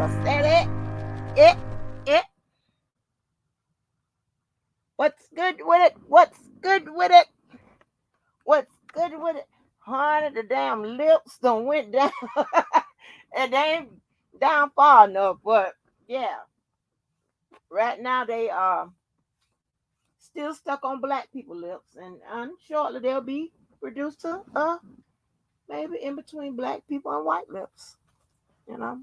I said it. What's good with it? What's good with it? What's good with it? Honey, the damn lips done went down. And they ain't down far enough, but yeah. Right now they are still stuck on black people lips, and shortly they'll be reduced to maybe in between black people and white lips. You know.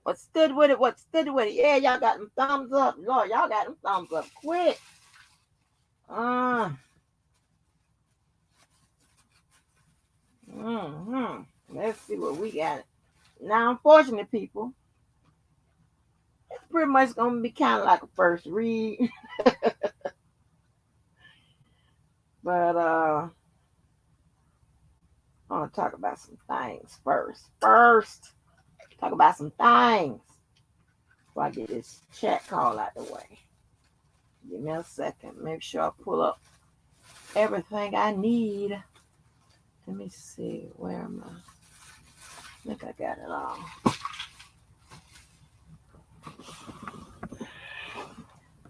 What's good with it? What's good with it? Yeah, y'all got them thumbs up. Lord, y'all got them thumbs up quick. Uh, mm-hmm. Let's see what we got. Now, unfortunately, people, it's pretty much gonna be kind of like a first read, but I want to talk about some things first. Talk about some things before I get this chat call out the way. Give me a second. Make sure I pull up everything I need. Let me see. Where am I? I think I got it all.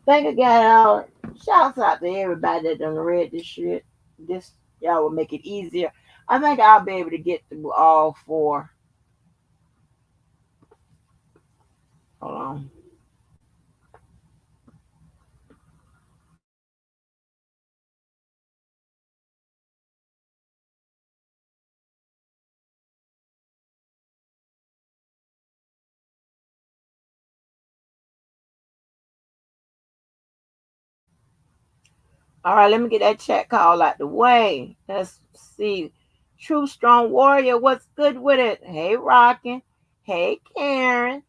Think I got it all. Shouts out to everybody that done read this shit. This y'all will make it easier. I think I'll be able to get through all four. Hold on. All right, let me get that chat call out the way. Let's see. True Strong Warrior, what's good with it? Hey, Rockin'. Hey, Karen.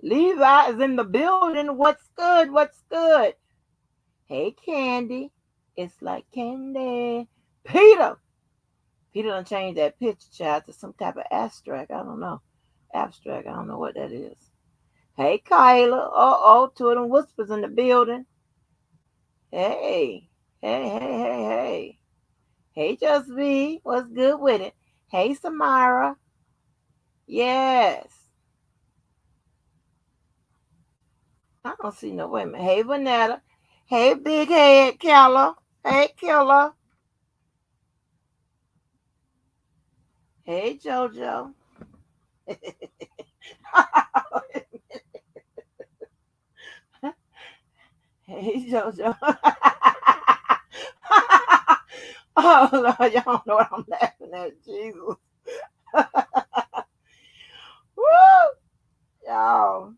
Levi is in the building. What's good? What's good? Hey, Candy. It's like candy. Peter. Peter done changed that picture, child, to some type of abstract. I don't know. Abstract. I don't know what that is. Hey, Kyla. Uh-oh. Two of them whispers in the building. Hey. Hey. Hey, Just V. What's good with it? Hey, Samara. Yes. I don't see no women. Hey, Vanetta. Hey, Big Head Killer. Hey, Killer. Hey, JoJo. Hey, JoJo. Oh, Lord, y'all don't know what I'm laughing at. Jesus. Woo! Y'all.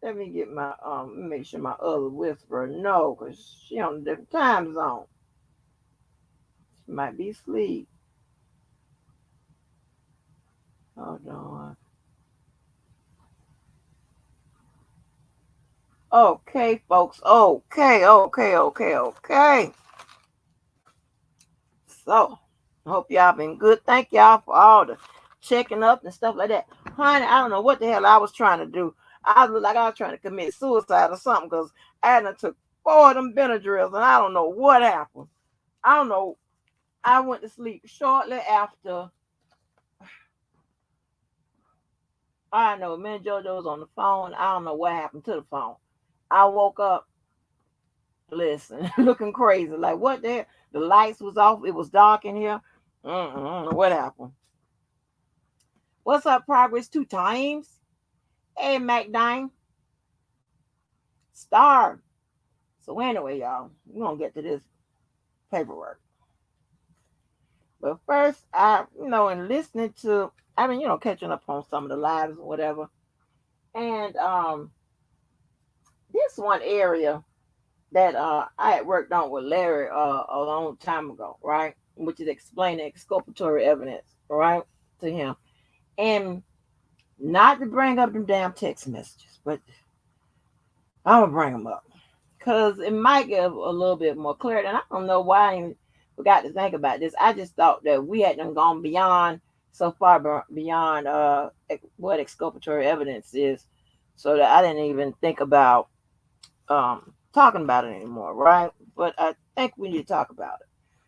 Let me get my, make sure my other whisperer know, because she on a different time zone. She might be asleep. Hold on. Okay, folks. Okay. So, I hope y'all been good. Thank y'all for all the checking up and stuff like that. Honey, I don't know what the hell I was trying to do. I looked like I was trying to commit suicide or something because I done took 4 of them Benadryls and I don't know what happened. I don't know. I went to sleep shortly after. I know, me and JoJo was on the phone. I don't know what happened to the phone. I woke up, listen, looking crazy. Like, what the hell? The lights was off. It was dark in here. I don't know what happened. What's up, Progress 2 times? Hey, MacDine. Star. So anyway, y'all, we're going to get to this paperwork. But first, in listening to, catching up on some of the lives or whatever. And this one area that I had worked on with Larry a long time ago, right? Which is explaining exculpatory evidence, right, to him. And not to bring up them damn text messages, but I'm going to bring them up. Because it might give a little bit more clarity. And I don't know why I even forgot to think about this. I just thought that we hadn't gone beyond, so far beyond what exculpatory evidence is, so that I didn't even think about talking about it anymore, right? But I think we need to talk about it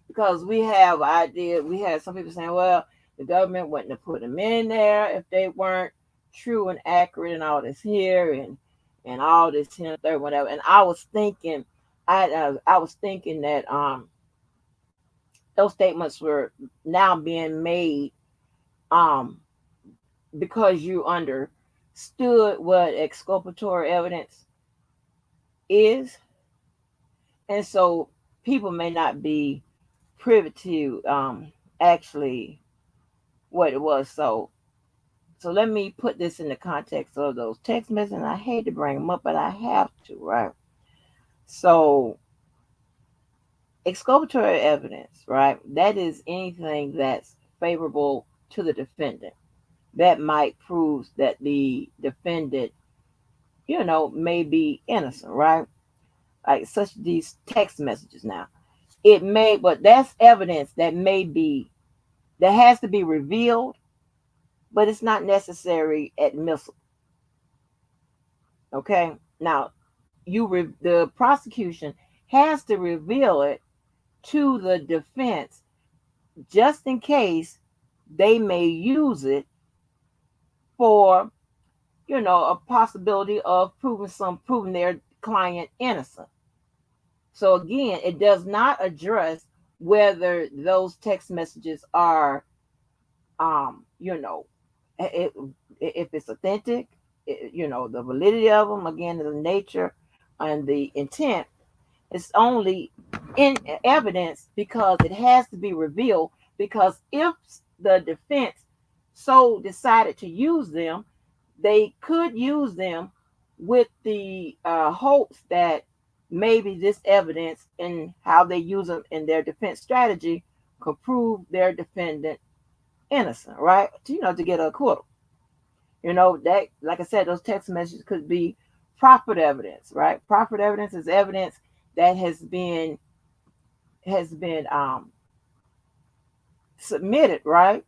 because we have ideas. We had some people saying, well, The government wouldn't have put them in there if they weren't true and accurate and all this here and all this here, third, whatever. And I was thinking, I was thinking that those statements were now being made um because you understood what exculpatory evidence is, and so people may not be privy to actually what it was. So let me put this in the context of those text messages. And I hate to bring them up, but I have to, right? So exculpatory evidence, right? That is anything that's favorable to the defendant that might prove that the defendant, may be innocent, right? Like such these text messages now. It may, but that's evidence that may be, that has to be revealed, but it's not necessary admissible. Okay. Now, the prosecution has to reveal it to the defense just in case they may use it for, a possibility of proving their client innocent. So again, it does not address whether those text messages are, if it's authentic, the validity of them, again, the nature and the intent. It's only in evidence because it has to be revealed. Because if the defense so decided to use them, they could use them with the hopes that maybe this evidence and how they use them in their defense strategy could prove their defendant innocent, right? To get a acquittal. That, like I said, those text messages could be proffered evidence, right? Proffered evidence is evidence that has been submitted, right?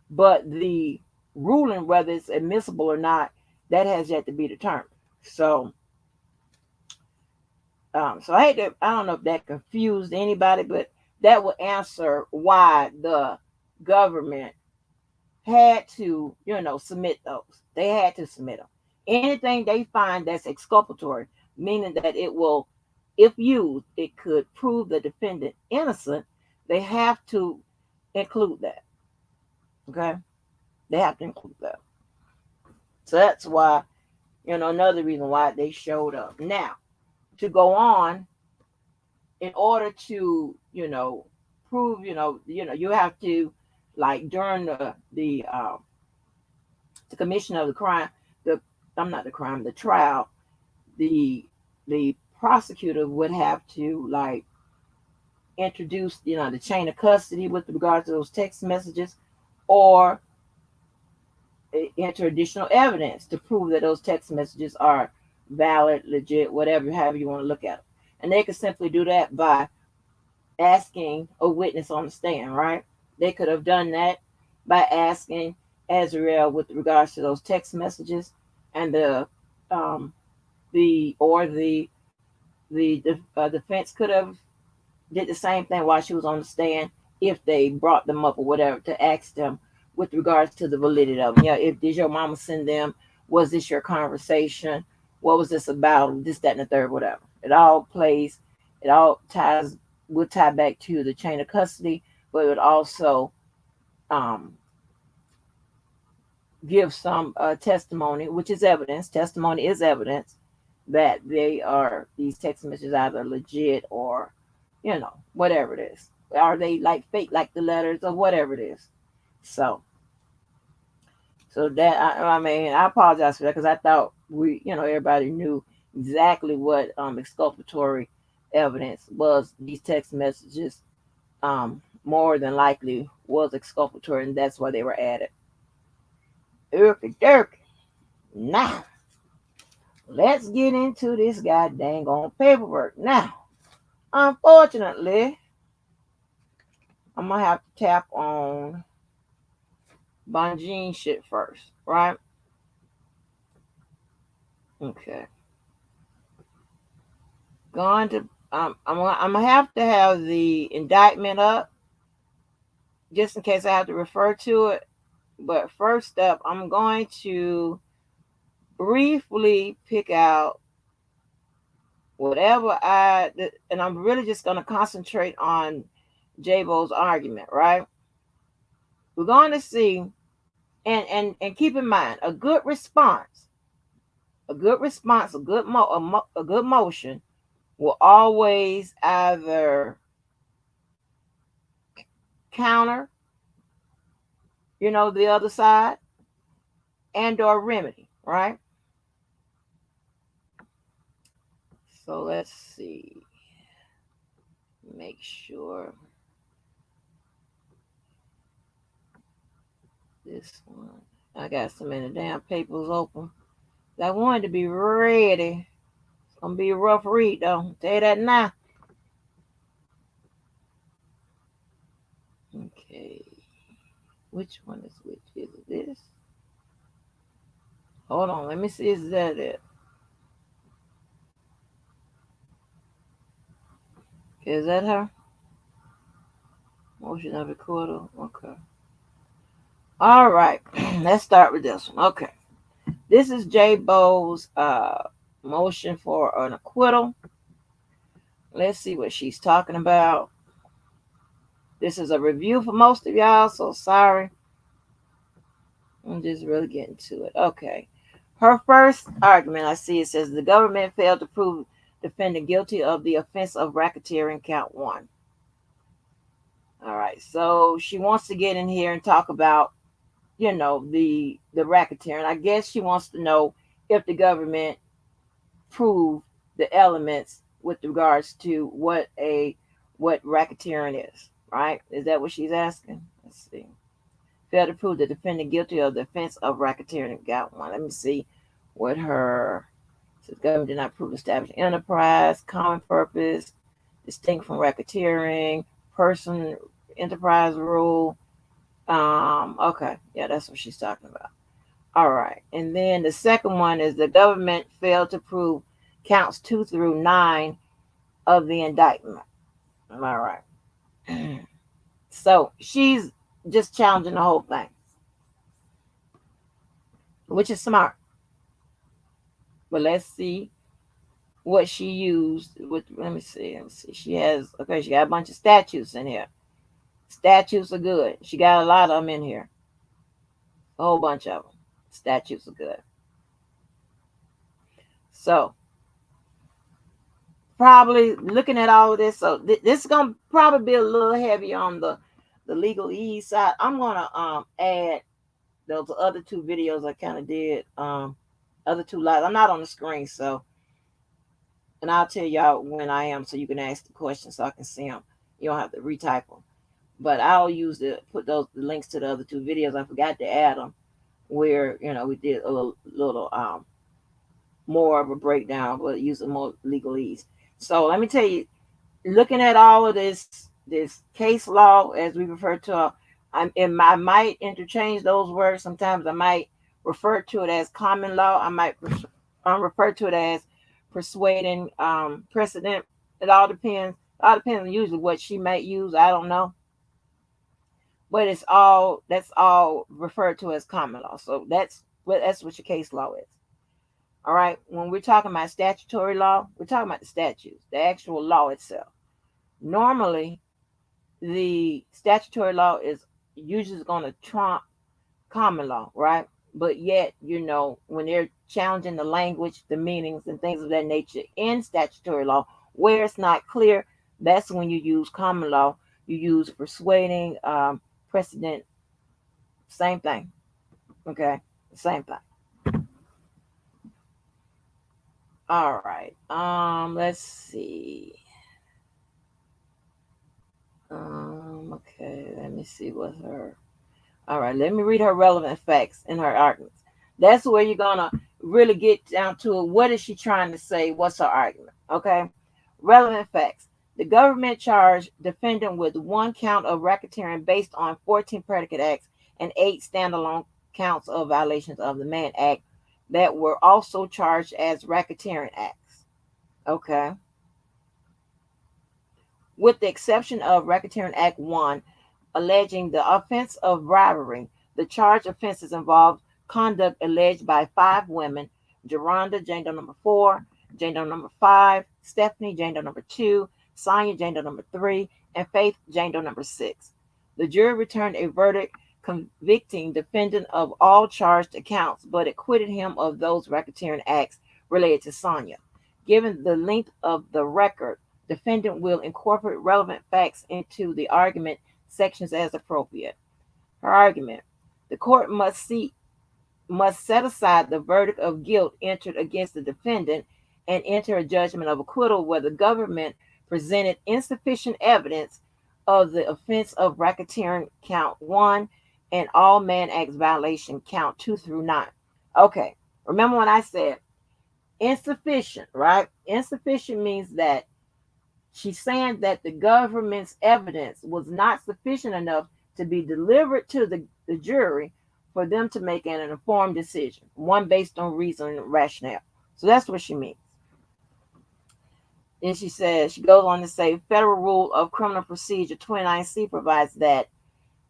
But the ruling whether it's admissible or not, that has yet to be determined. So I don't know if that confused anybody, but that would answer why the government had to, submit those. They had to submit them. Anything they find that's exculpatory, meaning that it will, if used, it could prove the defendant innocent, they have to include that. Okay? They have to include that. So that's why, another reason why they showed up. Now, to go on, in order to, prove, you have to, like during the commission of the crime, the trial, the prosecutor would have to like introduce, the chain of custody with regard to those text messages, or enter additional evidence to prove that those text messages are valid, legit, whatever, however you want to look at them. And they could simply do that by asking a witness on the stand, right? They could have done that by asking Azrael with regards to those text messages, and the defense could have did the same thing while she was on the stand if they brought them up or whatever to ask them with regards to the validity of them. If did your mama send them? Was this your conversation? What was this about? This, that, and the third, whatever. It all will tie back to the chain of custody, but it would also give some testimony, which is evidence. Testimony is evidence that these text messages either legit or, whatever it is. Are they like fake, like the letters, or whatever it is? So that, I mean, I apologize for that because I thought everybody knew exactly what exculpatory evidence was. These text messages more than likely was exculpatory, and that's why they were added. Irky dirky. Now, let's get into this goddamn on paperwork. Now, unfortunately, I'm gonna have to tap on Bonjean shit first, right? Okay. I'm gonna have to have the indictment up, just in case I have to refer to it. But first up, I'm going to briefly pick out whatever and I'm really just going to concentrate on Jabo's argument, right? We're going to see, and keep in mind, a good response, a good response, a good motion will always either counter, the other side, and or remedy, right? So let's see. Make sure this one. I got so many damn papers open. I wanted to be ready. It's gonna be a rough read though. I'll tell you that now. Okay. Which one is which? Is it this? Hold on, let me see. Is that it? Is that her? Motion of acquittal. Okay. All right. Let's start with this one. Okay. This is J. Bo's motion for an acquittal. Let's see what she's talking about. This is a review for most of y'all, so sorry. I'm just really getting to it. Okay. Her first argument, I see it says the government failed to prove defendant guilty of the offense of racketeering count 1. All right. So she wants to get in here and talk about, the racketeering. I guess she wants to know if the government proved the elements with regards to what racketeering is, right? Is that what she's asking? Let's see. Failed to prove the defendant guilty of the offense of racketeering count 1. Let me see what her says. Government did not prove established enterprise, common purpose, distinct from racketeering, person enterprise rule. Okay, yeah, that's what she's talking about. All right, and then the second one is the government failed to prove counts 2 through 9 of the indictment. All right. So she's just challenging the whole thing, which is smart. But let's see what she used. Let me see. She got a bunch of statutes in here. Statutes are good. She got a lot of them in here. A whole bunch of them. Statutes are good. So probably looking at all of this. So this is gonna probably be a little heavy on the legalese side. I'm gonna add those other 2 videos I kind of did. Other 2 lives. I'm not on the screen, so, and I'll tell y'all when I am, so you can ask the questions so I can see them. You don't have to retype them. But I'll put the links to the other 2 videos. I forgot to add them, where we did a little more of a breakdown, but using more legalese. So let me tell you, looking at all of this case law, as we refer to, I might interchange those words. Sometimes I might refer to it as common law. I might refer to it as persuading precedent. It all depends. On usually what she might use. I don't know. But that's all referred to as common law. So that's what your case law is. All right. When we're talking about statutory law, we're talking about the statutes, the actual law itself. Normally, the statutory law is usually going to trump common law, right? But yet, when they're challenging the language, the meanings, and things of that nature in statutory law, where it's not clear, that's when you use common law. You use persuading, precedent, same thing. Okay, same thing. All right. Let's see. Okay, let me see what her. All right, let me read her relevant facts in her arguments. That's where you're gonna really get down to it. What is she trying to say? What's her argument? Okay. Relevant facts. The government charged defendant with 1 count of racketeering based on 14 predicate acts and 8 standalone counts of violations of the Mann Act that were also charged as racketeering acts. Okay. With the exception of Racketeering Act 1, alleging the offense of bribery. The charged offenses involved conduct alleged by 5 women: Geronda, Jane Doe number 4, Jane Doe number 5, Stephanie, Jane Doe number 2, Sonia, Jane Doe number 3, and Faith, Jane Doe number 6. The jury returned a verdict convicting defendant of all charged accounts, but acquitted him of those racketeering acts related to Sonia. Given the length of the record, defendant will incorporate relevant facts into the argument sections as appropriate. Her argument: the court must set aside the verdict of guilt entered against the defendant and enter a judgment of acquittal where the government presented insufficient evidence of the offense of racketeering count 1 and all Mann Acts violation count 2 through 9. Okay, remember when I said insufficient, right? Insufficient means that she's saying that the government's evidence was not sufficient enough to be delivered to the jury for them to make an informed decision, one based on reason and rationale. So that's what she means. And she goes on to say, Federal Rule of Criminal Procedure 29C provides that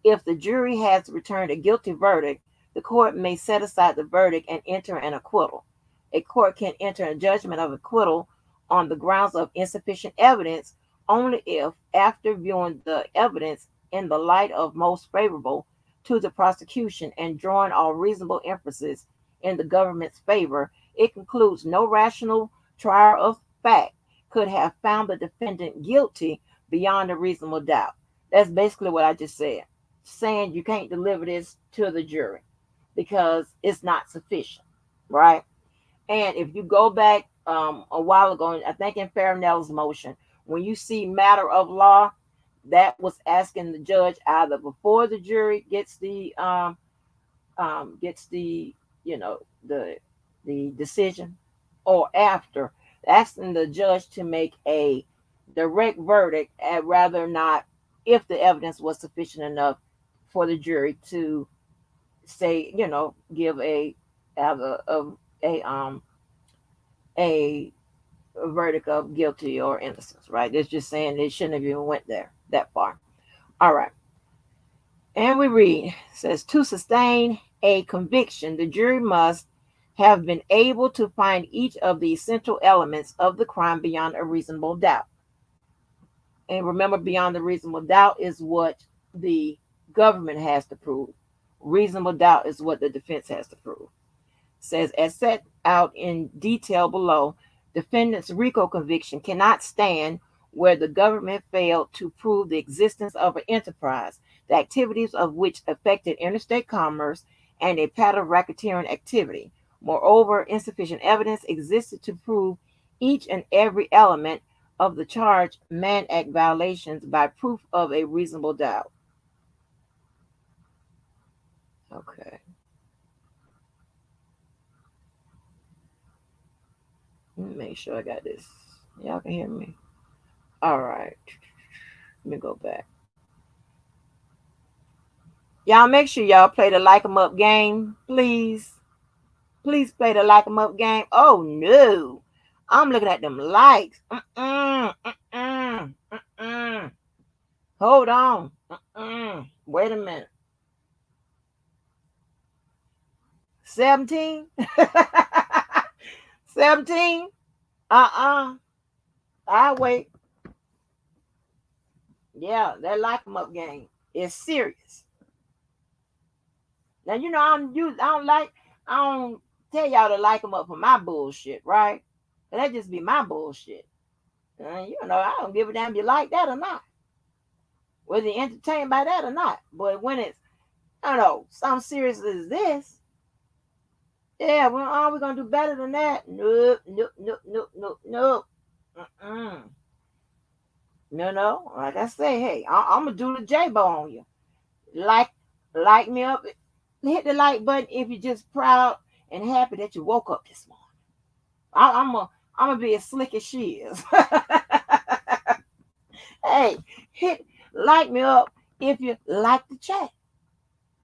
if the jury has returned a guilty verdict, the court may set aside the verdict and enter an acquittal. A court can enter a judgment of acquittal on the grounds of insufficient evidence only if, after viewing the evidence in the light of most favorable to the prosecution and drawing all reasonable inferences in the government's favor, it concludes no rational trier of fact could have found the defendant guilty beyond a reasonable doubt. That's basically what I just said, saying you can't deliver this to the jury because it's not sufficient, right? And if you go back a while ago, I think in Farinel's motion, when you see matter of law, that was asking the judge either before the jury gets the the decision, or after, asking the judge to make a direct verdict at rather not if the evidence was sufficient enough for the jury to say, give a verdict of guilty or innocence, right? It's just saying they shouldn't have even went there that far. All right. And we read, it says, to sustain a conviction, the jury must have been able to find each of the essential elements of the crime beyond a reasonable doubt. And remember, beyond the reasonable doubt is what the government has to prove. Reasonable doubt is what the defense has to prove. It says, as set out in detail below, defendant's RICO conviction cannot stand where the government failed to prove the existence of an enterprise, the activities of which affected interstate commerce, and a pattern of racketeering activity. Moreover, insufficient evidence existed to prove each and every element of the charged Mann Act violations by proof of a reasonable doubt. Okay. Let me make sure I got this. Y'all can hear me. All right. Let me go back. Y'all make sure y'all play the like 'em up game, please. Please play the like 'em up game. Oh no. I'm looking at them likes. Hold on. Wait a minute. 17? 17? I'll wait. Yeah, that like 'em up game is serious. Now I don't tell y'all to like 'em up for my bullshit, right? That just be my bullshit. I don't give a damn if you like that or not. Whether you're entertained by that or not. But when it's, something serious as this, yeah, well, we're going to do better than that. Nope. No. Like I say, hey, I'm going to do the J-Bo on you. Like me up. Hit the like button if you're just proud and happy that you woke up this morning. I'm going to be as slick as she is. Hey, like me up if you like the chat.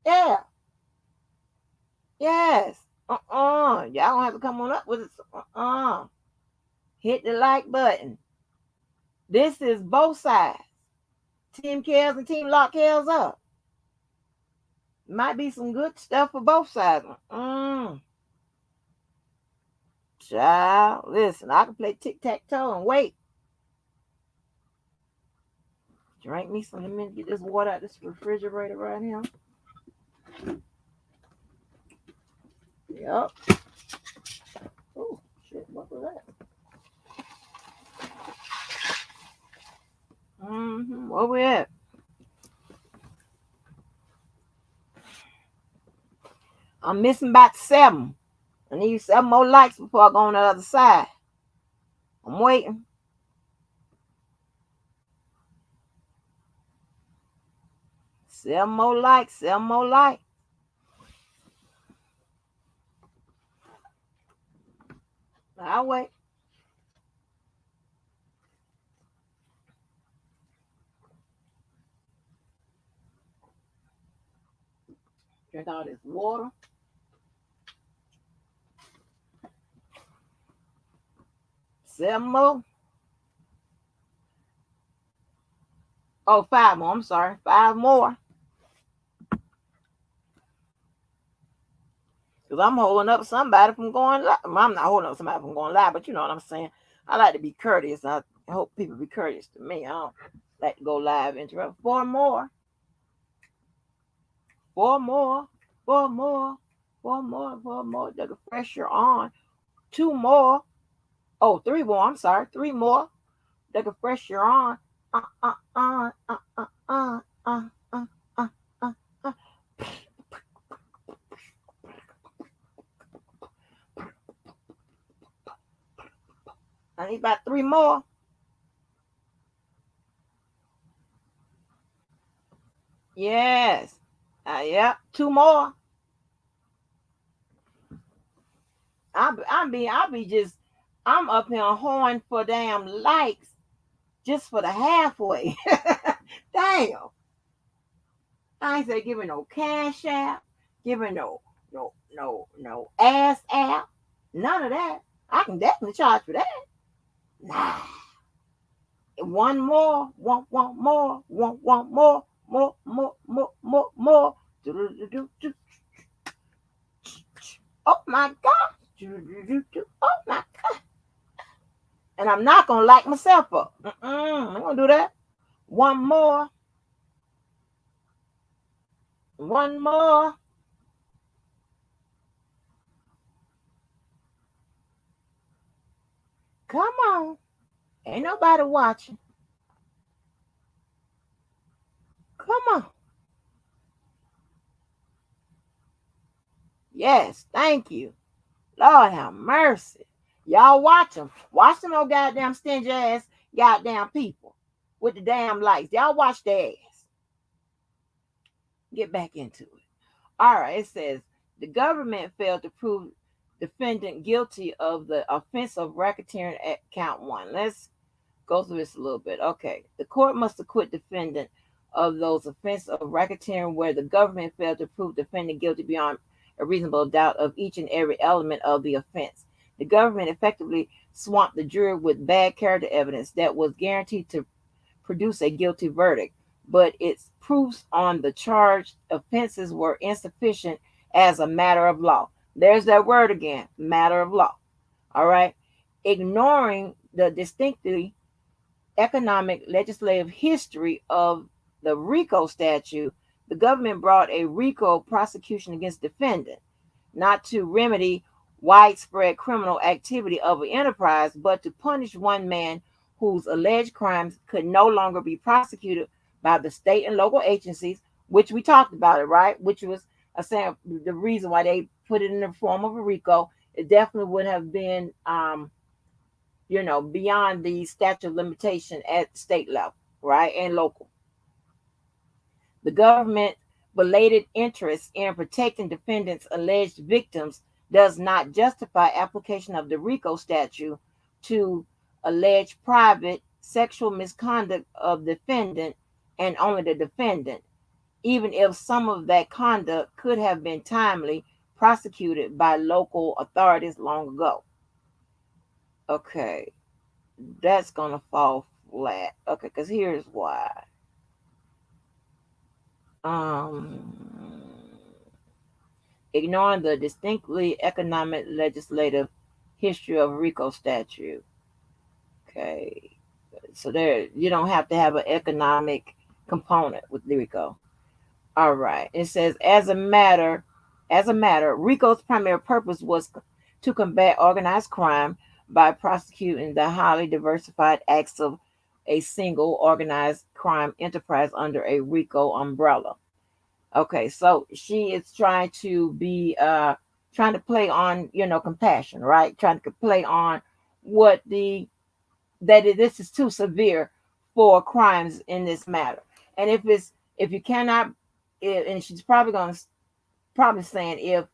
Yeah. Yes. Y'all don't have to come on up with it. Hit the like button. This is both sides Team Kells and Team Lock Kells up. Might be some good stuff for both sides. Child, listen, I can play tic-tac-toe and wait. Drink me some. Let me get this water out this refrigerator right here. Yep. Oh, shit, what was that? Where we at? I'm missing about 7. I need 7 more likes before I go on the other side. I'm waiting. Seven more likes. I'll wait. Drink all this water. Seven more. Oh, 5 more. I'm sorry. 5 more. Because I'm holding up somebody from going live. I'm not holding up somebody from going live, but you know what I'm saying. I like to be courteous. I hope people be courteous to me. I don't like to go live interrupt. 4 more. 4 more. 4 more. 4 more. 4 more. The pressure on. 2 more. Oh, 3 more. I'm sorry. 3 more. The pressure on. I need about 3 more. Yes. Yeah. 2 more. I'm up here horn for damn likes just for the halfway. Damn. I ain't say giving no cash app, giving no ass app, none of that. I can definitely charge for that. Nah. One more, one more, one more, more. Oh my God. Oh my God. And I'm not gonna light myself up. I'm gonna do that. One more. One more. Come on. Ain't nobody watching. Come on. Yes, thank you. Lord have mercy. Y'all watch them. Watch them old goddamn stingy ass goddamn people with the damn lights. Y'all watch their ass. Get back into it. All right, it says the government failed to prove defendant guilty of the offense of racketeering at count 1. Let's go through this a little bit. Okay. The court must acquit defendant of those offenses of racketeering where the government failed to prove defendant guilty beyond a reasonable doubt of each and every element of the offense. The government effectively swamped the jury with bad character evidence that was guaranteed to produce a guilty verdict, but its proofs on the charged offenses were insufficient as a matter of law. There's that word again, matter of law. All right. Ignoring the distinctly economic legislative history of the RICO statute, the government brought a RICO prosecution against defendant, not to remedy widespread criminal activity of an enterprise, but to punish one man whose alleged crimes could no longer be prosecuted by the state and local agencies, which we talked about it, right? Which was the reason why they put it in the form of a RICO. It definitely would have been beyond the statute of limitation at state level, right, and local. The government belated interest in protecting defendants' alleged victims does not justify application of the RICO statute to alleged private sexual misconduct of defendant and only the defendant, even if some of that conduct could have been timely prosecuted by local authorities long ago. Okay, that's gonna fall flat. Okay, because here's why. Ignoring the distinctly economic legislative history of RICO statute. Okay. So there, you don't have to have an economic component with RICO. All right. It says, as a matter, RICO's primary purpose was to combat organized crime by prosecuting the highly diversified acts of a single organized crime enterprise under a RICO umbrella. Okay, so she is trying to play on, compassion, right? Trying to play on what this is too severe for crimes in this matter. And if you cannot, and she's probably saying, if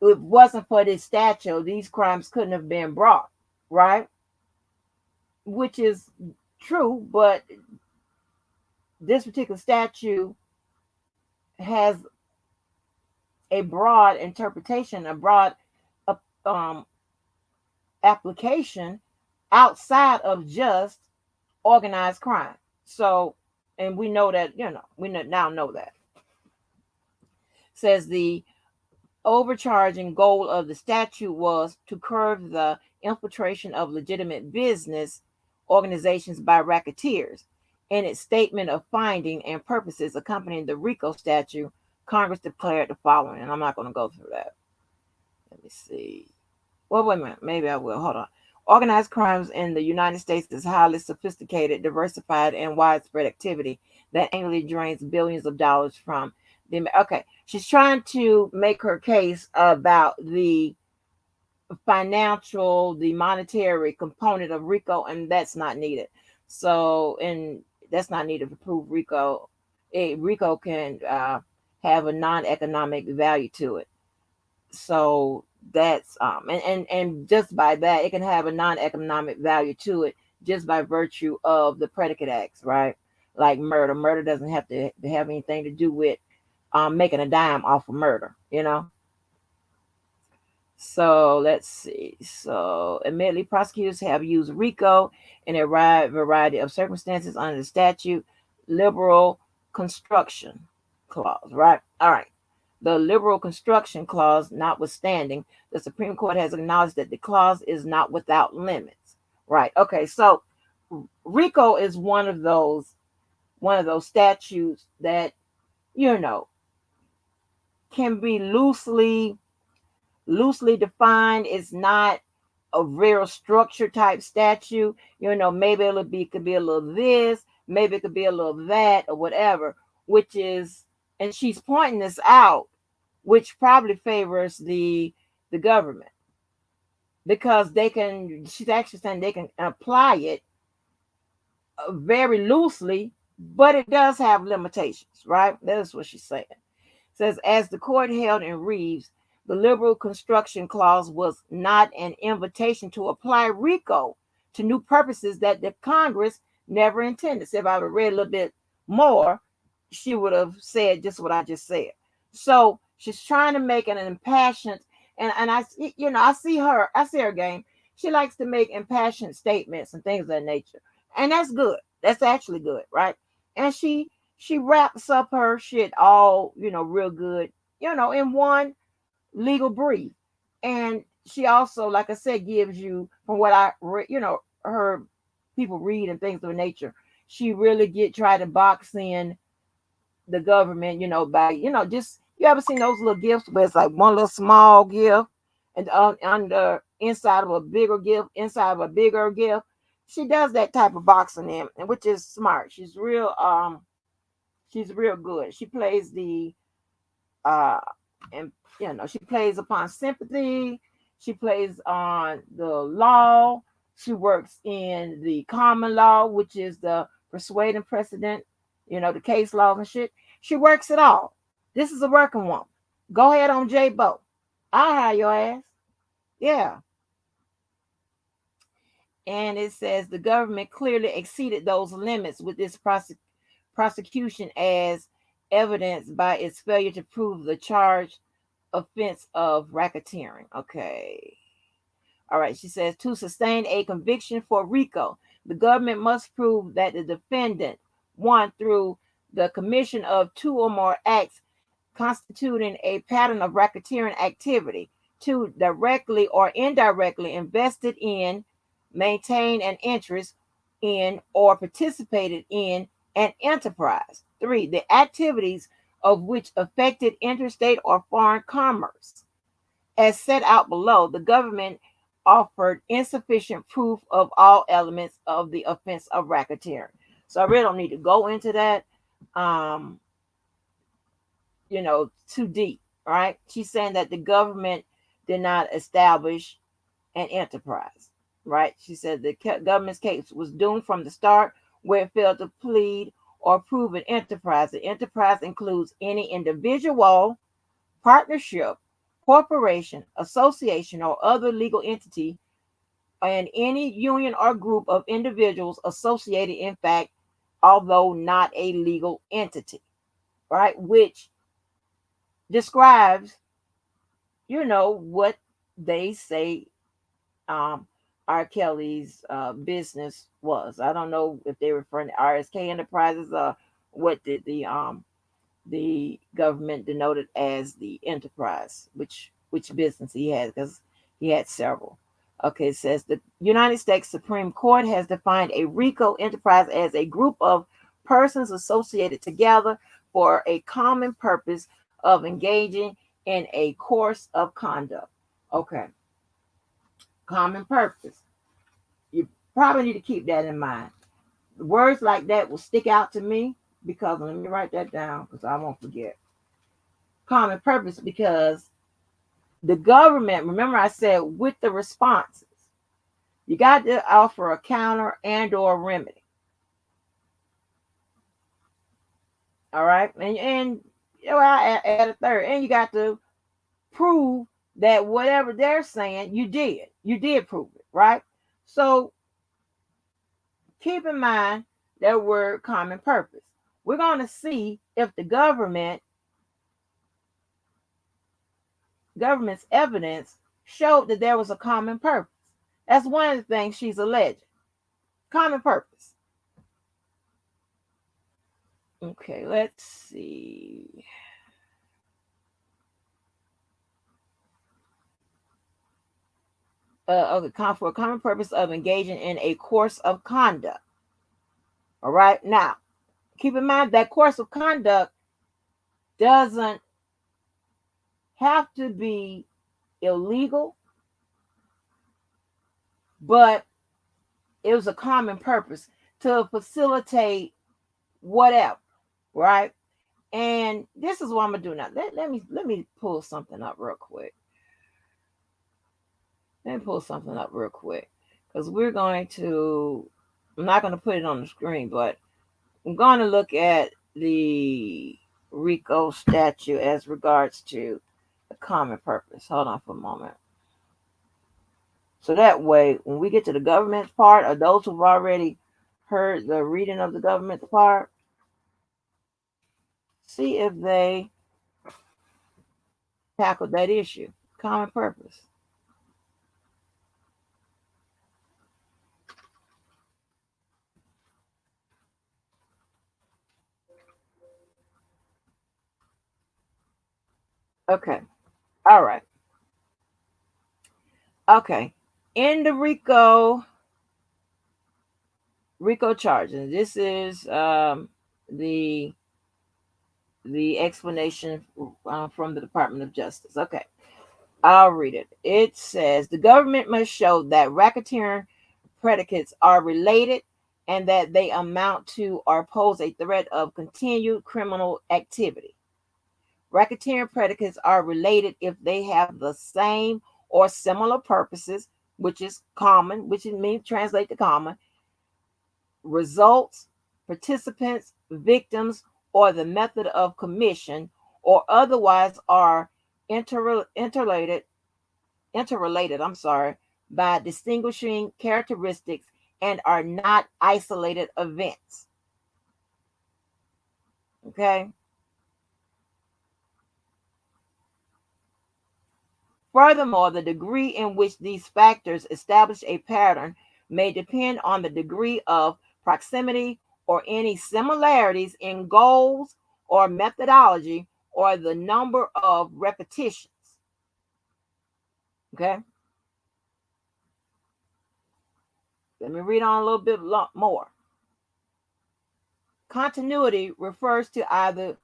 it wasn't for this statute, these crimes couldn't have been brought, right? Which is true, but this particular statute has a broad interpretation, a broad uh, um, application outside of just organized crime. So, and we know that, now know that. Says the overcharging goal of the statute was to curb the infiltration of legitimate business organizations by racketeers. In its statement of finding and purposes accompanying the RICO statute, Congress declared the following, and I'm not going to go through that. Let me see. Well, wait a minute. Maybe I will. Hold on. Organized crimes in the United States is highly sophisticated, diversified, and widespread activity that annually drains billions of dollars from the. Okay, she's trying to make her case about the monetary component of RICO, and that's not needed. So, and that's not needed to prove RICO. RICO can have a non-economic value to it. So that's and just by that, it can have a non-economic value to it just by virtue of the predicate acts, right? Like murder doesn't have to have anything to do with making a dime off of murder. So let's see. So admittedly, prosecutors have used RICO in a wide variety of circumstances under the statute liberal construction clause, right? All right. The liberal construction clause notwithstanding, the Supreme Court has acknowledged that the clause is not without limits. Right. Okay. So RICO is one of those statutes that, can be loosely defined. It's not a real structure type statute. Maybe could be a little this, maybe it could be a little that, or whatever, which is, and she's pointing this out, which probably favors the government, because she's actually saying they can apply it very loosely, but it does have limitations, right? That's what she's saying. Says, as the court held in Reeves, the liberal construction clause was not an invitation to apply RICO to new purposes that the Congress never intended. So if I would have read a little bit more, she would have said just what I just said. So she's trying to make an impassioned, and I see her game. She likes to make impassioned statements and things of that nature, and that's good. That's actually good, right? And she wraps up her shit all real good, in one legal brief. And she also, like I said, gives you, from what I heard people read and things of that nature, she really try to box in the government, by just, you ever seen those little gifts where it's like one little small gift and on the inside of a bigger gift, inside of a bigger gift. She does that type of boxing in, and which is smart. She's real good. She plays and she plays upon sympathy. She plays on the law. She works in the common law, which is the persuading precedent, the case laws and shit. She works it all. This is a working woman. Go ahead on J-Bo. I'll hire your ass. Yeah. And it says the government clearly exceeded those limits with this prosecution, as evidenced by its failure to prove the charged offense of racketeering. Okay. All right. She says, to sustain a conviction for RICO, the government must prove that the defendant, one, through the commission of two or more acts constituting a pattern of racketeering activity. Two, directly or indirectly invested in, maintained an interest in, or participated in an enterprise. Three, the activities of which affected interstate or foreign commerce. As set out below, the government offered insufficient proof of all elements of the offense of racketeering. So I really don't need to go into that, too deep, right? She's saying that the government did not establish an enterprise, right? She said the government's case was doomed from the start where it failed to plead or prove an enterprise. The enterprise includes any individual, partnership, corporation, association, or other legal entity, and any union or group of individuals associated, in fact, although not a legal entity, right? Which describes, what they say R. Kelly's business was. I don't know if they refer to RSK Enterprises or what did the government denoted as the enterprise, which business he had, because he had several. Okay, it says the United States Supreme Court has defined a RICO enterprise as a group of persons associated together for a common purpose of engaging in a course of conduct. Okay, common purpose. You probably need to keep that in mind. Words like that will stick out to me because, let me write that down because I won't forget. Common purpose, because the government, remember I said with the responses, you got to offer a counter and or remedy. All right. And I add a third. And you got to prove that whatever they're saying, you did prove it, right? So keep in mind that word common purpose. We're going to see if the government's evidence showed that there was a common purpose. That's one of the things she's alleging. Common purpose. Okay, let's see. For a common purpose of engaging in a course of conduct. All right, now keep in mind that course of conduct doesn't have to be illegal, but it was a common purpose to facilitate whatever, right? And this is what I'm gonna do now. Let me pull something up real quick. Because we're going to, I'm not going to put it on the screen, but I'm going to look at the RICO statute as regards to the common purpose. Hold on for a moment. So that way, when we get to the government's part, or those who've already heard the reading of the government's part, see if they tackled that issue. Common purpose. Okay. All right. Okay. In the RICO charges, this is the explanation from the Department of Justice. Okay. I'll read it. It says the government must show that racketeering predicates are related and that they amount to or pose a threat of continued criminal activity. Racketeering predicates are related if they have the same or similar purposes, which is common, which means translate to common, results, participants, victims, or the method of commission, or otherwise are interrelated, by distinguishing characteristics and are not isolated events. Okay. Furthermore, the degree in which these factors establish a pattern may depend on the degree of proximity or any similarities in goals or methodology or the number of repetitions. Okay. Let me read on a little bit more. Continuity refers to either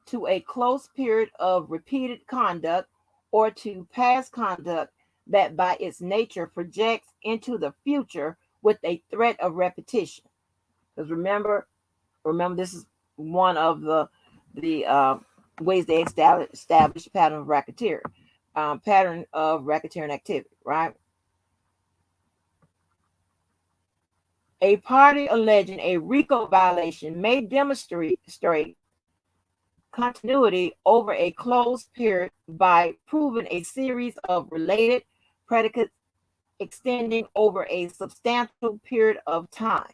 to a close period of repeated conduct or to past conduct that by its nature projects into the future with a threat of repetition. Because remember this is one of the ways they establish pattern of racketeering, pattern of racketeering activity, right? A party alleging a RICO violation may demonstrate continuity over a closed period by proving a series of related predicates extending over a substantial period of time.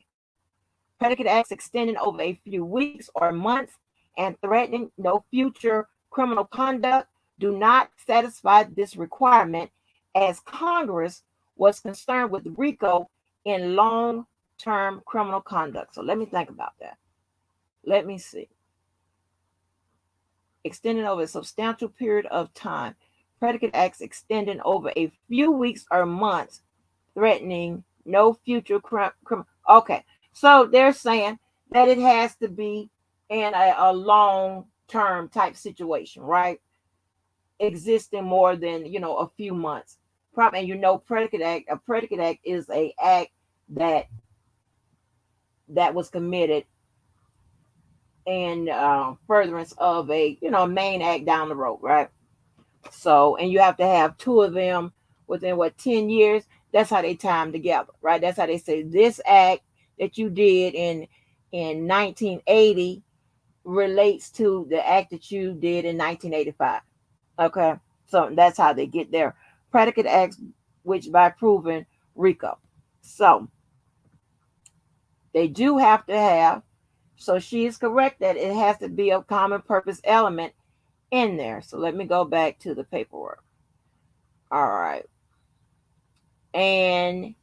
Predicate acts extending over a few weeks or months and threatening no future criminal conduct do not satisfy this requirement, as Congress was concerned with RICO in long-term criminal conduct. So let me think about that. Let me see. Extending over a substantial period of time. Predicate acts extending over a few weeks or months, threatening no future criminal. Okay, so they're saying that it has to be in a long-term type situation, right? Existing more than a few months. And a predicate act is a act that was committed in furtherance of a main act down the road, right? So, and you have to have two of them within 10 years. That's how they tie them together, right? That's how they say this act that you did in 1980 relates to the act that you did in 1985. Okay, so that's how they get their predicate acts, which by proving RICO. So they do have to have. So she is correct that it has to be a common purpose element in there. So let me go back to the paperwork. All right. And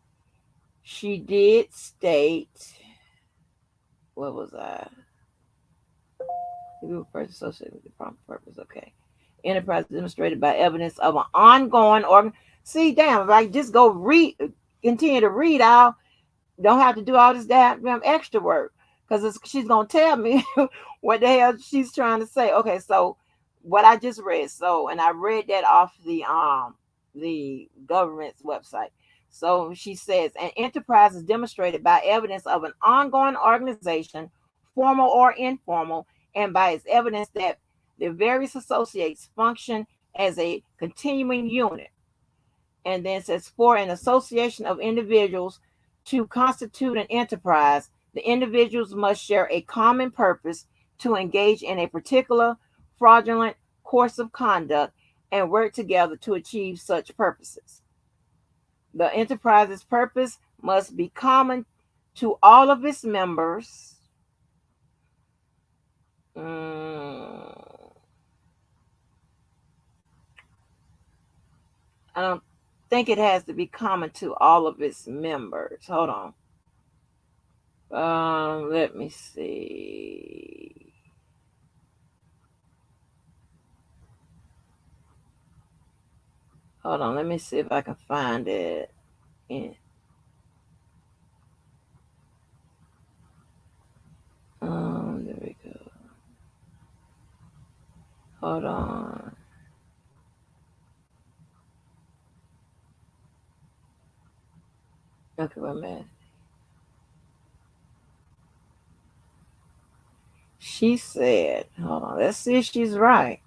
she did state, what was I? The first associated with the prompt purpose. Okay. Enterprise demonstrated by evidence of an ongoing organ. See, damn, if I just go continue to read, I don't have to do all this damn extra work because she's gonna tell me what the hell she's trying to say. Okay, so what I just read. So, and I read that off the government's website. So she says an enterprise is demonstrated by evidence of an ongoing organization, formal or informal, and by its evidence that the various associates function as a continuing unit. And then it says for an association of individuals to constitute an enterprise, the individuals must share a common purpose to engage in a particular fraudulent course of conduct and work together to achieve such purposes. The enterprise's purpose must be common to all of its members. I don't think it has to be common to all of its members. Hold on. Let me see. Hold on. Let me see if I can find it. Yeah. There we go. Hold on. Okay, wait a minute. She said, hold on, let's see if she's right.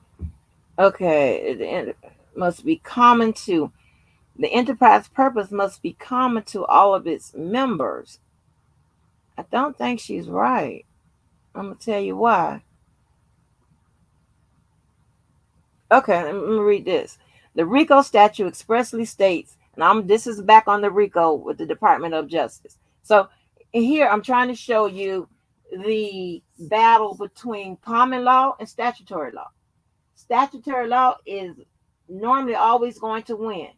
Okay, it must be common to the enterprise purpose must be common to all of its members. I don't think she's right. I'm gonna tell you why. Okay, let me read this. The RICO statute expressly states, and this is back on the RICO with the Department of Justice. So here I'm trying to show you the battle between common law and statutory law. Statutory law is normally always going to win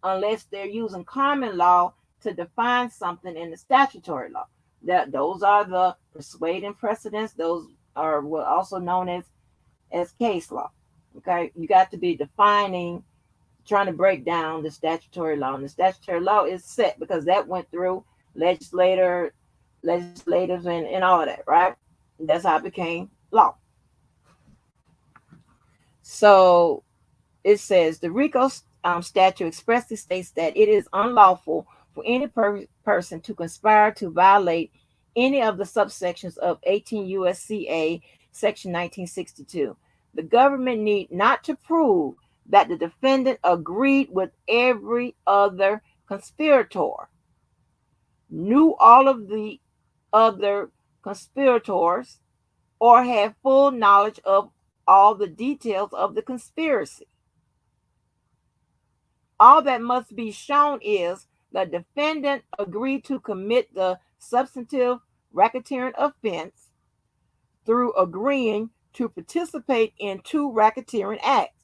unless they're using common law to define something in the statutory law. Those are the persuading precedents. Those are what also known as case law. Okay, you got to be defining, trying to break down the statutory law. And the statutory law is set because that went through legislators and all of that, right? That's how it became law. So it says the RICO statute expressly states that it is unlawful for any person to conspire to violate any of the subsections of 18 USCA section 1962. The government need not to prove that the defendant agreed with every other conspirator, knew all of the other conspirators, or had full knowledge of all the details of the conspiracy. All that must be shown is the defendant agreed to commit the substantive racketeering offense through agreeing to participate in 2 racketeering acts.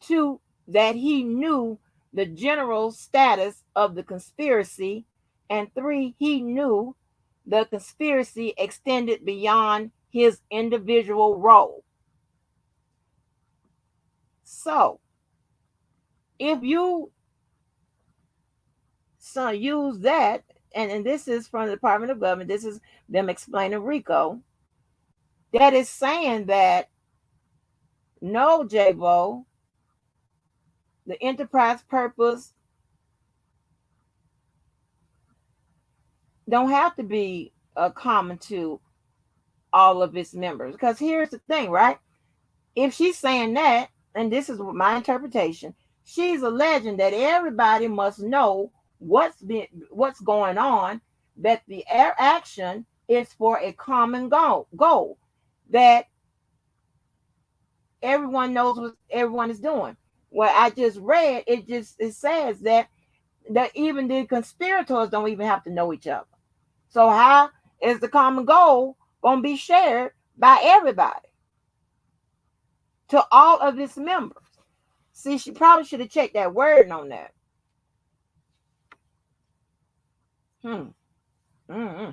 2, that he knew the general status of the conspiracy. And 3, he knew the conspiracy extended beyond his individual role. So, if you use that, and this is from the Department of Government, this is them explaining RICO, that is saying that no, J-Bo, the enterprise purpose don't have to be common to all of its members. Because here's the thing, right? If she's saying that, and this is my interpretation, she's alleging that everybody must know what's going on, that the action is for a common goal, that everyone knows what everyone is doing. What I just read, it says that even the conspirators don't even have to know each other. So how is the common goal going to be shared by everybody to all of its members? See, she probably should have checked that wording on that. Mm-hmm.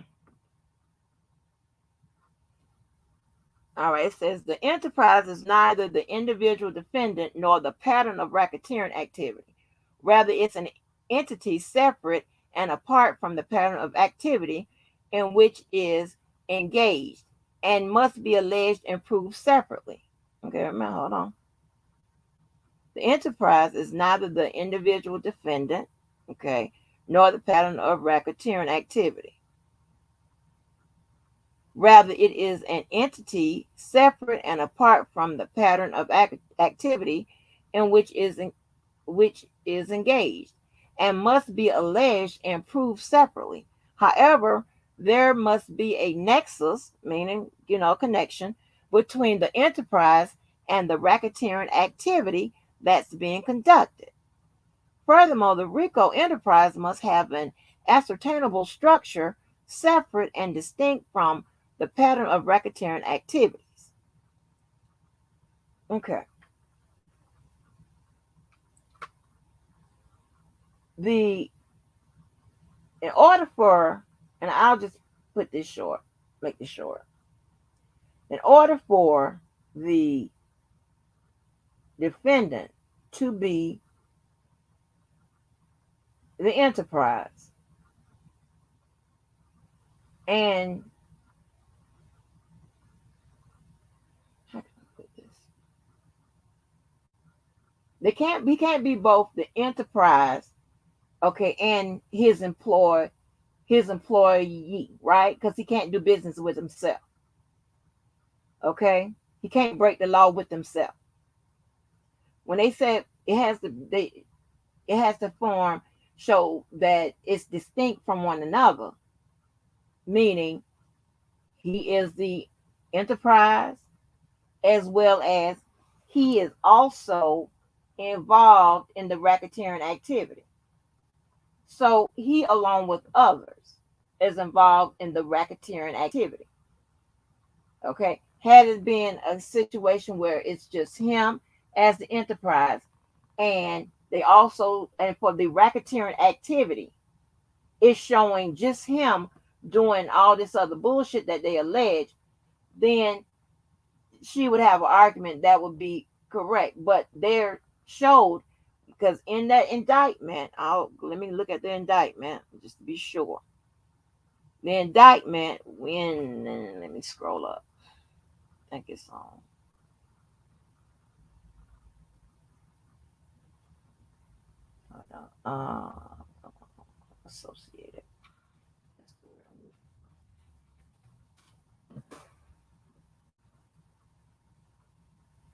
All right, it says the enterprise is neither the individual defendant nor the pattern of racketeering activity. Rather, it's an entity separate and apart from the pattern of activity in which is engaged and must be alleged and proved separately. Okay, hold on. The enterprise is neither the individual defendant, okay, nor the pattern of racketeering activity. Rather, it is an entity separate and apart from the pattern of activity in which is engaged and must be alleged and proved separately. However, there must be a nexus, meaning, connection between the enterprise and the racketeering activity that's being conducted. Furthermore, the RICO enterprise must have an ascertainable structure separate and distinct from the pattern of racketeering activities. Okay. In order for, and I'll just put this short, make this short. In order for the defendant to be the enterprise, and how can I put this? He can't be both the enterprise, okay, and his employee, right? Because he can't do business with himself. Okay, he can't break the law with himself. When they said it has to form, show that it's distinct from one another, meaning he is the enterprise as well as he is also involved in the racketeering activity. So he, along with others, is involved in the racketeering activity. Okay. Had it been a situation where it's just him as the enterprise, and they also, and for the racketeering activity, is showing just him doing all this other bullshit that they allege, then she would have an argument that would be correct. But they're showed, because in that indictment, let me look at the indictment just to be sure. The indictment, let me scroll up. I think it's on. Associated.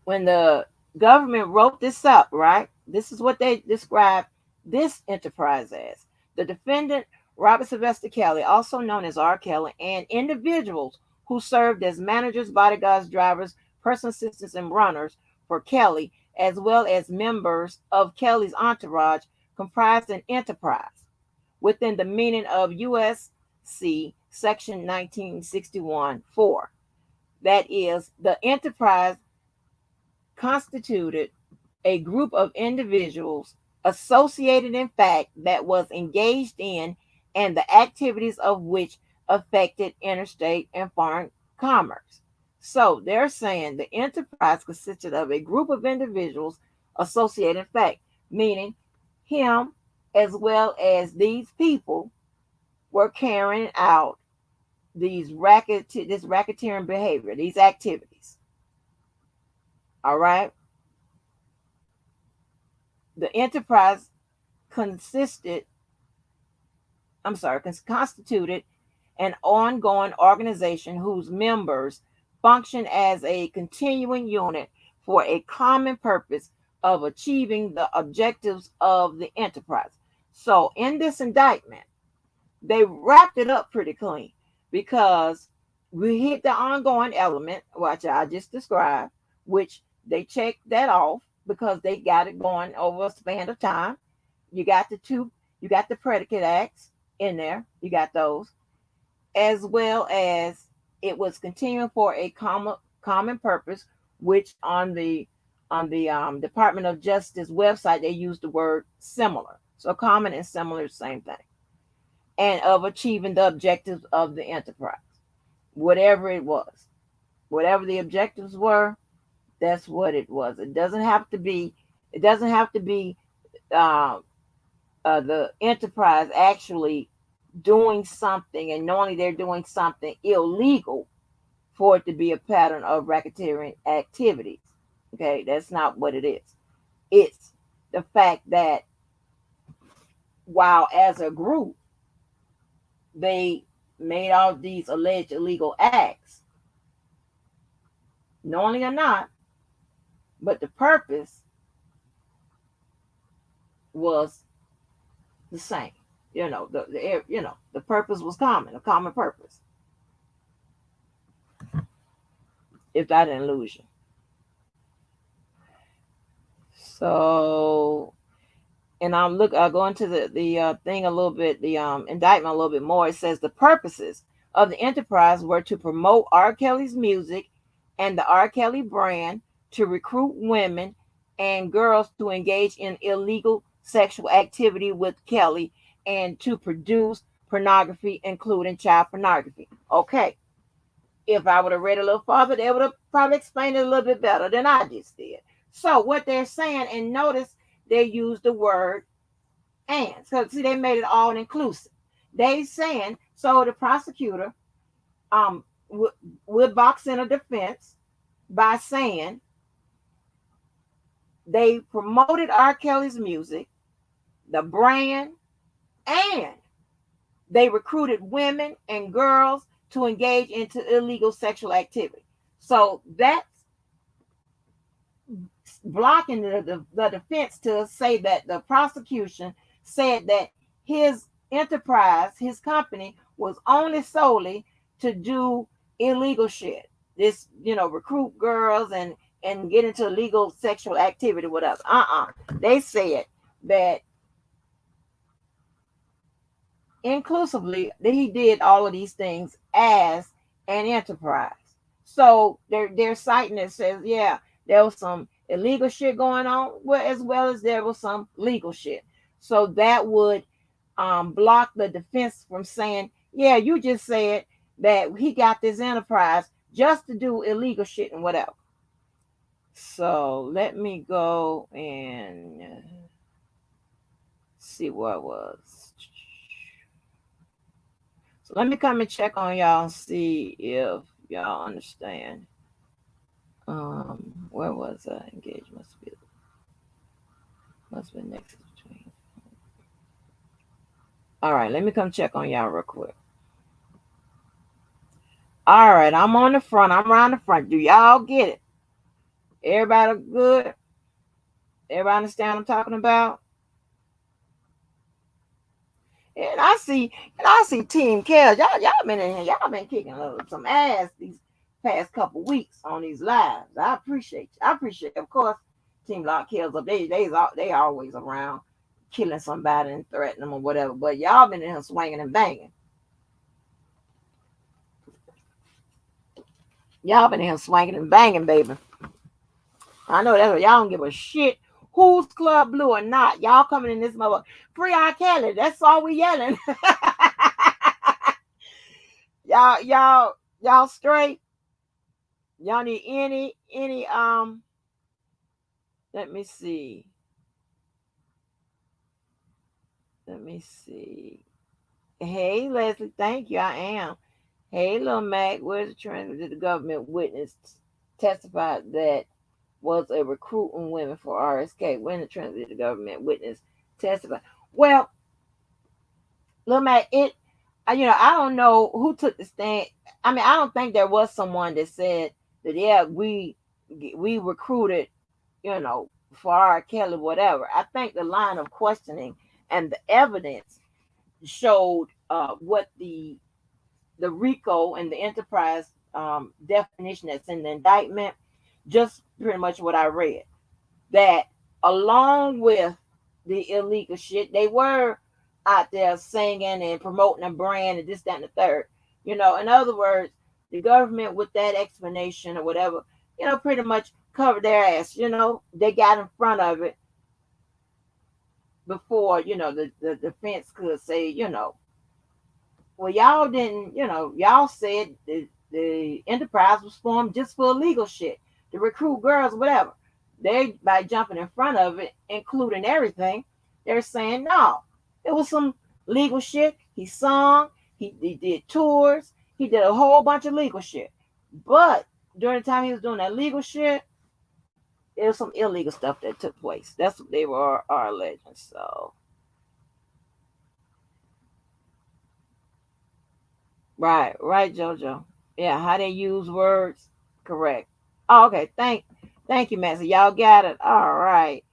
When the government wrote this up, right? This is what they described this enterprise as. The defendant, Robert Sylvester Kelly, also known as R. Kelly, and individuals who served as managers, bodyguards, drivers, personal assistants, and runners for Kelly, as well as members of Kelly's entourage, comprised an enterprise within the meaning of USC Section 1961-4. That is, the enterprise constituted a group of individuals associated in fact that was engaged in and the activities of which affected interstate and foreign commerce. So they're saying the enterprise consisted of a group of individuals associated in fact, meaning him as well as these people were carrying out this racketeering behavior, these activities. All right. The enterprise constituted an ongoing organization whose members function as a continuing unit for a common purpose of achieving the objectives of the enterprise. So in this indictment, they wrapped it up pretty clean, because we hit the ongoing element, which I just described, which they checked that off because they got it going over a span of time. You got the predicate acts in there. You got those, as well as it was continuing for a common purpose, which on the Department of Justice website they use the word similar. So common and similar, same thing, and of achieving the objectives of the enterprise, whatever it was, whatever the objectives were. That's what it was. It doesn't have to be. The enterprise actually doing something and knowing they're doing something illegal for it to be a pattern of racketeering activities. Okay, that's not what it is. It's the fact that while as a group they made all these alleged illegal acts, knowingly or not, but the purpose was the same. The purpose was a common purpose. If that didn't lose you. So, and I'll go into the thing a little bit, the indictment a little bit more. It says the purposes of the enterprise were to promote R. Kelly's music and the R. Kelly brand, to recruit women and girls to engage in illegal sexual activity with Kelly, and to produce pornography, including child pornography. Okay. If I would have read a little farther, they would have probably explained it a little bit better than I just did. So what they're saying, and notice they use the word and. So see, they made it all inclusive. They saying, so the prosecutor would box in a defense by saying they promoted R. Kelly's music, the brand, and they recruited women and girls to engage into illegal sexual activity. So that's blocking the defense to say that the prosecution said that his enterprise, his company, was only solely to do illegal shit. This, recruit girls and get into illegal sexual activity with us. They said that inclusively that he did all of these things as an enterprise. So they're citing it, says, yeah, there was some illegal shit going on, as well as there was some legal shit. So that would block the defense from saying, yeah, you just said that he got this enterprise just to do illegal shit and whatever. So let me go and see what it was. So let me come and check on y'all and see if y'all understand. Where was I? Engage must be next between. All right, let me come check on y'all real quick. All right, I'm on the front. I'm around the front. Do y'all get it? Everybody good? Everybody understand what I'm talking about? And I see Team Kels. Y'all been in here. Y'all been kicking some ass these past couple weeks on these lives. I appreciate you. I appreciate, of course, Team Lock Kels up. They always around killing somebody and threatening them or whatever. But y'all been in here swinging and banging. Y'all been in here swinging and banging, baby. I know that's what y'all don't give a shit who's Club Blue or not. Y'all coming in this mother. Free R. Kelly. That's all we yelling. y'all straight. Y'all need any let me see. Hey Leslie, thank you. I am. Hey Lil Mac, where's the transcript? Did the government witness testified that was a recruiting women for RSK? When the transcript, did the government witness testified? Well, Lil Mac, I don't know who took the stand. I mean, I don't think there was someone that said that, yeah, we recruited, for R. Kelly, whatever. I think the line of questioning and the evidence showed what the RICO and the enterprise definition that's in the indictment, just pretty much what I read. That along with the illegal shit, they were out there singing and promoting a brand and this, that, and the third. In other words, the government with that explanation or whatever, pretty much covered their ass. They got in front of it before, the defense could say, well, y'all didn't, y'all said the enterprise was formed just for illegal shit, to recruit girls, whatever. They, by jumping in front of it, including everything, they're saying, no, it was some legal shit. He sung, he did tours, he did a whole bunch of legal shit. But during the time he was doing that legal shit, there was some illegal stuff that took place. That's what they were alleging. So, right, JoJo. Yeah, how they use words, correct. Oh, okay, thank you, man. So y'all got it. All right.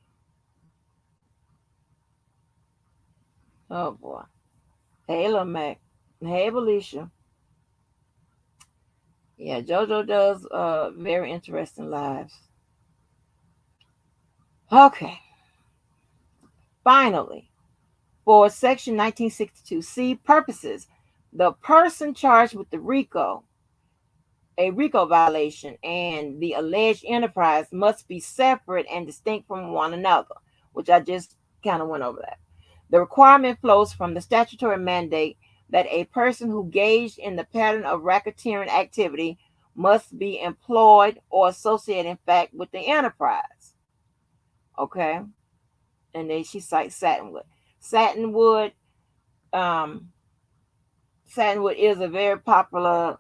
Oh boy. Hey, Lil Mac. Hey, Felicia. Yeah, JoJo does very interesting lives. Okay. Finally, for Section 1962C purposes, the person charged with a RICO violation, and the alleged enterprise must be separate and distinct from one another, which I just kind of went over that. The requirement flows from the statutory mandate that a person who engaged in the pattern of racketeering activity must be employed or associated, in fact, with the enterprise. Okay? And then she cites Satinwood. Satinwood, Satinwood is a very popular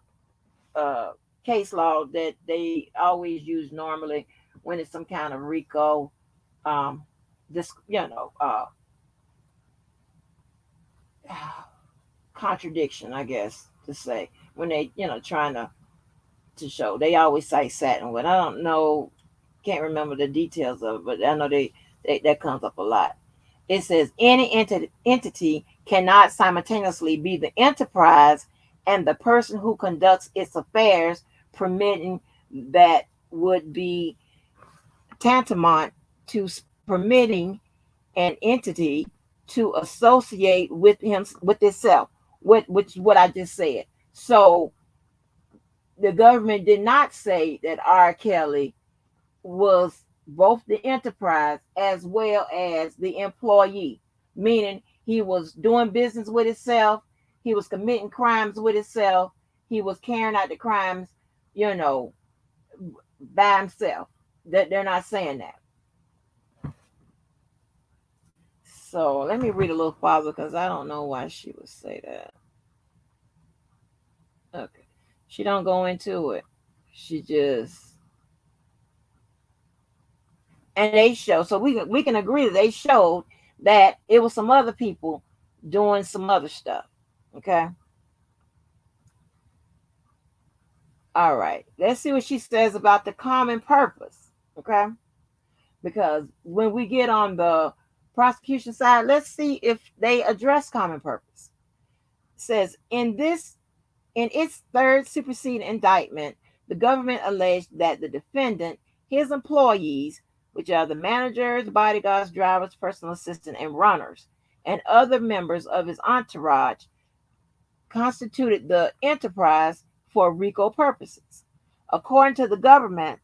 case law that they always use normally when it's some kind of RICO, this contradiction, I guess to say, when they trying to show. They always cite Satinwood. I don't know, can't remember the details of it, but I know they that comes up a lot. It says any entity cannot simultaneously be the enterprise and the person who conducts its affairs, permitting that would be tantamount to permitting an entity to associate with itself, which is what I just said. So the government did not say that R. Kelly was both the enterprise as well as the employee, meaning He was doing business with himself. He was committing crimes with himself. He was carrying out the crimes, you know, by himself. That they're not saying that. So let me read a little farther because I don't know why she would say that. Okay. She don't go into it. She just and they show. So we can agree that they showed that it was some other people doing some other stuff. Okay. All right. Let's see what she says about the common purpose. Okay. Because when we get on the prosecution side, let's see if they address common purpose. It says in its third superseding indictment, the government alleged that the defendant, his employees, which are the managers, bodyguards, drivers, personal assistants, and runners, and other members of his entourage, constituted the enterprise for RICO purposes. According to the government,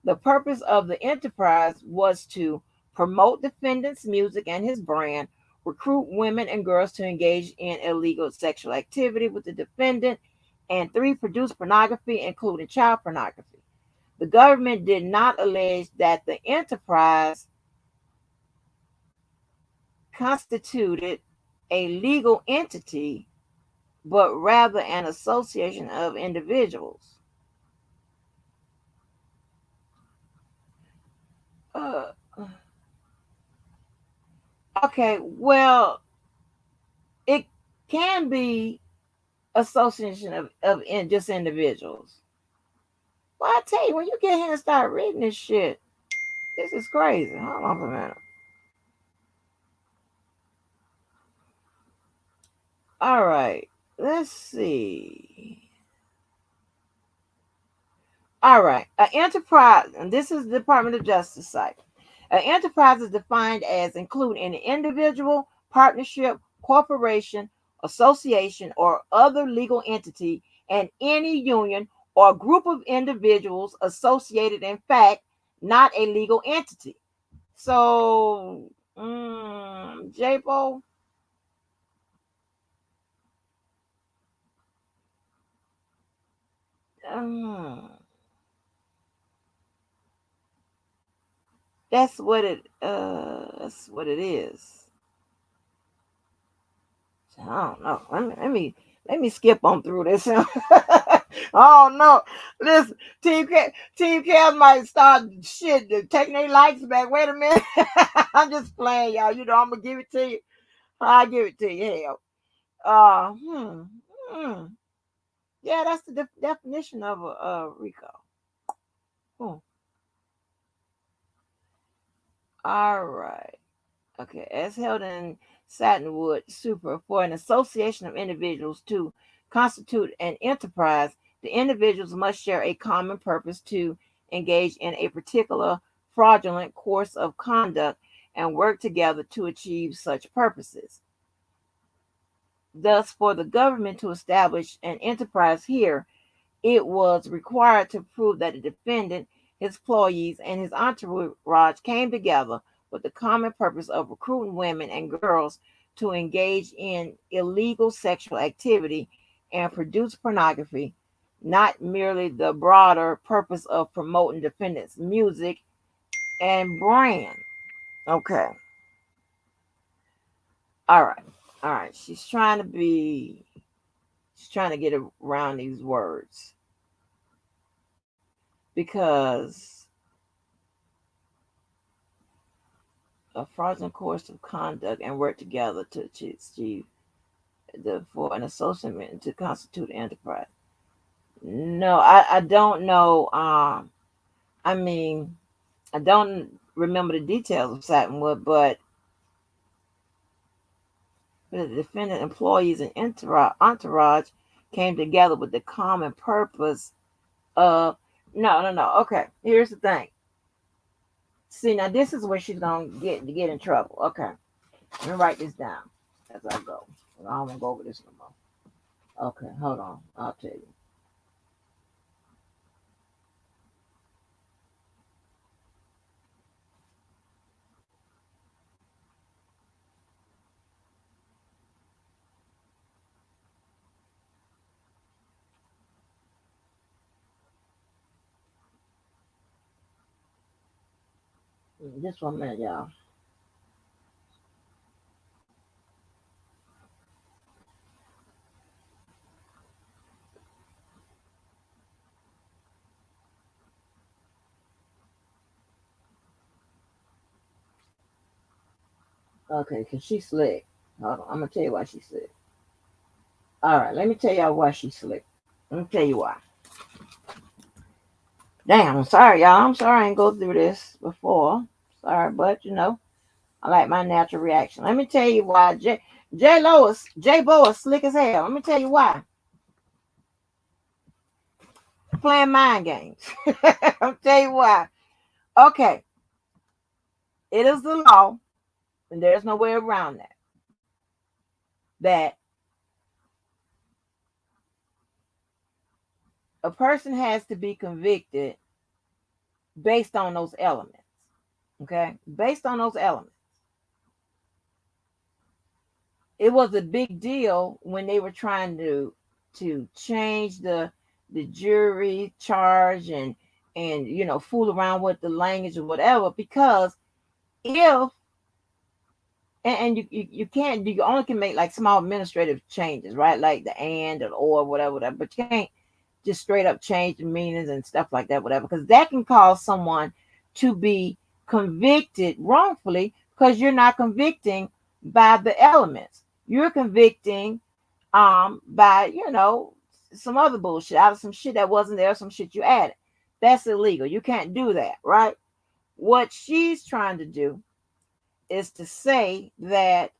the purpose of the enterprise was to promote defendant's music and his brand, recruit women and girls to engage in illegal sexual activity with the defendant, and three, produce pornography, including child pornography. The government did not allege that the enterprise constituted a legal entity, but rather an association of individuals. Uh, okay, well, it can be association of just individuals. Well, I tell you, when you get here and start reading this shit, this is crazy. Hold on for a minute. All right, let's see. All right, an enterprise, and this is the Department of Justice site. An enterprise is defined as including an individual, partnership, corporation, association, or other legal entity, and any union or group of individuals associated, in fact, not a legal entity. So, JPO, um, that's what it is. I don't know. Let me skip on through this. Oh no! Listen, Team Cavs might start shit taking their likes back. Wait a minute, I'm just playing, y'all. You know I'm gonna give it to you. I give it to you. Hell, uh, hmm, hmm. Yeah, that's the definition of a RICO. Hmm. All right. Okay, as held in Satinwood Super, for an association of individuals to constitute an enterprise, the individuals must share a common purpose to engage in a particular fraudulent course of conduct and work together to achieve such purposes. Thus, for the government to establish an enterprise here, it was required to prove that the defendant, his employees, and his entourage came together with the common purpose of recruiting women and girls to engage in illegal sexual activity and produce pornography, not merely the broader purpose of promoting defendants' music and brand. Okay. All right. All right. She's trying to get around these words because a fraudulent course of conduct and work together to achieve for an association to constitute enterprise. No, I don't know. I mean, I don't remember the details of Satinwood, but the defendant employees and entourage came together with the common purpose of no. Okay, here's the thing. See, now this is where she's gonna get in trouble. Okay, let me write this down as I go. I don't want to go over this no more. Okay, hold on. I'll tell you. Just 1 minute, y'all. Okay, because she's slick. Hold on, I'm going to tell you why she's slick. All right, let me tell y'all why she's slick. Let me tell you why. Damn, I'm sorry, y'all. I'm sorry I didn't go through this before. Sorry, but I like my natural reaction. Let me tell you why J Bo is slick as hell. Let me tell you why. Playing mind games. I'll tell you why. Okay, it is the law, and there's no way around that. That a person has to be convicted based on those elements. Okay, based on those elements. It was a big deal when they were trying to change the jury charge and fool around with the language or whatever, because if you can't, you only can make like small administrative changes, right? Like the and or whatever, but you can't just straight up change the meanings and stuff like that, whatever, because that can cause someone to be convicted wrongfully, because you're not convicting by the elements. You're convicting by some other bullshit, out of some shit that wasn't there, some shit you added. That's illegal. You can't do that, right? What she's trying to do is to say that,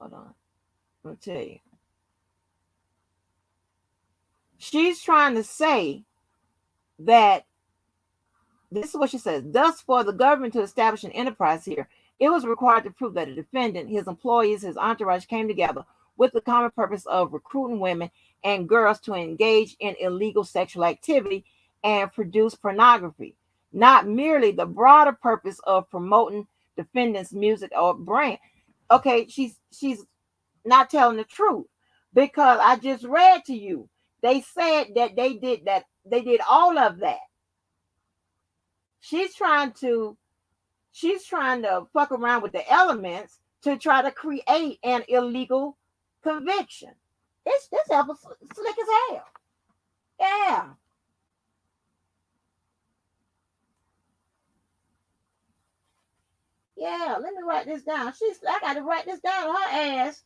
hold on, let me tell you. She's trying to say that this is what she says. Thus, for the government to establish an enterprise here, it was required to prove that the defendant, his employees, his entourage came together with the common purpose of recruiting women and girls to engage in illegal sexual activity and produce pornography, not merely the broader purpose of promoting defendant's music or brand. Okay, she's not telling the truth, because I just read to you. They said that they did that. They did all of that. She's trying to fuck around with the elements to try to create an illegal conviction. It's this episode slick as hell. Yeah. Yeah, let me write this down. I gotta write this down her ass.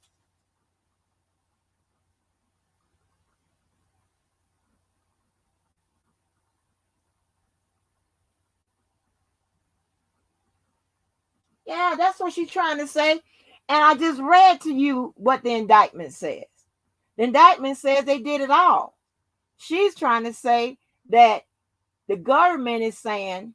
Yeah, that's what she's trying to say. And I just read to you what the indictment says. The indictment says they did it all. She's trying to say that the government is saying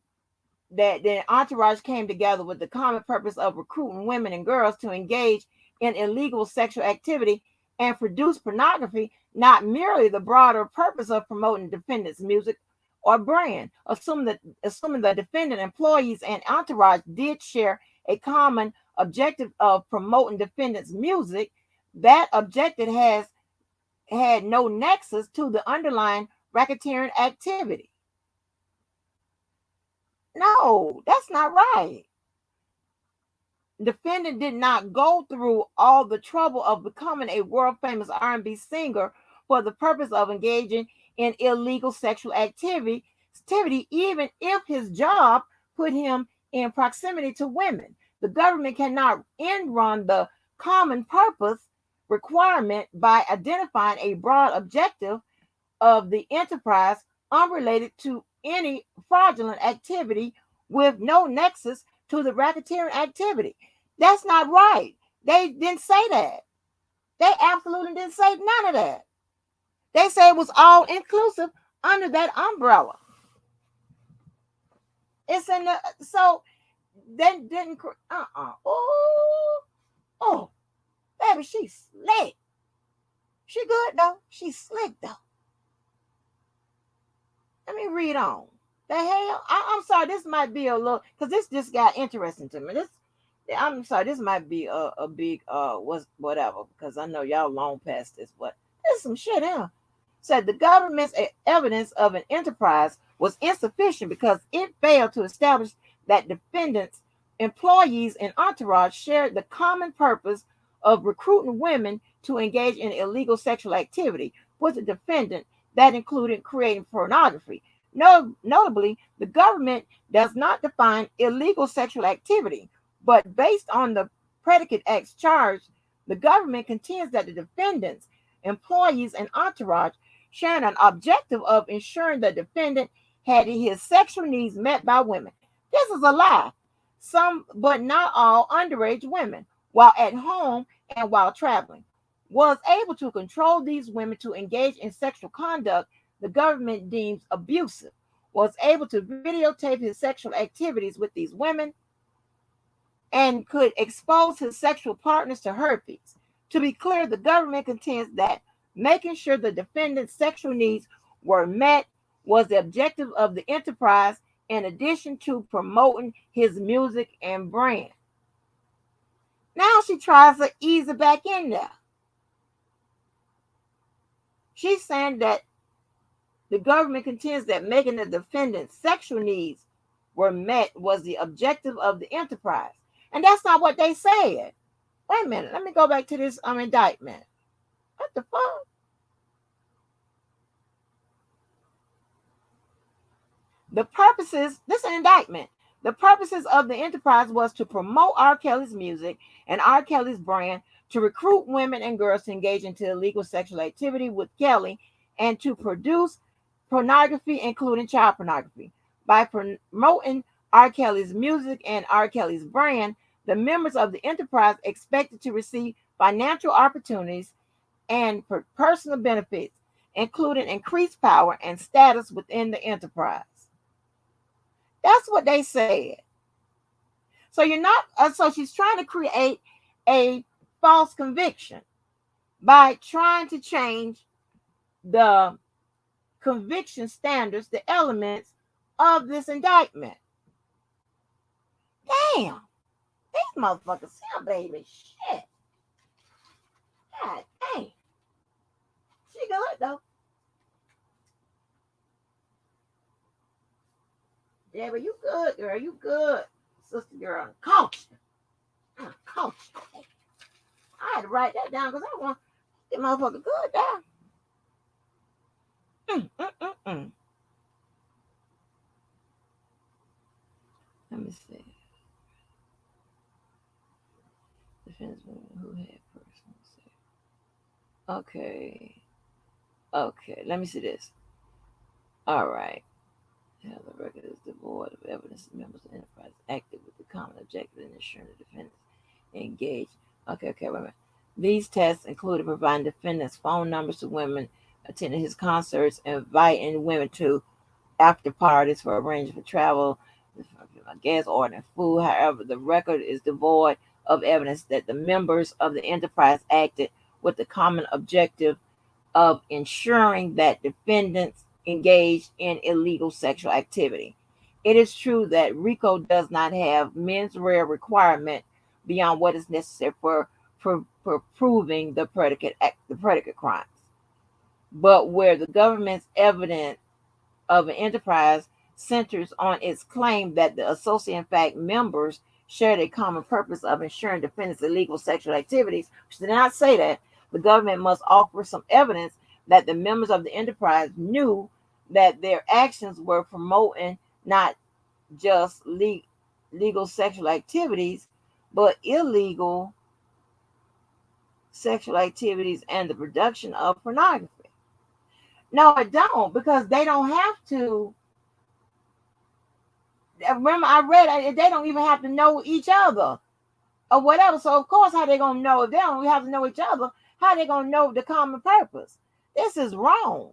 that the entourage came together with the common purpose of recruiting women and girls to engage in illegal sexual activity and produce pornography, not merely the broader purpose of promoting the defendant's music or brand. Assuming the defendant, employees, and entourage did share a common objective of promoting defendant's music, that objective has had no nexus to the underlying racketeering activity. No, that's not right. Defendant did not go through all the trouble of becoming a world famous R&B singer for the purpose of engaging in illegal sexual activity, even if his job put him in proximity to women. The government cannot end run the common purpose requirement by identifying a broad objective of the enterprise unrelated to any fraudulent activity with no nexus to the racketeering activity. That's not right. They didn't say that. They absolutely didn't say none of that. They say it was all inclusive under that umbrella. It's in the so they didn't Oh, baby, she's slick. She good though. She's slick though. Let me read on. The hell? I'm sorry. This might be a little, because this just got interesting to me. I'm sorry. This might be a big whatever, because I know y'all long past this, but there's some shit here. said the government's evidence of an enterprise was insufficient because it failed to establish that defendants, employees, and entourage shared the common purpose of recruiting women to engage in illegal sexual activity with the defendant that included creating pornography. Notably, the government does not define illegal sexual activity, but based on the predicate acts charged, the government contends that the defendants, employees, and entourage sharing an objective of ensuring the defendant had his sexual needs met by women. This is a lie. Some, but not all, underage women, while at home and while traveling, was able to control these women to engage in sexual conduct the government deems abusive, was able to videotape his sexual activities with these women, and could expose his sexual partners to herpes. To be clear, the government contends that making sure the defendant's sexual needs were met was the objective of the enterprise, in addition to promoting his music and brand. Now she tries to ease it back in there. She's saying that the government contends that making the defendant's sexual needs were met was the objective of the enterprise. And that's not what they said. Wait a minute. Let me go back to this indictment. What the fuck? The purposes, this is an indictment. The purposes of the enterprise was to promote R. Kelly's music and R. Kelly's brand, to recruit women and girls to engage into illegal sexual activity with Kelly, and to produce pornography, including child pornography. By promoting R. Kelly's music and R. Kelly's brand, the members of the enterprise expected to receive financial opportunities and personal benefits, including increased power and status within the enterprise. That's what they said. So you're not. So she's trying to create a false conviction by trying to change the conviction standards, the elements of this indictment. Damn, these motherfuckers sound baby shit. God damn. She good though. Yeah, but you good, girl. You good, sister girl. Coach. Coach. I had to write that down because I want this motherfucker good down. Let me see. Defense women who had personal sex. Okay. Okay. Let me see this. All right. Yeah, the record is devoid of evidence that members of the enterprise acted with the common objective in ensuring the defendants engaged. Okay, wait a minute. These tests included providing defendants phone numbers to women attending his concerts, inviting women to after parties for arranging for travel, gas, ordering food. However, the record is devoid of evidence that the members of the enterprise acted with the common objective of ensuring that defendants engaged in illegal sexual activity. It is true that RICO does not have mens rea requirement beyond what is necessary for proving the predicate crimes. But where the government's evidence of an enterprise centers on its claim that the associate, in fact, members shared a common purpose of ensuring defendants' illegal sexual activities, which did not say that, the government must offer some evidence that the members of the enterprise knew that their actions were promoting not just legal sexual activities, but illegal sexual activities and the production of pornography. No, it don't, because they don't have to. Remember, I read it, they don't even have to know each other or whatever. So, of course, how they going to know? If they don't have to know each other, how they going to know the common purpose? This is wrong.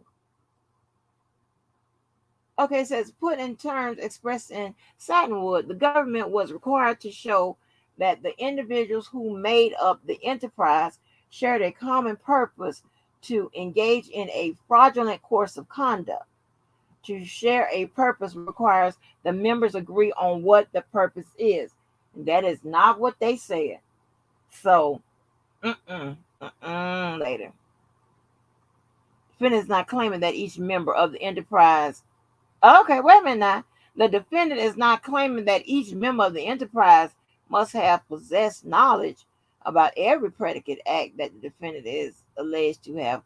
Okay, it says, put in terms expressed in Satinwood, the government was required to show that the individuals who made up the enterprise shared a common purpose to engage in a fraudulent course of conduct. To share a purpose requires the members agree on what the purpose is. And that is not what they said. So, later. defendant is not claiming that each member of the enterprise. Okay, wait a minute now. The defendant is not claiming that each member of the enterprise must have possessed knowledge about every predicate act that the defendant is alleged to have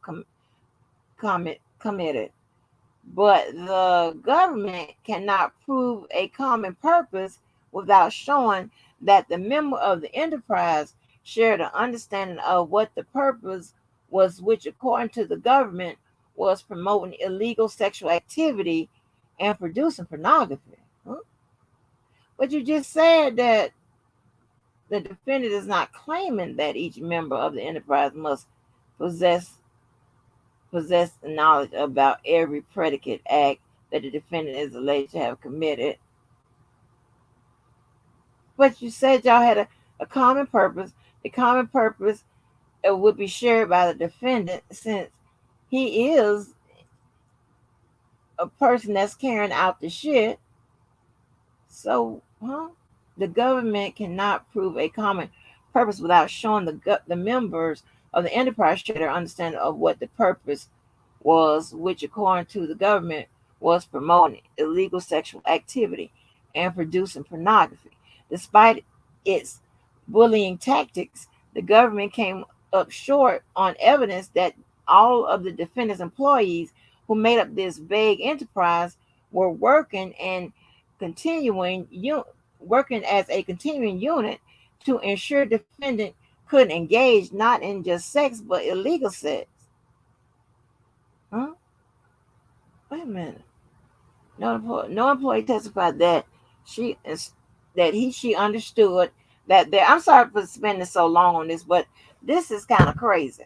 committed. But the government cannot prove a common purpose without showing that the member of the enterprise shared an understanding of what the purpose was, which, according to the government, was promoting illegal sexual activity and producing pornography. Huh? But you just said that the defendant is not claiming that each member of the enterprise must possess possess the knowledge about every predicate act that the defendant is alleged to have committed. But you said y'all had a common purpose. The common purpose would be shared by the defendant since he is a person that's carrying out the shit. So, the government cannot prove a common purpose without showing the members of the enterprise share their understanding of what the purpose was, which, according to the government, was promoting illegal sexual activity and producing pornography. Despite its bullying tactics, the government came up short on evidence that all of the defendant's employees who made up this vague enterprise were continuing working as a continuing unit to ensure defendant couldn't engage not in just sex but illegal sex. Huh? Wait a minute. No employee testified that she understood that there. I'm sorry for spending so long on this, but this is kind of crazy.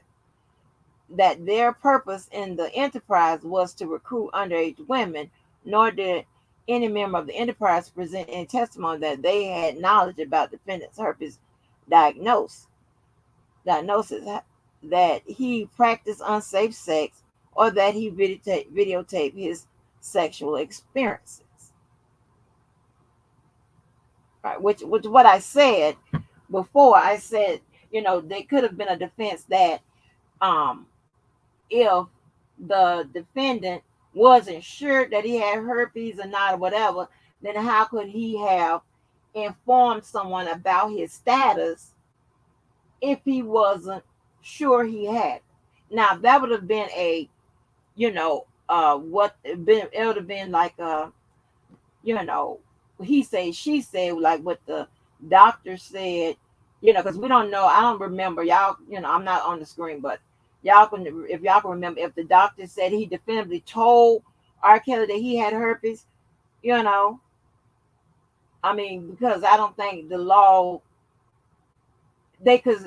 That their purpose in the enterprise was to recruit underage women, nor did any member of the enterprise present any testimony that they had knowledge about defendant's herpes diagnosis, that he practiced unsafe sex, or that he videotaped his sexual experiences. Right, which what I said before. I said, they could have been a defense that if the defendant wasn't sure that he had herpes or not or whatever, then how could he have informed someone about his status if he wasn't sure he had? Now that would have been it would have been like you know, he said, she said, like what the doctor said, because we don't know. I don't remember. Y'all, I'm not on the screen, but if y'all can remember, if the doctor said he definitively told R. Kelly that he had herpes, because I don't think the law, they could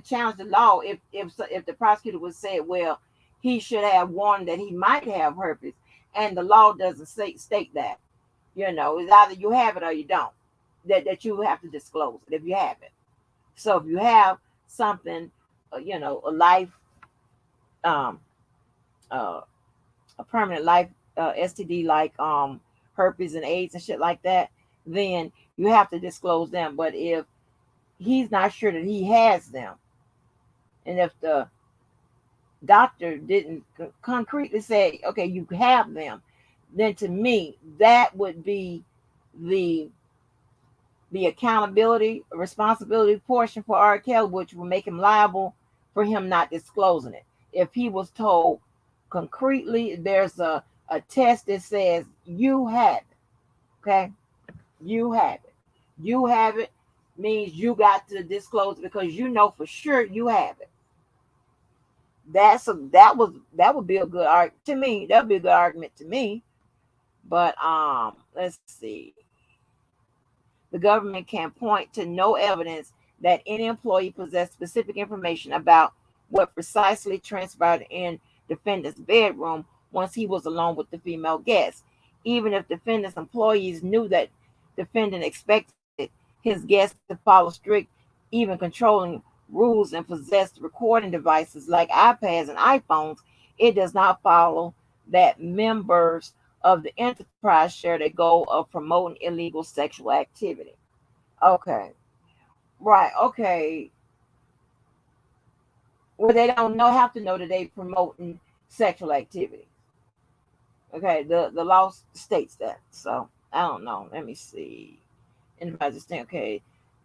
challenge the law if the prosecutor would say, well, he should have warned that he might have herpes, and the law doesn't state that. It's either you have it or you don't. That you have to disclose it if you have it. So if you have something, a life, um, a permanent life STD like herpes and AIDS and shit like that, then you have to disclose them. But if he's not sure that he has them, and if the doctor didn't concretely say, okay, you have them, then to me that would be the accountability, responsibility portion for R. Kelly, which will make him liable for him not disclosing it. If he was told concretely, there's a test that says you have it, okay? You have it. You have it means you got to disclose it because you know for sure you have it. That would be a good argument to me. That would be a good argument to me. But let's see. The government can point to no evidence that any employee possessed specific information about what precisely transpired in defendant's bedroom once he was alone with the female guest. Even if defendant's employees knew that defendant expected his guests to follow strict, even controlling rules and possessed recording devices like iPads and iPhones, it does not follow that members of the enterprise share the goal of promoting illegal sexual activity. Okay. Right. Okay. Well, they don't have to know that they promoting sexual activity. Okay, the law states that. So I don't know. Let me see. Enterprise extent. Okay,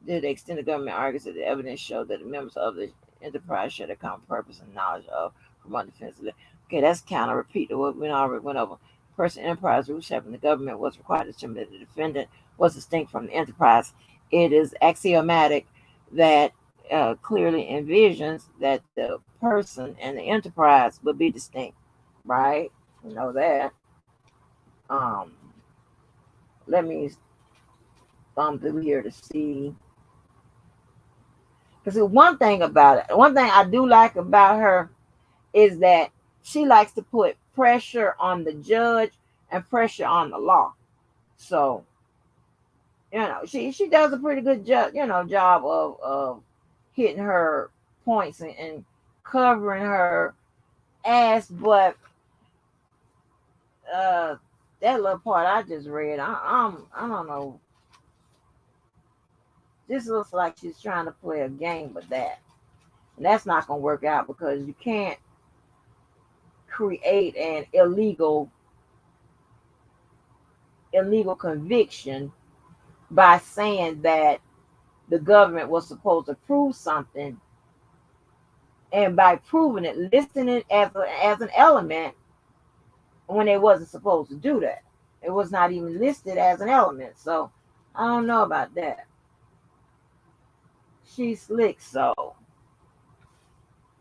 did the extended government argues that the evidence showed that the members of the enterprise share the common purpose and knowledge of promoting defense. Okay, that's kind of repeat to what we already went over. Person enterprise rules shaping the government was required to determine that the defendant was distinct from the enterprise. It is axiomatic that clearly envisions that the person and the enterprise would be distinct, right? You know that. Um, Let me thumb through here to see. Because one thing about it, one thing I do like about her is that she likes to put pressure on the judge and pressure on the law. So, she does a pretty good job of hitting her points and covering her ass. But uh that little part I just read, I don't know. This looks like she's trying to play a game with that. And that's not gonna work out because you can't create an illegal conviction by saying that the government was supposed to prove something, and by proving it, listing it as an element when they wasn't supposed to do that. It was not even listed as an element. So I don't know about that. She's slick. So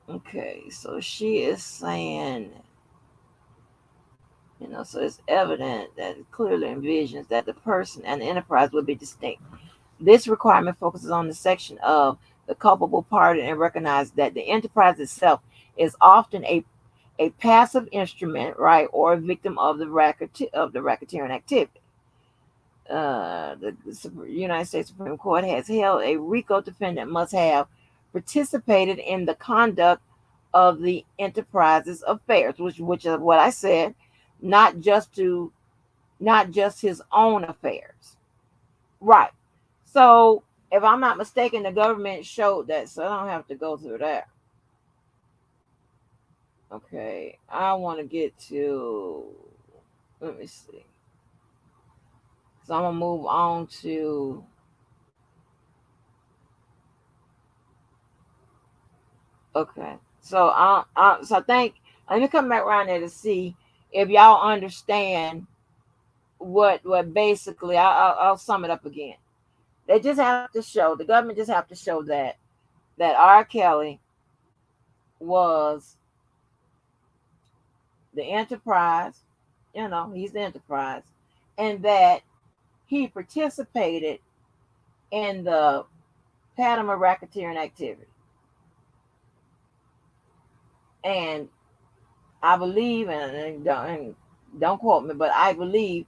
okay, so she is saying, so it's evident that it clearly envisions that the person and the enterprise would be distinct. This requirement focuses on the section of the culpable party and recognizes that the enterprise itself is often a passive instrument, right, or a victim of the racketeering activity. The United States Supreme Court has held a RICO defendant must have participated in the conduct of the enterprise's affairs, which is what I said, not just his own affairs. Right. So if I'm not mistaken, the government showed that, so I don't have to go through that. Okay, I want to get to. Let me see. So I'm gonna move on to. Okay, so so I think let me come back around there to see if y'all understand what basically. I'll sum it up again. They just have to show, the government just have to show that R. Kelly was the enterprise, he's the enterprise, and that he participated in the Panama racketeering activity. And I believe, and don't quote me, but I believe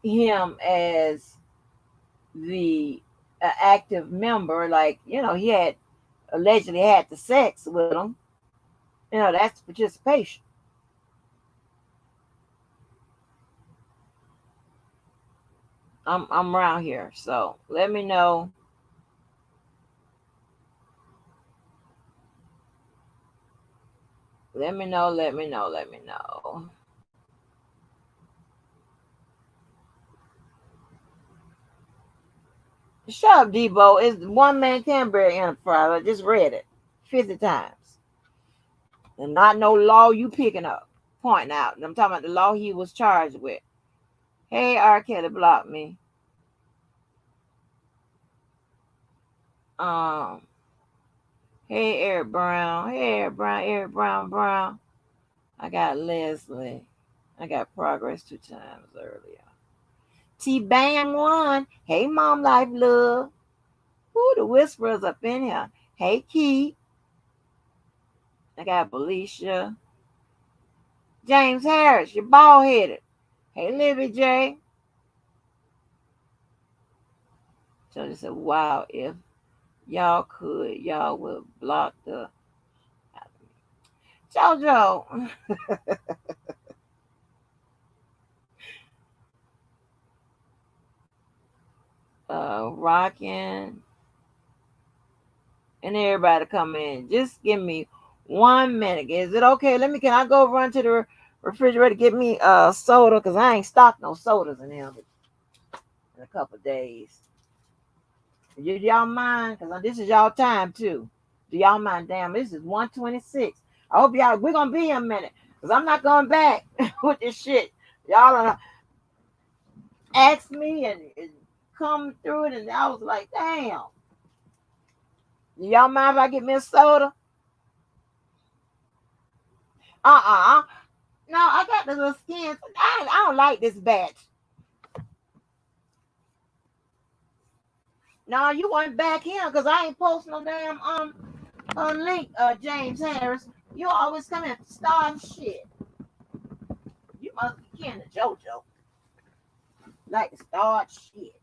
him as the active member, like, he had allegedly had the sex with him. That's participation. I'm around here, so let me know. Let me know. Let me know. Let me know. Shut up, Debo. It's one man Canberra Enterprise. I just read it 50 times. And not no law you picking up, pointing out. I'm talking about the law he was charged with. Hey, R. Kelly blocked me. Um, hey, Eric Brown. Hey, Eric Brown. Eric Brown. I got Leslie. I got progress 2 times earlier. T Bang one. Hey, Mom Life Love. Who the whisperers up in here? Hey, Keith. I got Felicia. James Harris, you're bald headed. Hey, Libby J. So they said, wow, if y'all could, y'all would block the JoJo. Rockin' and everybody come in. Just give me 1 minute. Is it okay? Can I go run to the refrigerator, get me soda? Because I ain't stocked no sodas in here in a couple of days. Y'all mind? Because this is y'all time too. Do y'all mind? Damn, this is 1:26. I hope y'all, we're going to be here a minute. Because I'm not going back with this shit. Y'all asked me and come through it, and I was like, damn. Y'all mind if I get me a soda? Uh-uh. No, I got the little skins. I don't like this batch. No, you want back here because I ain't post no damn link, James Harris. You always come and start shit. You must be kin to JoJo. Like to start shit.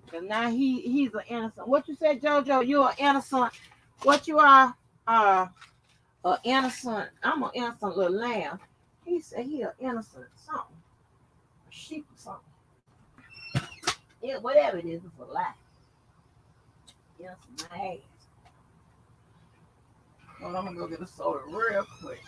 Cause now he's an innocent. What you said, JoJo? You're an innocent. What you are? An innocent. I'm an innocent little lamb. He said he an innocent something. A sheep or something. Yeah, whatever it is, it's a lie. Innocent my ass. Hold on, I'm gonna go get a soda real quick.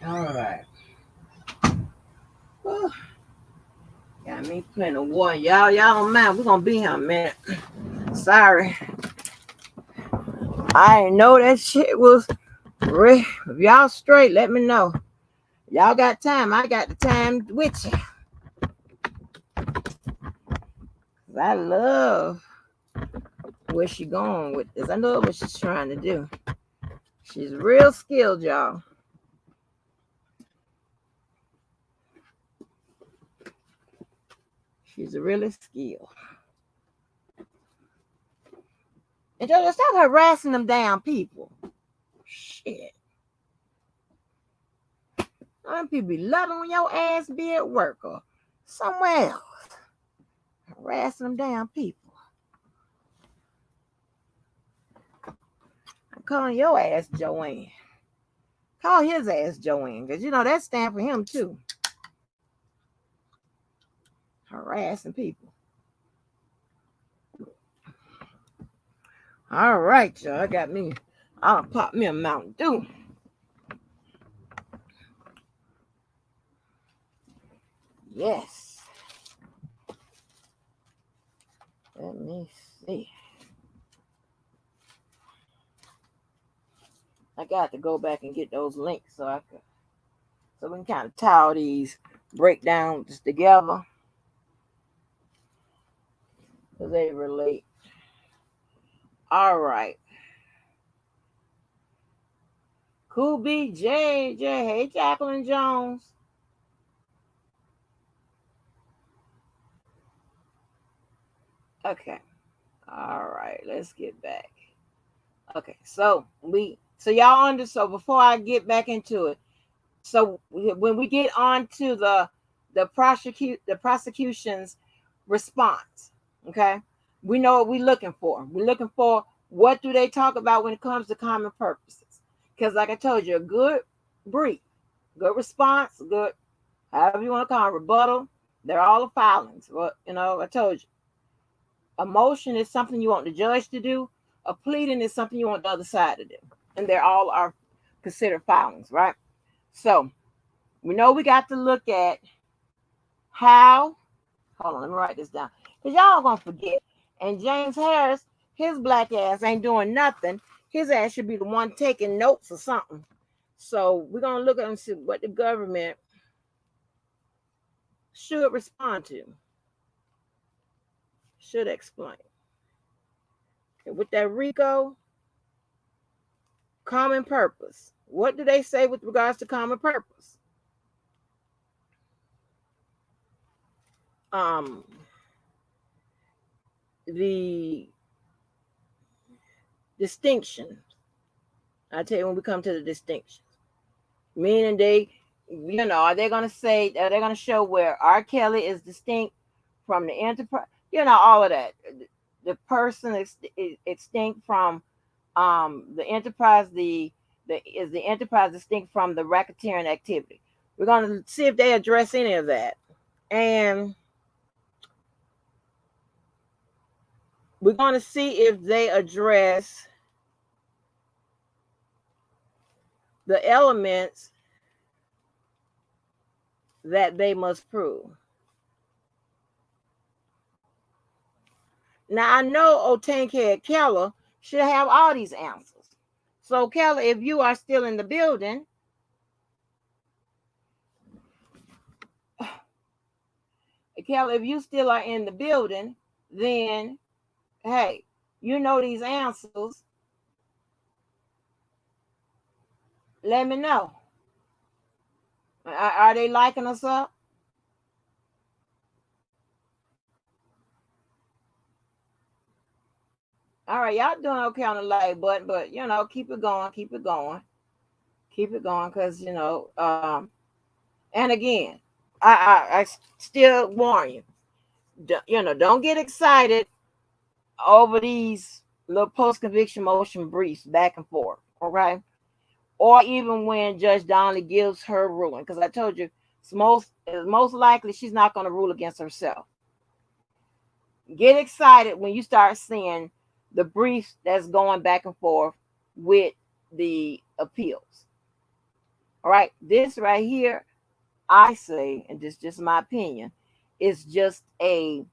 All right. Whew. Got me plenty of water. Y'all don't mind. We're gonna be here a minute. Sorry. I didn't know that shit was real. If y'all straight, let me know. Y'all got time. I got the time with you. I love where she going with this. I know what she's trying to do. She's real skilled, y'all. She's really skilled. And just stop harassing them damn people. Shit. Some people be loving when your ass be at work or somewhere else. Harassing them damn people. I'm calling your ass Joanne. Call his ass Joanne, because you know that stand for him too. Harassing people. All right, y'all. I got me. I'll pop me a Mountain Dew. Yes. Let me see. I got to go back and get those links so we can kind of tie all these breakdowns together because they relate. All right. Cool B J. Hey, Jacqueline Jones. Okay. All right. Let's get back. Okay. So so before I get back into it, so when we get on to the prosecution's response, okay, we know what we're looking for. We're looking for what do they talk about when it comes to common purposes. Because like I told you, a good brief, good response, good however you want to call it, rebuttal, they're all the filings. But I told you, a motion is something you want the judge to do. A pleading is something you want the other side to do. And they're all are considered filings, right? So we know we got to look at how. Hold on, let me write this down. Because y'all gonna forget. And James Harris, his black ass ain't doing nothing. His ass should be the one taking notes or something. So we're gonna look at and see what the government should respond to. Should explain. Okay, with that RICO, Common purpose. What do they say with regards to common purpose? The distinction. I tell you when we come to the distinctions. Meaning they, are they going to say, are they going to show where R. Kelly is distinct from the enterprise? All of that. The person is extinct from the enterprise. Is the enterprise distinct from the racketeering activity? We're going to see if they address any of that. And we're going to see if they address the elements that they must prove. Now, I know Otankhead Keller should have all these answers. So, Keller, if you are still in the building, Keller, if you still are in the building, then, hey, you know these answers. Let me know. Are they liking us up? All right, y'all doing okay on the like button, but keep it going, keep it going, keep it going, because and again, I still warn you, don't get excited over these little post-conviction motion briefs back and forth, okay? Or even when Judge Donnelly gives her ruling, because I told you, it's most likely she's not going to rule against herself. Get excited when you start seeing the briefs that's going back and forth with the appeals. All right, this right here, I say, and this is just my opinion, is just a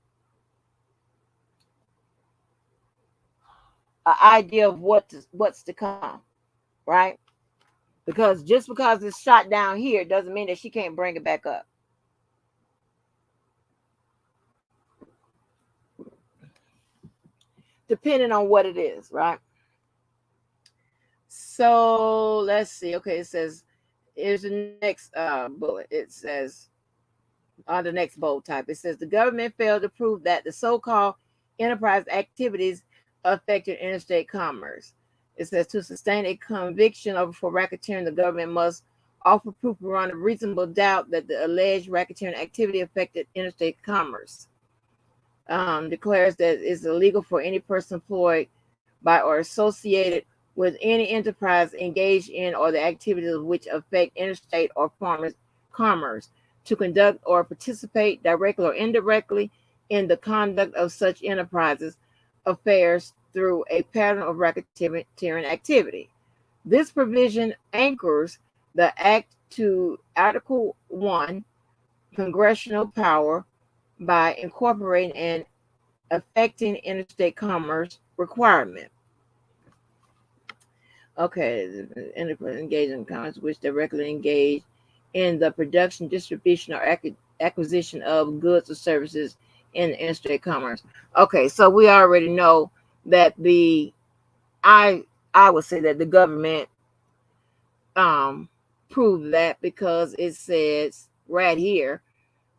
idea of what's to come, right? Because just because it's shot down here doesn't mean that she can't bring it back up. Depending on what it is, right? So let's see. Okay, it says, here's the next bullet. It says, on the next bold type, it says the government failed to prove that the so-called enterprise activities affected interstate commerce. It says to sustain a conviction for racketeering, the government must offer proof beyond a reasonable doubt that the alleged racketeering activity affected interstate commerce. Declares that it's illegal for any person employed by or associated with any enterprise engaged in or the activities of which affect interstate or foreign commerce to conduct or participate directly or indirectly in the conduct of such enterprises affairs through a pattern of racketeering activity. This provision anchors the Act to Article 1, congressional power, by incorporating and affecting interstate commerce requirement. Okay, enterprise engaged in commerce which directly engage in the production, distribution, or acquisition of goods or services in interstate commerce. Okay, so we already know that I would say that the government proved that, because it says right here,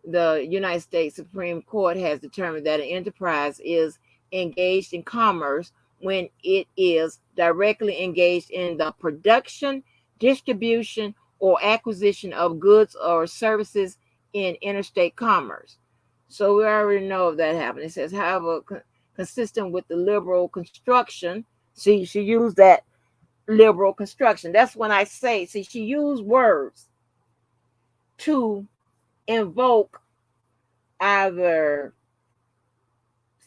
the United States Supreme Court has determined that an enterprise is engaged in commerce when it is directly engaged in the production, distribution, or acquisition of goods or services in interstate commerce. So we already know if that happened. It says, however, consistent with the liberal construction. See, she used that liberal construction. That's when I say, see, she used words to invoke either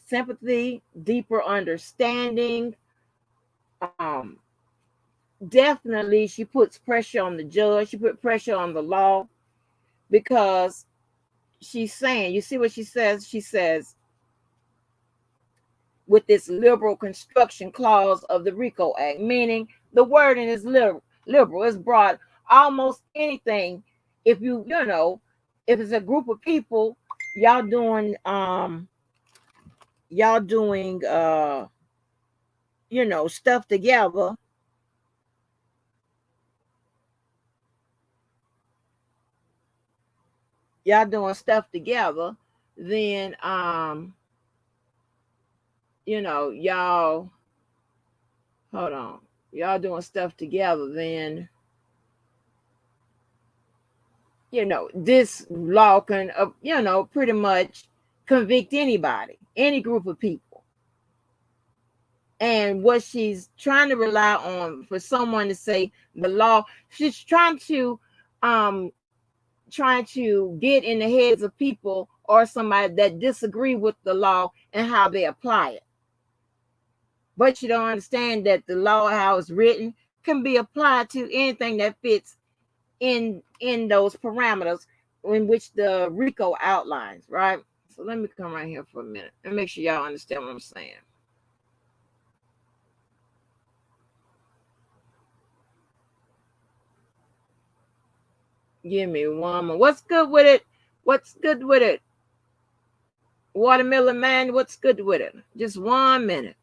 sympathy, deeper understanding. Definitely, she puts pressure on the judge. She put pressure on the law, because she's saying, you see what she says? She says, with this liberal construction clause of the RICO Act, meaning the wording is liberal, it's broad, almost anything. If if it's a group of people, y'all doing stuff together, y'all doing stuff together, then y'all hold on. Y'all doing stuff together, then this law can pretty much convict anybody, any group of people. And what she's trying to rely on for someone to say the law, she's trying to get in the heads of people or somebody that disagree with the law and how they apply it. But you don't understand that the law, how it's written, can be applied to anything that fits in those parameters in which the RICO outlines, right? So let me come right here for a minute and make sure y'all understand what I'm saying. Give me one more. What's good with it? What's good with it? Watermelon man, what's good with it? Just 1 minute.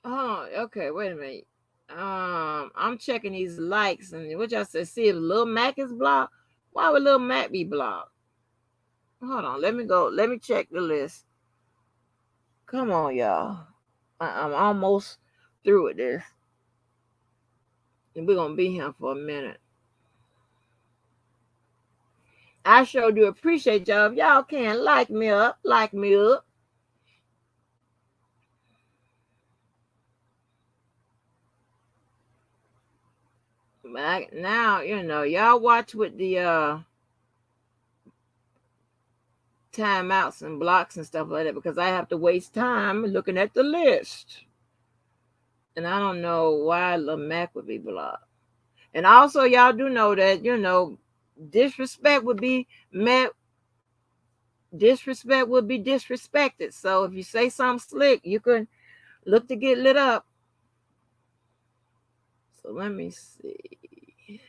Oh, okay. Wait a minute. I'm checking these likes and what y'all say. See if Lil Mac is blocked. Why would Lil Mac be blocked? Hold on. Let me go. Let me check the list. Come on, y'all. I'm almost through with this, and we're gonna be here for a minute. I sure do appreciate y'all. If y'all can like me up, like me up. Now, y'all watch with the timeouts and blocks and stuff like that because I have to waste time looking at the list. And I don't know why Lil Mac would be blocked. And also, y'all do know that, disrespect would be met. Disrespect would be disrespected. So if you say something slick, you can look to get lit up. So let me see.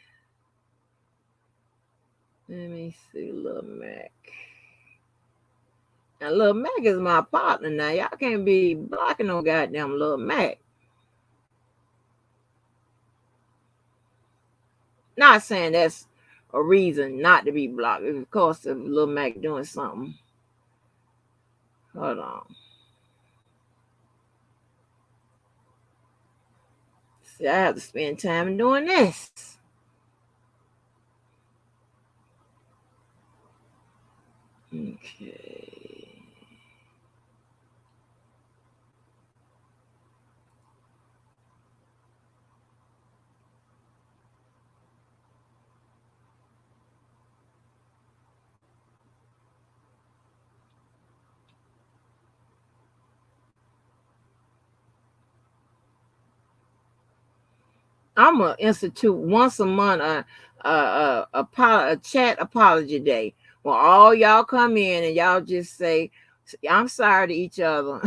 Let me see, Lil Mac. Now, Lil Mac is my partner now. Y'all can't be blocking no goddamn Lil Mac. Not saying that's a reason not to be blocked. Of course, if Lil Mac doing something. Hold on. See, I have to spend time doing this. Okay. I'm gonna institute once a month a chat apology day where all y'all come in and y'all just say, "I'm sorry" to each other.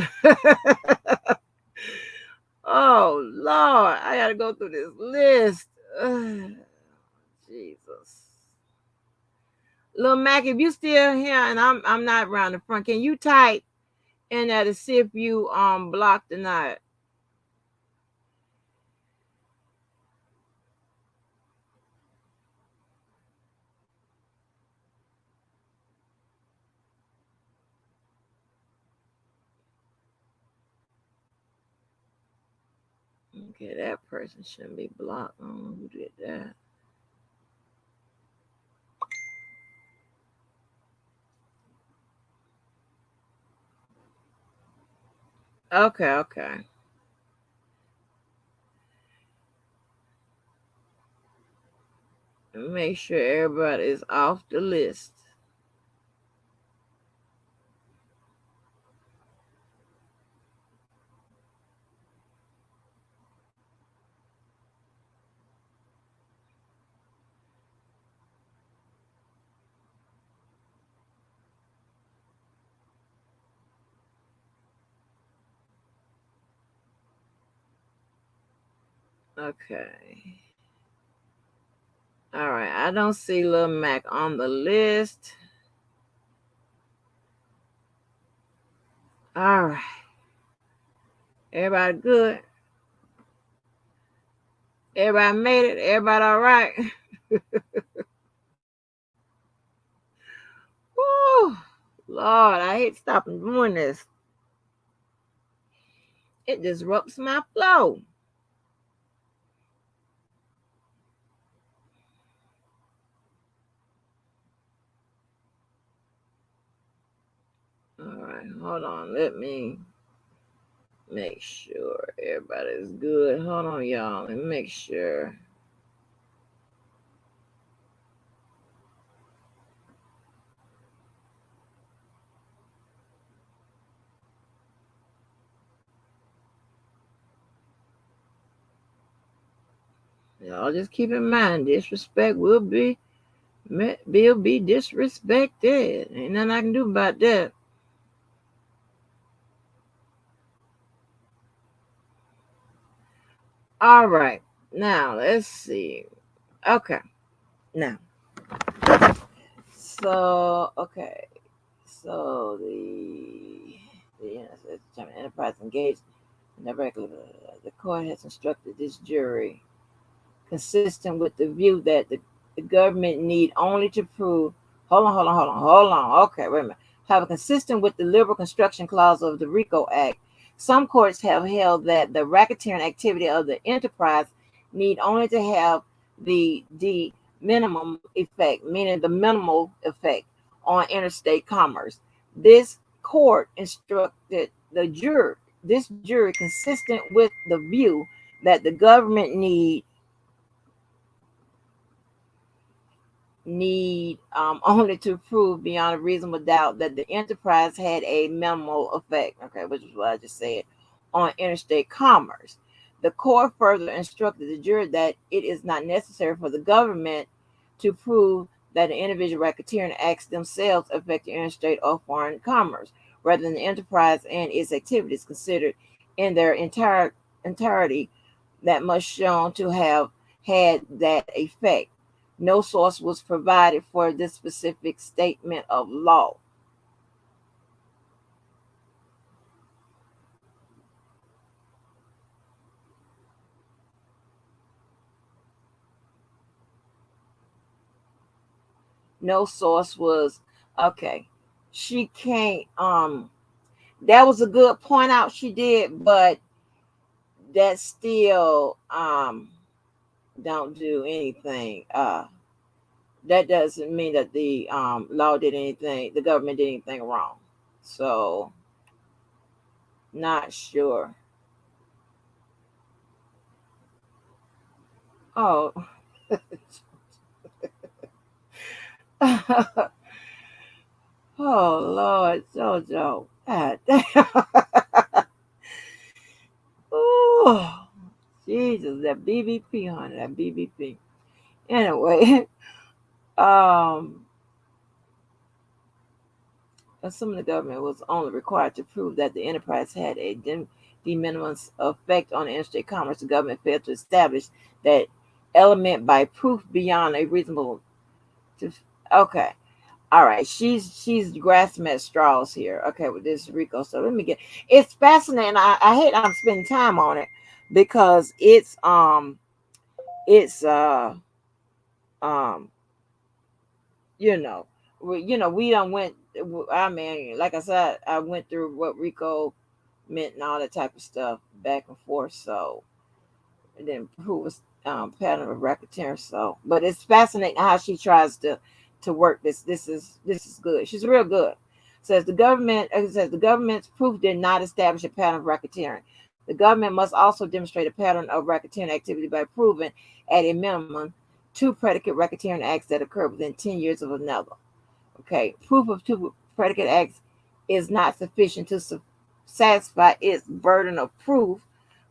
Oh Lord, I gotta go through this list. Jesus. Lil Mac, if you still here and I'm not around the front, can you type in there to see if you blocked or not? Okay, that person shouldn't be blocked. I don't know who did that. Okay. Make sure everybody is off the list. Okay. All right. I don't see Lil Mac on the list. All right. Everybody good? Everybody made it? Everybody all right? Woo! Lord, I hate stopping doing this. It disrupts my flow. All right, hold on. Let me make sure everybody's good. Hold on, y'all. Let me make sure. Y'all just keep in mind, disrespect will be disrespected. Ain't nothing I can do about that. All right. Now let's see. Okay. Now. So okay. So the enterprise engaged in the court has instructed this jury, consistent with the view that the government need only to prove. Hold on. Okay, wait a minute. However, consistent with the liberal construction clause of the RICO Act, some courts have held that the racketeering activity of the enterprise need only to have the minimum effect, meaning the minimal effect on interstate commerce. This court instructed this jury, consistent with the view that the government need only to prove beyond a reasonable doubt that the enterprise had a minimal effect, okay, which is what I just said, on interstate commerce. The court further instructed the jury that it is not necessary for the government to prove that the individual racketeering acts themselves affect interstate or foreign commerce, rather than the enterprise and its activities considered in their entirety that must shown to have had that effect. No source was provided for this specific statement of law. No source was okay. She can't that was a good point out she did, but that still don't do anything. That doesn't mean that the law did anything, the government did anything wrong. So not sure. Oh. Oh Lord, Jojo. God damn. Oh Jesus, that BBP, honey, that BBP. Anyway, um, assuming the government was only required to prove that the enterprise had a de minimis effect on interstate commerce, the government failed to establish that element by proof beyond a reasonable. To, okay, all right. She's grasping at straws here. Okay, with this Rico. So let me get. It's fascinating. I hate I'm spending time on it because it's um you know, we done went. I mean, like I said, I went through what RICO meant and all that type of stuff back and forth. So, and then who was pattern of racketeering. So, but it's fascinating how she tries to work this. This is good. She's real good. Says the government's proof did not establish a pattern of racketeering. The government must also demonstrate a pattern of racketeering activity by proving, at a minimum, two predicate racketeering acts that occurred within 10 years of another. Okay, proof of two predicate acts is not sufficient to satisfy its burden of proof.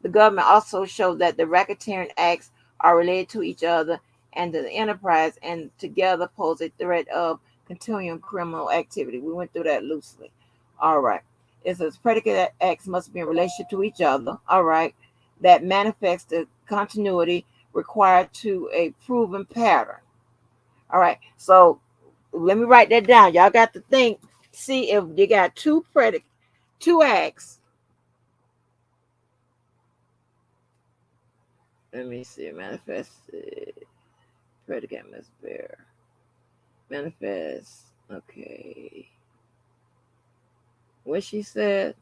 The government also showed that the racketeering acts are related to each other and to the enterprise, and together pose a threat of continuing criminal activity. We went through that loosely. All right. It says predicate acts must be in relationship to each other. All right. That manifests the continuity required to a proven pattern. All right. So let me write that down. Y'all got to think, see if you got two acts. Let me see. Manifest predicate must bear. Manifest. Okay. What she said.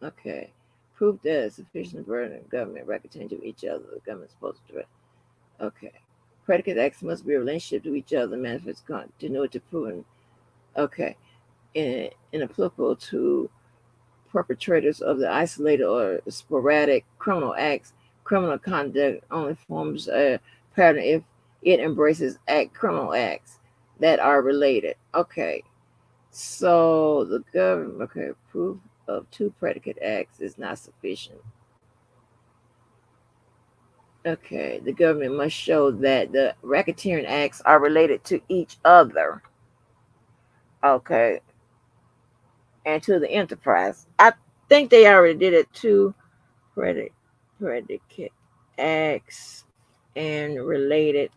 Okay. Proof that sufficient burden of government racketeering to each other. The government's supposed to. Okay. Predicate acts must be a relationship to each other. Manifest continuity proven. Okay. Inapplicable to perpetrators of the isolated or sporadic criminal acts. Criminal conduct only forms a pattern if it embraces criminal acts that are related. Okay, so the government, okay, proof of two predicate acts is not sufficient. Okay, the government must show that the racketeering acts are related to each other. Okay, and to the enterprise. I think they already did it too. Predicate acts and related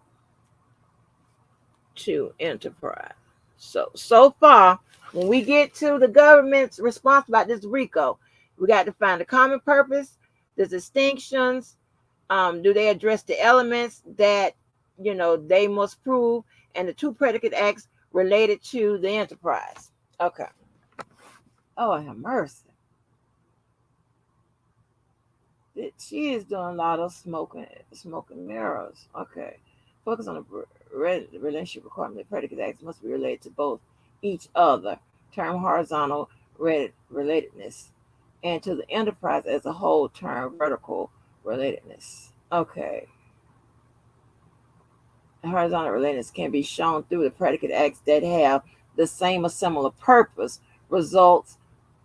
to enterprise. So far, when we get to the government's response about this RICO, we got to find the common purpose, the distinctions. Do they address the elements that they must prove, and the two predicate acts related to the enterprise? Okay. Oh, have mercy. She is doing a lot of smoking mirrors. Okay. Focus on the relationship requirement. The predicate acts must be related to both each other, term horizontal relatedness, and to the enterprise as a whole, term vertical relatedness. Okay. Horizontal relatedness can be shown through the predicate acts that have the same or similar purpose, results,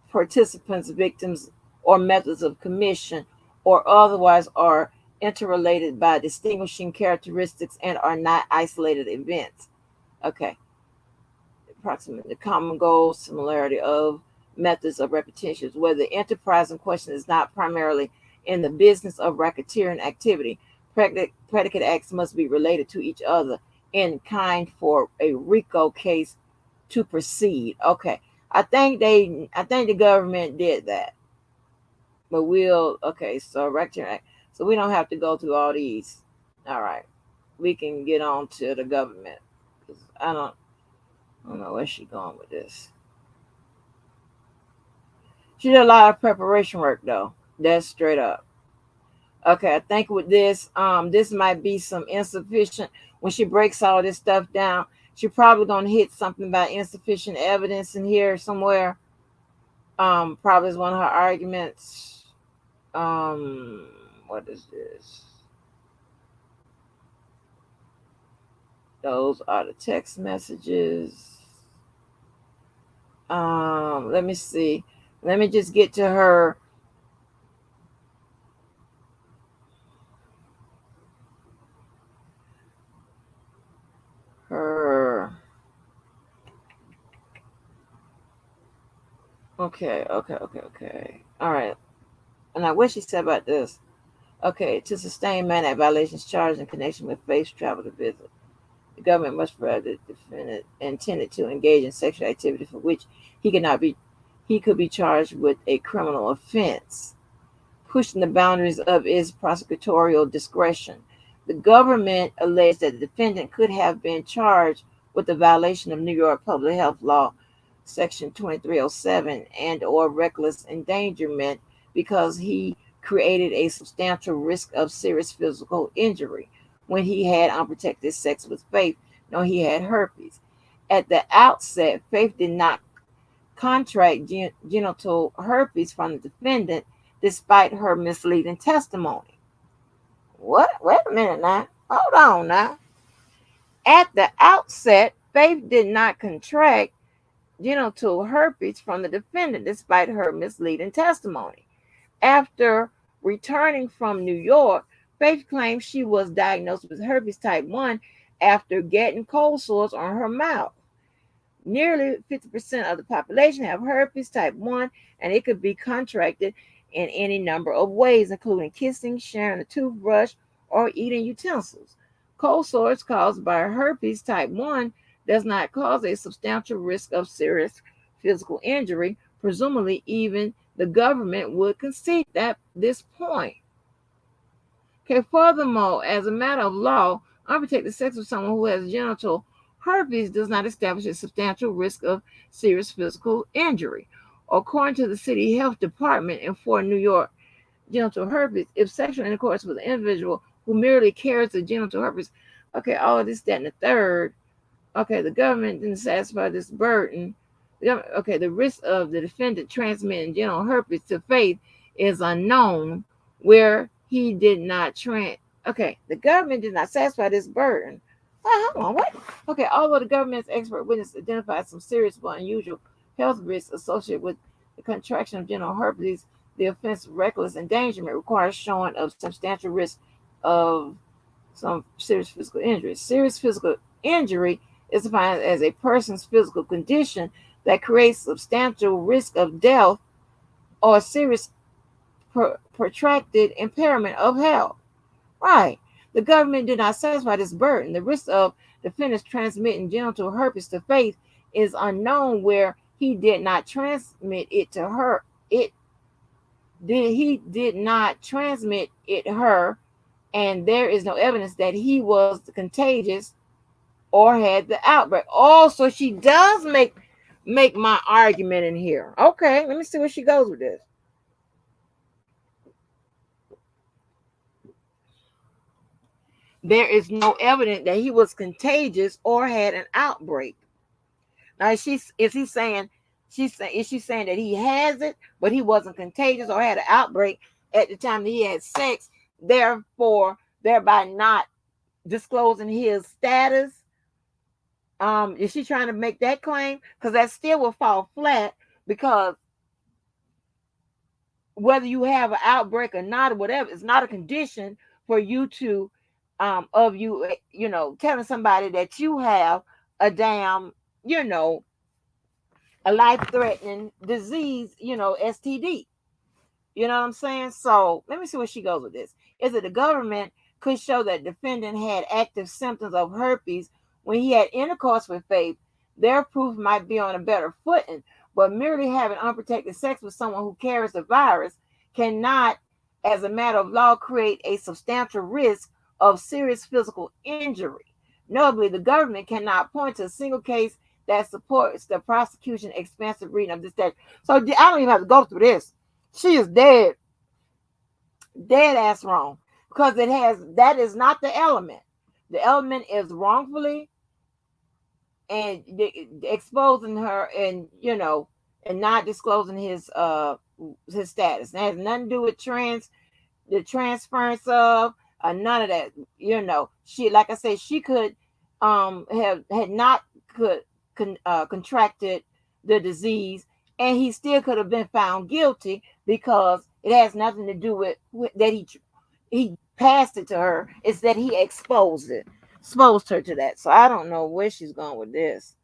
participants, victims, or methods of commission, or otherwise are interrelated by distinguishing characteristics and are not isolated events. Okay. Approximately the common goal, similarity of methods of repetitions, where the enterprise in question is not primarily in the business of racketeering activity. Predicate acts must be related to each other in kind for a RICO case to proceed. Okay. I think the government did that. But okay, so Racketeering. So we don't have to go through all these. All right. We can get on to the government. 'Cause I don't know where she's going with this. She did a lot of preparation work though. That's straight up. Okay, I think with this might be some insufficient when she breaks all this stuff down. She probably gonna hit something about insufficient evidence in here somewhere. Probably is one of her arguments. Um, what is this? Those are the text messages. Let me see. Let me just get to her. Her. Okay. All right. And now what she said about this. Okay, to sustain mandate violations charged in connection with face travel to visit, the government must provide the defendant intended to engage in sexual activity for which he could not be he could be charged with a criminal offense, pushing the boundaries of its prosecutorial discretion. The government alleged that the defendant could have been charged with the violation of New York Public Health Law, Section 2307, and or reckless endangerment because he created a substantial risk of serious physical injury when he had unprotected sex with Faith, knowing he had herpes. At the outset, Faith did not contract genital herpes from the defendant despite her misleading testimony. What? Wait a minute now. Hold on now. At the outset, Faith did not contract genital herpes from the defendant despite her misleading testimony. After returning from New York, Faith claimed she was diagnosed with herpes type 1 after getting cold sores on her mouth. Nearly 50% of the population have herpes type 1, and it could be contracted in any number of ways, including kissing, sharing a toothbrush, or eating utensils. Cold sores caused by herpes type 1 does not cause a substantial risk of serious physical injury. Presumably, even the government would concede that this point. Okay, furthermore, as a matter of law, unprotected sex with someone who has genital herpes does not establish a substantial risk of serious physical injury. According to the city health department in Fort New York, genital herpes, if sexual intercourse with an individual who merely carries the genital herpes, okay, all of this, that, and the third, okay, the government didn't satisfy this burden. Okay, the risk of the defendant transmitting genital herpes to Faith is unknown, where he did not Okay, the government did not satisfy this burden. Oh, hold on, what? Okay, although the government's expert witness identified some serious but unusual health risks associated with the contraction of genital herpes, the offense of reckless endangerment requires showing of substantial risk of some serious physical injury. Serious physical injury is defined as a person's physical condition that creates substantial risk of death or serious protracted impairment of health. Right. The government did not satisfy this burden. The risk of defendants transmitting genital herpes to Faith is unknown, where he did not transmit it to her. He did not transmit it her, and there is no evidence that he was contagious or had the outbreak. Oh, so she does make my argument in here. Okay, let me see where she goes with this. There is no evidence that he was contagious or had an outbreak. Now, is she saying that he has it, but he wasn't contagious or had an outbreak at the time that he had sex, therefore thereby not disclosing his status? Is she trying to make that claim? Because that still will fall flat, because whether you have an outbreak or not, or whatever, it's not a condition for you to telling somebody that you have a damn, a life-threatening disease, STD. You know what I'm saying? So let me see where she goes with this. Is it the government could show that defendant had active symptoms of herpes when he had intercourse with Faith, their proof might be on a better footing. But merely having unprotected sex with someone who carries the virus cannot, as a matter of law, create a substantial risk of serious physical injury. Notably, the government cannot point to a single case that supports the prosecution expansive reading of this statute. So I don't even have to go through this. She is dead ass wrong, because that is not the element. The element is wrongfully and exposing her, and and not disclosing his status. That has nothing to do with the transference of none of that. She, like I said, she could have had not could contracted the disease, and he still could have been found guilty, because it has nothing to do with that he passed it to her. It's that he exposed her to that. So I don't know where she's going with this.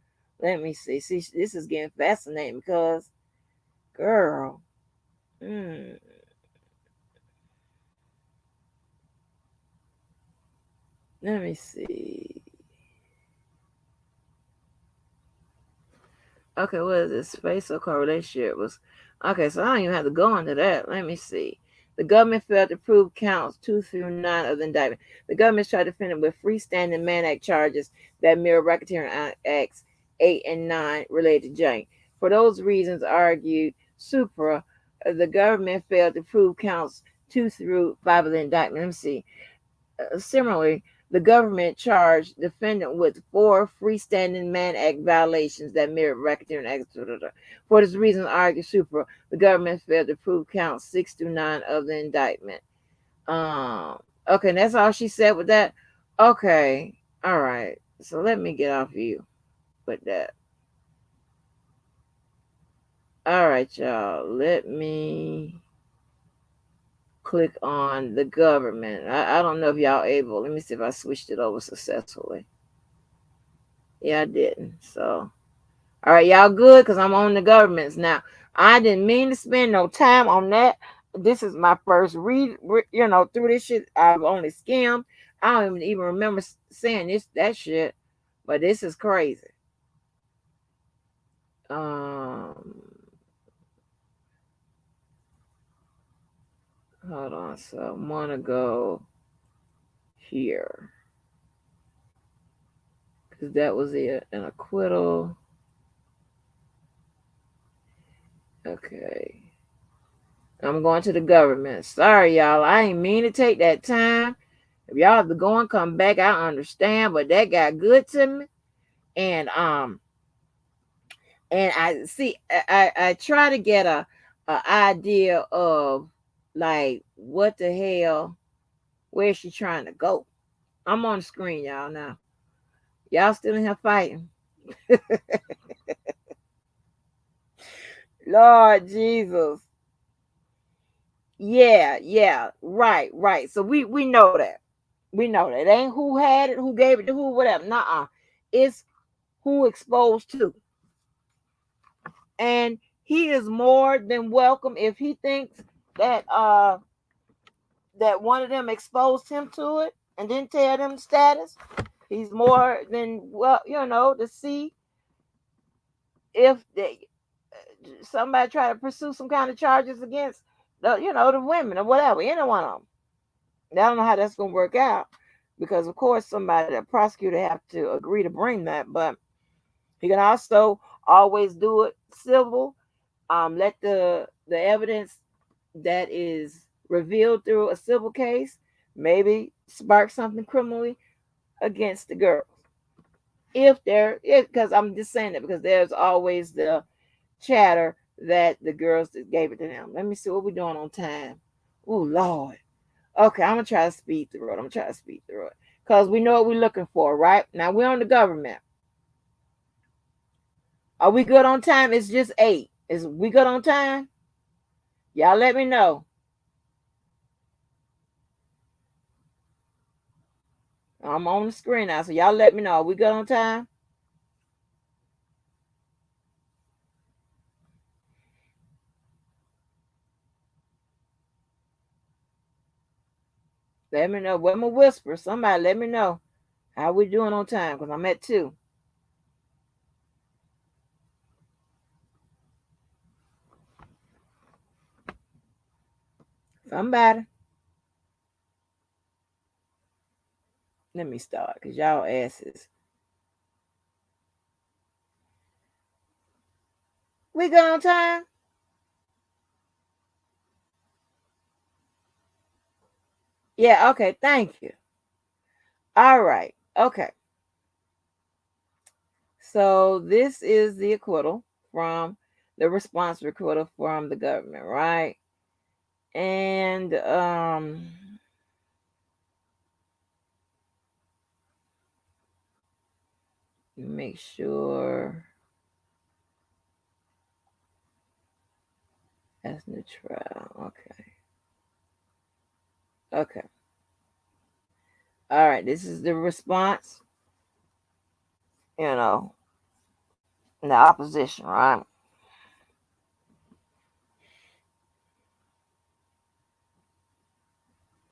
Let me see. See, this is getting fascinating because, girl, let me see. Okay, what is this? Facial correlation was okay. So I don't even have to go into that. Let me see. The government failed to prove counts 2 through 9 of the indictment. The government tried to defend it with freestanding Mann Act charges that mirror Racketeering Acts 8 and 9 related to Jane. For those reasons, argued Supra, the government failed to prove counts 2 through 5 of the indictment. Let me see. Similarly, the government charged defendant with 4 freestanding Mann Act violations that mirror Racketeering Act. For this reason, argued Supra, the government failed to prove counts 6 through 9 of the indictment. Okay, and that's all she said with that. Okay, all right. So let me get off you with that. All right, y'all. Let me click on the government. I don't know if y'all able. Let me see if I switched it over successfully. Yeah, I didn't. So, all right, y'all good? Because I'm on the governments now. I didn't mean to spend no time on that. This is my first read, through this shit. I've only skimmed. I don't even remember saying that shit. But this is crazy. Hold on. So I'm gonna go here, because that was an acquittal. Okay. I'm going to the government. Sorry, y'all. I ain't mean to take that time. If y'all have to go and come back, I understand. But that got good to me. And I see. I try to get a idea of, like, what the hell, where is she trying to go. I'm on the screen, y'all, now. Y'all still in here fighting. Lord Jesus. Yeah, right. So we know that. We know that. It ain't who had it, who gave it to who, whatever. Nuh-uh. It's who exposed to. And he is more than welcome, if he thinks that that one of them exposed him to it and didn't tell them the status. He's more than well, to see if somebody try to pursue some kind of charges against the women or whatever, any one of them. I don't know how that's gonna work out, because of course the prosecutor have to agree to bring that, but he can also always do it civil. Let the evidence that is revealed through a civil case maybe spark something criminally against the girls. Because I'm just saying that because there's always the chatter that the girls that gave it to them. Let me see what we're doing on time. Oh Lord. Okay, I'm gonna try to speed through it. Because we know what we're looking for, right? Now we're on the government. Are we good on time? It's just 8. Is we good on time? Y'all let me know. I'm on the screen now, so y'all let me know. Are we good on time? Let me know. Where my whisper? Somebody let me know. How we doing on time? Because I'm at 2. Somebody. Let me start because y'all asses. We good on time? Yeah, okay, thank you. All right, okay. So this is the acquittal from the response acquittal from the government, right? And make sure that's new trial. Okay. Okay. All right. This is the response, you know, in the opposition, right?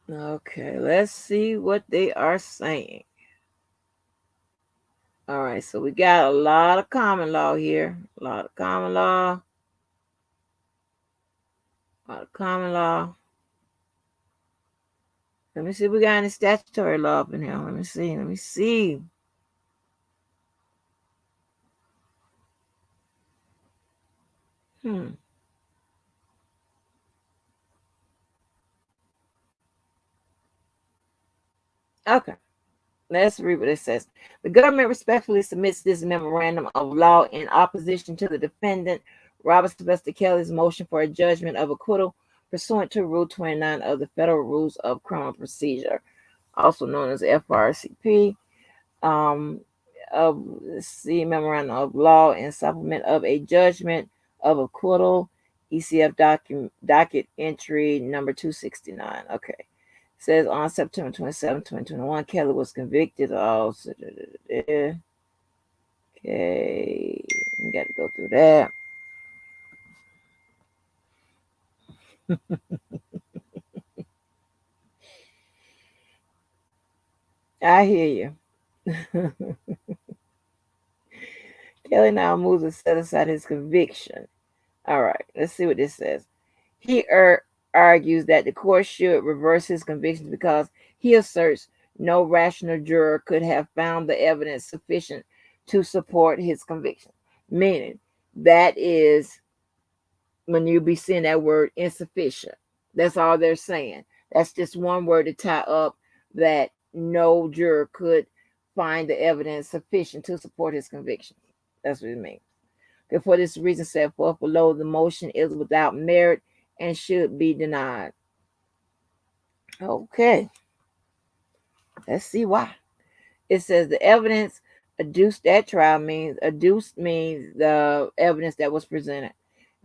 Okay. Let's see what they are saying. All right. So we got a lot of common law here. A lot of common law. A lot of common law. Let me see if we got any statutory law up in here. Let me see. Let me see. Hmm. Okay. Let's read what it says. The government respectfully submits this memorandum of law in opposition to the defendant, Robert Sylvester Kelly's motion for a judgment of acquittal pursuant to Rule 29 of the Federal Rules of Criminal Procedure, also known as FRCP. Um, let's see, memorandum of law in supplement of a judgment of acquittal, ECF docket entry number 269. Okay. Says on September 27, 2021, Kelly was convicted of. Okay, we got to go through that. I hear you. Kelly now moves to set aside his conviction. All right, let's see what this says. He argues that the court should reverse his convictions because he asserts no rational juror could have found the evidence sufficient to support his conviction. Meaning, that is when you be seeing that word insufficient. That's all they're saying. That's just one word to tie up that no juror could find the evidence sufficient to support his conviction. That's what it means. Okay, for this reason set forth below, the motion is without merit and should be denied. Okay, let's see why. It says the evidence adduced at trial means the evidence that was presented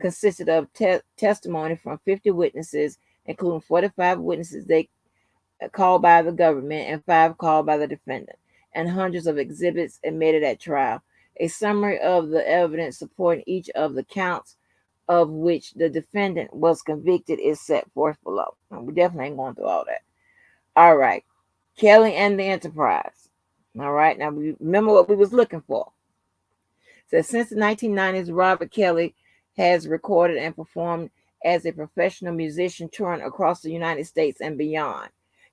consisted of testimony from 50 witnesses, including 45 witnesses they called by the government and 5 called by the defendant, and hundreds of exhibits admitted at trial. A summary of the evidence supporting each of the counts of which the defendant was convicted is set forth below. And we definitely ain't going through all that. All right. Kelly and the Enterprise. All right. Now, remember what we was looking for. So since the 1990s, Robert Kelly has recorded and performed as a professional musician touring across the United States and beyond.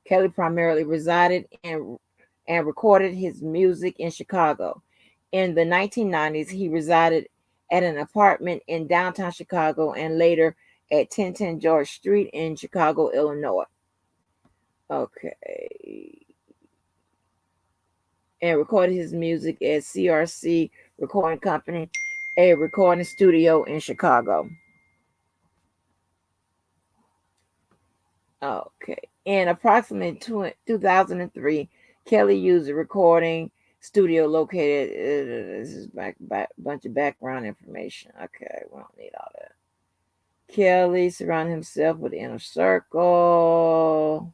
Kelly primarily resided and recorded his music in Chicago. In the 1990s, he resided at an apartment in downtown Chicago and later at 1010 George Street in Chicago, Illinois. Okay. And recorded his music at CRC Recording Company, a recording studio in Chicago. Okay. In approximately 2003, Kelly used a recording studio located. This is bunch of background information. Okay, we don't need all that. Kelly surrounded himself with the inner circle.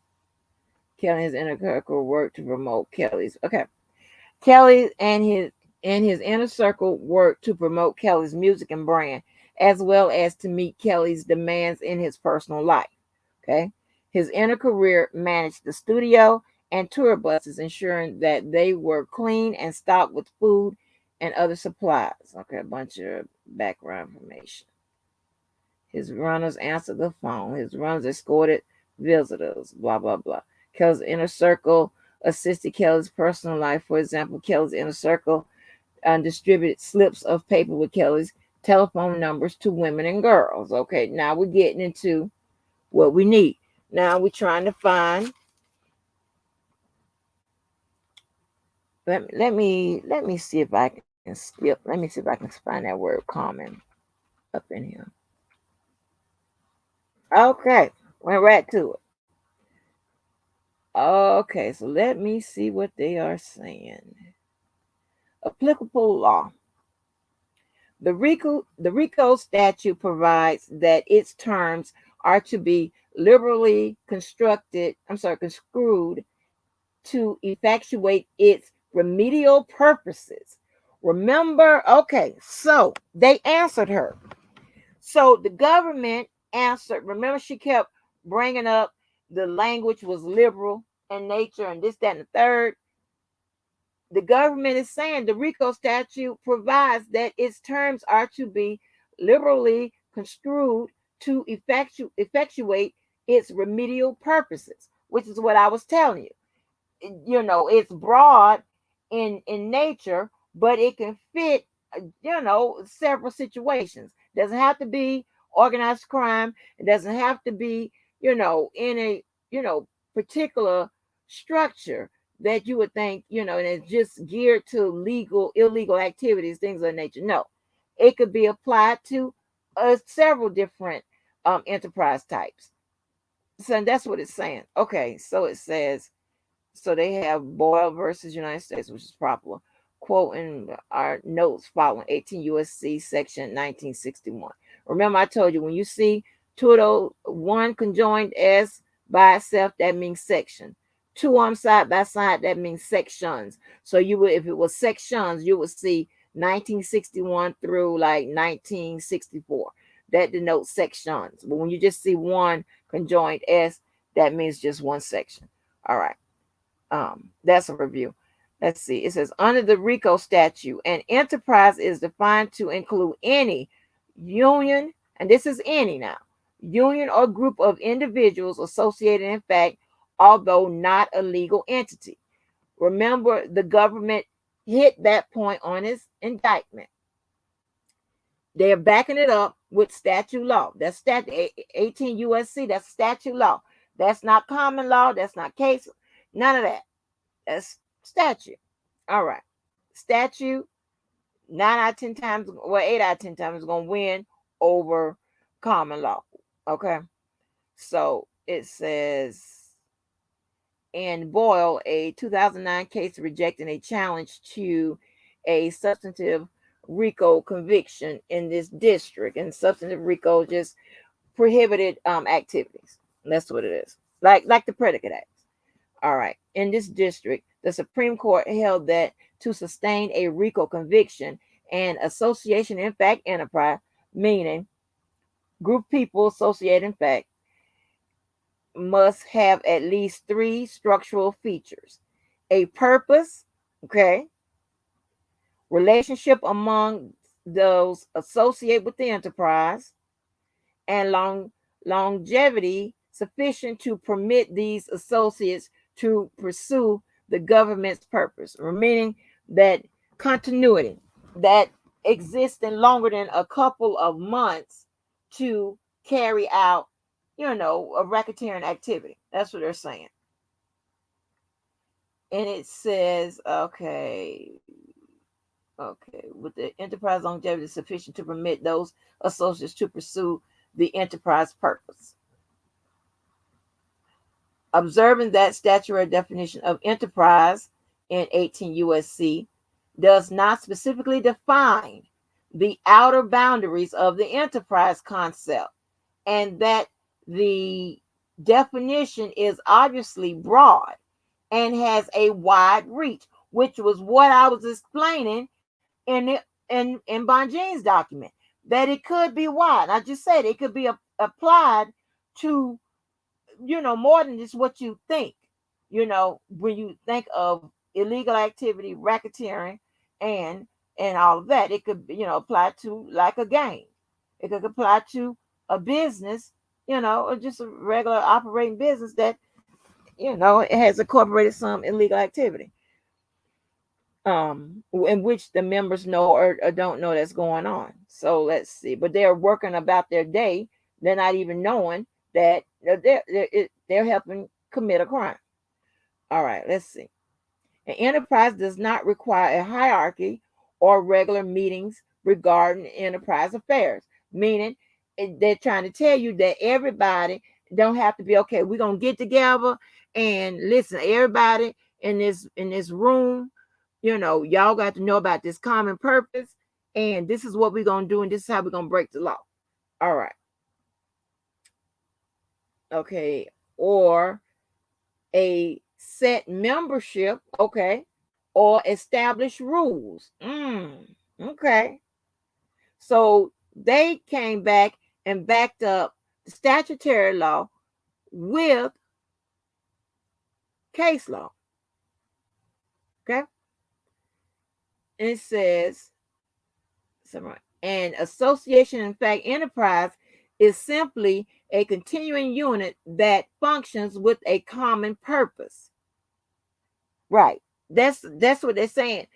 Kelly and his inner circle worked to promote Kelly's. Okay. Kelly and his inner circle worked to promote Kelly's music and brand, as well as to meet Kelly's demands in his personal life. Okay. His inner career managed the studio and tour buses, ensuring that they were clean and stocked with food and other supplies. Okay, a bunch of background information. His runners answered the phone. His runners escorted visitors, blah, blah, blah. Kelly's inner circle assisted Kelly's personal life. For example, Kelly's inner circle distributed slips of paper with Kelly's telephone numbers to women and girls. Okay, now we're getting into what we need. Now we're trying to find. Let me see if I can skip. Let me see if I can find that word common up in here. Okay, went right to it. Okay, so let me see what they are saying. Applicable law. The RICO statute provides that its terms are to be liberally construed to effectuate its remedial purposes. Remember, okay, so they answered her. So the government answered. Remember, she kept bringing up the language was liberal in nature and this, that, and the third. The government is saying the RICO statute provides that its terms are to be liberally construed to effectuate its remedial purposes, which is what I was telling you. It's broad in nature, but it can fit several situations. Doesn't have to be organized crime. It doesn't have to be in a particular structure that you would think and it's just geared to illegal activities, things of that nature. No, it could be applied to several different enterprise types. So that's what it's saying. Okay, so it says, so they have Boyle versus United States, which is popular. Quoting our notes following 18 U.S.C. section 1961. Remember, I told you when you see two of those, one conjoined S by itself, that means section. Two on side by side, that means sections. So you would, if it was sections, you would see 1961 through like 1964. That denotes sections. But when you just see one conjoined S, that means just one section. All right. That's a review. Let's see. It says under the RICO statute, an enterprise is defined to include any union, and this is any now, union or group of individuals associated in fact, although not a legal entity. Remember, the government hit that point on its indictment. They're backing it up with statute law. That's statute 18 USC. That's statute law. That's not common law. That's not case. None of that. That's statute. All right. Statute, 9 out of 10 times, well, 8 out of 10 times is going to win over common law. Okay. So it says in Boyle, a 2009 case rejecting a challenge to a substantive RICO conviction in this district. And substantive RICO just prohibited activities. That's what it is. Like the predicate act. All right. In this district, the Supreme Court held that to sustain a RICO conviction, an association in fact enterprise, meaning group people associated in fact, must have at least 3 structural features: a purpose, okay, relationship among those associated with the enterprise, and longevity sufficient to permit these associates to pursue the government's purpose, meaning that continuity that exists in longer than a couple of months to carry out, a racketeering activity. That's what they're saying. And it says, okay, with the enterprise longevity sufficient to permit those associates to pursue the enterprise purpose. Observing that statutory definition of enterprise in 18 USC does not specifically define the outer boundaries of the enterprise concept, and that the definition is obviously broad and has a wide reach, which was what I was explaining in Bonjean's document, that it could be wide. I just said it could be applied to more than just what you think. when you think of illegal activity, racketeering, and all of that, it could apply to like a gang. It could apply to a business, or just a regular operating business that it has incorporated some illegal activity, in which the members know or don't know that's going on. So let's see, but they're working about their day. They're not even knowing that they're helping commit a crime. All right, let's see. An enterprise does not require a hierarchy or regular meetings regarding enterprise affairs, meaning they're trying to tell you that everybody don't have to be okay. We're gonna get together and listen. Everybody in this room, y'all got to know about this common purpose, and this is what we're gonna do, and this is how we're gonna break the law. All right, okay, or a set membership, okay, or establish rules. Okay. So they came back and backed up the statutory law with case law. Okay. And it says, an association, in fact, enterprise is simply a continuing unit that functions with a common purpose. Right. That's what they're saying.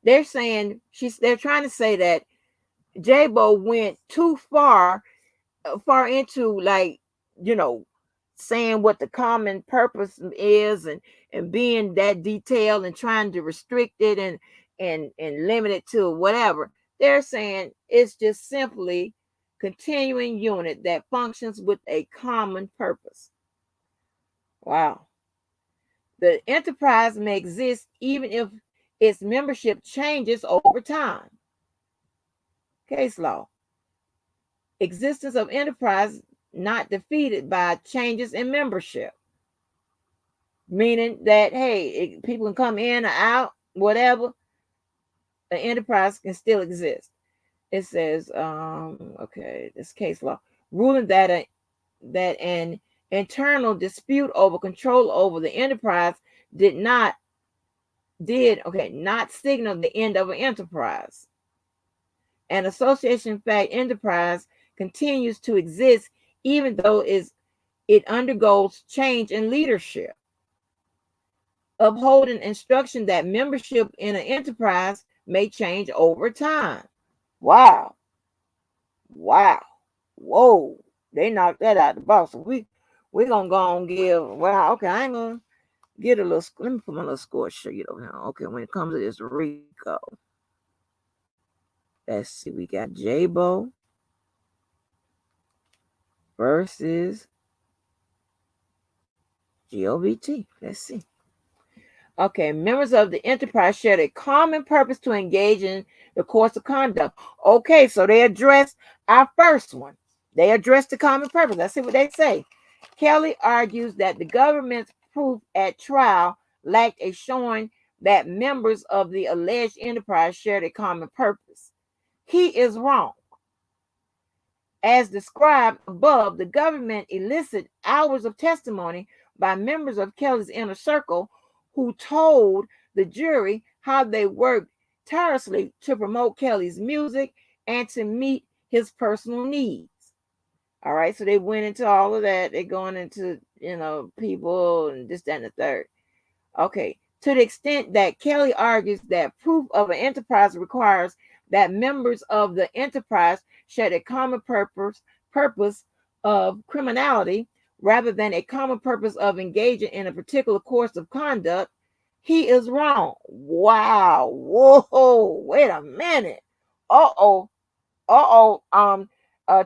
They're saying they're trying to say that J-Bo went too far into, like, saying what the common purpose is, and being that detailed and trying to restrict it and limit it to whatever. They're saying it's just simply continuing unit that functions with a common purpose. Wow. The enterprise may exist even if its membership changes over time. Case law. Existence of enterprise not defeated by changes in membership. Meaning that, hey, people can come in or out, whatever, an enterprise can still exist. It says, okay, this case law, ruling that an internal dispute over control over the enterprise not signal the end of an enterprise. An association fact enterprise continues to exist even though it undergoes change in leadership. Upholding instruction that membership in an enterprise may change over time. Wow. Whoa. They knocked that out of the box. So we're gonna go and give. Wow. Okay, I ain't gonna get a little. Let me put my little score sheet over here. Okay, when it comes to this RICO, let's see. We got J-Bo versus GOVT. Let's see. Okay, members of the enterprise shared a common purpose to engage in the course of conduct. Okay, so they addressed our first one. They addressed the common purpose. Let's see what they say. Kelly argues that the government's proof at trial lacked a showing that members of the alleged enterprise shared a common purpose. He is wrong. As described above, the government elicited hours of testimony by members of Kelly's inner circle who told the jury how they worked tirelessly to promote Kelly's music and to meet his personal needs. All right, so they went into all of that. They're going into, people and this, that, and the third. Okay, to the extent that Kelly argues that proof of an enterprise requires that members of the enterprise share a common purpose of criminality rather than a common purpose of engaging in a particular course of conduct, he is wrong. Wow. Whoa. Wait a minute.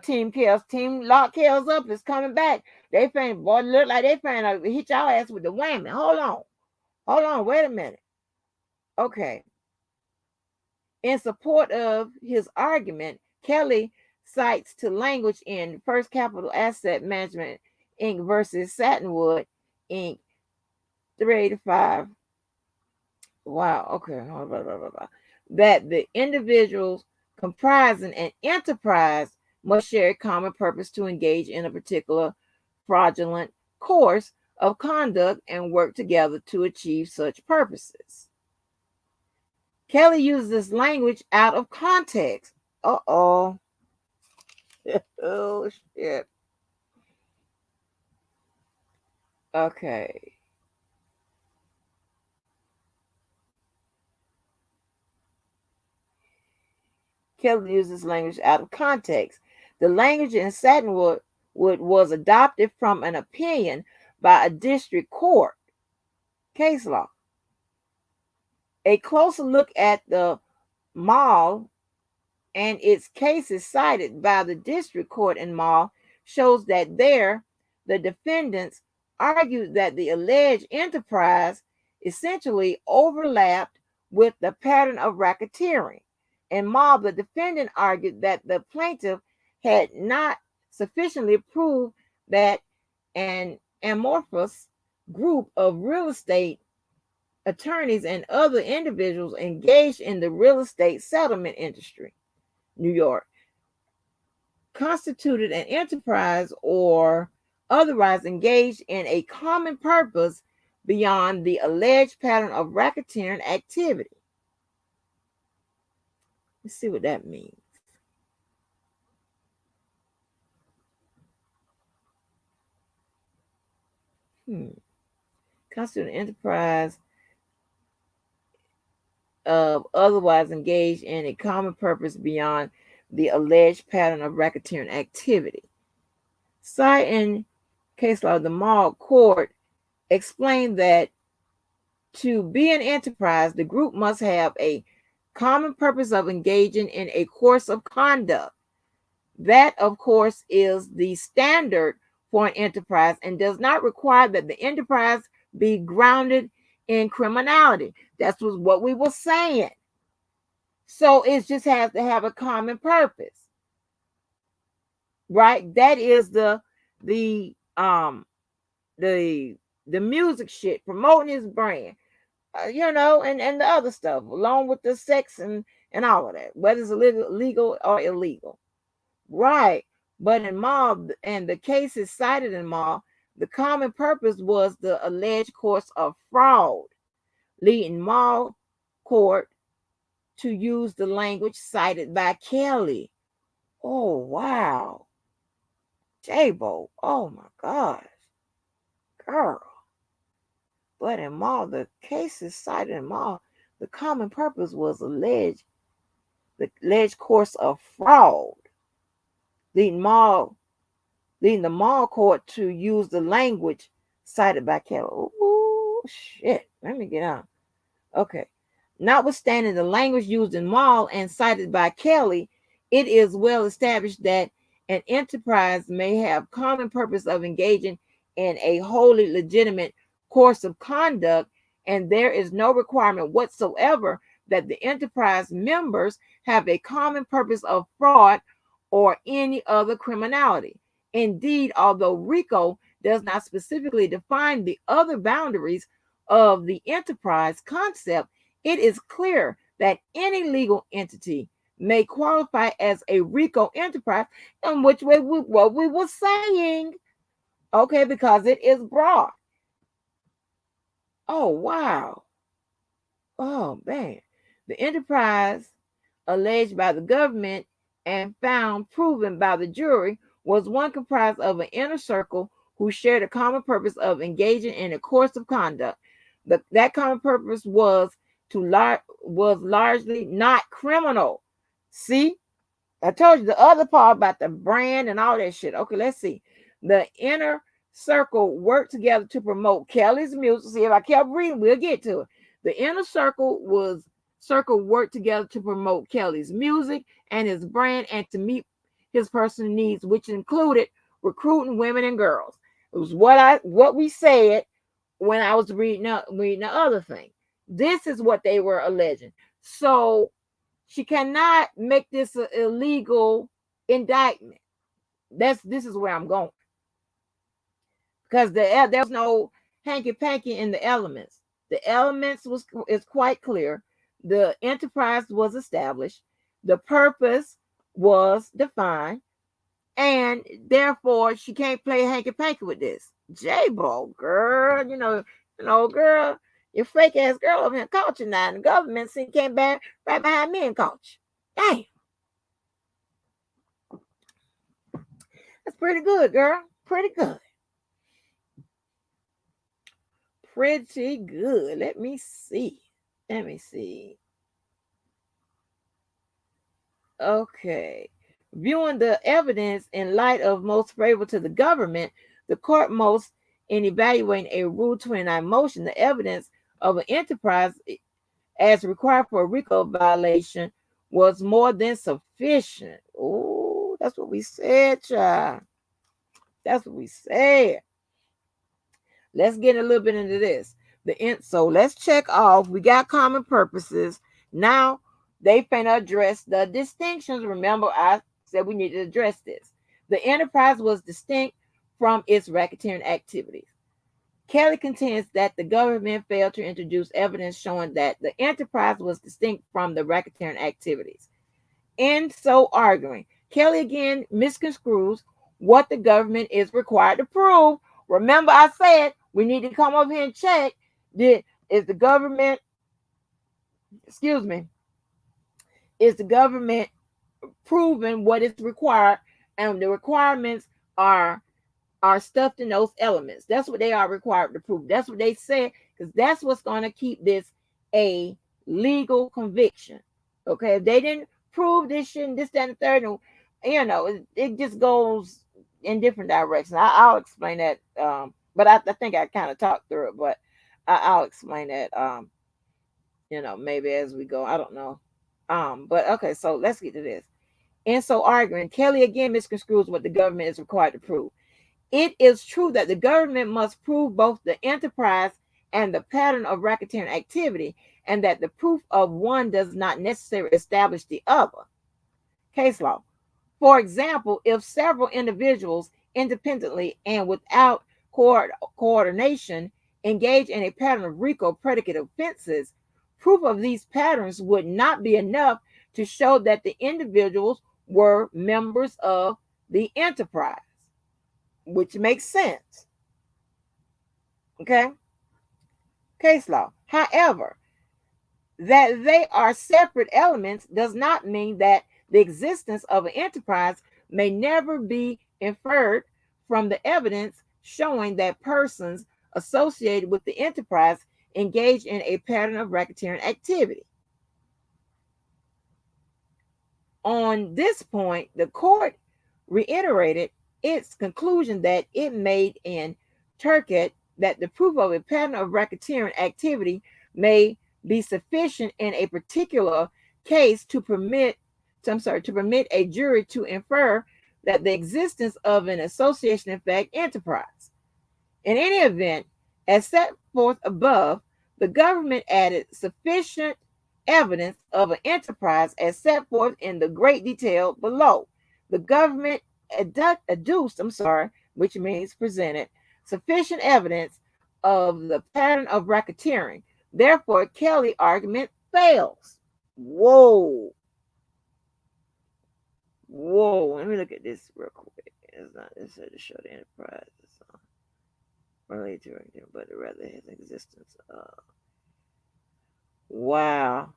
Team Kills, Team Lock Kills Up is coming back. They finna, boy, look like they finna hit y'all ass with the whammy. Hold on. Wait a minute. Okay. In support of his argument, Kelly cites to language in First Capital Asset Management Inc. versus Satinwood Inc. 385. Wow. Okay. That the individuals comprising an enterprise must share a common purpose to engage in a particular fraudulent course of conduct and work together to achieve such purposes. Kelly uses this language out of context. Uh-oh. Oh, shit. Okay. Kelly uses language out of context. The language in Satinwood was adopted from an opinion by a district court. Case law. A closer look at the mall and its cases cited by the district court in Mall shows that there, the defendants argued that the alleged enterprise essentially overlapped with the pattern of racketeering. In Mall, the defendant argued that the plaintiff had not sufficiently proved that an amorphous group of real estate attorneys and other individuals engaged in the real estate settlement industry, New York, constituted an enterprise or otherwise engaged in a common purpose beyond the alleged pattern of racketeering activity. Let's see what that means. Constitute an enterprise of otherwise engaged in a common purpose beyond the alleged pattern of racketeering activity. Citing case law, the Mall Court explained that to be an enterprise, the group must have a common purpose of engaging in a course of conduct. That, of course, is the standard for an enterprise and does not require that the enterprise be grounded in criminality. That's what we were saying. So it just has to have a common purpose, right? That is the music shit, promoting his brand, and the other stuff, along with the sex and all of that, whether it's legal or illegal, right? But in Mall, and the cases cited in Mall, the common purpose was the alleged course of fraud, leading Mall Court to use the language cited by Kelly. Oh, wow. J-Bo, oh my gosh. Girl. But in Mall, the cases cited in Mall, the common purpose was the alleged course of fraud, leading the Mall Court to use the language cited by Kelly. Oh, shit. Let me get on. Okay. Notwithstanding the language used in Mall and cited by Kelly, it is well established that an enterprise may have common purpose of engaging in a wholly legitimate course of conduct, and there is no requirement whatsoever that the enterprise members have a common purpose of fraud or any other criminality. Indeed, although RICO does not specifically define the other boundaries of the enterprise concept, it is clear that any legal entity may qualify as a RICO enterprise, in which way what we were saying, okay, because it is broad. Oh, wow. Oh, man. The enterprise alleged by the government and found proven by the jury was one comprised of an inner circle who shared a common purpose of engaging in a course of conduct. That common purpose was largely not criminal. See, I told you the other part about the brand and all that shit. Okay, let's see. The inner circle worked together to promote Kelly's music. See, if I kept reading, we'll get to it. The inner circle worked together to promote Kelly's music and his brand and to meet his personal needs, which included recruiting women and girls. It was what we said when I was reading the other thing. This is what they were alleging. So she cannot make this an illegal indictment. This is where I'm going. Because there's no hanky-panky in the elements. The elements is quite clear. The enterprise was established. The purpose was defined. and therefore she can't play hanky panky with this. J-Bo, girl, girl, you fake ass girl over here caught you now, and the government came back right behind me and caught you. Damn, that's pretty good, girl. Pretty good. Pretty good. Let me see. Okay. Viewing the evidence in light of most favorable to the government, the court most in evaluating a Rule 29 motion, the evidence of an enterprise as required for a RICO violation was more than sufficient. Oh, that's what we said, child. That's what we said. Let's get a little bit into this. So let's check off. We got common purposes. Now they finna address the distinctions. Remember, I said we need to address this. The enterprise was distinct from its racketeering activities. Kelly contends that the government failed to introduce evidence showing that the enterprise was distinct from the racketeering activities. In so arguing, Kelly again misconstrues what the government is required to prove. Remember, I said we need to come over here and check is the government proving what is required, and the requirements are stuffed in those elements. That's what they are required to prove. That's what they said, because that's what's going to keep this a legal conviction. Okay, if they didn't prove this shit and this, that, and the third, and it just goes in different directions. I'll explain that. But I think I kind of talked through it, but I'll explain that. Maybe as we go. I don't know. But okay, so let's get to this. And so arguing, Kelly again misconstrues what the government is required to prove. It is true that the government must prove both the enterprise and the pattern of racketeering activity, and that the proof of one does not necessarily establish the other. Case law. For example, if several individuals independently and without coordination engage in a pattern of RICO predicate offenses, proof of these patterns would not be enough to show that the individuals were members of the enterprise, which makes sense. Okay? Case law. However, that they are separate elements does not mean that the existence of an enterprise may never be inferred from the evidence showing that persons associated with the enterprise engage in a pattern of racketeering activity. On this point, the court reiterated its conclusion that it made in Turkett that the proof of a pattern of racketeering activity may be sufficient in a particular case to permit a jury to infer that the existence of an association in fact enterprise. In any event, as set forth above, the government added sufficient evidence of an enterprise as set forth in the great detail below. The government adduced, which means presented, sufficient evidence of the pattern of racketeering. Therefore, Kelly argument fails. Whoa. Let me look at this real quick. It's not necessary to show the enterprise related to racketeering, but rather his existence. Wow.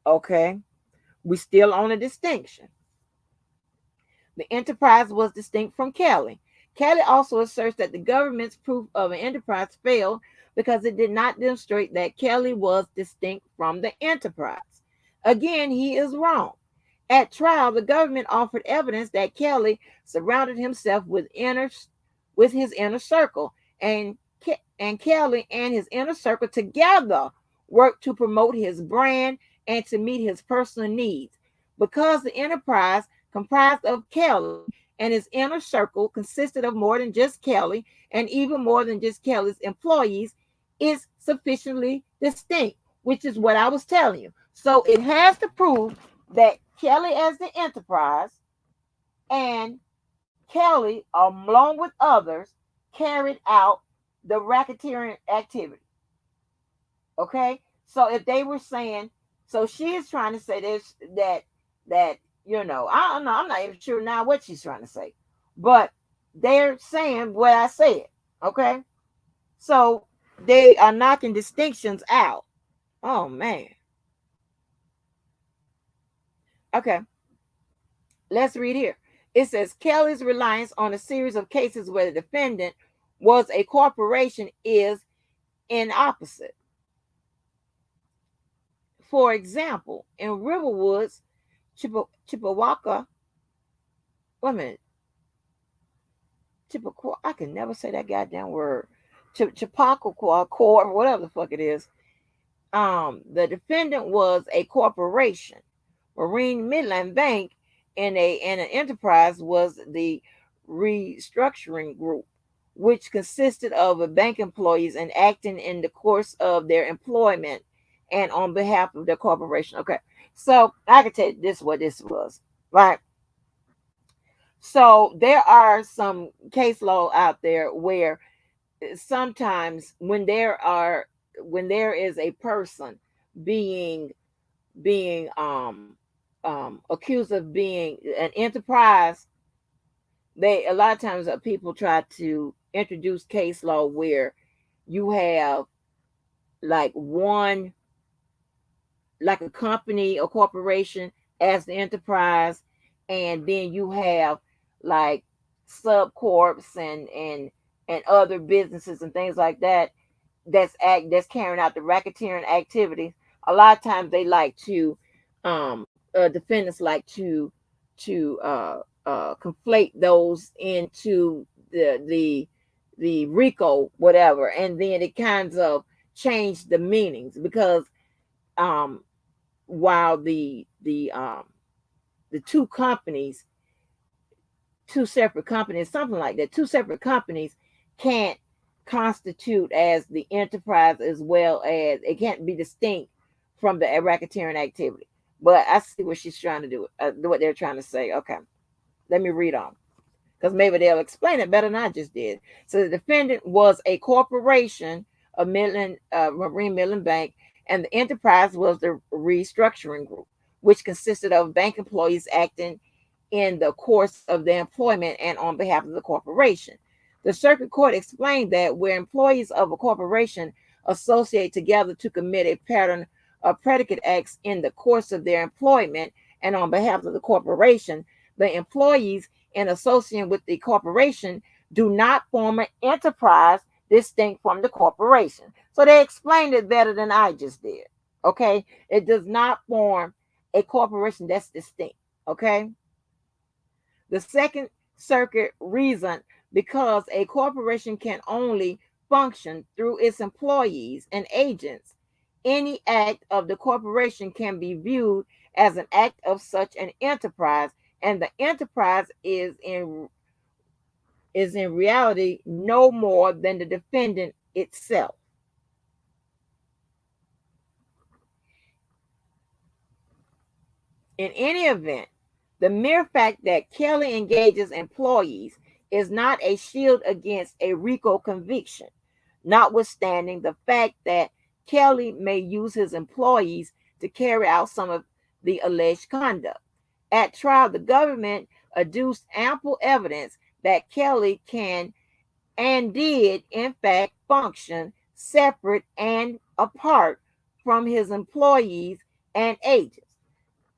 Okay. We still on a distinction. The enterprise was distinct from Kelly. Kelly also asserts that the government's proof of an enterprise failed because it did not demonstrate that Kelly was distinct from the enterprise. Again, he is wrong. At trial, the government offered evidence that Kelly surrounded himself with his inner circle, and Kelly and his inner circle together worked to promote his brand and to meet his personal needs. Because the enterprise comprised of Kelly and his inner circle consisted of more than just Kelly and even more than just Kelly's employees, is sufficiently distinct, which is what I was telling you. So it has to prove that Kelly as the enterprise and Kelly, along with others, carried out the racketeering activity. Okay? So if they were saying, so she is trying to say this, that I don't know. I'm not even sure now what she's trying to say, but they're saying what I said. Okay, so they are knocking distinctions out. Oh man. Okay, let's read here. It says Kelly's reliance on a series of cases where the defendant was a corporation is inopposite. For example, in Riverwoods, Chippewa, wait a minute, Chippewa, I can never say that goddamn word. Chappaqua Court, whatever the fuck it is. The defendant was a corporation. Marine Midland Bank and an enterprise was the restructuring group, which consisted of bank employees and acting in the course of their employment and on behalf of the corporation. Okay, so I can tell you this what this was, right? So there are some case law out there where sometimes when there is a person being accused of being an enterprise, they a lot of times people try to introduce case law where you have like one, like a company or corporation as the enterprise, and then you have like subcorps and other businesses and things like that that's carrying out the racketeering activities. A lot of times they like to defendants like to conflate those into the RICO whatever, and then it kinds of change the meanings because um while the two companies, two separate companies, something like that, two separate companies can't constitute as the enterprise, as well as it can't be distinct from the racketeering activity. But I see what she's trying to do, what they're trying to say. Okay, let me read on because maybe they'll explain it better than I just did. So the defendant was a corporation, a Marine Midland Bank, and the enterprise was the restructuring group, which consisted of bank employees acting in the course of their employment and on behalf of the corporation. The circuit court explained that where employees of a corporation associate together to commit a pattern of predicate acts in the course of their employment and on behalf of the corporation, the employees in associating with the corporation do not form an enterprise distinct from the corporation. So they explained it better than I just did. Okay, it does not form a corporation that's distinct. Okay, the Second Circuit reasoned because a corporation can only function through its employees and agents, any act of the corporation can be viewed as an act of such an enterprise, and the enterprise is in reality no more than the defendant itself. In any event, the mere fact that Kelly engages employees is not a shield against a RICO conviction, notwithstanding the fact that Kelly may use his employees to carry out some of the alleged conduct. At trial, the government adduced ample evidence that Kelly can and did, in fact, function separate and apart from his employees and agents.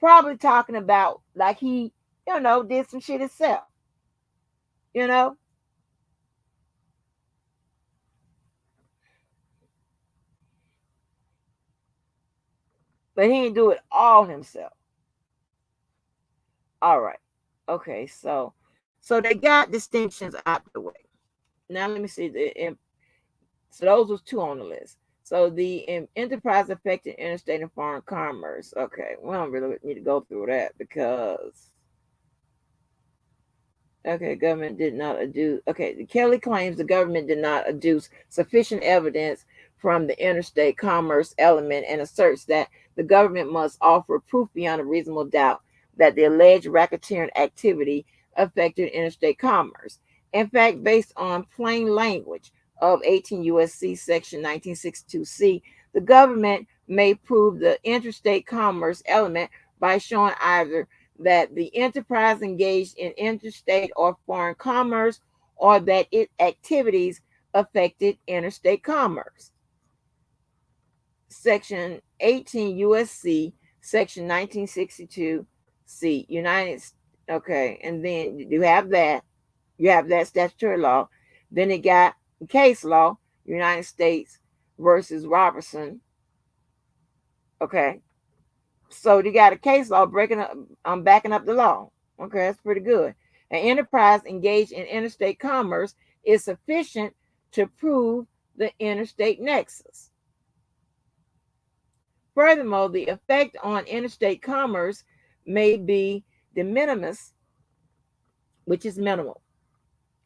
Probably talking about like he, did some shit himself, you know, but he didn't do it all himself. All right. Okay, so they got distinctions out the way. Now let me see. So those was two on the list. So the enterprise affected interstate and foreign commerce. Okay, we don't really need to go through that because okay, government did not adduce. Okay, Kelly claims the government did not adduce sufficient evidence from the interstate commerce element and asserts that the government must offer proof beyond a reasonable doubt that the alleged racketeering activity affected interstate commerce. In fact, based on plain language of 18 U.S.C. Section 1962C, the government may prove the interstate commerce element by showing either that the enterprise engaged in interstate or foreign commerce, or that its activities affected interstate commerce. Section 18 USC, Section 1962C, okay, and then you have that statutory law. Then it got case law, United States versus Robertson. Okay, so you got a case law breaking up, backing up the law. Okay, that's pretty good. An enterprise engaged in interstate commerce is sufficient to prove the interstate nexus. Furthermore, the effect on interstate commerce may be de minimis, which is minimal.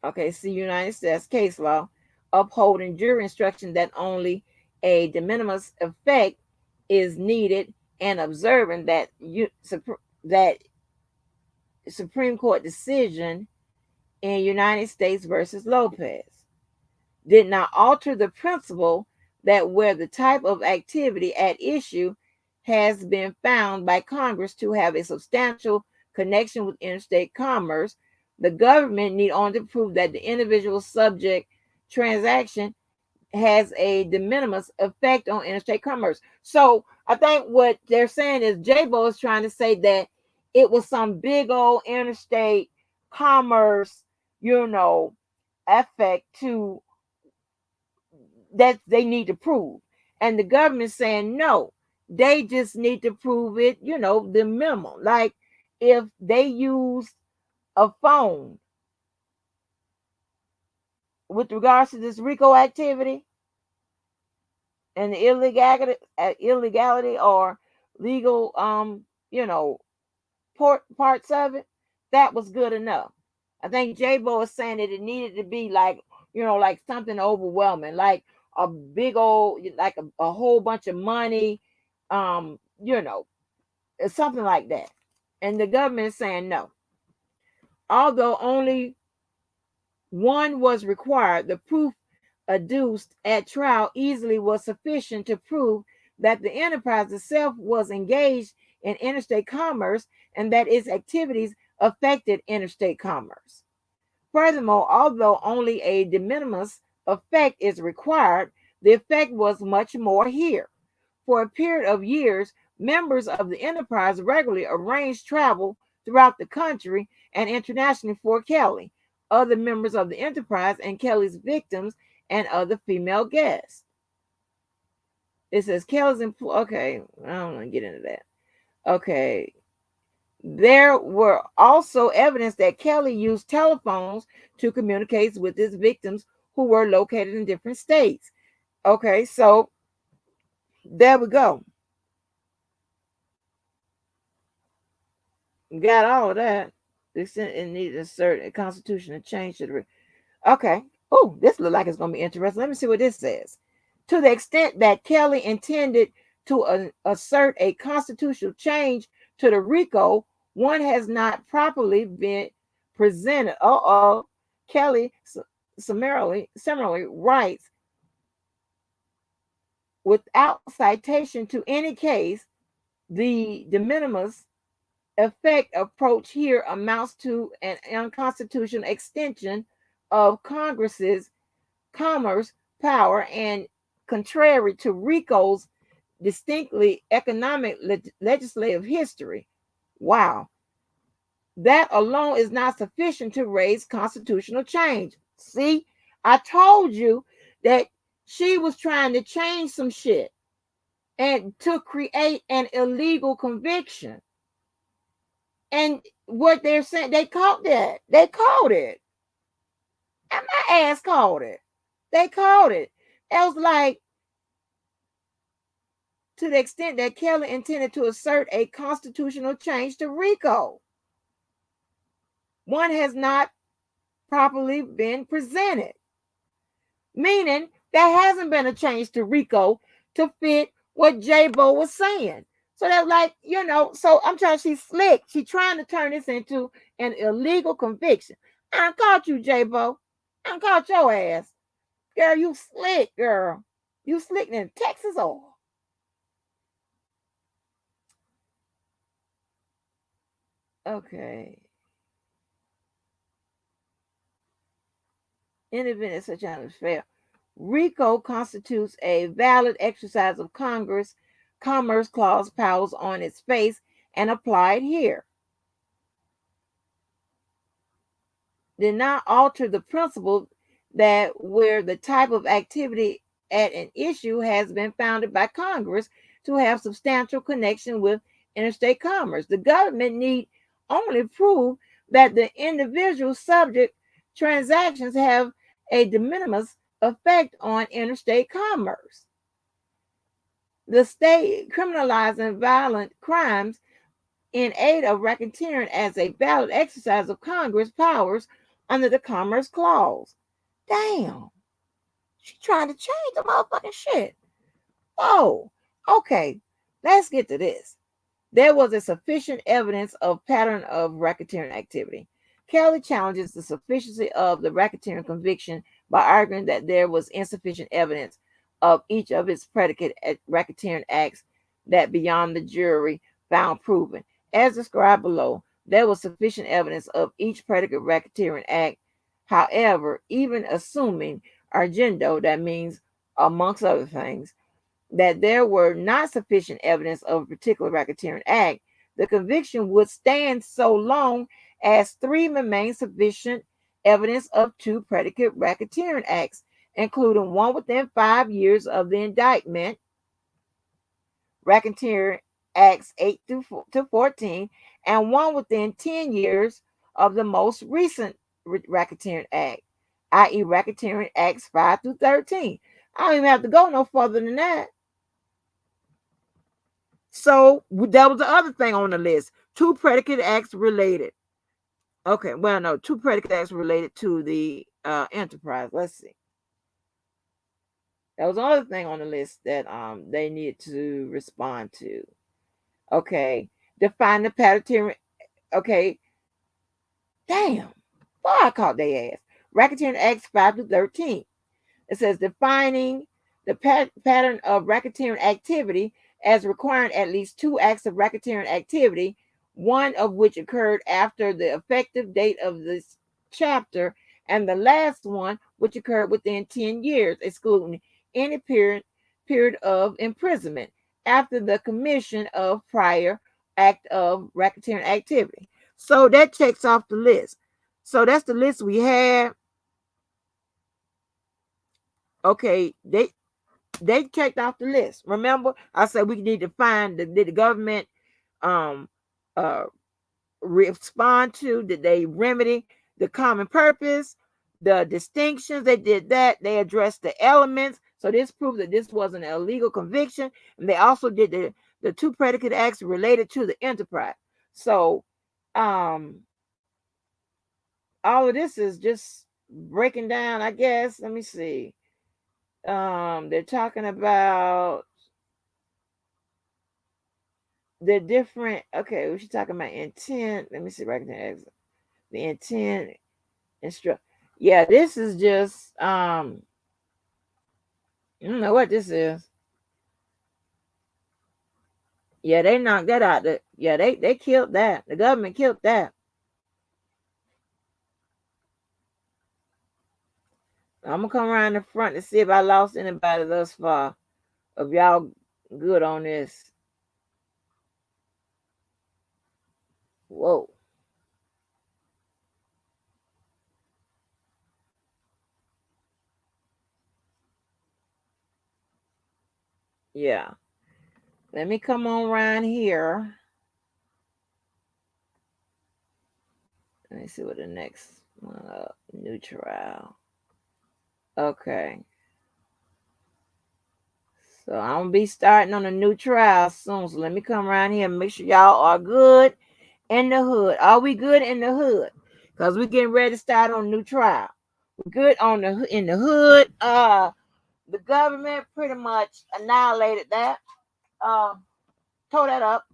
Okay, see United States case law, upholding jury instruction that only a de minimis effect is needed, and observing that that Supreme Court decision in United States versus Lopez did not alter the principle that where the type of activity at issue has been found by Congress to have a substantial connection with interstate commerce, the government need only to prove that the individual subject transaction has a de minimis effect on interstate commerce. So I think what they're saying is J-Bo is trying to say that it was some big old interstate commerce, effect to that they need to prove. And the government saying no, they just need to prove it, the minimum. Like if they used a phone with regards to this RICO activity and the illegality or legal, parts of it, that was good enough. I think J-Bo is saying that it needed to be like, like something overwhelming, like a big old, like a whole bunch of money, something like that. And the government is saying no. Although only one was required, the proof adduced at trial easily was sufficient to prove that the enterprise itself was engaged in interstate commerce and that its activities affected interstate commerce. Furthermore, although only a de minimis effect is required, the effect was much more here. For a period of years, members of the enterprise regularly arranged travel throughout the country and internationally for Kelly, other members of the enterprise, and Kelly's victims and other female guests. It says Kelly's okay, I don't want to get into that. Okay. There were also evidence that Kelly used telephones to communicate with his victims who were located in different states. Okay, so there we go. Got all of that. It needs a certain constitutional change to the. Okay. Oh, this looks like it's going to be interesting. Let me see what this says. To the extent that Kelly intended to assert a constitutional change to the RICO, one has not properly been presented. Kelly similarly writes, without citation to any case, the de minimis effect approach here amounts to an unconstitutional extension of Congress's commerce power and contrary to RICO's distinctly economic legislative history. Wow. That alone is not sufficient to raise constitutional change. See, I told you that she was trying to change some shit and to create an illegal conviction. And what they're saying, they caught that. They caught it. And my ass caught it. They caught it. It was like, to the extent that Kelly intended to assert a constitutional change to RICO, one has not properly been presented. Meaning there hasn't been a change to RICO to fit what J-Bo was saying. So they're like, so I'm trying, she's slick. She's trying to turn this into an illegal conviction. I caught you, J-Bo. I caught your ass. Girl, you slick, girl. You slick in Texas or. Okay. Independent such as fair. RICO constitutes a valid exercise of Commerce Clause powers on its face and applied here. Did not alter the principle that where the type of activity at an issue has been founded by Congress to have substantial connection with interstate commerce. The government need only prove that the individual subject transactions have a de minimis effect on interstate commerce. The state criminalizing violent crimes in aid of racketeering as a valid exercise of Congress powers under the Commerce Clause. Damn, she trying to change the motherfucking shit. Oh, okay. Let's get to this. There was a sufficient evidence of pattern of racketeering activity. Kelly challenges the sufficiency of the racketeering conviction by arguing that there was insufficient evidence of each of its predicate racketeering acts that beyond the jury found proven. As described below, there was sufficient evidence of each predicate racketeering act. However, even assuming arguendo, that means amongst other things, that there were not sufficient evidence of a particular racketeering act, the conviction would stand so long as three remain sufficient evidence of two predicate racketeering acts, including one within 5 years of the indictment, racketeering acts 8 to 14, and one within 10 years of the most recent racketeering act, i.e., racketeering acts 5 through 13. I don't even have to go no further than that. So that was the other thing on the list. Two predicate acts related. Okay, well, no, two predicate acts related to the enterprise. Let's see. That was another thing on the list that they needed to respond to. Okay, define the pattern. Okay, damn. Boy, I caught their ass. Racketeering Acts 5 to 13. It says defining the pattern of racketeering activity as requiring at least two acts of racketeering activity, one of which occurred after the effective date of this chapter, and the last one which occurred within 10 years, excluding any period of imprisonment after the commission of prior act of racketeering activity. So that checks off the list. So that's the list we had. Okay, they checked off the list. Remember, I said we need to find did the government um uh respond to, did they remedy the common purpose, the distinctions? They did that. They addressed the elements. So this proves that this was an illegal conviction, and they also did the two predicate acts related to the enterprise. So all of this is just breaking down, I guess. Let me see. They're talking about the different. Okay, we should talk about intent. Let me see if I can the intent instruct. Yeah, this is just I don't know what this is. Yeah, they knocked that out. Yeah, they killed that. The government killed that. I'm gonna come around the front to see if I lost anybody thus far. If y'all good on this. Whoa. Yeah. Let me come on around here. Let me see what the next one new trial. Okay. So I'm gonna be starting on a new trial soon. So let me come around here and make sure y'all are good in the hood. Are we good in the hood? Because we're getting ready to start on a new trial. We're good on in the hood. The government pretty much annihilated that. Tore that up.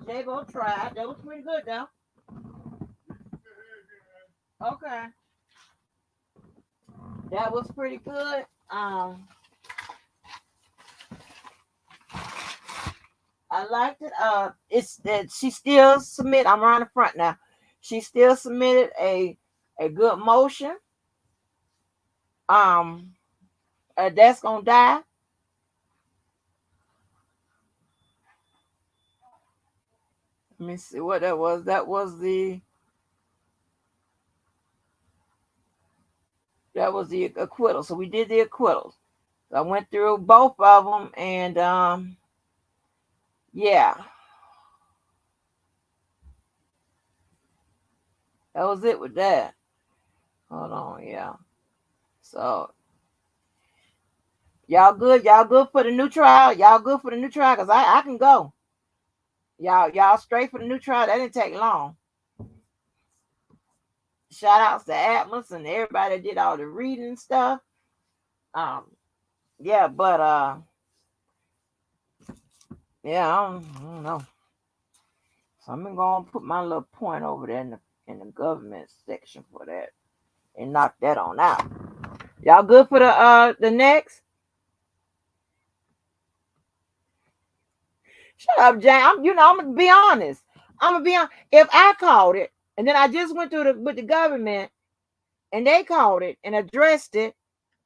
They go try. That was pretty good though. Okay. That was pretty good. I liked it. It's that she still submit. I'm around the front now. She still submitted a good motion. Um, that's gonna die. Let me see what that was. That was the acquittal. So we did the acquittals. So I went through both of them, and yeah, that was it with that. Hold on, yeah. So y'all good? Y'all good for the new trial? Y'all good for the new trial? Cause I can go. Y'all straight for the new trial? That didn't take long. Shout outs to Atlas and everybody that did all the reading and stuff. Um, yeah, but yeah, I don't know. So I'm gonna put my little point over there in the government section for that and knock that on out. Y'all good for the next? Shut up, Jane. I'm gonna be honest. I'm gonna be on. If I called it and then I just went through with the government and they called it and addressed it,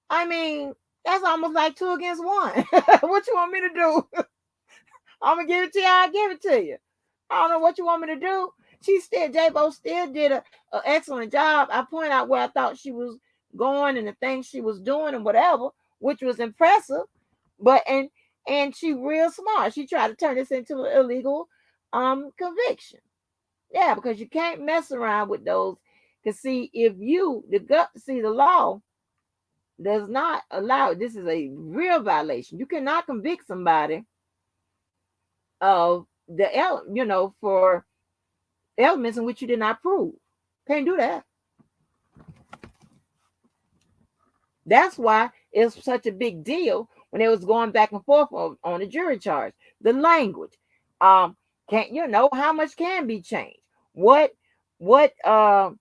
I mean that's almost like two against one. What you want me to do? I'm gonna give it to you. I'll give it to you. I don't know what you want me to do. J-Bo still did a excellent job. I point out where I thought she was going and the things she was doing and whatever, which was impressive. But and she real smart. She tried to turn this into an illegal conviction. Yeah, because you can't mess around with those. Cause see, if you the law does not allow this is a real violation. You cannot convict somebody of for elements in which you did not prove. Can't do that. That's why it's such a big deal when it was going back and forth on the jury charge. The language, can't how much can be changed? What what uh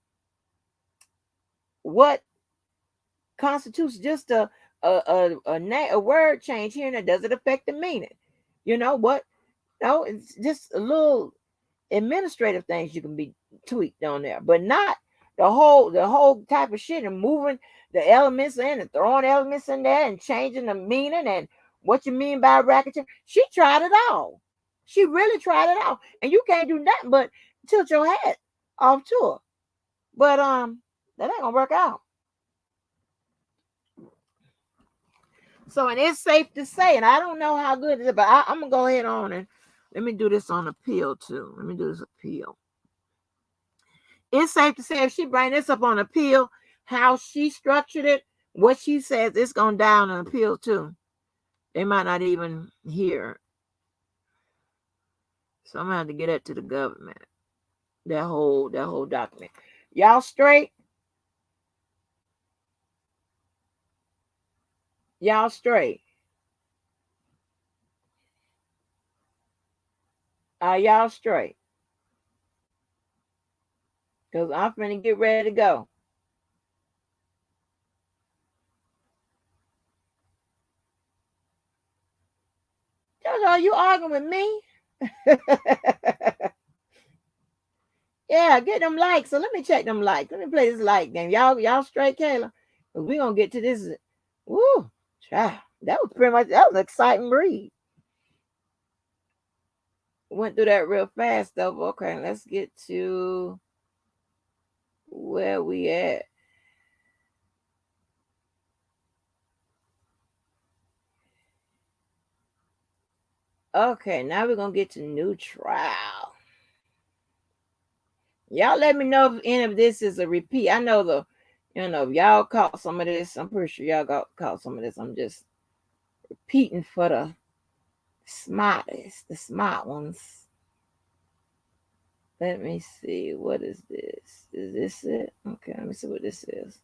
what constitutes just a word change here and there? Does it affect the meaning? You know what? No, it's just a little administrative things you can be tweaked on there, but not the whole type of shit and moving the elements in and throwing elements in there and changing the meaning and what you mean by racketeering. She tried it all. She really tried it all, and you can't do nothing but tilt your hat off to her. But that ain't gonna work out. So, and it's safe to say, and I don't know how good it is, but I'm gonna go ahead on and let me do this on appeal too. Let me do this appeal. It's safe to say if she bring this up on appeal, how she structured it, what she says, it's gonna die on an appeal too. They might not even hear. So I'm gonna have to get that to the government. That whole document. Y'all straight? Y'all straight? Are y'all straight? Because I'm finna get ready to go. Are you arguing with me? Yeah, get them likes. So let me check them likes. Let me play this like game. Y'all straight, Kayla? We gonna get to this. Woo, child. That was an exciting read. Went through that real fast though. Okay, let's get to where we at. Okay, now we're gonna get to new trial. Y'all let me know if any of this is a repeat. I know y'all caught some of this. I'm pretty sure y'all caught some of this. I'm just repeating for the smart ones. Let me see. What is this? Is this it? Okay, let me see what this is.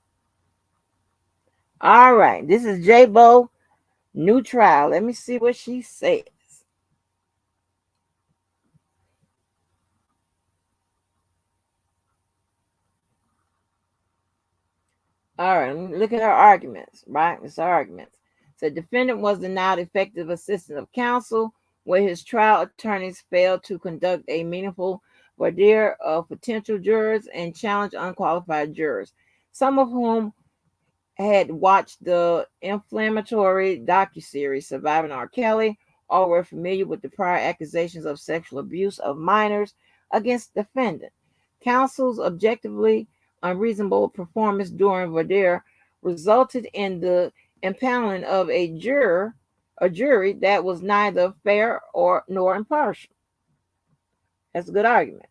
All right, this is J-Bo, new trial. Let me see what she says. All right, look at her arguments, right? It's her arguments. So defendant was denied effective assistance of counsel where his trial attorneys failed to conduct a meaningful voir dire of potential jurors and challenge unqualified jurors, some of whom had watched the inflammatory docuseries Surviving R. Kelly or were familiar with the prior accusations of sexual abuse of minors against the defendant. Counsel's objectively unreasonable performance during voir dire resulted in the impaneling of a jury that was neither fair or nor impartial. That's a good argument.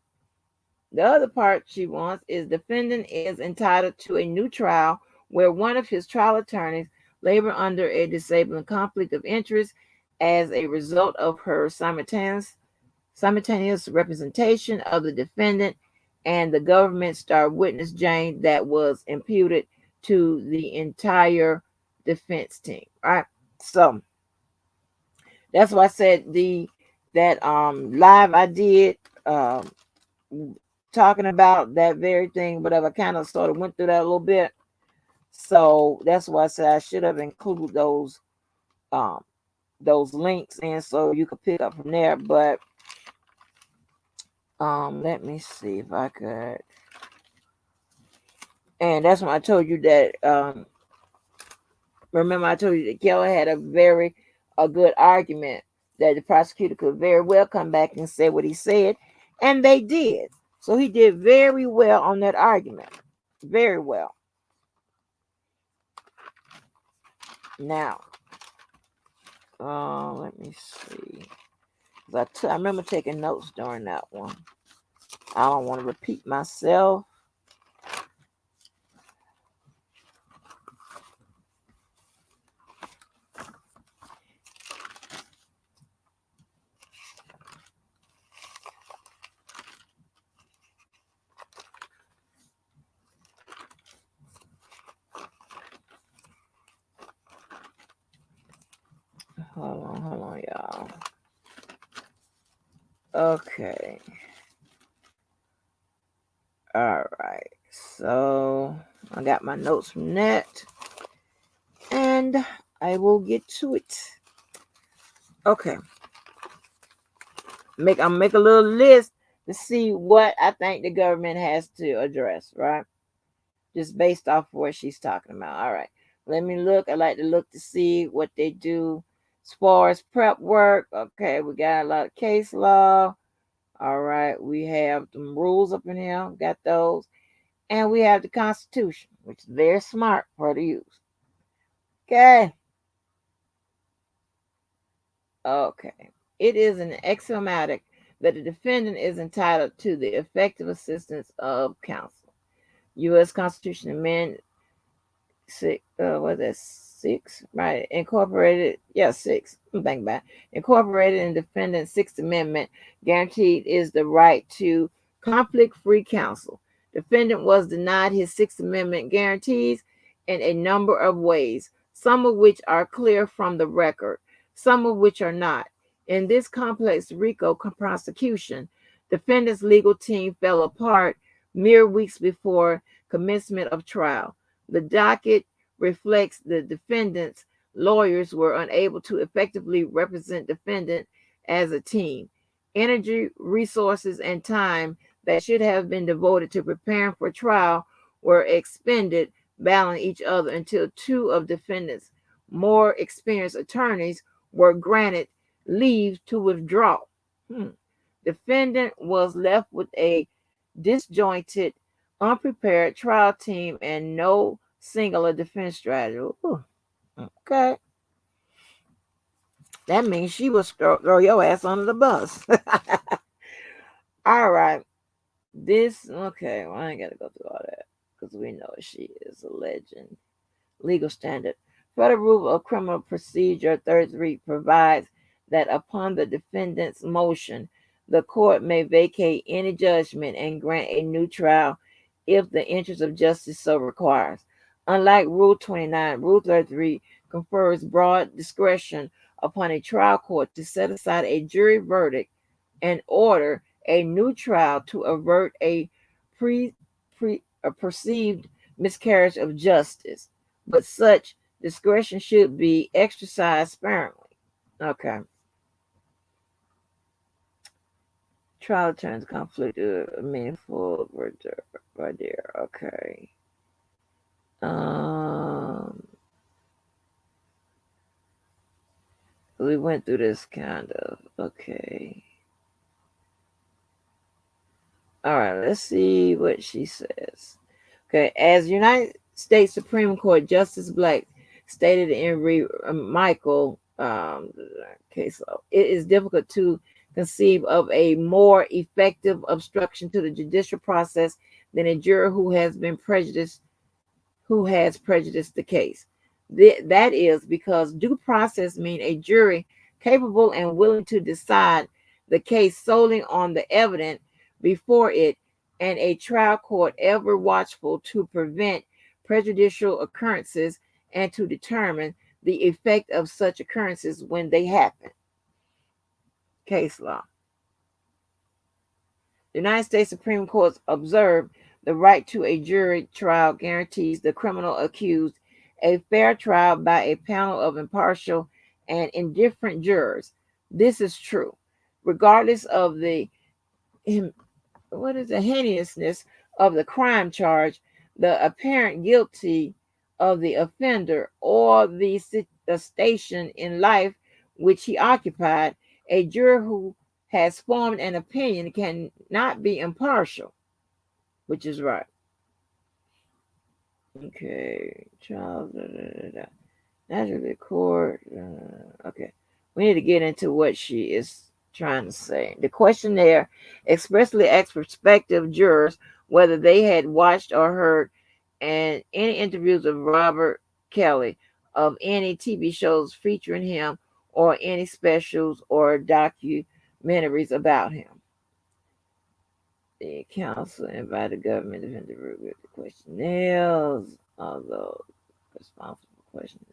The other part she wants is defendant is entitled to a new trial where one of his trial attorneys labor under a disabling conflict of interest as a result of her simultaneous representation of the defendant and the government star witness Jane that was imputed to the entire defense team. All right. So that's why I said that live I did talking about that very thing, whatever. I kind of sort of went through that a little bit. So that's why I said I should have included those links in so you could pick up from there. But let me see if I could. And that's when I told you that remember I told you that Keller had a good argument that the prosecutor could very well come back and say what he said, and they did. So he did very well on that argument. Very well. Now, let me see. I remember taking notes during that one. I don't want to repeat myself. Hold on, y'all. Okay. All right. So I got my notes from that, and I will get to it. Okay. I'll make a little list to see what I think the government has to address, right? Just based off what she's talking about. All right. Let me look. I like to look to see what they do as far as prep work. Okay, we got a lot of case law. All right, we have some rules up in here. Got those. And we have the Constitution, which is very smart for her to use. Okay. Okay. It is an axiomatic that the defendant is entitled to the effective assistance of counsel. U.S. Constitution Amendment 6, what is that? 6, right? Incorporated, 6. I'm thinking about it. Incorporated in Defendant's Sixth Amendment, guaranteed is the right to conflict-free counsel. Defendant was denied his Sixth Amendment guarantees in a number of ways, some of which are clear from the record, some of which are not. In this complex RICO prosecution, defendant's legal team fell apart mere weeks before commencement of trial. The docket reflects the defendant's lawyers were unable to effectively represent defendant as a team. Energy, resources, and time that should have been devoted to preparing for trial were expended battling each other until two of defendant's more experienced attorneys were granted leave to withdraw. Defendant was left with a disjointed, unprepared trial team and no singular defense strategy. Ooh, okay. That means she will throw your ass under the bus. All right. Okay, well, I ain't got to go through all that because we know she is a legend. Legal standard. Federal Rule of Criminal Procedure 33 provides that upon the defendant's motion, the court may vacate any judgment and grant a new trial if the interest of justice so requires. Unlike Rule 29, Rule 33 confers broad discretion upon a trial court to set aside a jury verdict and order a new trial to avert a perceived miscarriage of justice. But such discretion should be exercised sparingly. Okay. Trial turns conflict to a meaningful right there. Okay. Um, we went through this kind of. Okay. All right. Let's see what she says. Okay. As United States Supreme Court Justice Black stated in Michael case law, it is difficult to conceive of a more effective obstruction to the judicial process than a juror who has prejudiced the case. That is because due process means a jury capable and willing to decide the case solely on the evidence before it, and a trial court ever watchful to prevent prejudicial occurrences and to determine the effect of such occurrences when they happen. Case law. The United States Supreme Court observed the right to a jury trial guarantees the criminal accused a fair trial by a panel of impartial and indifferent jurors. This is true, regardless of the heinousness of the crime charge, the apparent guilty of the offender, or the station in life which he occupied. A juror who has formed an opinion cannot be impartial, which is right. Okay, child. Naturally, court. Okay, we need to get into what she is trying to say. The questionnaire expressly asked prospective jurors whether they had watched or heard and any interviews of Robert Kelly, of any TV shows featuring him, or any specials or documentaries about him. The council invited government defendant to review the questionnaires, although responsible questions.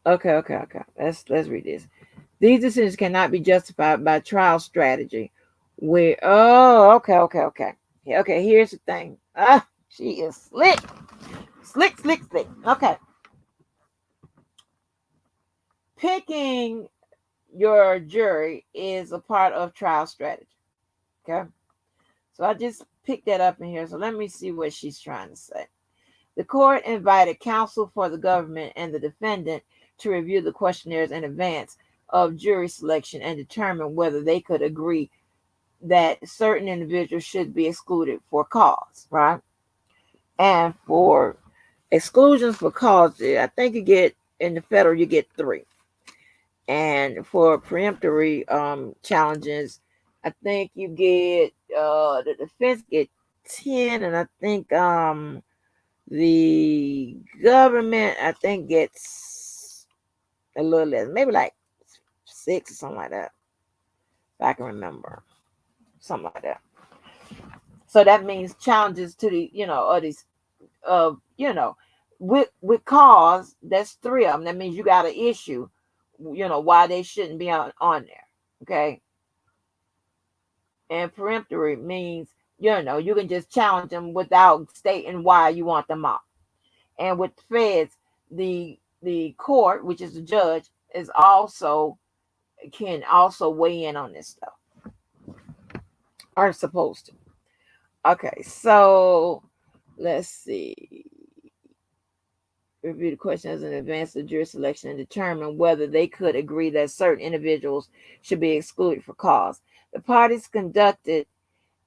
Okay. Let's read this. These decisions cannot be justified by trial strategy. Okay. Yeah, okay, here's the thing. She is slick. Slick. Okay. Picking your jury is a part of trial strategy. Okay. So I just picked that up in here. So let me see what she's trying to say. The court invited counsel for the government and the defendant to review the questionnaires in advance of jury selection and determine whether they could agree that certain individuals should be excluded for cause, right? And for exclusions for cause, I think you get in the federal, you get 3. And for peremptory challenges, I think you get the defense get 10, and I think the government, I think, gets a little less, maybe like 6 or something like that. If I can remember. Something like that. So that means challenges to the, or these, with cause, that's 3 of them. That means you got an issue, why they shouldn't be on there. Okay. And peremptory means, you can just challenge them without stating why you want them off. And with feds, the court, which is the judge, can also weigh in on this stuff. Are supposed to. Okay, so let's see. Review the questions in advance of jury selection and determine whether they could agree that certain individuals should be excluded for cause. The parties conducted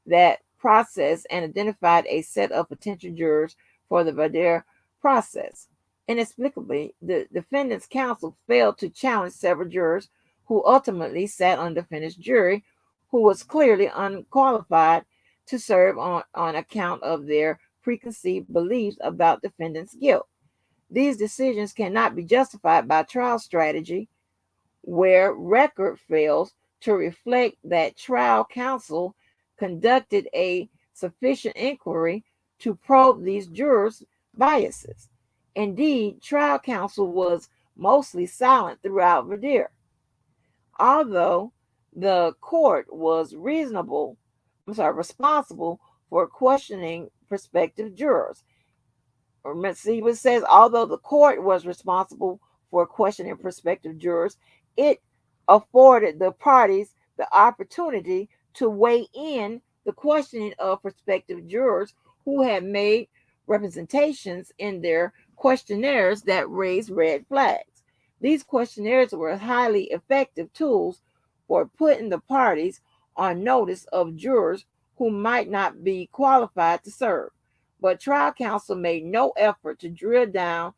that process and identified a set of potential jurors for the voir dire process. Inexplicably, the defendant's counsel failed to challenge several jurors who ultimately sat on the defendant's jury, who was clearly unqualified to serve on account of their preconceived beliefs about defendant's guilt. These decisions cannot be justified by trial strategy, where record fails to reflect that trial counsel conducted a sufficient inquiry to probe these jurors' biases. Indeed, trial counsel was mostly silent throughout voir dire. Although the court was responsible for questioning prospective jurors. See what it says, although the court was responsible for questioning prospective jurors, it afforded the parties the opportunity to weigh in the questioning of prospective jurors who had made representations in their questionnaires that raised red flags. These questionnaires were highly effective tools for putting the parties on notice of jurors who might not be qualified to serve. But trial counsel made no effort to drill down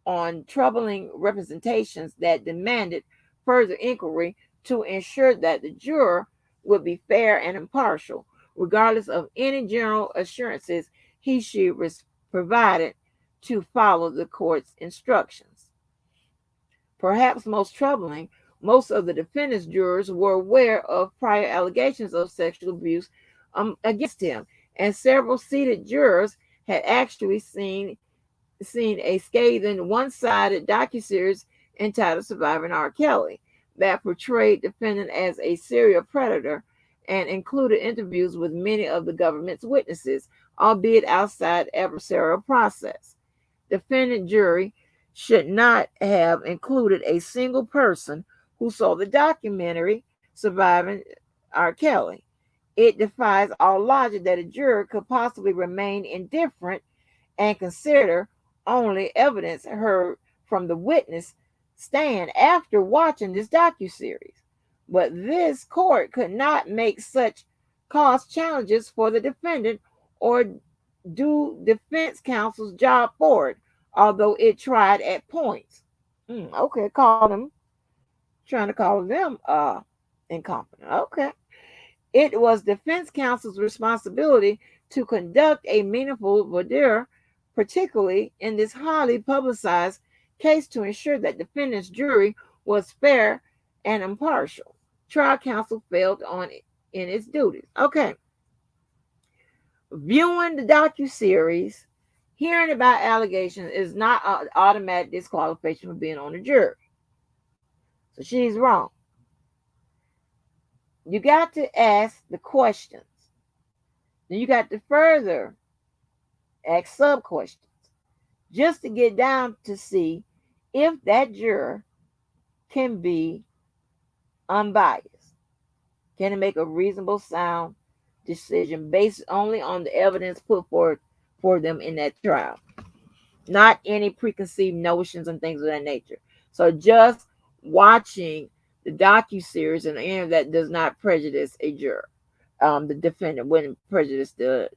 on troubling representations that demanded further inquiry to ensure that the juror would be fair and impartial, regardless of any general assurances she was provided to follow the court's instructions. Perhaps most troubling, most of the defendant's jurors were aware of prior allegations of sexual abuse against him, and several seated jurors had actually seen a scathing, one-sided docuseries entitled "Surviving R. Kelly" that portrayed defendant as a serial predator and included interviews with many of the government's witnesses, albeit outside adversarial process. Defendant jury should not have included a single person who saw the documentary "Surviving R. Kelly." It defies all logic that a juror could possibly remain indifferent and consider only evidence heard from the witness stand after watching this docuseries. But this court could not make such cause challenges for the defendant or do defense counsel's job for it, although it tried at points. Okay, trying to call them incompetent. Okay. It was defense counsel's responsibility to conduct a meaningful voir dire, particularly in this highly publicized case, to ensure that defendant's jury was fair and impartial. Trial counsel failed in its duties. Okay. Viewing the docuseries, hearing about allegations is not an automatic disqualification for being on the jury. So she's wrong. You got to ask the questions. Then you got to further ask sub questions just to get down to see if that juror can be unbiased. Can it make a reasonable, sound decision based only on the evidence put forward for them in that trial, not any preconceived notions and things of that nature. So just watching the docuseries and any of that does not prejudice a juror. The defendant wouldn't prejudice the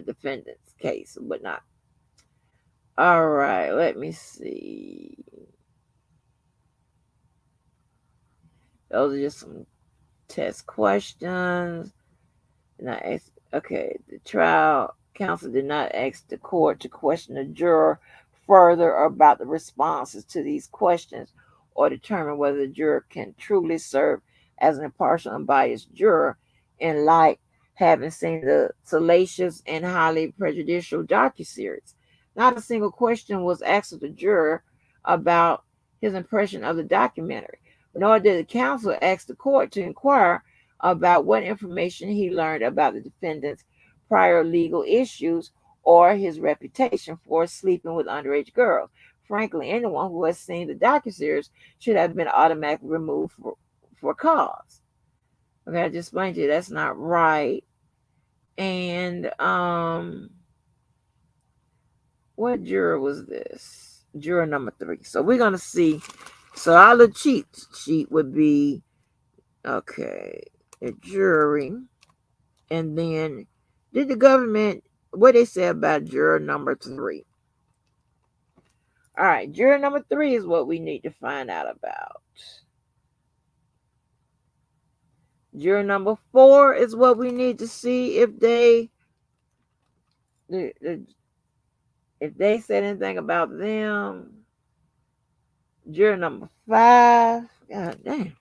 defendant's case, but not. All right, let me see. Those are just some test questions. Okay, the trial counsel did not ask the court to question the juror further about the responses to these questions or determine whether the juror can truly serve as an impartial, unbiased juror in light having seen the salacious and highly prejudicial docuseries. Not a single question was asked of the juror about his impression of the documentary, nor did the counsel ask the court to inquire about what information he learned about the defendant's prior legal issues or his reputation for sleeping with underage girls. Frankly, anyone who has seen the docuseries should have been automatically removed for cause. Okay, I just explained to you that's not right. And what juror was this? Juror number 3. So we're gonna see. So our little cheat sheet would be okay. A jury, and then did the government what they say about juror number 3? All right, juror number 3 is what we need to find out about. Juror number 4 is what we need to see if they said anything about them. Juror number 5, god damn.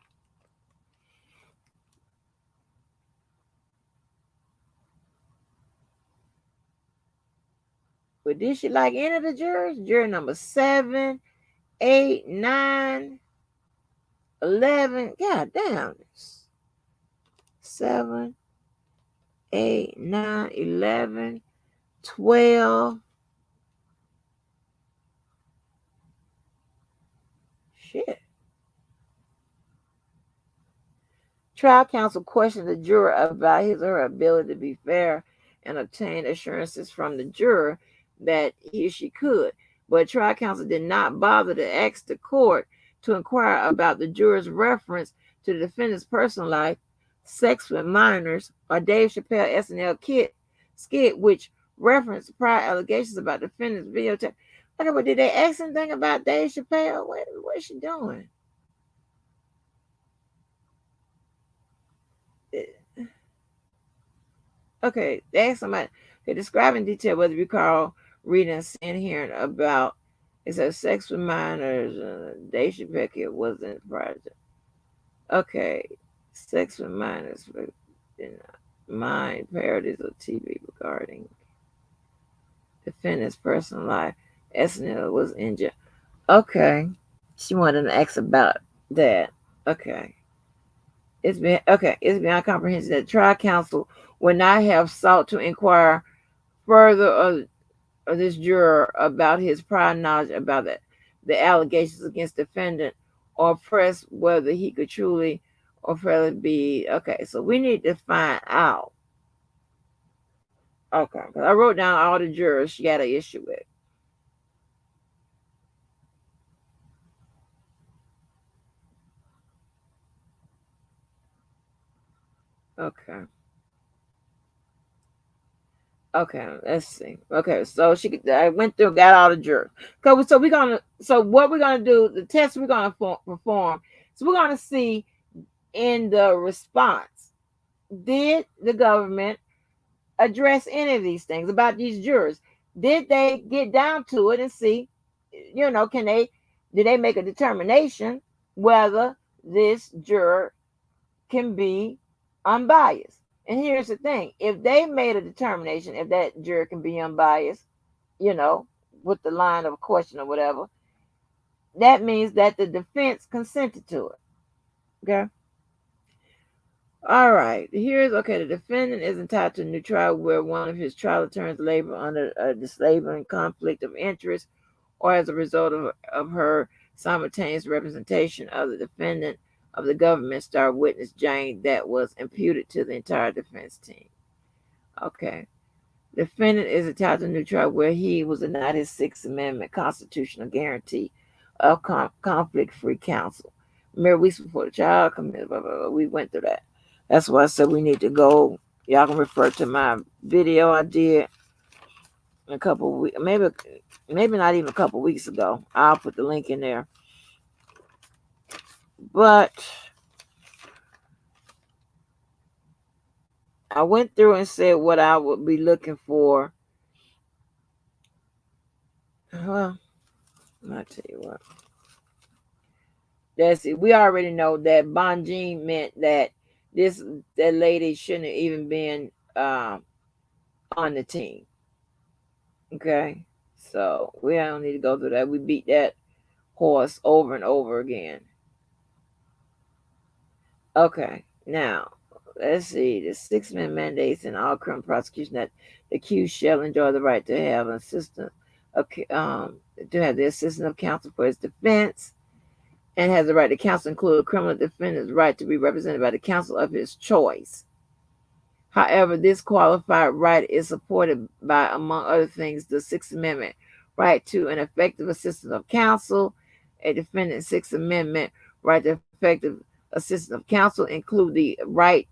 But did she like any of the jurors? Juror number 7, 8, 9, 11. God damn. 7, 8, 9, 11, 12. Shit. Trial counsel questioned the juror about his or her ability to be fair and obtain assurances from the juror that he or she could. But trial counsel did not bother to ask the court to inquire about the juror's reference to the defendant's personal life, sex with minors, or Dave Chappelle SNL skit, which referenced prior allegations about the defendant's videotape. Okay, but did they ask anything about Dave Chappelle? What is she doing? Okay, they asked somebody to describe in detail whether you recall reading and seeing hearing about it says sex with minors. Dave Chappelle wasn't project. Okay, sex with minors for mind parodies of TV regarding defendant's personal life. SNL was injured. Okay, she wanted to ask about that. Okay. It's beyond comprehension that trial counsel would not have sought to inquire further of this juror about his prior knowledge about the allegations against defendant or press whether he could truly or fairly be okay. So we need to find out. Okay, because I wrote down all the jurors she had an issue with. Okay. Okay, let's see. Okay, so I went through, got all the jurors. So what we're gonna do, the test we're gonna perform. So we're gonna see in the response, did the government address any of these things about these jurors? Did they get down to it and see, did they make a determination whether this juror can be unbiased? And here's the thing, if they made a determination, if that juror can be unbiased, you know, with the line of question or whatever, that means that the defense consented to it. Okay. All right. The defendant is entitled to a new trial where one of his trial attorneys labor under a disabling conflict of interest or as a result of her simultaneous representation of the defendant of the government star witness Jane that was imputed to the entire defense team. Okay. Defendant is entitled to a new trial where he was denied his Sixth Amendment constitutional guarantee of conflict-free counsel. Mere weeks before the trial committed, we went through that. That's why I said we need to go. Y'all can refer to my video I did a couple of weeks, maybe not even a couple of weeks ago. I'll put the link in there. But I went through and said what I would be looking for. Well, I'll tell you what. That's it. We already know that Bonjean meant that that lady shouldn't have even been on the team. Okay, so we don't need to go through that. We beat that horse over and over again. Okay, now let's see. The Sixth Amendment mandates in all criminal prosecution that the accused shall enjoy the right to have an assistant to have the assistance of counsel for his defense, and has the right to counsel, include a criminal defendant's right to be represented by the counsel of his choice. However, this qualified right is supported by, among other things, the Sixth Amendment right to an effective assistance of counsel. A defendant's Sixth Amendment right to effective assistance of counsel include the right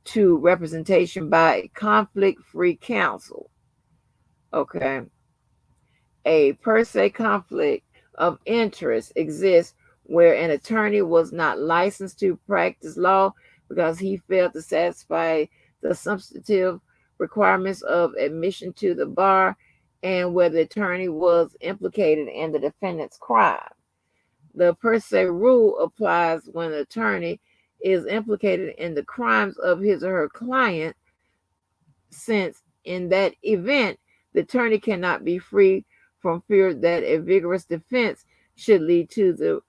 to representation by a conflict-free counsel. Okay. A per se conflict of interest exists where an attorney was not licensed to practice law because he failed to satisfy the substantive requirements of admission to the bar, and where the attorney was implicated in the defendant's crime. The per se rule applies when the attorney is implicated in the crimes of his or her client, since in that event, the attorney cannot be free from fear that a vigorous defense should lead to the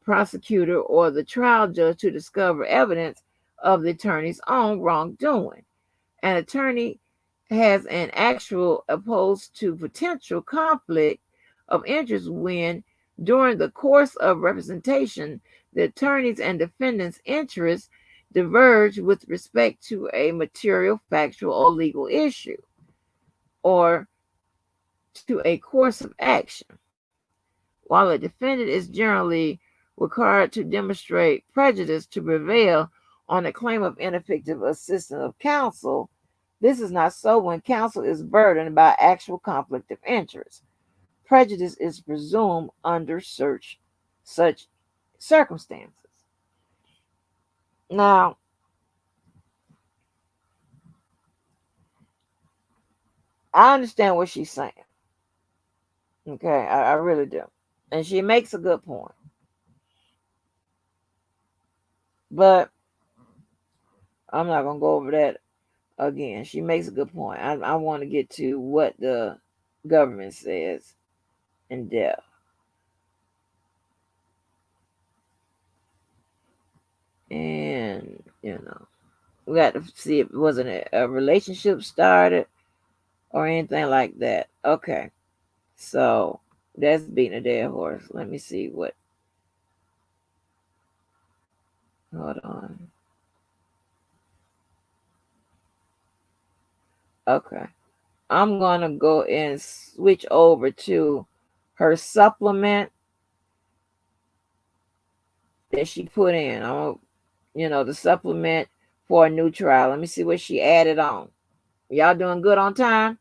prosecutor or the trial judge to discover evidence of the attorney's own wrongdoing. An attorney has an actual opposed to potential conflict of interest when, during the course of representation, the attorney's and defendant's interests diverge with respect to a material, factual, or legal issue, or to a course of action. While a defendant is generally required to demonstrate prejudice to prevail on a claim of ineffective assistance of counsel, this is not so when counsel is burdened by actual conflict of interest. Prejudice is presumed under such circumstances. Now, I understand what she's saying. Okay, I really do. And she makes a good point. But I'm not going to go over that again. She makes a good point. I want to get to what the government says in depth. And, we got to see if it wasn't a relationship started or anything like that. Okay. So that's beating a dead horse. Let me see what. Hold on. Okay. I'm going to go and switch over to her supplement that she put in. The supplement for a new trial. Let me see what she added on. Y'all doing good on time?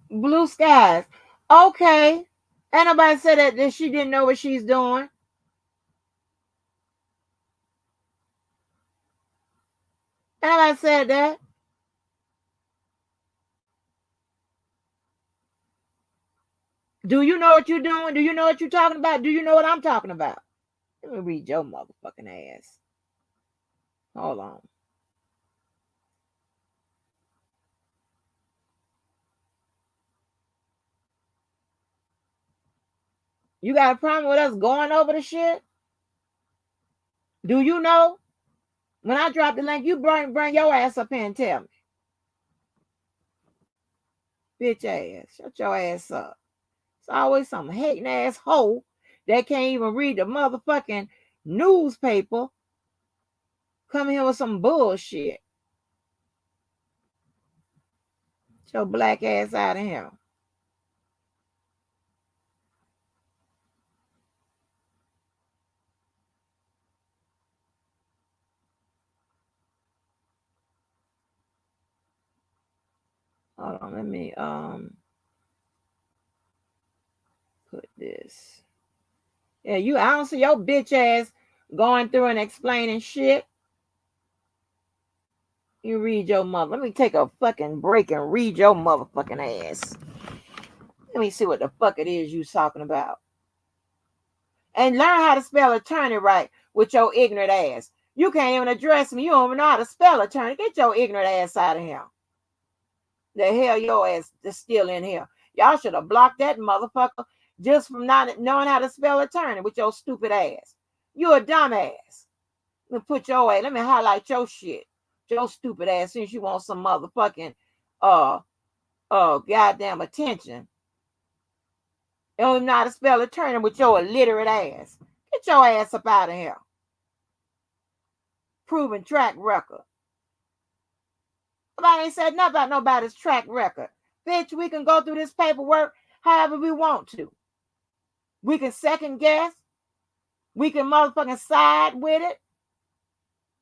Blue skies. Okay. Ain't nobody said that she didn't know what she's doing. Ain't nobody said that. Do you know what you're doing? Do you know what you're talking about? Do you know what I'm talking about? Let me read your motherfucking ass. Hold on. You got a problem with us going over the shit? Do you know? When I drop the link, you bring your ass up here and tell me. Bitch ass. Shut your ass up. It's always some hating ass hoe that can't even read the motherfucking newspaper. Come here with some bullshit. Get your black ass out of here. Hold on, let me put this. Yeah, I don't see your bitch ass going through and explaining shit. You read your mother. Let me take a fucking break and read your motherfucking ass. Let me see what the fuck it is you talking about. And learn how to spell attorney right with your ignorant ass. You can't even address me. You don't even know how to spell attorney. Get your ignorant ass out of here. The hell your ass is still in here. Y'all should have blocked that motherfucker just from not knowing how to spell attorney with your stupid ass. You a dumbass. Let me highlight your shit. Your stupid ass since you want some motherfucking goddamn attention. You don't even know how to spell attorney with your illiterate ass. Get your ass up out of here. Proven track record. Nobody ain't said nothing about nobody's track record. Bitch, we can go through this paperwork however we want to. We can second guess. We can motherfucking side with it.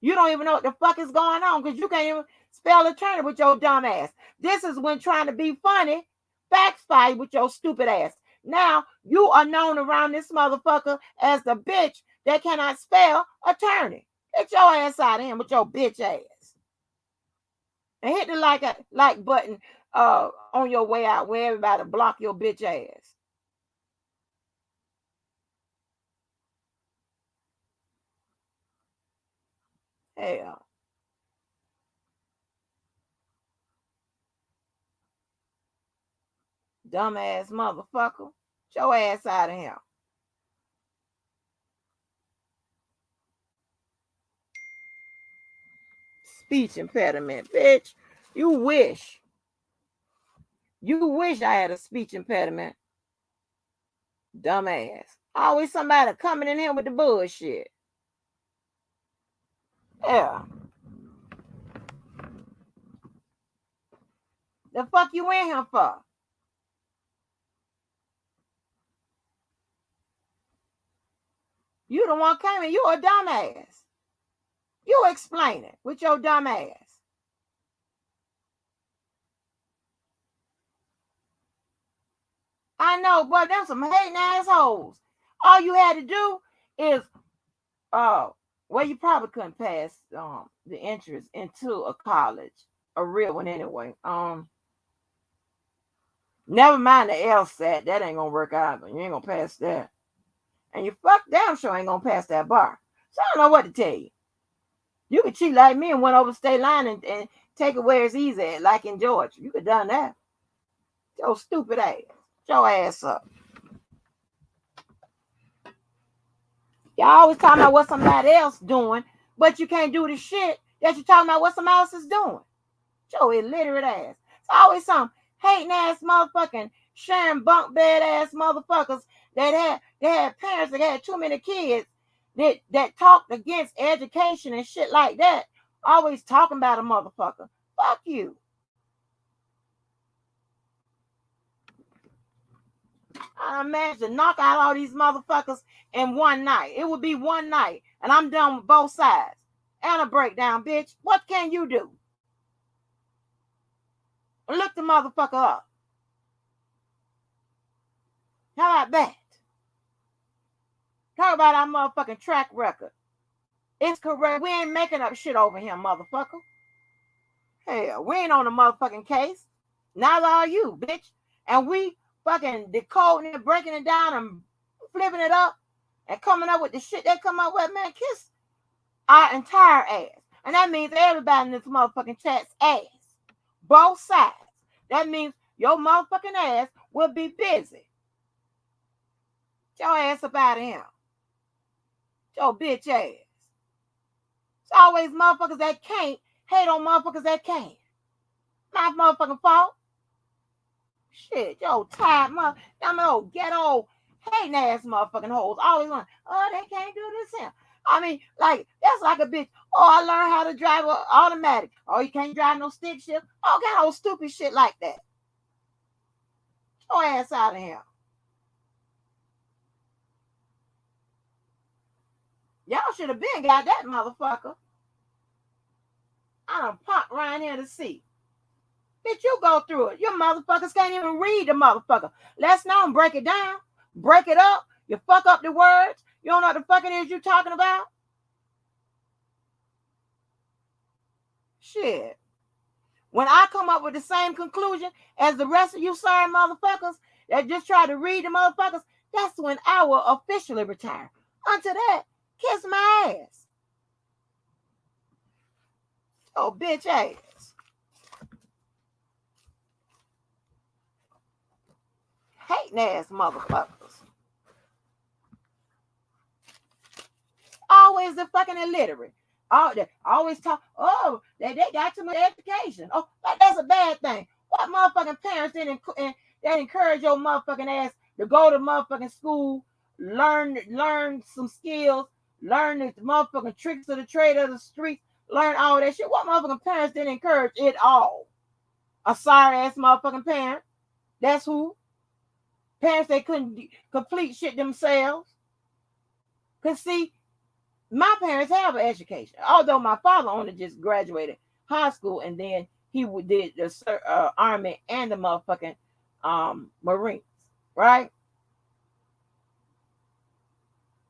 You don't even know what the fuck is going on because you can't even spell attorney with your dumb ass. This is when trying to be funny backfire with your stupid ass. Now you are known around this motherfucker as the bitch that cannot spell attorney. Get your ass out of here with your bitch ass. And hit the like button on your way out where everybody block your bitch ass. Hell. Dumbass motherfucker. Get your ass out of here. speech impediment, bitch. You wish. You wish I had a speech impediment. Dumbass. Always somebody coming in here with the bullshit. Yeah. The fuck you in here for? You the one came in. You a dumbass. You explain it with your dumb ass. I know, but them some hating assholes. All you had to do is, well, you probably couldn't pass the entrance into a college, a real one anyway. Never mind the LSAT, that ain't gonna work out. You ain't gonna pass that, and you fuck damn sure ain't gonna pass that bar. So I don't know what to tell you. You could cheat like me and went over state line and take it where it's easy at, like in Georgia. You could done that. Your stupid ass. Your ass up. Y'all always talking about what somebody else doing, but you can't do the shit that you're talking about what somebody else is doing. Your illiterate ass. It's always some hating ass motherfucking sharing bunk bed ass motherfuckers that had parents that had too many kids that talked against education and shit like that. Always talking about a motherfucker. Fuck you. I imagine knock out all these motherfuckers in one night. It would be one night, and I'm done with both sides. And a breakdown, bitch. What can you do? Look the motherfucker up. How about that? Talk about our motherfucking track record. It's correct. We ain't making up shit over here, motherfucker. Hell, we ain't on the motherfucking case. Neither are you, bitch. And we fucking decoding it, breaking it down, and flipping it up, and coming up with the shit they come up with, man. Kiss our entire ass. And that means everybody in this motherfucking chat's ass. Both sides. That means your motherfucking ass will be busy. Get your ass up out of here. Your bitch ass. It's always motherfuckers that can't hate on motherfuckers that can. Not motherfucking fault. Shit, yo, tired mother, them old ghetto hating ass motherfucking hoes. Always want, oh, they can't do this here. I mean, like, that's like a bitch. Oh, I learned how to drive automatic. Oh, you can't drive no stick shift. Oh, got old stupid shit like that. Get your ass out of here. Y'all should have been got that motherfucker. I done popped right here to see. Bitch, you go through it. You motherfuckers can't even read the motherfucker. Let's know break it down. Break it up. You fuck up the words. You don't know what the fuck it is you talking about? Shit. When I come up with the same conclusion as the rest of you sorry motherfuckers that just try to read the motherfuckers, that's when I will officially retire. Until that, kiss my ass. Oh, bitch ass. Hating ass motherfuckers. Always the fucking illiterate. Always talk, oh, they got too much education. Oh, that's a bad thing. What motherfucking parents didn't encourage your motherfucking ass to go to motherfucking school, learn some skills, learn the motherfucking tricks of the trade of the street, learn all that shit. What motherfucking parents didn't encourage it all? A sorry ass motherfucking parent. That's who. Parents they couldn't complete shit themselves. Cause see, my parents have an education. Although my father only just graduated high school and then he did the Army and the motherfucking Marines, right?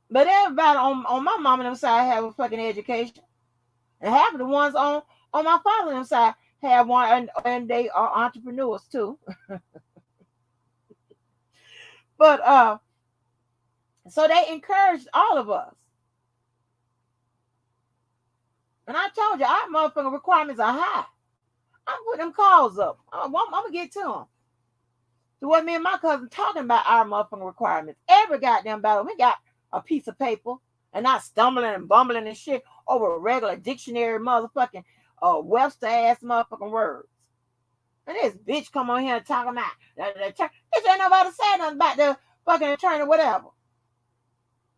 But everybody on my mom and them side have a fucking education. And half of the ones on my father and them side have one, and they are entrepreneurs too. But so they encouraged all of us. And I told you, our motherfucking requirements are high. I'm putting them calls up. I'm gonna get to them. So what me and my cousin talking about our motherfucking requirements. Every goddamn battle, we got a piece of paper and not stumbling and bumbling and shit over a regular dictionary motherfucking Webster ass motherfucking words. And this bitch come on here talking about the attorney. Bitch, ain't nobody say nothing about the fucking attorney, whatever.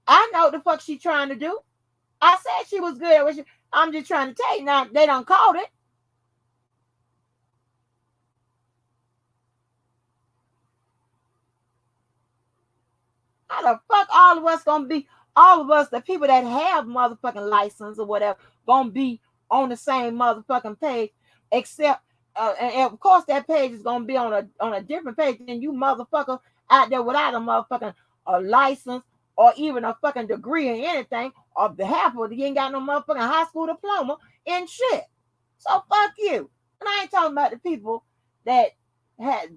I know what the fuck she trying to do. I said she was good at what I'm just trying to tell you now, they done called it. How the fuck all of us gonna be, all of us, the people that have motherfucking license or whatever, gonna be on the same motherfucking page, except, and of course that page is gonna be on a different page than you motherfucker out there without a motherfucking license or even a fucking degree in anything, or behalf of you ain't got no motherfucking high school diploma in shit. So fuck you. And I ain't talking about the people that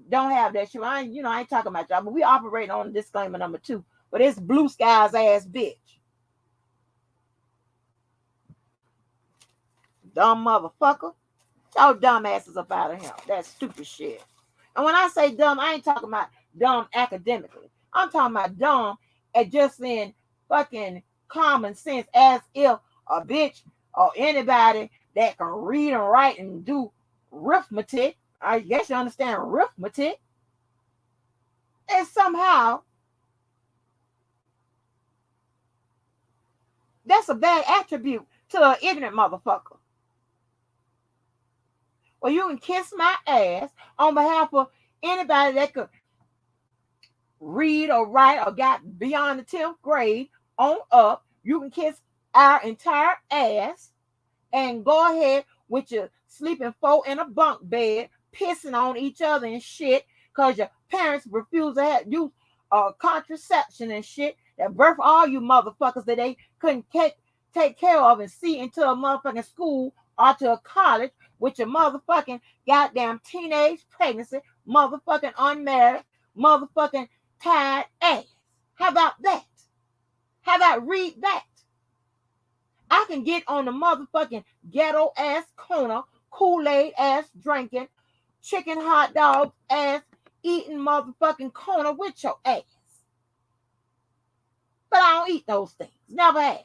don't have that shit. I ain't talking about y'all, but we operate on disclaimer number 2. But it's blue skies ass bitch. Dumb motherfucker. Y'all dumb asses up out of here. That stupid shit. And when I say dumb, I ain't talking about dumb academically. I'm talking about dumb at just in fucking common sense, as if a bitch or anybody that can read and write and do arithmetic, I guess you understand arithmetic, and somehow that's a bad attribute to an ignorant motherfucker. Well, you can kiss my ass on behalf of anybody that could read or write or got beyond the 10th grade on up. You can kiss our entire ass and go ahead with your sleeping folk in a bunk bed, pissing on each other and shit, because your parents refuse to have use contraception and shit that birth all you motherfuckers that they couldn't take care of and see into a motherfucking school or to a college with your motherfucking goddamn teenage pregnancy, motherfucking unmarried, motherfucking tired ass. How about that? How about read that? I can get on the motherfucking ghetto ass corner, Kool-Aid ass drinking, chicken hot dog ass eating motherfucking corner with your ass. But I don't eat those things. Never have.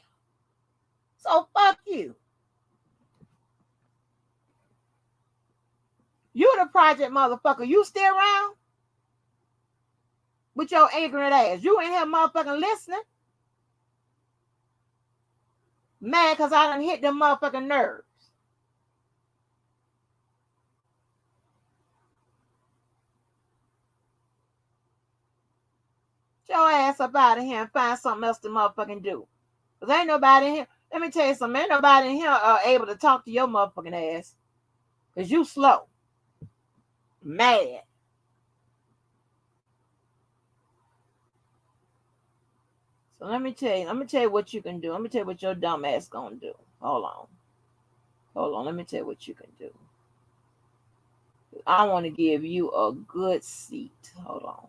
So fuck you. You the project motherfucker. You still around? With your ignorant ass. You ain't here motherfucking listening. Mad because I done hit them motherfucking nerves. Get your ass up out of here and find something else to motherfucking do. Because ain't nobody in here. Let me tell you something. Ain't nobody in here able to talk to your motherfucking ass. Because you slow. Mad. So let me tell you what you can do. Let me tell you what your dumb ass gonna do. Hold on. Let me tell you what you can do. I want to give you a good seat. Hold on.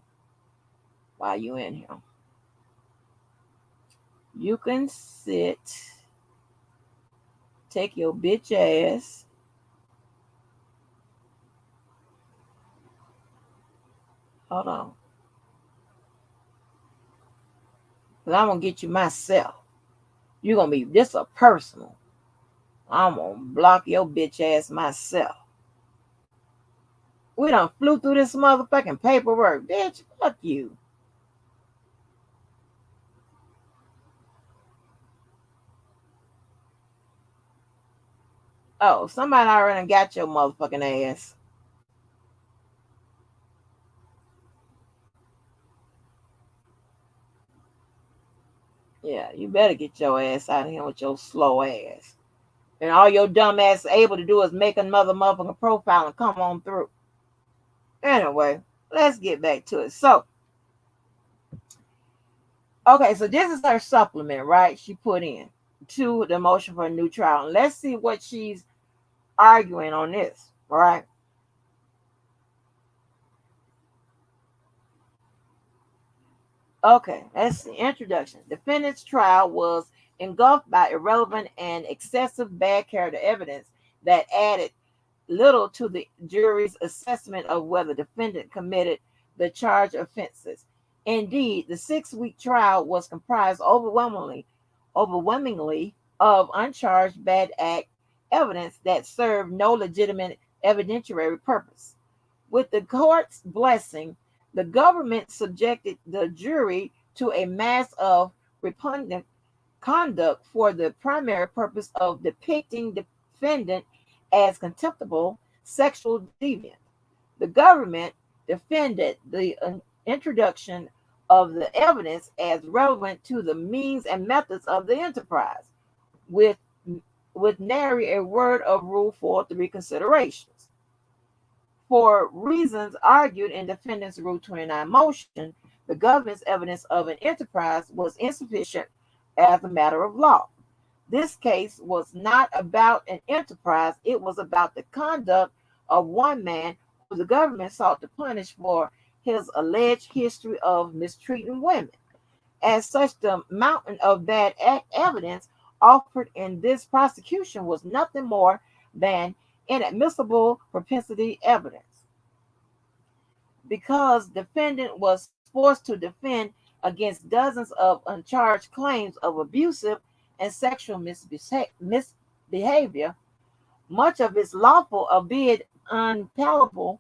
While you in here. You can sit. Take your bitch ass. Hold on. Because I'm going to get you myself. You're going to be, this a personal. I'm going to block your bitch ass myself. We done flew through this motherfucking paperwork. Bitch, fuck you. Oh, somebody already got your motherfucking ass. Yeah, you better get your ass out of here with your slow ass. And all your dumb ass able to do is make another motherfucking profile and come on through. Anyway, let's get back to it. So, okay, so this is her supplement, right? She put in to the motion for a new trial. And let's see what she's arguing on this, right? Okay, that's the introduction. Defendant's trial was engulfed by irrelevant and excessive bad character evidence that added little to the jury's assessment of whether defendant committed the charged offenses. Indeed, the 6-week trial was comprised overwhelmingly of uncharged bad act evidence that served no legitimate evidentiary purpose. With the court's blessing, the government subjected the jury to a mass of repugnant conduct for the primary purpose of depicting the defendant as contemptible sexual deviant. The government defended the introduction of the evidence as relevant to the means and methods of the enterprise, with nary a word of Rule 403 considerations. For reasons argued in defendant's Rule 29 motion, the government's evidence of an enterprise was insufficient as a matter of law. This case was not about an enterprise, it was about the conduct of one man who the government sought to punish for his alleged history of mistreating women. As such, the mountain of bad evidence offered in this prosecution was nothing more than inadmissible propensity evidence. Because defendant was forced to defend against dozens of uncharged claims of abusive and sexual misbehavior, much of its lawful, albeit unpalatable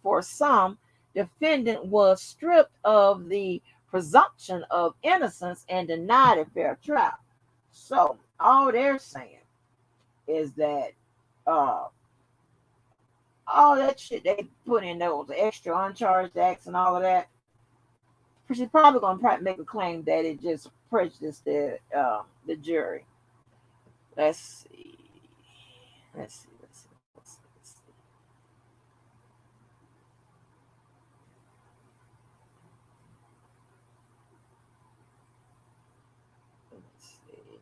for some, defendant was stripped of the presumption of innocence and denied a fair trial. So all they're saying is that uh, all that shit they put in those extra uncharged acts and all of that, she's probably going to make a claim that it just prejudiced the jury. Let's see. Let's see. Let's see. Let's see. Let's see. Let's see.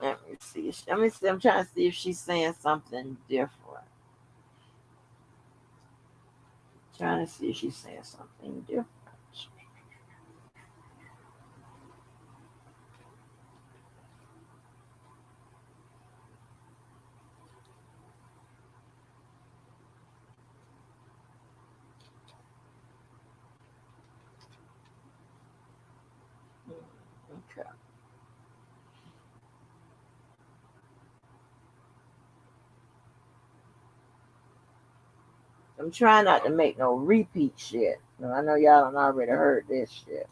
Let me see. Let me see. I'm trying to see if she's saying something different. Trying to see if she's saying something different. Okay. I'm trying not to make no repeat shit. I know y'all done already heard this shit.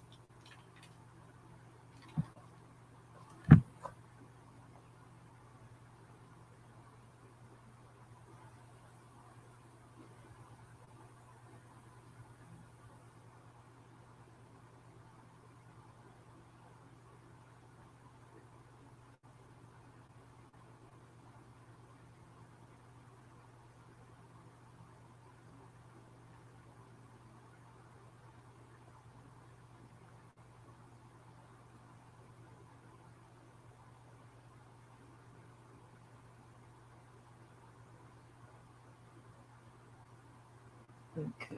Okay.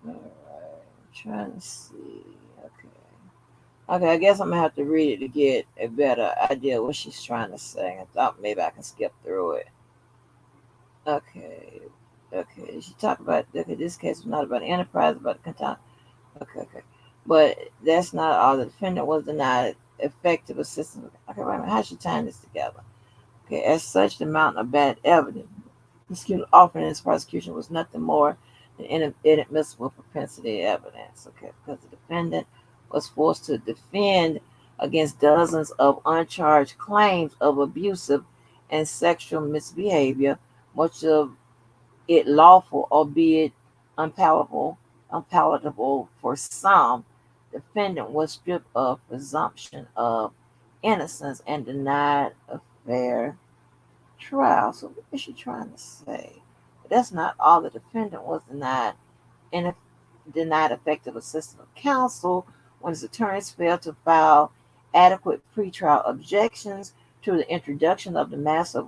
All right. I'm trying to see. Okay. Okay, I guess I'm gonna have to read it to get a better idea of what she's trying to say. I thought maybe I can skip through it. Okay. Okay. She talked about, okay, this case was not about enterprise, but content. Okay, okay. But that's not all. The defendant was denied effective assistance. Okay, wait a minute. How's she tying this together? Okay, as such, the amount of bad evidence offered in this prosecution was nothing more than inadmissible propensity evidence. Okay, because the defendant was forced to defend against dozens of uncharged claims of abusive and sexual misbehavior, much of it lawful, albeit unpalatable for some. Defendant was stripped of presumption of innocence and denied a fair trial. So what is she trying to say? But that's not all. The defendant was denied effective assistance of counsel when his attorneys failed to file adequate pretrial objections to the introduction of the massive,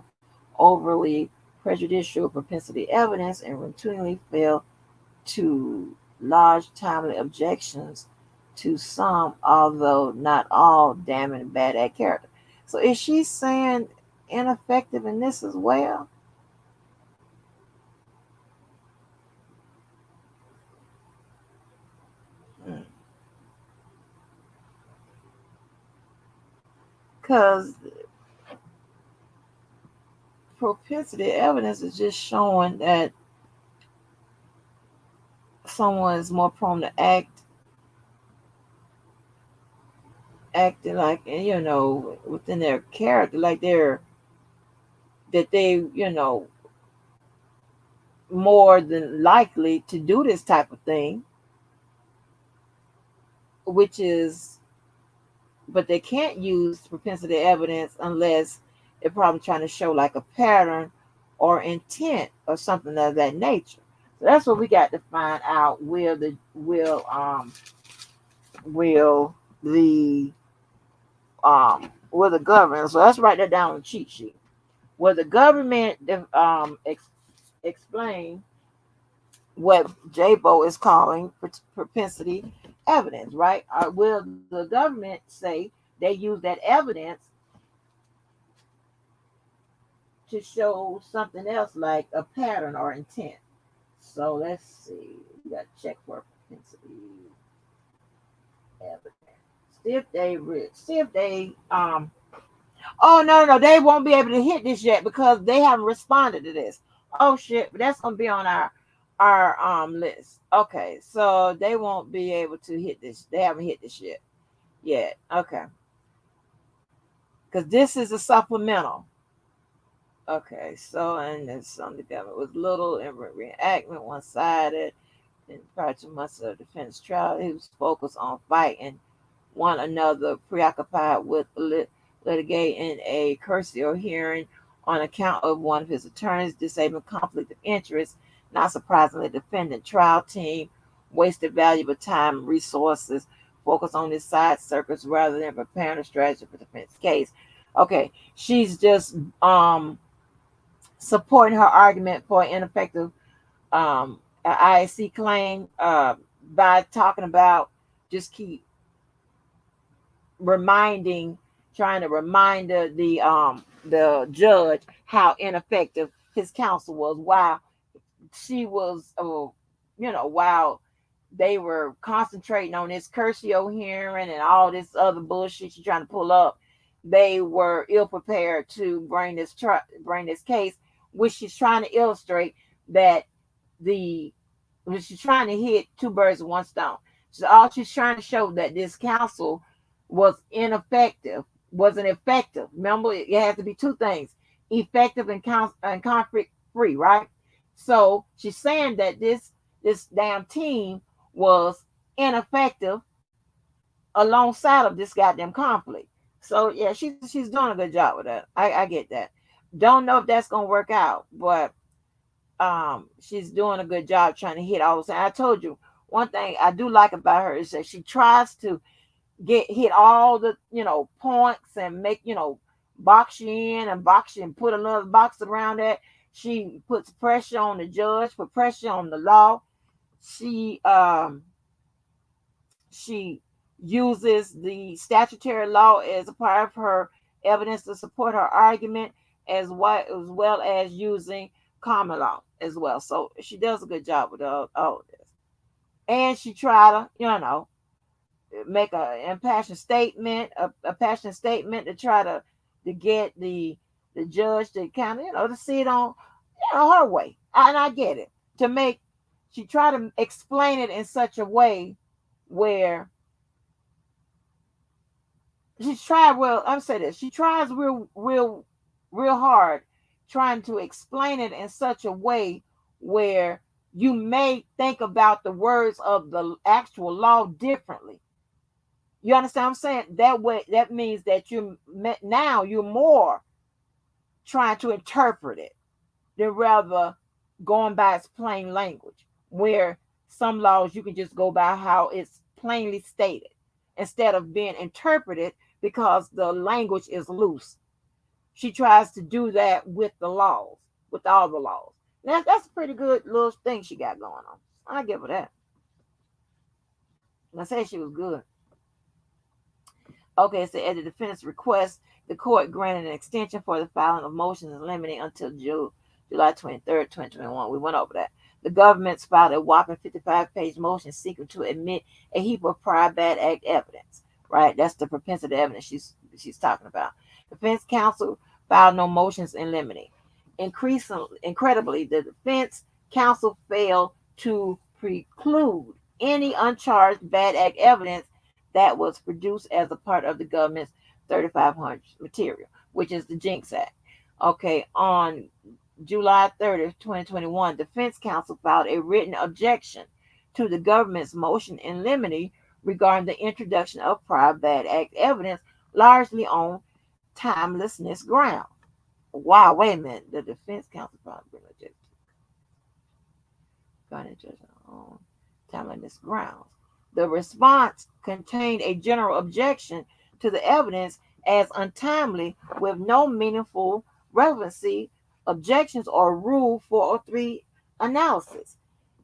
overly prejudicial propensity evidence and routinely failed to lodge timely objections to some, although not all, damning bad act character. So is she saying ineffective in this as well? Because propensity evidence is just showing that someone is more prone to acting like, within their character, like they more than likely to do this type of thing, which is, but they can't use propensity evidence unless they're probably trying to show like a pattern or intent or something of that nature. So that's what we got to find out. Will the government? So let's write that down on the cheat sheet. Will the government explain what J-Bo is calling propensity evidence, right? Or will the government say they use that evidence to show something else like a pattern or intent? So let's see. We got to check for propensity evidence. See if they oh no, they won't be able to hit this yet because they haven't responded to this. Oh shit, but that's gonna be on our list. Okay, so they won't be able to hit this. They haven't hit this yet. Okay, because this is a supplemental. Okay, so and then some the government was little and reenactment one sided. And prior to months of defense trial, he was focused on fighting one another, preoccupied with litigating a custodial hearing on account of one of his attorneys disabling conflict of interest. Not surprisingly, the defendant trial team wasted valuable time and resources focused on his side circuits rather than preparing a strategy for the defense case. Okay, she's just supporting her argument for ineffective IAC claim by talking about just keep trying to remind the judge how ineffective his counsel was while she was while they were concentrating on this Curcio hearing and all this other bullshit she's trying to pull up. They were ill prepared to bring this case, which she's trying to illustrate that she's trying to hit two birds with one stone. So all she's trying to show that this counsel was ineffective, wasn't effective. Remember, it has to be two things: effective and conflict free, right? So she's saying that this damn team was ineffective alongside of this goddamn conflict. So yeah, she's doing a good job with that. I get that. Don't know if that's gonna work out, but she's doing a good job trying to hit all those. I told you one thing I do like about her is that she tries to hit all the points and make box you in and box you and put another box around that. She puts pressure on the judge, put pressure on the law. She uses the statutory law as a part of her evidence to support her argument, as well as using common law as well. So she does a good job with all of this. And she tried to, make a passionate statement to try to get the judge to kind of, to see it on her way. And I get it. She tried to explain it in such a way where she tries real hard trying to explain it in such a way where you may think about the words of the actual law differently. You understand what I'm saying? That way, that means that you're more trying to interpret it than rather going by its plain language, where some laws you can just go by how it's plainly stated instead of being interpreted because the language is loose. She tries to do that with all the laws. That's a pretty good little thing she got going on. I give her that. I said she was good. Okay, so at the defense request, the court granted an extension for the filing of motions in limine until July 23rd, 2021. We went over that. The government's filed a whopping 55-page motion seeking to admit a heap of prior bad act evidence. Right, that's the propensity evidence she's she's talking about. Defense counsel filed no motions in limine. Incredibly, the defense counsel failed to preclude any uncharged bad act evidence that was produced as a part of the government's 3500 material, which is the Jinx Act. Okay, on July 30th, 2021, defense counsel filed a written objection to the government's motion in limine regarding the introduction of prior bad act evidence, largely on timelessness grounds. Wow, wait a minute. The defense counsel filed a written objection on timelessness grounds. The response contained a general objection to the evidence as untimely with no meaningful relevancy, objections, or Rule 403 analysis.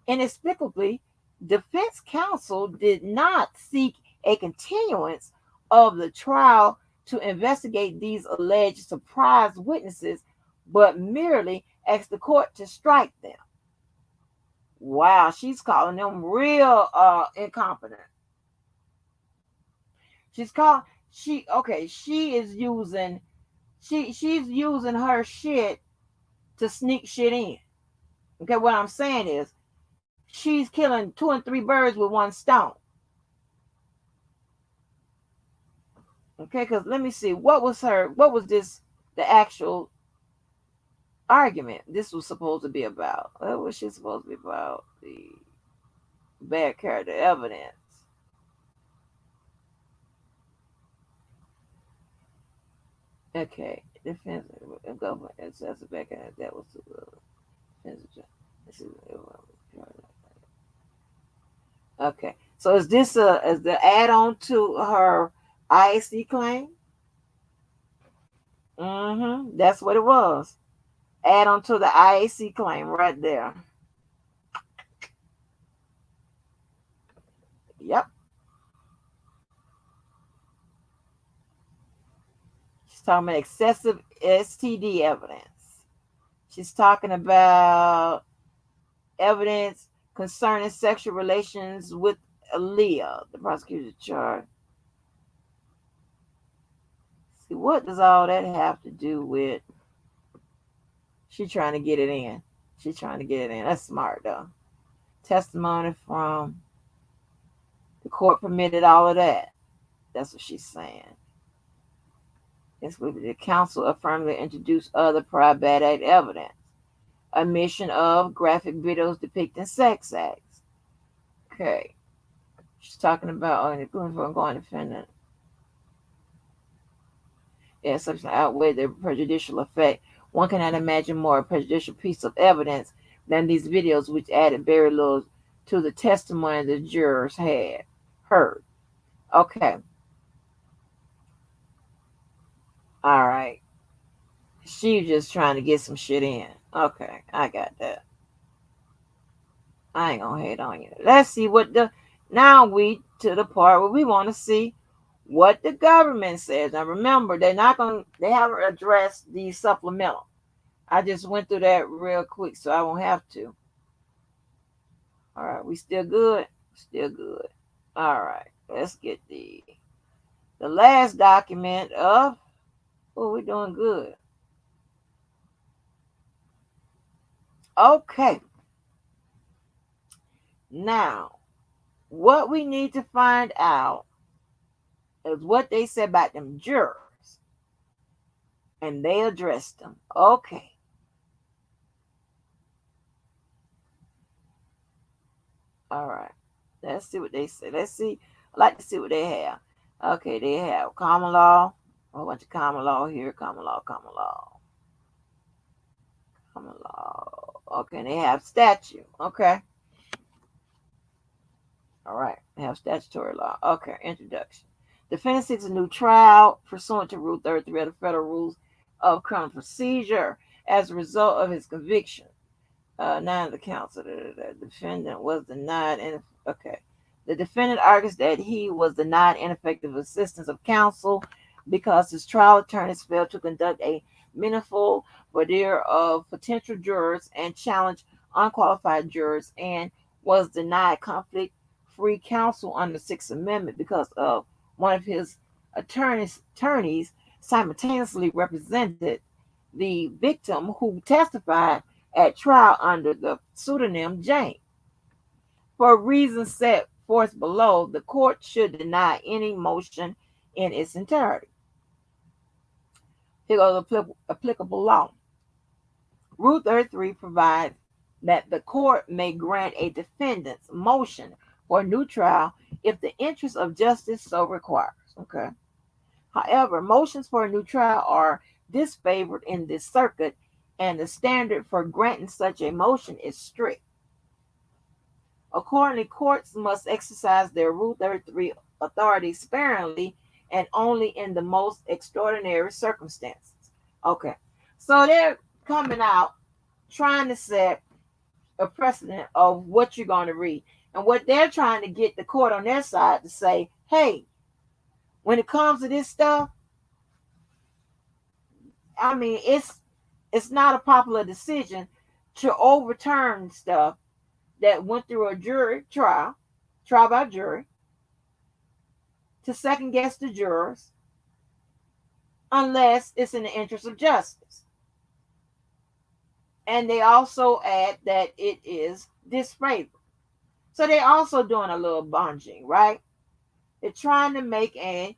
Inexplicably, defense counsel did not seek a continuance of the trial to investigate these alleged surprise witnesses, but merely asked the court to strike them. Wow, she's calling them real incompetent. She's using her shit to sneak shit in. Okay, what I'm saying is she's killing 2 and 3 birds with one stone. Okay, because let me see, what was the actual argument this was supposed to be about? What was she supposed to be about? The bad character evidence. Okay, defense government as a bad character, that was okay. So is this is the add-on to her IAC claim? That's what it was. Add on to the IAC claim right there. Yep. She's talking about excessive STD evidence. She's talking about evidence concerning sexual relations with Aaliyah, the prosecutor charged. See, what does all that have to do with? She's trying to get it in. That's smart, though. Testimony from the court permitted all of that. That's what she's saying. It's with the counsel affirmatively introduced other prior bad act evidence. Omission of graphic videos depicting sex acts. Okay. She's talking about including for ongoing defendant. Yeah, such an outweigh the prejudicial effect. One cannot imagine more prejudicial piece of evidence than these videos, which added very little to the testimony the jurors had heard. Okay. All right. She's just trying to get some shit in. Okay, I got that. I ain't gonna hate on you. Let's see now we to the part where we want to see what the government says. Now remember, they haven't addressed the supplemental. I just went through that real quick, so I won't have to. All right, we still good? Still good. All right, let's get the last document of, we're doing good. Okay. Now, what we need to find out is what they said about them jurors. And they addressed them. Okay. All right. Let's see what they say. I'd like to see what they have. Okay, they have common law. A whole bunch of common law here. Common law. Okay, and they have statute. Okay. All right. They have statutory law. Okay, introduction. Defendant seeks a new trial pursuant to Rule 33 of the Federal Rules of Criminal Procedure as a result of his conviction. Nine of the counts. The defendant was denied. The defendant argues that he was denied ineffective assistance of counsel because his trial attorneys failed to conduct a meaningful voir dire of potential jurors and challenge unqualified jurors, and was denied conflict-free counsel under the Sixth Amendment because of one of his Attorneys simultaneously represented the victim who testified at trial under the pseudonym Jane. For reasons set forth below, the court should deny any motion in its entirety. Here goes applicable law. Rule 33 provides that the court may grant a defendant's motion for a new trial if the interest of justice so requires. Okay. However, motions for a new trial are disfavored in this circuit, and the standard for granting such a motion is strict. Accordingly, courts must exercise their Rule 33 authority sparingly and only in the most extraordinary circumstances. Okay, so they're coming out trying to set a precedent of what you're going to read. And what they're trying to get the court on their side to say, hey, when it comes to this stuff, I mean, it's not a popular decision to overturn stuff that went through a trial by jury, to second guess the jurors, unless it's in the interest of justice. And they also add that it is disfavored. So they're also doing a little bunging, right? They're trying to make a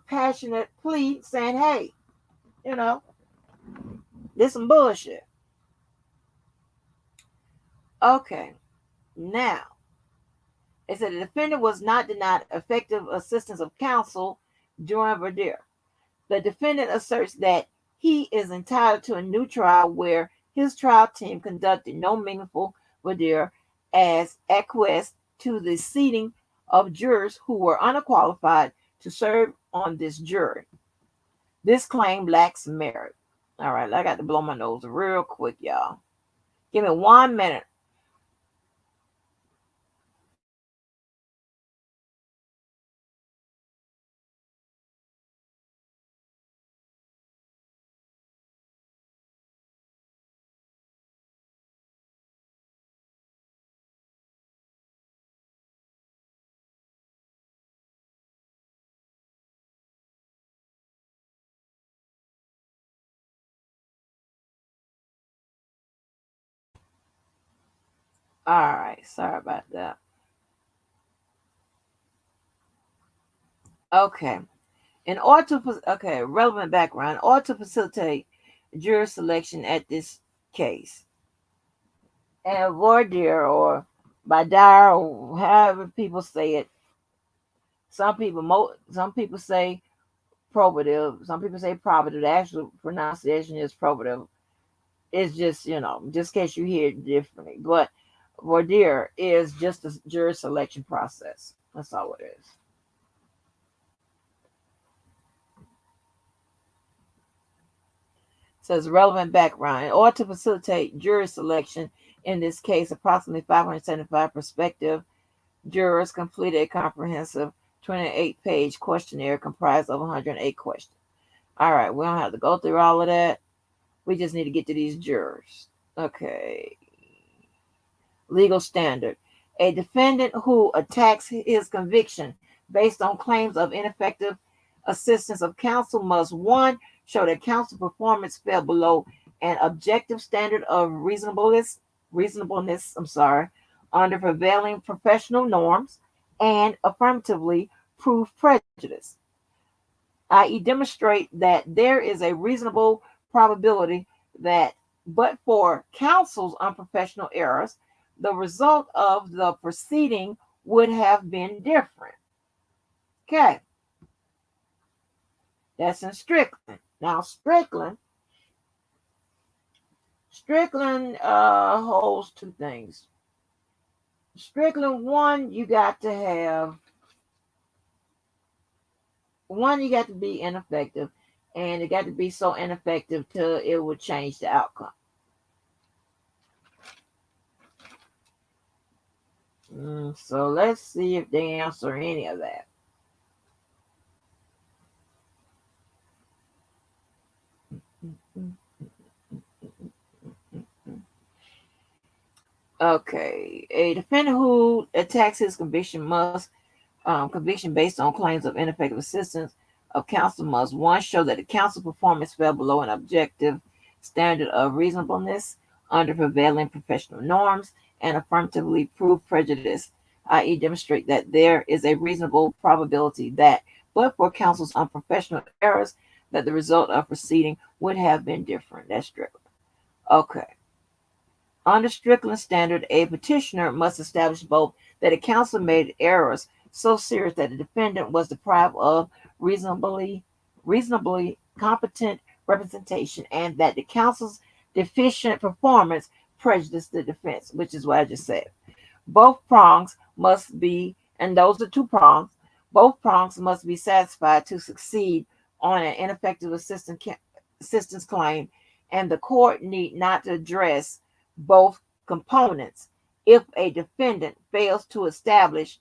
passionate plea saying, hey, this some bullshit. Okay, now, it said the defendant was not denied effective assistance of counsel during voir dire. The defendant asserts that he is entitled to a new trial where his trial team conducted no meaningful voir dire as acquiesced to the seating of jurors who were unqualified to serve on this jury. This claim lacks merit. All right, I got to blow my nose real quick, y'all. Give me 1 minute. All right, sorry about that. Okay. Relevant background. In order to facilitate jury selection at this case, and voir dire or by dire or however people say it, some people say probative, some people say probative. The actual pronunciation is probative. It's just just in case you hear it differently. But voir dire is just a jury selection process. That's all it is. Says relevant background. In order to facilitate jury selection in this case, approximately 575 prospective jurors completed a comprehensive 28-page questionnaire comprised of 108 questions. All right, we don't have to go through all of that. We just need to get to these jurors. Okay. Legal standard. A defendant who attacks his conviction based on claims of ineffective assistance of counsel must, one, show that counsel performance fell below an objective standard of reasonableness, under prevailing professional norms, and affirmatively prove prejudice, i.e., demonstrate that there is a reasonable probability that, but for counsel's unprofessional errors, the result of the proceeding would have been different. Okay, that's in Strickland. Now, Strickland holds two things. Strickland, you got to be ineffective, and it got to be so ineffective till it would change the outcome. So let's see if they answer any of that. Okay, a defendant who attacks his conviction must conviction based on claims of ineffective assistance of counsel must one show that the counsel performance fell below an objective standard of reasonableness under prevailing professional norms and affirmatively prove prejudice, i.e., demonstrate that there is a reasonable probability that, but for counsel's unprofessional errors, that the result of proceeding would have been different. That's Strickland. Okay. Under Strickland's standard, a petitioner must establish both that a counsel made errors so serious that the defendant was deprived of reasonably competent representation and that the counsel's deficient performance prejudiced the defense, which is what I just said. Both prongs must be, and those are two prongs, both prongs must be satisfied to succeed on an ineffective assistance claim, and the court need not address both components if a defendant fails to establish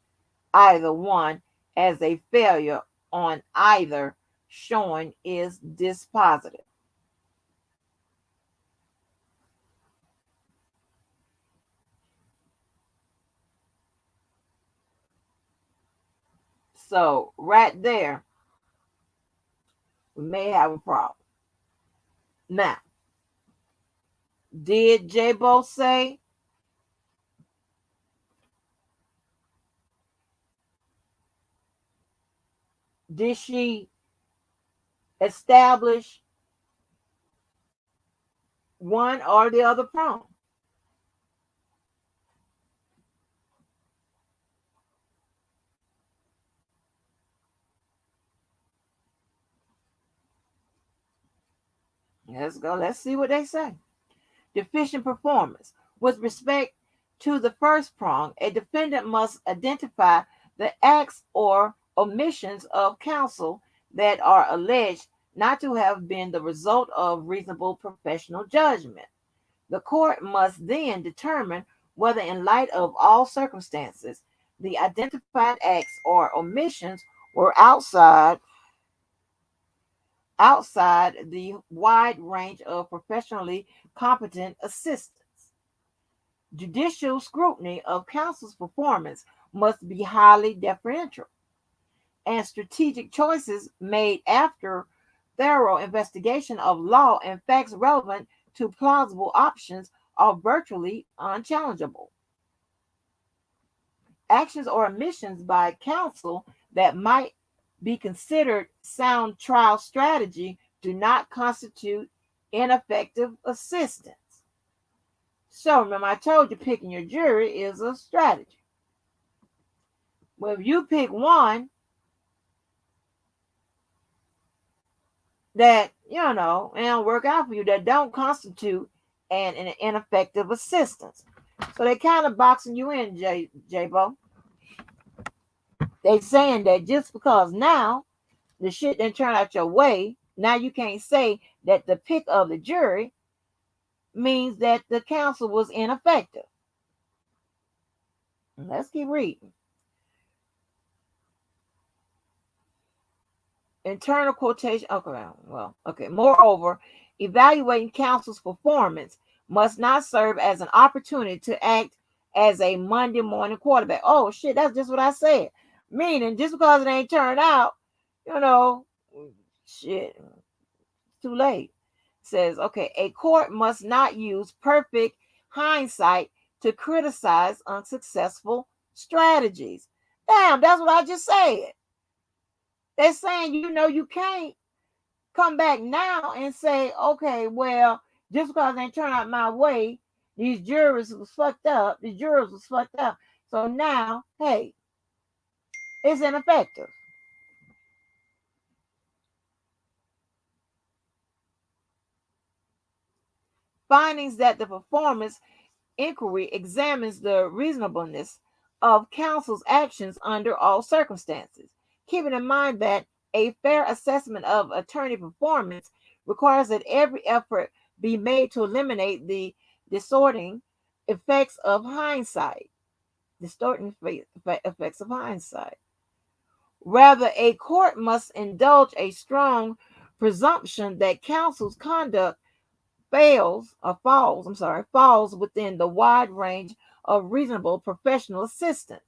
either one, as a failure on either showing is dispositive. So right there, we may have a problem. Now, did J-Bo say did she establish one or the other prong? Let's go. Let's see what they say. Deficient performance. With respect to the first prong, a defendant must identify the acts or omissions of counsel that are alleged not to have been the result of reasonable professional judgment. The court must then determine whether, in light of all circumstances, the identified acts or omissions were outside the wide range of professionally competent assistance. Judicial scrutiny of counsel's performance must be highly deferential, and strategic choices made after thorough investigation of law and facts relevant to plausible options are virtually unchallengeable. Actions or omissions by counsel that might be considered sound trial strategy do not constitute ineffective assistance. So remember, I told you picking your jury is a strategy. Well, if you pick one that, it don't work out for you, that don't constitute an ineffective assistance. So they kind of boxing you in, J-Bo. They saying that just because now the shit didn't turn out your way, now you can't say that the pick of the jury means that the counsel was ineffective. Let's keep reading. Internal quotation. Okay. Moreover, evaluating counsel's performance must not serve as an opportunity to act as a Monday morning quarterback. Oh shit, that's just what I said. Meaning, just because it ain't turned out, shit, too late. Says, okay, a court must not use perfect hindsight to criticize unsuccessful strategies. Damn, that's what I just said. They're saying, you can't come back now and say, okay, well, just because they turn out my way, these jurors was fucked up. The jurors was fucked up. So now, hey, it's ineffective. Findings that the performance inquiry examines the reasonableness of counsel's actions under all circumstances, keeping in mind that a fair assessment of attorney performance requires that every effort be made to eliminate the distorting effects of hindsight. Rather, a court must indulge a strong presumption that counsel's conduct falls within the wide range of reasonable professional assistance.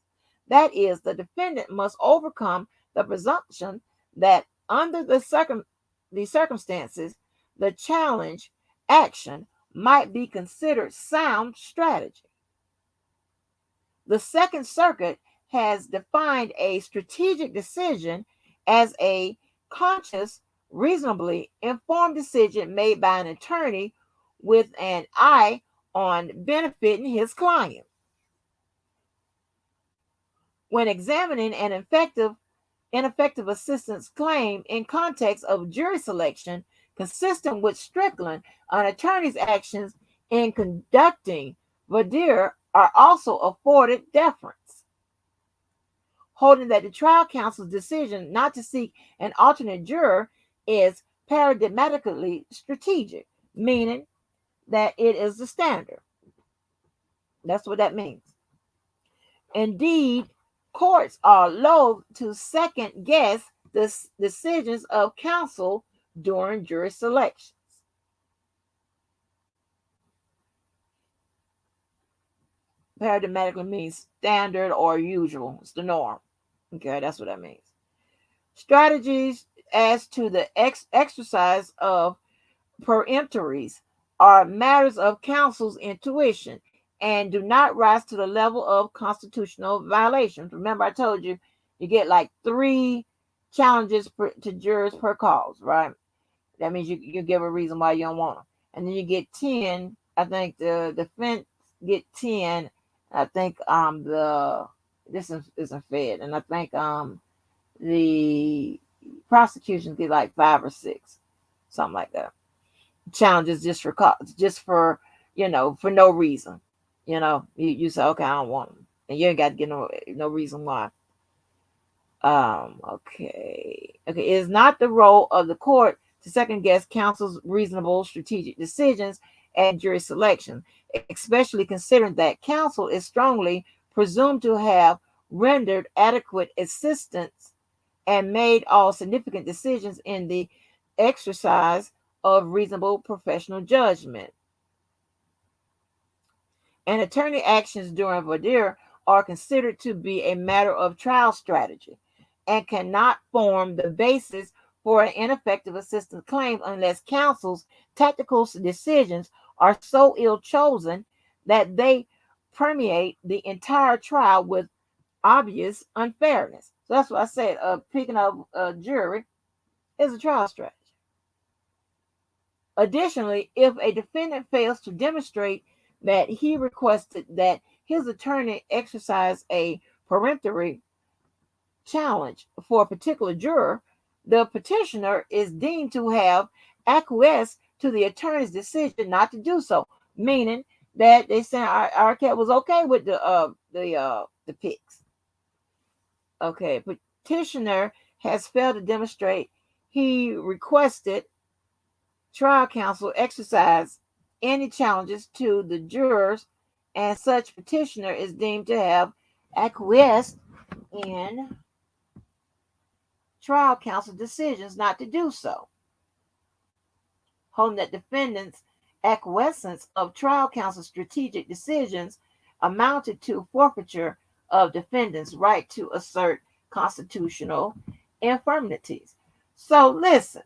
That is, the defendant must overcome the presumption that under the circumstances, the challenge action might be considered sound strategy. The Second Circuit has defined a strategic decision as a conscious, reasonably informed decision made by an attorney with an eye on benefiting his client. When examining an ineffective assistance claim in context of jury selection, consistent with Strickland, an attorney's actions in conducting voir dire are also afforded deference, holding that the trial counsel's decision not to seek an alternate juror is paradigmatically strategic, meaning that it is the standard. That's what that means. Indeed, courts are loath to second guess the decisions of counsel during jury selections. Paradigmatically means standard or usual. It's the norm. Okay, that's what that means. Strategies as to the exercise of peremptories are matters of counsel's intuition and do not rise to the level of constitutional violations. Remember, I told you you get like 3 challenges to jurors per cause, right? That means you give a reason why you don't want them. And then you get 10. I think the defense get 10. I think this isn't fair. And I think the prosecution get like 5 or 6, something like that. Challenges just for for no reason. You say, okay, I don't want them, and you ain't got to get no reason why. Okay. It is not the role of the court to second guess counsel's reasonable strategic decisions at jury selection, especially considering that counsel is strongly presumed to have rendered adequate assistance and made all significant decisions in the exercise of reasonable professional judgment. And attorney actions during voir dire are considered to be a matter of trial strategy and cannot form the basis for an ineffective assistance claim unless counsel's tactical decisions are so ill chosen that they permeate the entire trial with obvious unfairness. So that's what I said. Picking up a jury is a trial strategy. Additionally, if a defendant fails to demonstrate that he requested that his attorney exercise a peremptory challenge for a particular juror, the petitioner is deemed to have acquiesced to the attorney's decision not to do so, meaning that they said our cat was okay with the picks. Okay, petitioner has failed to demonstrate he requested trial counsel exercise any challenges to the jurors, and such petitioner is deemed to have acquiesced in trial counsel decisions not to do so, holding that defendant's acquiescence of trial counsel's strategic decisions amounted to forfeiture of defendant's right to assert constitutional infirmities. So listen,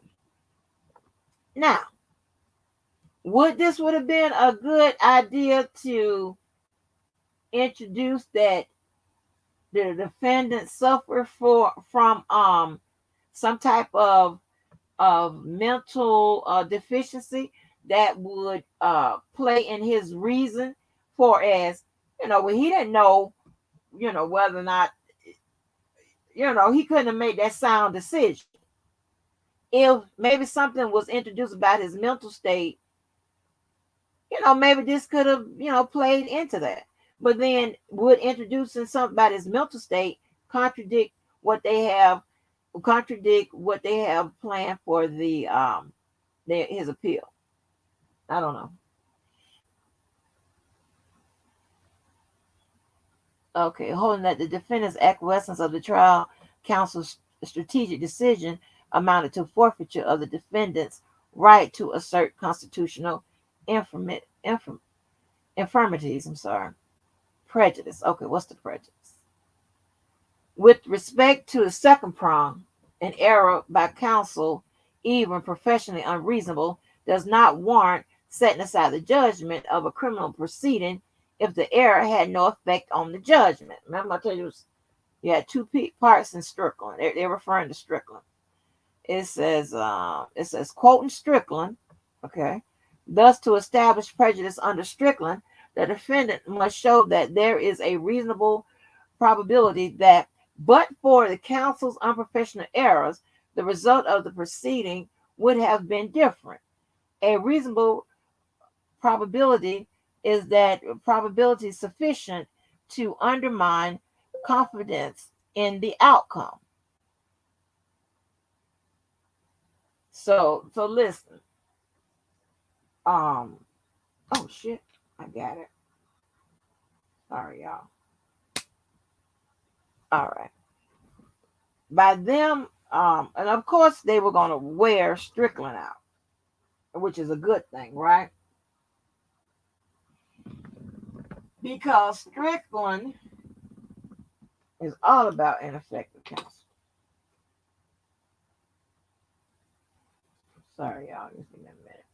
now, would have been a good idea to introduce that the defendant suffered from some type of mental deficiency that would play in his reason, for as when he didn't know whether or not he couldn't have made that sound decision. If maybe something was introduced about his mental state, maybe this could have played into that. But then would introducing something about his mental state contradict what they have planned for his appeal? I don't know. Okay, holding that the defendant's acquiescence of the trial counsel's strategic decision amounted to forfeiture of the defendant's right to assert constitutional infirmities. Prejudice. Okay, what's the prejudice? With respect to the second prong, an error by counsel, even professionally unreasonable, does not warrant setting aside the judgment of a criminal proceeding if the error had no effect on the judgment. Remember, I told you had two parts in Strickland. They're referring to Strickland. It says quoting Strickland, okay. Thus, to establish prejudice under Strickland, the defendant must show that there is a reasonable probability that, but for the counsel's unprofessional errors, the result of the proceeding would have been different. A reasonable probability is that probability sufficient to undermine confidence in the outcome. So listen. Oh shit, I got it. Sorry, y'all. All right. By them, and of course they were gonna wear Strickland out, which is a good thing, right? Because Strickland is all about ineffective counsel. Sorry, y'all. Just give me a minute.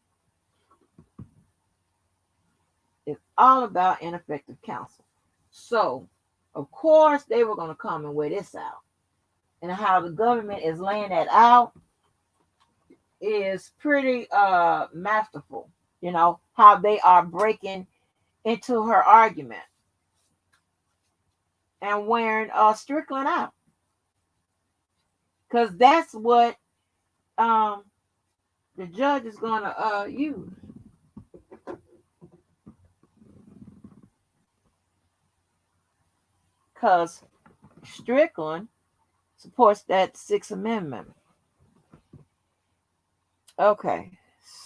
It's all about ineffective counsel. So, of course, they were going to come and weigh this out. And how the government is laying that out is pretty masterful. You know, how they are breaking into her argument and wearing Strickland out. Because that's what the judge is going to use. Because Strickland supports that Sixth Amendment. Okay,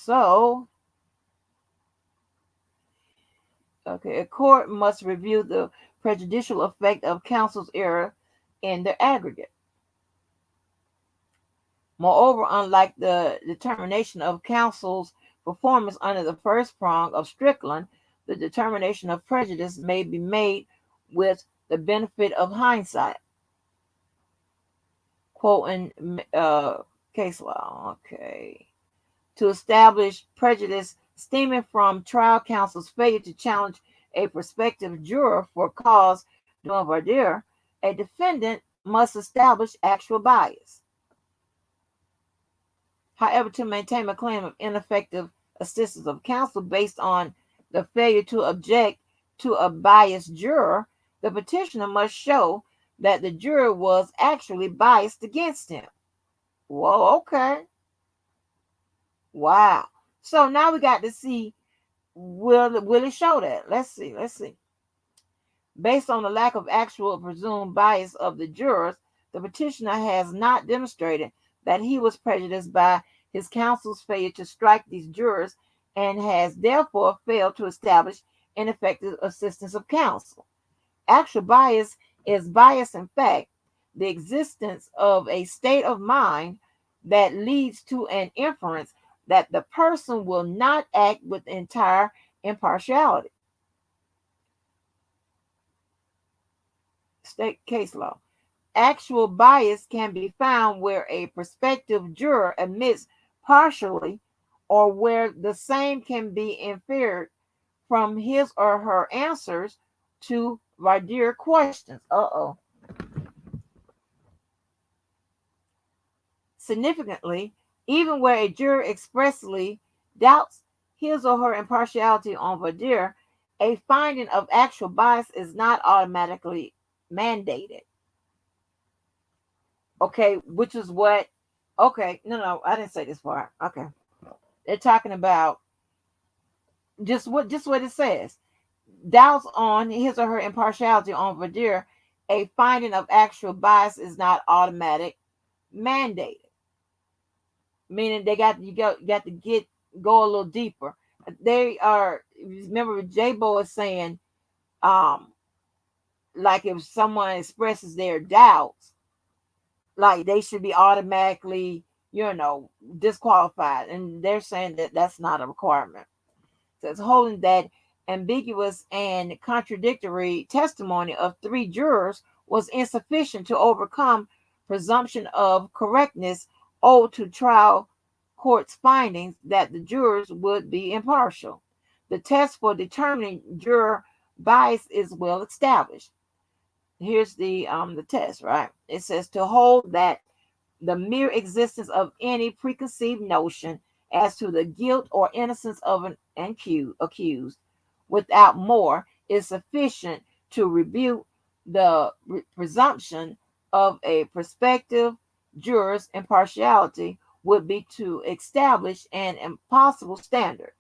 so a court must review the prejudicial effect of counsel's error in the aggregate. Moreover, unlike the determination of counsel's performance under the first prong of Strickland, the determination of prejudice may be made with the benefit of hindsight. Quoting case law. Okay. To establish prejudice stemming from trial counsel's failure to challenge a prospective juror for cause during voir dire, a defendant must establish actual bias. However, to maintain a claim of ineffective assistance of counsel based on the failure to object to a biased juror, the petitioner must show that the juror was actually biased against him. Whoa, okay. Wow. So now we got to see, will it show that? Let's see. Based on the lack of actual presumed bias of the jurors, the petitioner has not demonstrated that he was prejudiced by his counsel's failure to strike these jurors and has therefore failed to establish ineffective assistance of counsel. Actual bias is bias in fact, the existence of a state of mind that leads to an inference that the person will not act with entire impartiality. State case law. Actual bias can be found where a prospective juror admits partially or where the same can be inferred from his or her answers to voir dire questions. Significantly, even where a juror expressly doubts his or her impartiality on voir dire, a finding of actual bias is not automatically mandated. Okay, which is what, okay, no, I didn't say this part. Okay. They're talking about just what it says. Doubts on his or her impartiality on voir dire, a finding of actual bias is not automatic mandated. Meaning they got to go a little deeper. They are, remember J-Bo is saying, like if someone expresses their doubts, like they should be automatically, disqualified. And they're saying that that's not a requirement. So it's holding that ambiguous and contradictory testimony of three jurors was insufficient to overcome presumption of correctness owed to trial court's findings that the jurors would be impartial. The test for determining juror bias is well established. Here's the test, right? It says to hold that the mere existence of any preconceived notion as to the guilt or innocence of an accused without more is sufficient to rebuke the presumption of a prospective juror's impartiality would be to establish an impossible standard.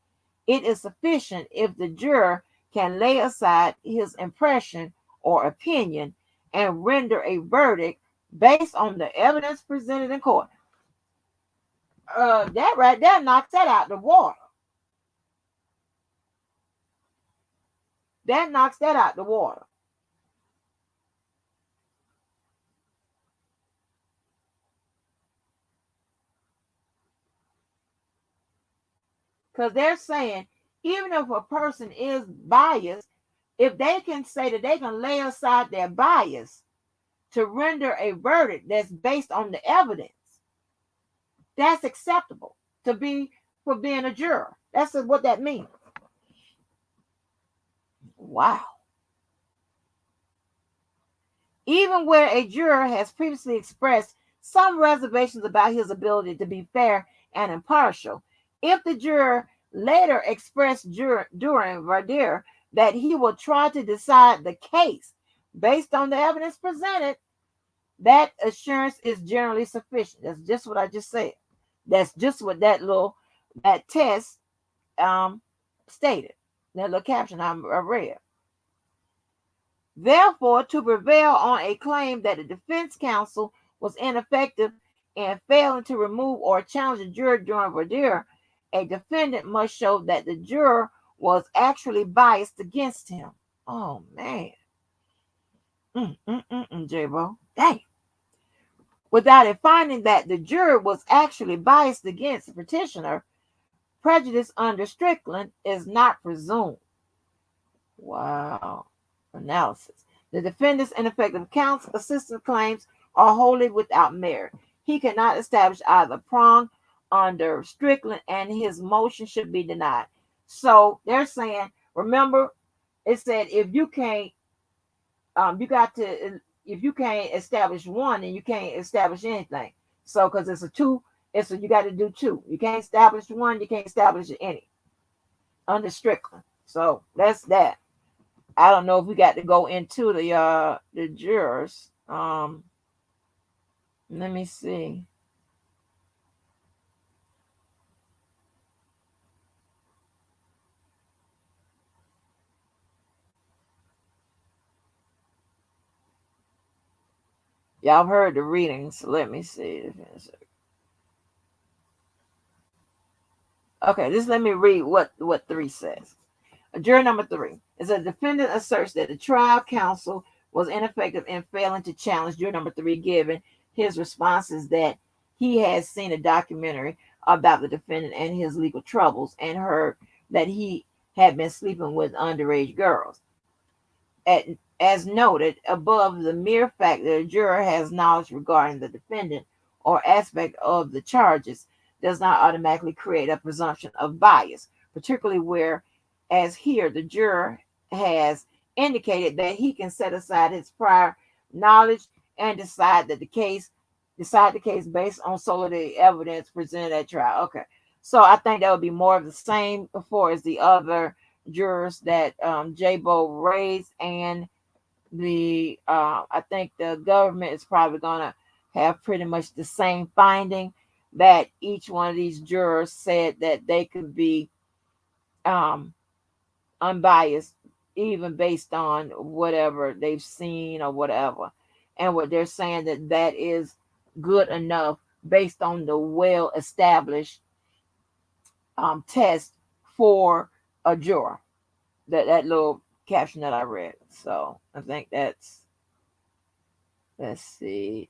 It is sufficient if the juror can lay aside his impression or opinion and render a verdict based on the evidence presented in court. That right there knocks that out the water. That knocks that out the water. Because they're saying, even if a person is biased, if they can say that they can lay aside their bias to render a verdict that's based on the evidence, that's acceptable to be for being a juror. That's what that means. Wow. Even where a juror has previously expressed some reservations about his ability to be fair and impartial, if the juror later expressed during voir dire that he will try to decide the case based on the evidence presented, that assurance is generally sufficient. That's just what I just said. That's just what that test stated. That little caption I read. Therefore, to prevail on a claim that the defense counsel was ineffective in failing to remove or challenge a juror during voir dire, a defendant must show that the juror was actually biased against him. Oh, man. J-Bo. Dang. Without a finding that the juror was actually biased against the petitioner, prejudice under Strickland is not presumed. Wow. Analysis. The defendant's ineffective counsel assistance claims are wholly without merit. He cannot establish either prong under Strickland, and his motion should be denied. So they're saying, remember, it said if you can't, if you can't establish one, then you can't establish anything. So because it's a two, you got to do two. You can't establish one, you can't establish any under Strickland. So that's that. I don't know if we got to go into the jurors. Let me see. Y'all heard the readings. So let me see. Okay, just let me read what 3 says. Juror number 3 is a defendant asserts that the trial counsel was ineffective in failing to challenge juror number 3, given his responses that he has seen a documentary about the defendant and his legal troubles and heard that he had been sleeping with underage girls. As noted above, the mere fact that a juror has knowledge regarding the defendant or aspect of the charges does not automatically create a presumption of bias, particularly where, as here, the juror has indicated that he can set aside his prior knowledge and decide the case based on solely evidence presented at trial. Okay, so I think that would be more of the same before as the other jurors that J-Bo raised, and the I think the government is probably gonna have pretty much the same finding, that each one of these jurors said that they could be unbiased, even based on whatever they've seen or whatever. And what they're saying that is good enough based on the well-established test for a juror. That little caption that I read. So I think let's see.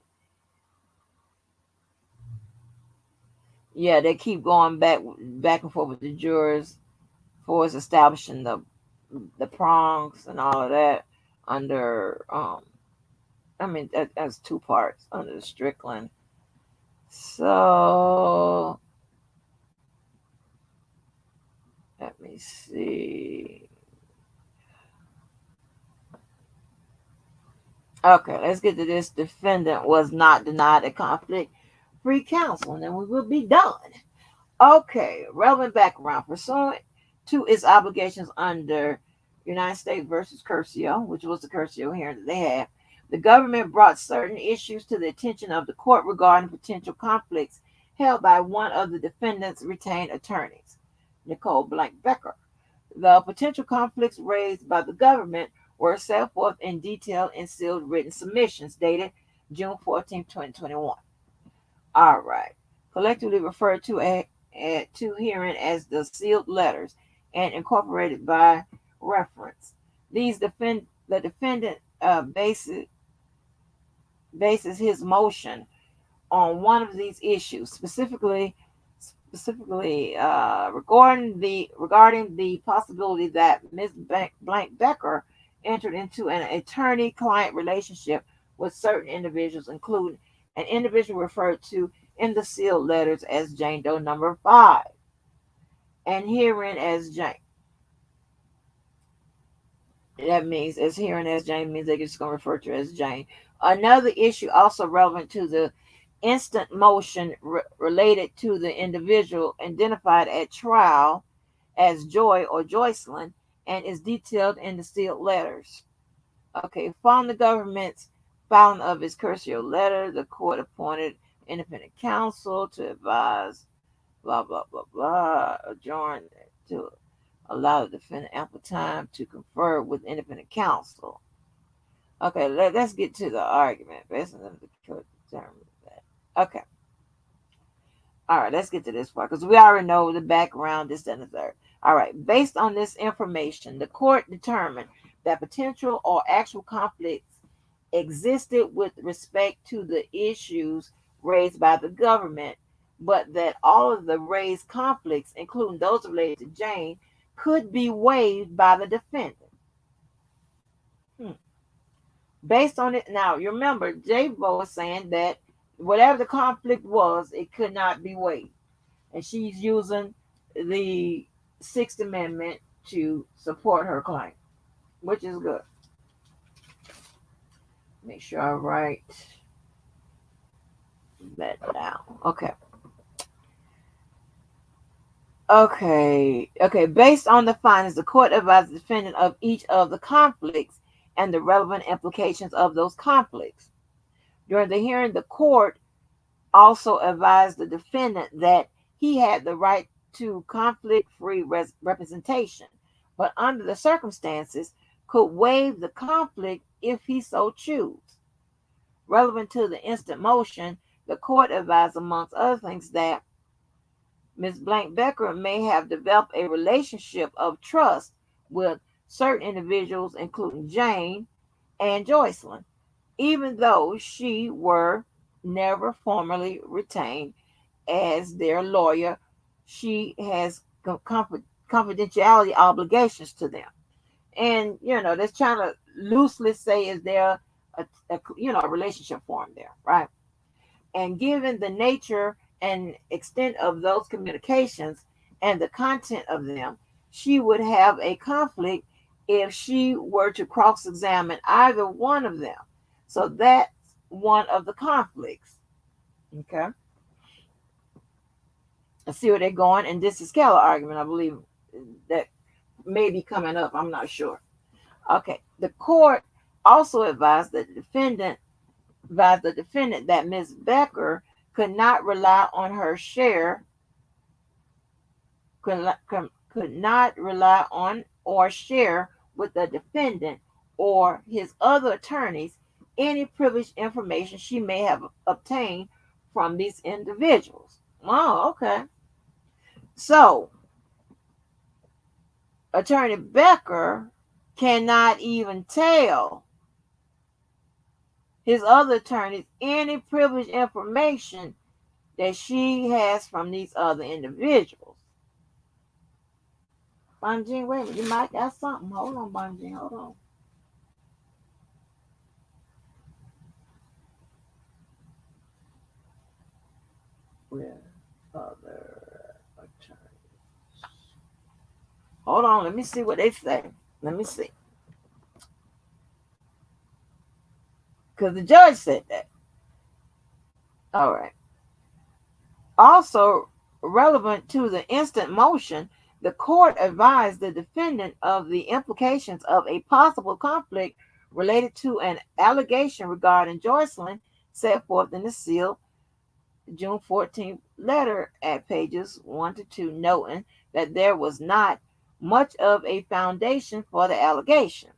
Yeah, they keep going back and forth with the jurors for establishing the prongs and all of that under I mean, that's two parts under the Strickland. So let me see. Okay, let's get to this. Defendant was not denied a conflict-free counsel, and then we will be done. Okay, relevant background. Pursuant to its obligations under United States versus Curcio, which was the Curcio hearing that they had, the government brought certain issues to the attention of the court regarding potential conflicts held by one of the defendant's retained attorneys, Nicole Blank Becker. The potential conflicts raised by the government were set forth in detail in sealed written submissions dated June 14, 2021. All right. Collectively referred to herein as the sealed letters and incorporated by reference. The defendant bases his motion on one of these issues, specifically regarding the possibility that Ms. Blank Becker entered into an attorney-client relationship with certain individuals, including an individual referred to in the sealed letters as Jane Doe number 5, and herein as Jane. That means as herein as Jane means they're just going to refer to her as Jane. Another issue also relevant to the instant motion related to the individual identified at trial as Joy or Joycelyn and is detailed in the sealed letters. Okay, following the government's filing of its Curcio letter, the court appointed independent counsel to advise, blah, blah, blah, blah, adjourned to allow the defendant ample time to confer with independent counsel. Okay, let's get to the argument. Based on the court determined that. Okay. All right, let's get to this part because we already know the background, this, and the third. All right, based on this information, the court determined that potential or actual conflicts existed with respect to the issues raised by the government, but that all of the raised conflicts, including those related to Jane, could be waived by the defendant. Based on it, now you remember, J-Bo was saying that whatever the conflict was, it could not be waived. And she's using the Sixth Amendment to support her claim, which is good. Make sure I write that down. Okay. Based on the findings, the court advised the defendant of each of the conflicts and the relevant implications of those conflicts. During the hearing, the court also advised the defendant that he had the right to conflict-free representation, but under the circumstances could waive the conflict if he so chose. Relevant to the instant motion, the court advised, amongst other things, that Ms. Blank Becker may have developed a relationship of trust with certain individuals, including Jane and Joycelyn, even though she were never formally retained as their lawyer. She has confidentiality obligations to them. And, that's trying to loosely say is there a relationship formed there, right? And given the nature and extent of those communications and the content of them, she would have a conflict if she were to cross-examine either one of them. So that's one of the conflicts. Okay. Let's see where they're going. And this is Keller argument, I believe, that may be coming up. I'm not sure. Okay. The court also advised the defendant that Ms. Becker could not rely on her share, could not rely on or share with the defendant or his other attorneys any privileged information she may have obtained from these individuals. Oh, okay. So, Attorney Becker cannot even tell his other attorneys any privileged information that she has from these other individuals. Bonjean, wait a minute, you might got something. Hold on, Bonjean, hold on. Hold on, let me see what they say. Let me see. Because the judge said that. All right. Also, relevant to the instant motion, the court advised the defendant of the implications of a possible conflict related to an allegation regarding Joycelyn set forth in the sealed June 14th letter at pages 1 to 2, noting that there was not much of a foundation for the allegation.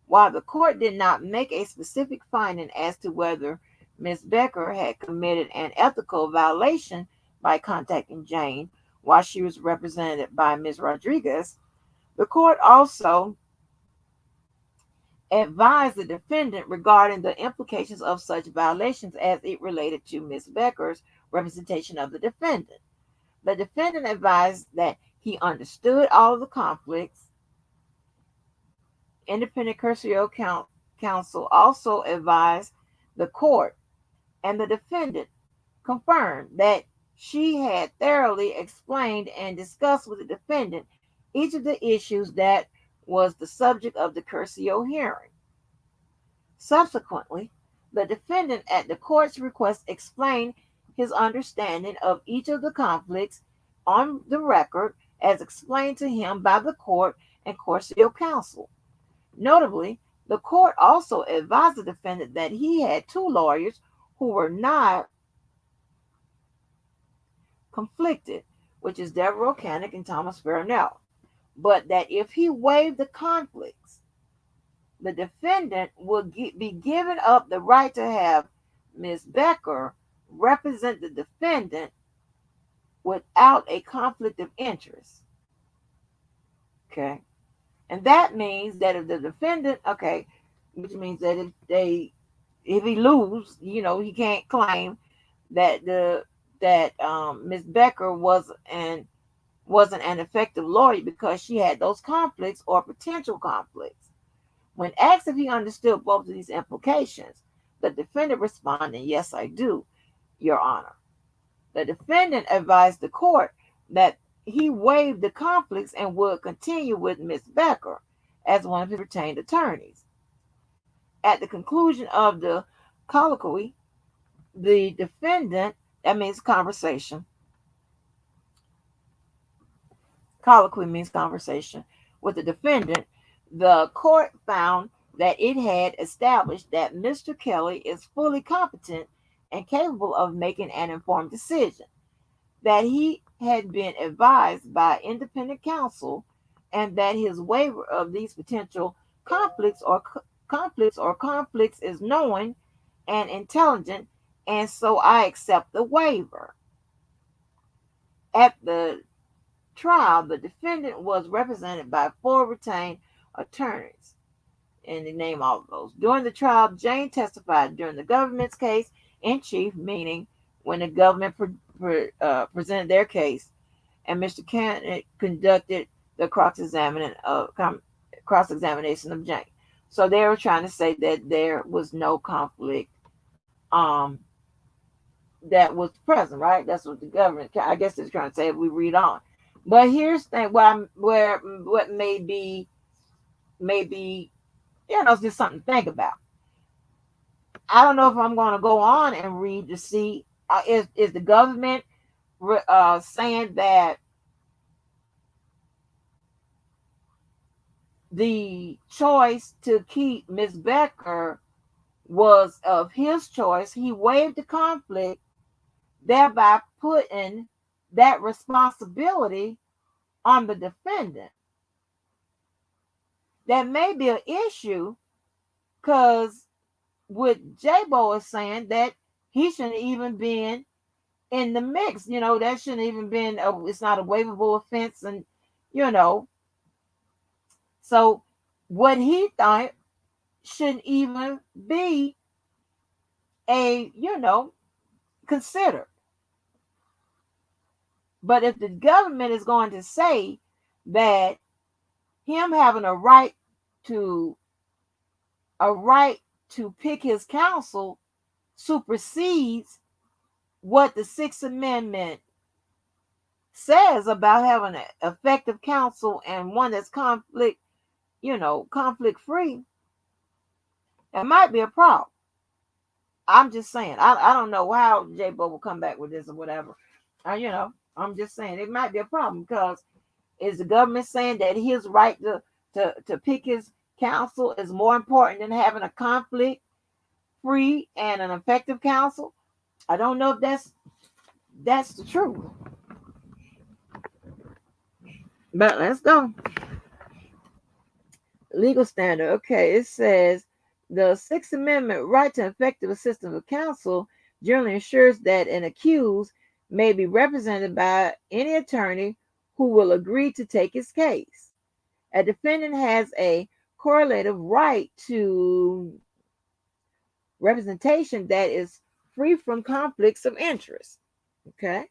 While the court did not make a specific finding as to whether Ms. Becker had committed an ethical violation by contacting Jane while she was represented by Ms. Rodriguez, the court also advised the defendant regarding the implications of such violations as it related to Ms. Becker's representation of the defendant. The defendant advised that he understood all of the conflicts. Independent custodial counsel also advised the court and the defendant confirmed that she had thoroughly explained and discussed with the defendant each of the issues that was the subject of the custodial hearing. Subsequently, the defendant at the court's request explained his understanding of each of the conflicts on the record as explained to him by the court and custodial counsel. Notably, the court also advised the defendant that he had two lawyers who were not conflicted, which is Deborah O'Canick and Thomas Farnell, but that if he waived the conflicts, the defendant would be given up the right to have Ms. Becker represent the defendant without a conflict of interest. Okay. And that means that if the defendant, okay, which means that if he loses, he can't claim that Ms. Becker wasn't an effective lawyer because she had those conflicts or potential conflicts. When asked if he understood both of these implications, the defendant responded, "Yes, I do, Your Honor." The defendant advised the court that he waived the conflicts and would continue with Ms. Becker as one of his retained attorneys. At the conclusion of the colloquy, the defendant, that means conversation, colloquy means conversation, with the defendant, the court found that it had established that Mr. Kelly is fully competent and capable of making an informed decision, that he had been advised by independent counsel, and that his waiver of these potential conflicts is knowing and intelligent, and so I accept the waiver. At the trial, the defendant was represented by 4 retained attorneys, and they name all of those. During the trial, Jane testified during the government's case in chief, meaning when the government presented their case, and Mr. Cannon conducted the cross-examination of Jane. So they were trying to say that there was no conflict that was present, right? That's what the government, I guess, is trying to say if we read on. But here's the thing, what may be, just something to think about. I don't know if I'm going to go on and read to see, is the government saying that the choice to keep Ms. Becker was of his choice? He waived the conflict, thereby putting that responsibility on the defendant. That may be an issue, because what J-Bo is saying, that he shouldn't even been in the mix. That shouldn't even been, it's not a waivable offense. And, so what he thought shouldn't even be considered. But if the government is going to say that him having a right to pick his counsel supersedes what the Sixth Amendment says about having an effective counsel and one that's conflict free, it might be a problem. I'm just saying. I don't know how J Bo will come back with this or whatever. I'm just saying it might be a problem because is the government saying that his right to pick his counsel is more important than having a conflict free and an effective counsel? I don't know if that's the truth. But let's go. Legal standard. Okay, it says the Sixth Amendment right to effective assistance of counsel generally ensures that an accused may be represented by any attorney who will agree to take his case. A defendant has a correlative right to representation that is free from conflicts of interest. Okay.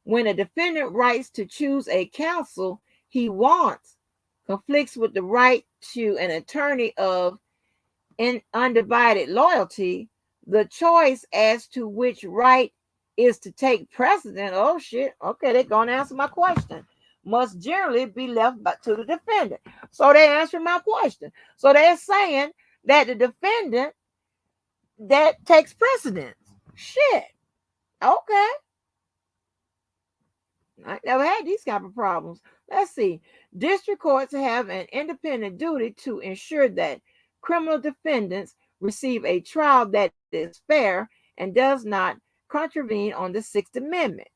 When a defendant writes to choose a counsel he wants conflicts with the right to an attorney of undivided loyalty, the choice as to which right is to take precedent, oh shit, okay, they're going to answer my question, must generally be left to the defendant. So they're answering my question. So they're saying that the defendant that takes precedence. Shit. Okay. I never had these kind of problems. Let's see. District courts have an independent duty to ensure that criminal defendants receive a trial that is fair and does not contravene on the Sixth Amendment.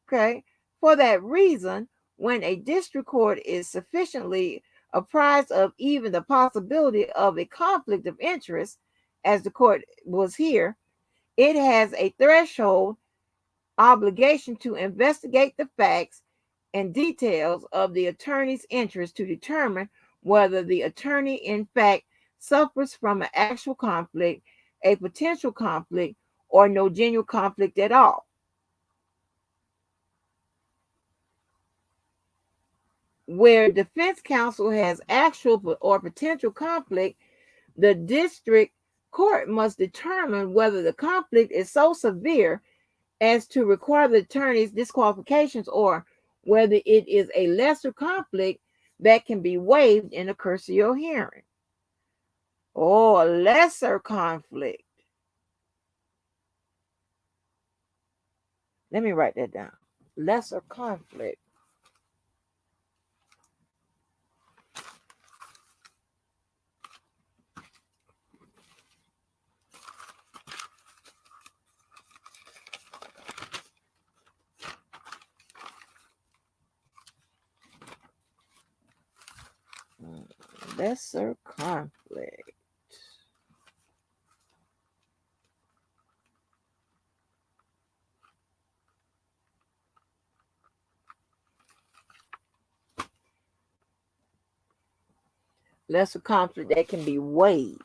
Okay. For that reason, when a district court is sufficiently apprised of even the possibility of a conflict of interest, as the court was here, it has a threshold obligation to investigate the facts and details of the attorney's interest to determine whether the attorney in fact suffers from an actual conflict, a potential conflict, or no genuine conflict at all. Where defense counsel has actual or potential conflict, the district court must determine whether the conflict is so severe as to require the attorney's disqualifications or whether it is a lesser conflict that can be waived in a cursory hearing. Or a lesser conflict. Let me write that down. Lesser conflict. Lesser conflict. Lesser conflict that can be waived.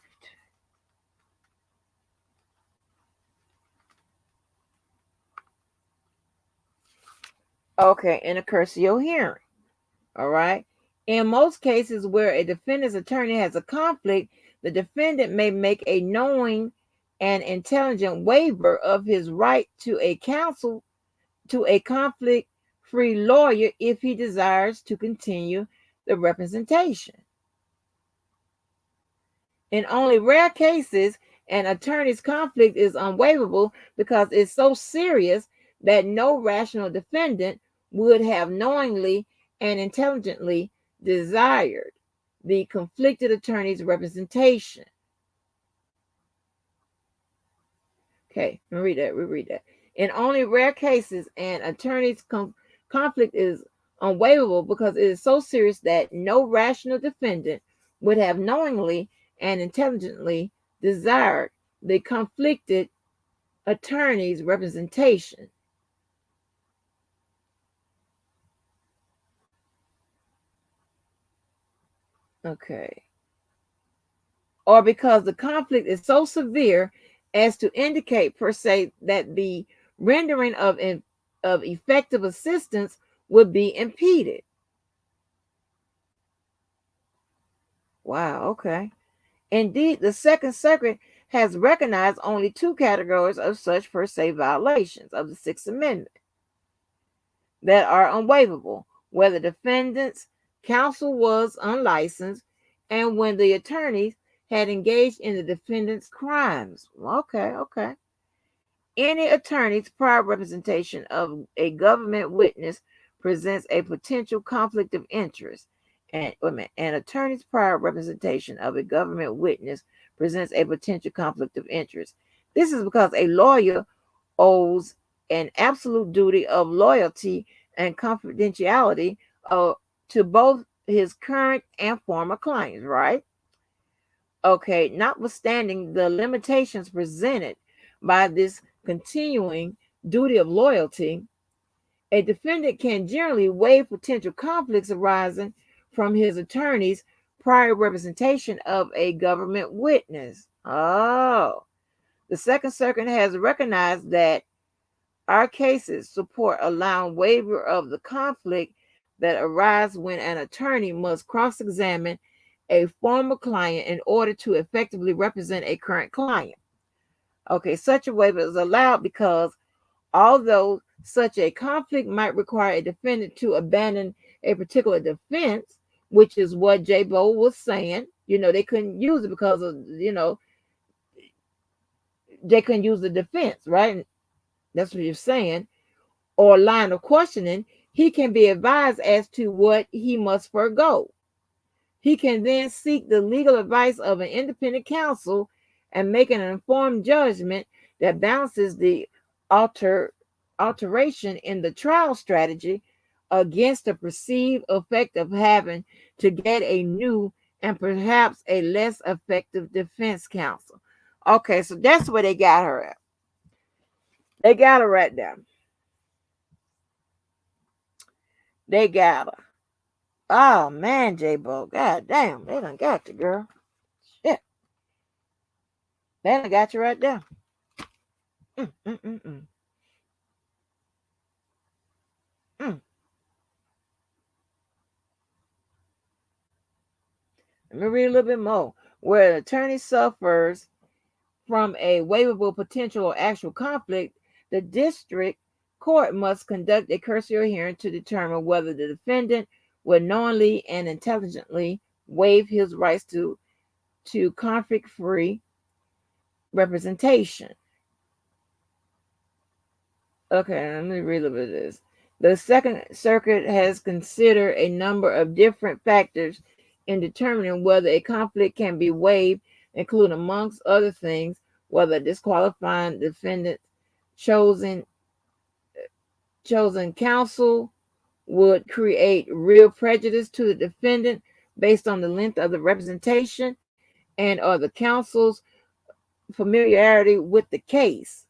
Okay, in a cursory hearing. All right. In most cases where a defendant's attorney has a conflict, the defendant may make a knowing and intelligent waiver of his right to a counsel to a conflict-free lawyer if he desires to continue the representation. In only rare cases, an attorney's conflict is unwaivable because it's so serious that no rational defendant would have knowingly and intelligently desired the conflicted attorney's representation. Okay, reread that. In only rare cases, an attorney's conflict is unwaivable because it is so serious that no rational defendant would have knowingly and intelligently desired the conflicted attorney's representation. Okay. Or because the conflict is so severe as to indicate per se that the rendering of effective assistance would be impeded. Wow, okay. Indeed, the Second Circuit has recognized only two categories of such per se violations of the Sixth Amendment. that are unwaivable, where the defendant's counsel was unlicensed, and when the attorneys had engaged in the defendant's crimes. Okay. Any attorney's prior representation of a government witness presents a potential conflict of interest. And wait a minute, an attorney's prior representation of a government witness presents a potential conflict of interest. This is because a lawyer owes an absolute duty of loyalty and confidentiality to both his current and former clients, right? Okay, notwithstanding the limitations presented by this continuing duty of loyalty, a defendant can generally waive potential conflicts arising from his attorney's prior representation of a government witness. Oh, the Second Circuit has recognized that our cases support allowing waiver of the conflict that arises when an attorney must cross-examine a former client in order to effectively represent a current client. Okay, such a waiver is allowed because although such a conflict might require a defendant to abandon a particular defense, which is what J. Bo was saying, they couldn't use it because of, they couldn't use the defense, right? That's what you're saying. Or line of questioning, he can be advised as to what he must forego. He can then seek the legal advice of an independent counsel and make an informed judgment that balances the alteration in the trial strategy against the perceived effect of having to get a new and perhaps a less effective defense counsel. Okay, so that's where they got her at. They got her right there. They got her. Oh man, J-Bo. God damn, they done got you, girl. Shit. They done got you right there. Mm, mm, mm, mm. Mm. Let me read a little bit more. Where an attorney suffers from a waivable potential or actual conflict, the district court must conduct a cursory hearing to determine whether the defendant will knowingly and intelligently waive his rights to conflict-free representation. Okay, let me read a little bit of this. The Second Circuit has considered a number of different factors in determining whether a conflict can be waived, including, amongst other things, whether disqualifying defendant's chosen counsel would create real prejudice to the defendant based on the length of the representation and or the counsel's familiarity with the case.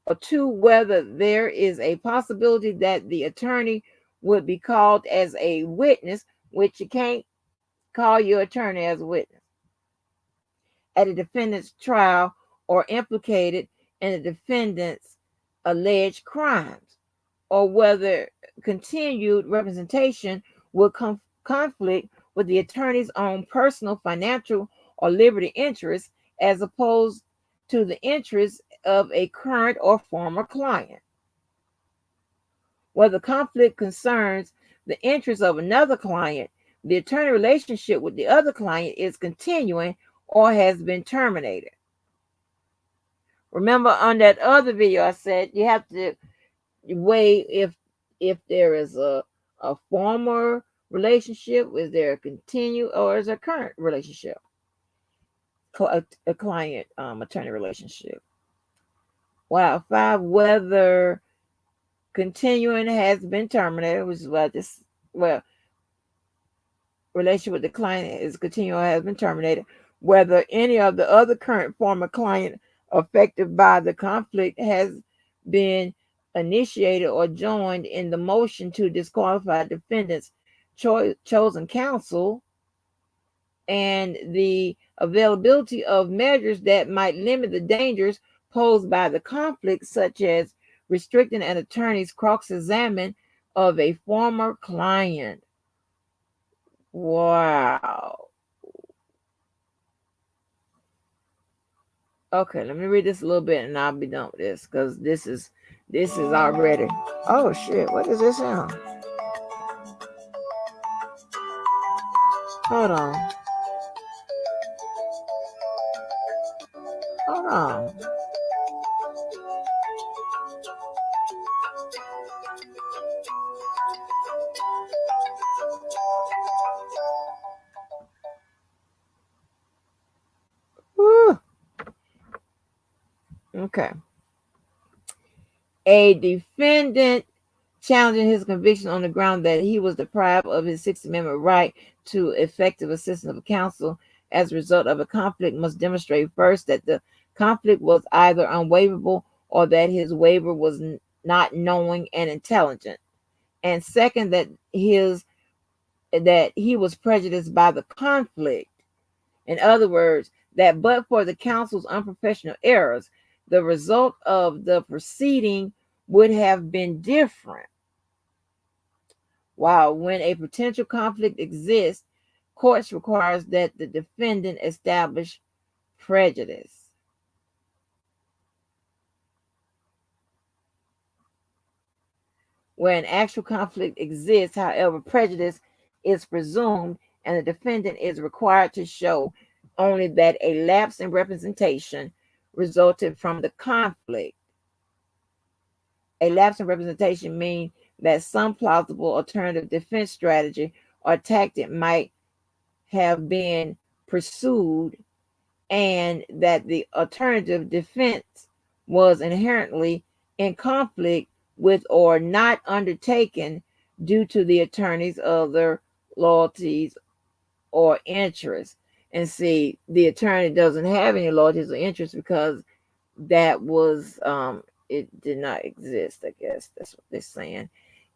Or two, whether there is a possibility that the attorney would be called as a witness, which you can't call your attorney as a witness, at a defendant's trial or implicated in the defendant's alleged crimes, or whether continued representation will conflict with the attorney's own personal, financial, or liberty interests as opposed to the interests of a current or former client. Whether conflict concerns the interests of another client, the attorney relationship with the other client is continuing or has been terminated. Remember on that other video I said you have to weigh if there is a former relationship, is there a continue, or is there a current relationship, a client attorney relationship. Wow. 5, whether continuing has been terminated, which is what this, relationship with the client is continuing or has been terminated, whether any of the other current former client affected by the conflict has been initiated or joined in the motion to disqualify defendant's chosen counsel, and the availability of measures that might limit the dangers posed by the conflict, such as restricting an attorney's cross-examination of a former client. Wow. Okay, let me read this a little bit and I'll be done with this because this is already. Oh shit! What is this now? Hold on. Hold on. Woo. Okay. A defendant challenging his conviction on the ground that he was deprived of his Sixth Amendment right to effective assistance of counsel as a result of a conflict must demonstrate first that the conflict was either unwaivable or that his waiver was not knowing and intelligent, and second that he was prejudiced by the conflict. In other words, that but for the counsel's unprofessional errors, the result of the proceeding would have been different. While when a potential conflict exists, courts requires that the defendant establish prejudice. Where an actual conflict exists, however, prejudice is presumed, and the defendant is required to show only that a lapse in representation resulted from the conflict. A lapse in representation means that some plausible alternative defense strategy or tactic might have been pursued and that the alternative defense was inherently in conflict with or not undertaken due to the attorney's other loyalties or interests. And see, the attorney doesn't have any loyalties or interests because that was it did not exist. I guess that's what they're saying.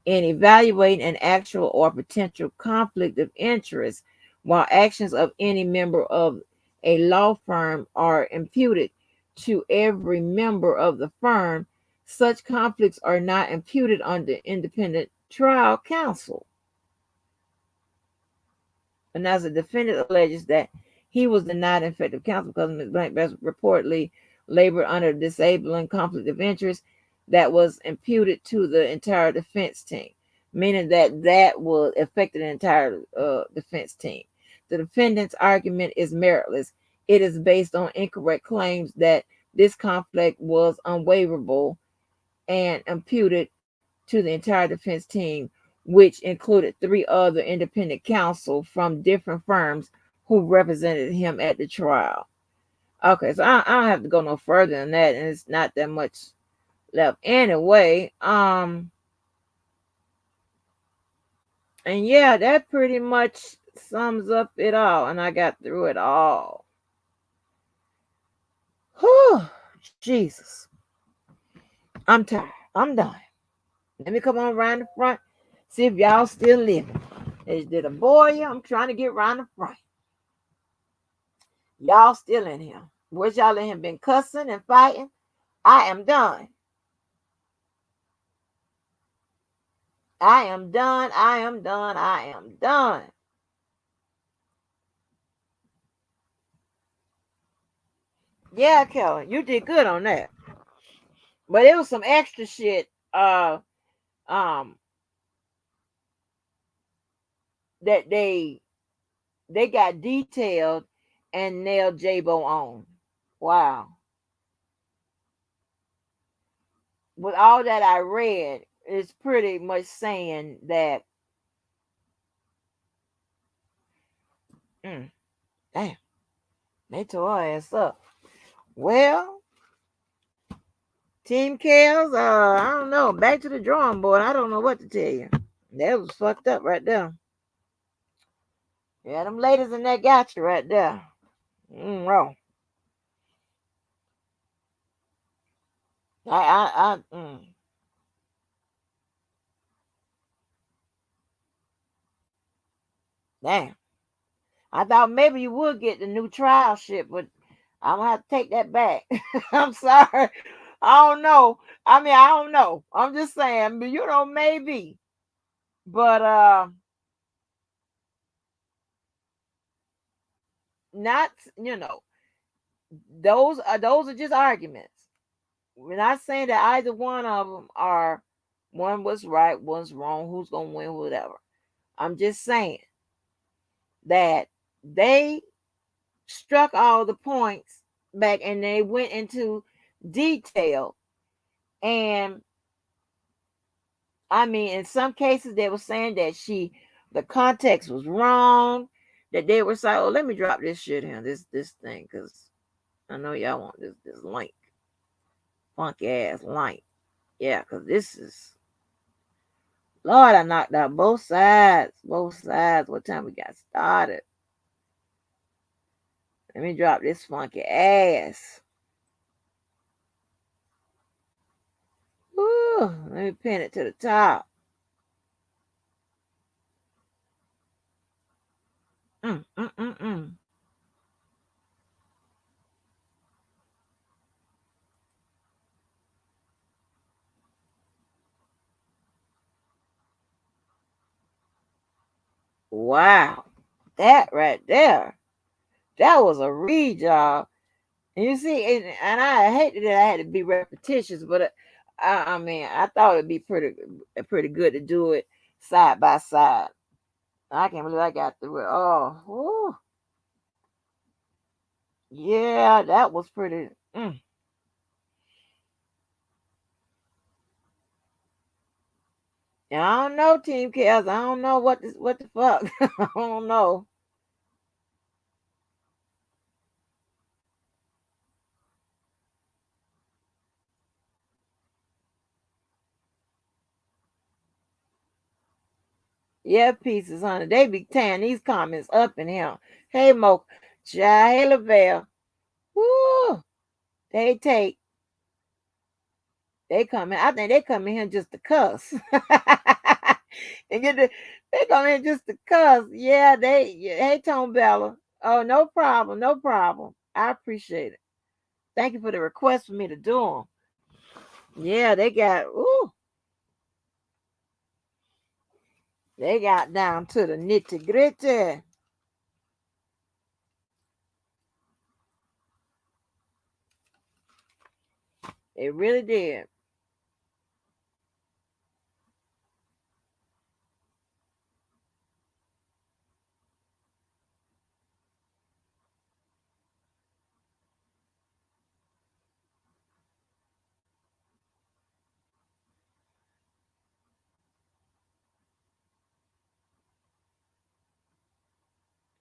In evaluating an actual or potential conflict of interest, while actions of any member of a law firm are imputed to every member of the firm, such conflicts are not imputed under independent trial counsel. And as the defendant alleges that he was denied effective counsel because Ms. Blank reportedly labored under a disabling conflict of interest that was imputed to the entire defense team, meaning that will affect the entire defense team. The defendant's argument is meritless. It is based on incorrect claims that this conflict was unwaverable and imputed to the entire defense team, which included three other independent counsel from different firms who represented him at the trial. Okay, so I don't have to go no further than that, and it's not that much left anyway. And yeah, that pretty much sums up it all, and I got through it all. Whew, Jesus. I'm tired. I'm done. Let me come on around the front, see if y'all still living. Did a boy? I'm trying to get around the front. Y'all still in here. Wish y'all in here been cussing and fighting. I am done. I am done. I am done. I am done. Yeah, Kelly, you did good on that. But it was some extra shit um that they got detailed and nailed J-Bo on. Wow. With all that I read, it's pretty much saying that damn, they tore her ass up. Well, Team Kales, I don't know. Back to the drawing board. I don't know what to tell you. That was fucked up right there. Yeah, them ladies in that got you right there. Wrong. I damn. I thought maybe you would get the new trial shit, but I'm gonna have to take that back. I'm sorry. I don't know. I mean, I don't know. I'm just saying, but maybe. But not, those are just arguments. We're not saying that either one of them are one was right, one's wrong, who's gonna win, whatever. I'm just saying that they struck all the points back and they went into detail. And I mean, in some cases they were saying that the context was wrong, that they were saying, oh, let me drop this shit here, this thing, because I know y'all want this link, funky ass link. Yeah, because this is, Lord, I knocked out both sides. What time we got started? Let me drop this funky ass. Ooh, let me pin it to the top. Mm, mm, mm, mm. Wow, that right there, that was a read, y'all. And you see, and I hated that I had to be repetitious, but I mean, I thought it'd be pretty good to do it side by side. I can't believe I got through it. Oh, whew. Yeah, that was pretty. Yeah, I don't know, Team Chaos. I don't know what the fuck. I don't know. Yeah, pieces, honey. They be tearing these comments up in here. Hey, Mo, hey, Lavelle. Woo! They take, they come in. I think they come in here just to cuss. and get the, they come in just to cuss. Yeah, hey, Tone Bella. Oh, no problem, no problem. I appreciate it. Thank you for the request for me to do them. Yeah, they got down to the nitty gritty. They really did.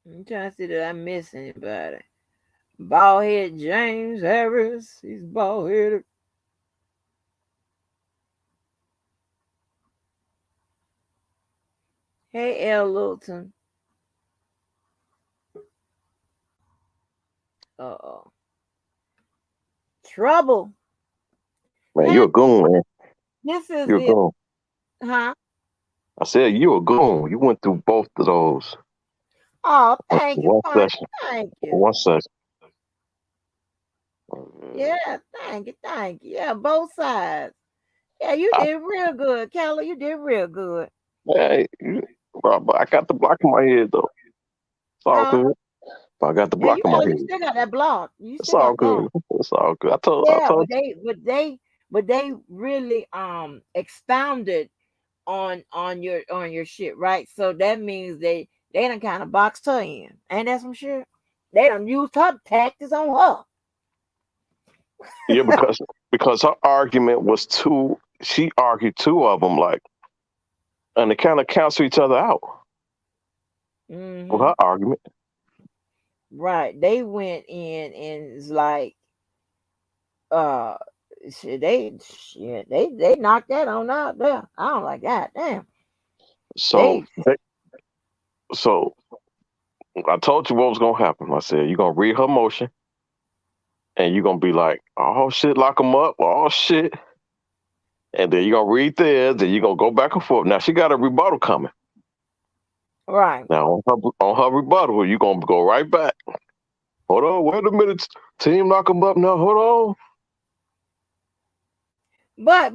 I'm trying to see that I miss anybody. Bald head James Harris. He's bald headed. Hey, L. Littleton. Uh oh. Trouble. Man, Hey, you a goon, man. this is You a it. goon. Huh? I said you a goon. You went through both of those Oh, thank you, one Fun. session. Thank you. One session. Yeah, thank you. Thank you. Yeah, both sides. Yeah, you I, did real good, Kelly. You did real good. hey, but I got the block in my head though. It's all Huh? good. But I got the Yeah, block in my you head. still got that block. You It's still all got good. block. It's all good. I Yeah, told but they really expounded on your shit, right? So that means they done kind of boxed her in. Ain't that some shit? They done used her tactics on her. you. Yeah, because her argument was two. She argued two of them like, and they kind of cancel each other out with Hmm. her argument. Right. They went in and it's like uh they knocked that on out there. I don't like that. Damn. So, They so I told you what was gonna happen. I said you're gonna read her motion and you're gonna be like, "Oh shit, lock him up." Oh shit, and then you're gonna read theirs, and you're gonna go back and forth. Now she got a rebuttal coming. right. Now on her rebuttal, you're gonna go right back. Hold on, wait a minute, team, lock him up now. Hold on. But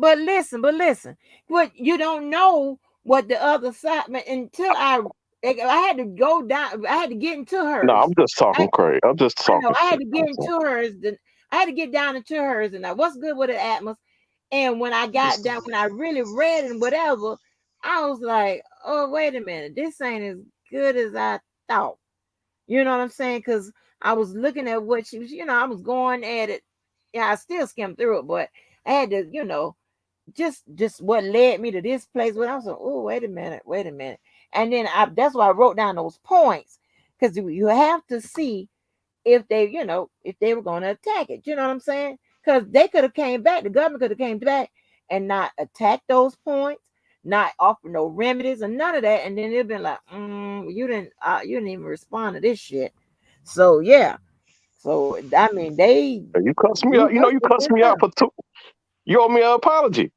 listen. What you don't know what the other side until I I had to go down. I had to get into No, I'm hers. just I, talking crazy. I'm just I know talking I had shit. to get into hers. Then I had to get down into hers, and I what's good with it, Atmos. And when I got down, when I really read and whatever, I was like, oh wait a minute, this ain't as good as I thought. You know what I'm saying? Because I was looking at what she was. I was going at it. Yeah, I still skimmed through it, but I had to, just what led me to this place. When I was like, oh wait a minute, and then that's why I wrote down those points because you have to see if if they were going to attack it. You know what I'm saying? Because they could have came back, the government could have came back and not attacked those points, not offer no remedies and none of that, and then it'd been like, you didn't even respond to this shit. So yeah, so I mean, they You cussed me do out. You know, work you cussed against me out them. for two. You owe me an apology.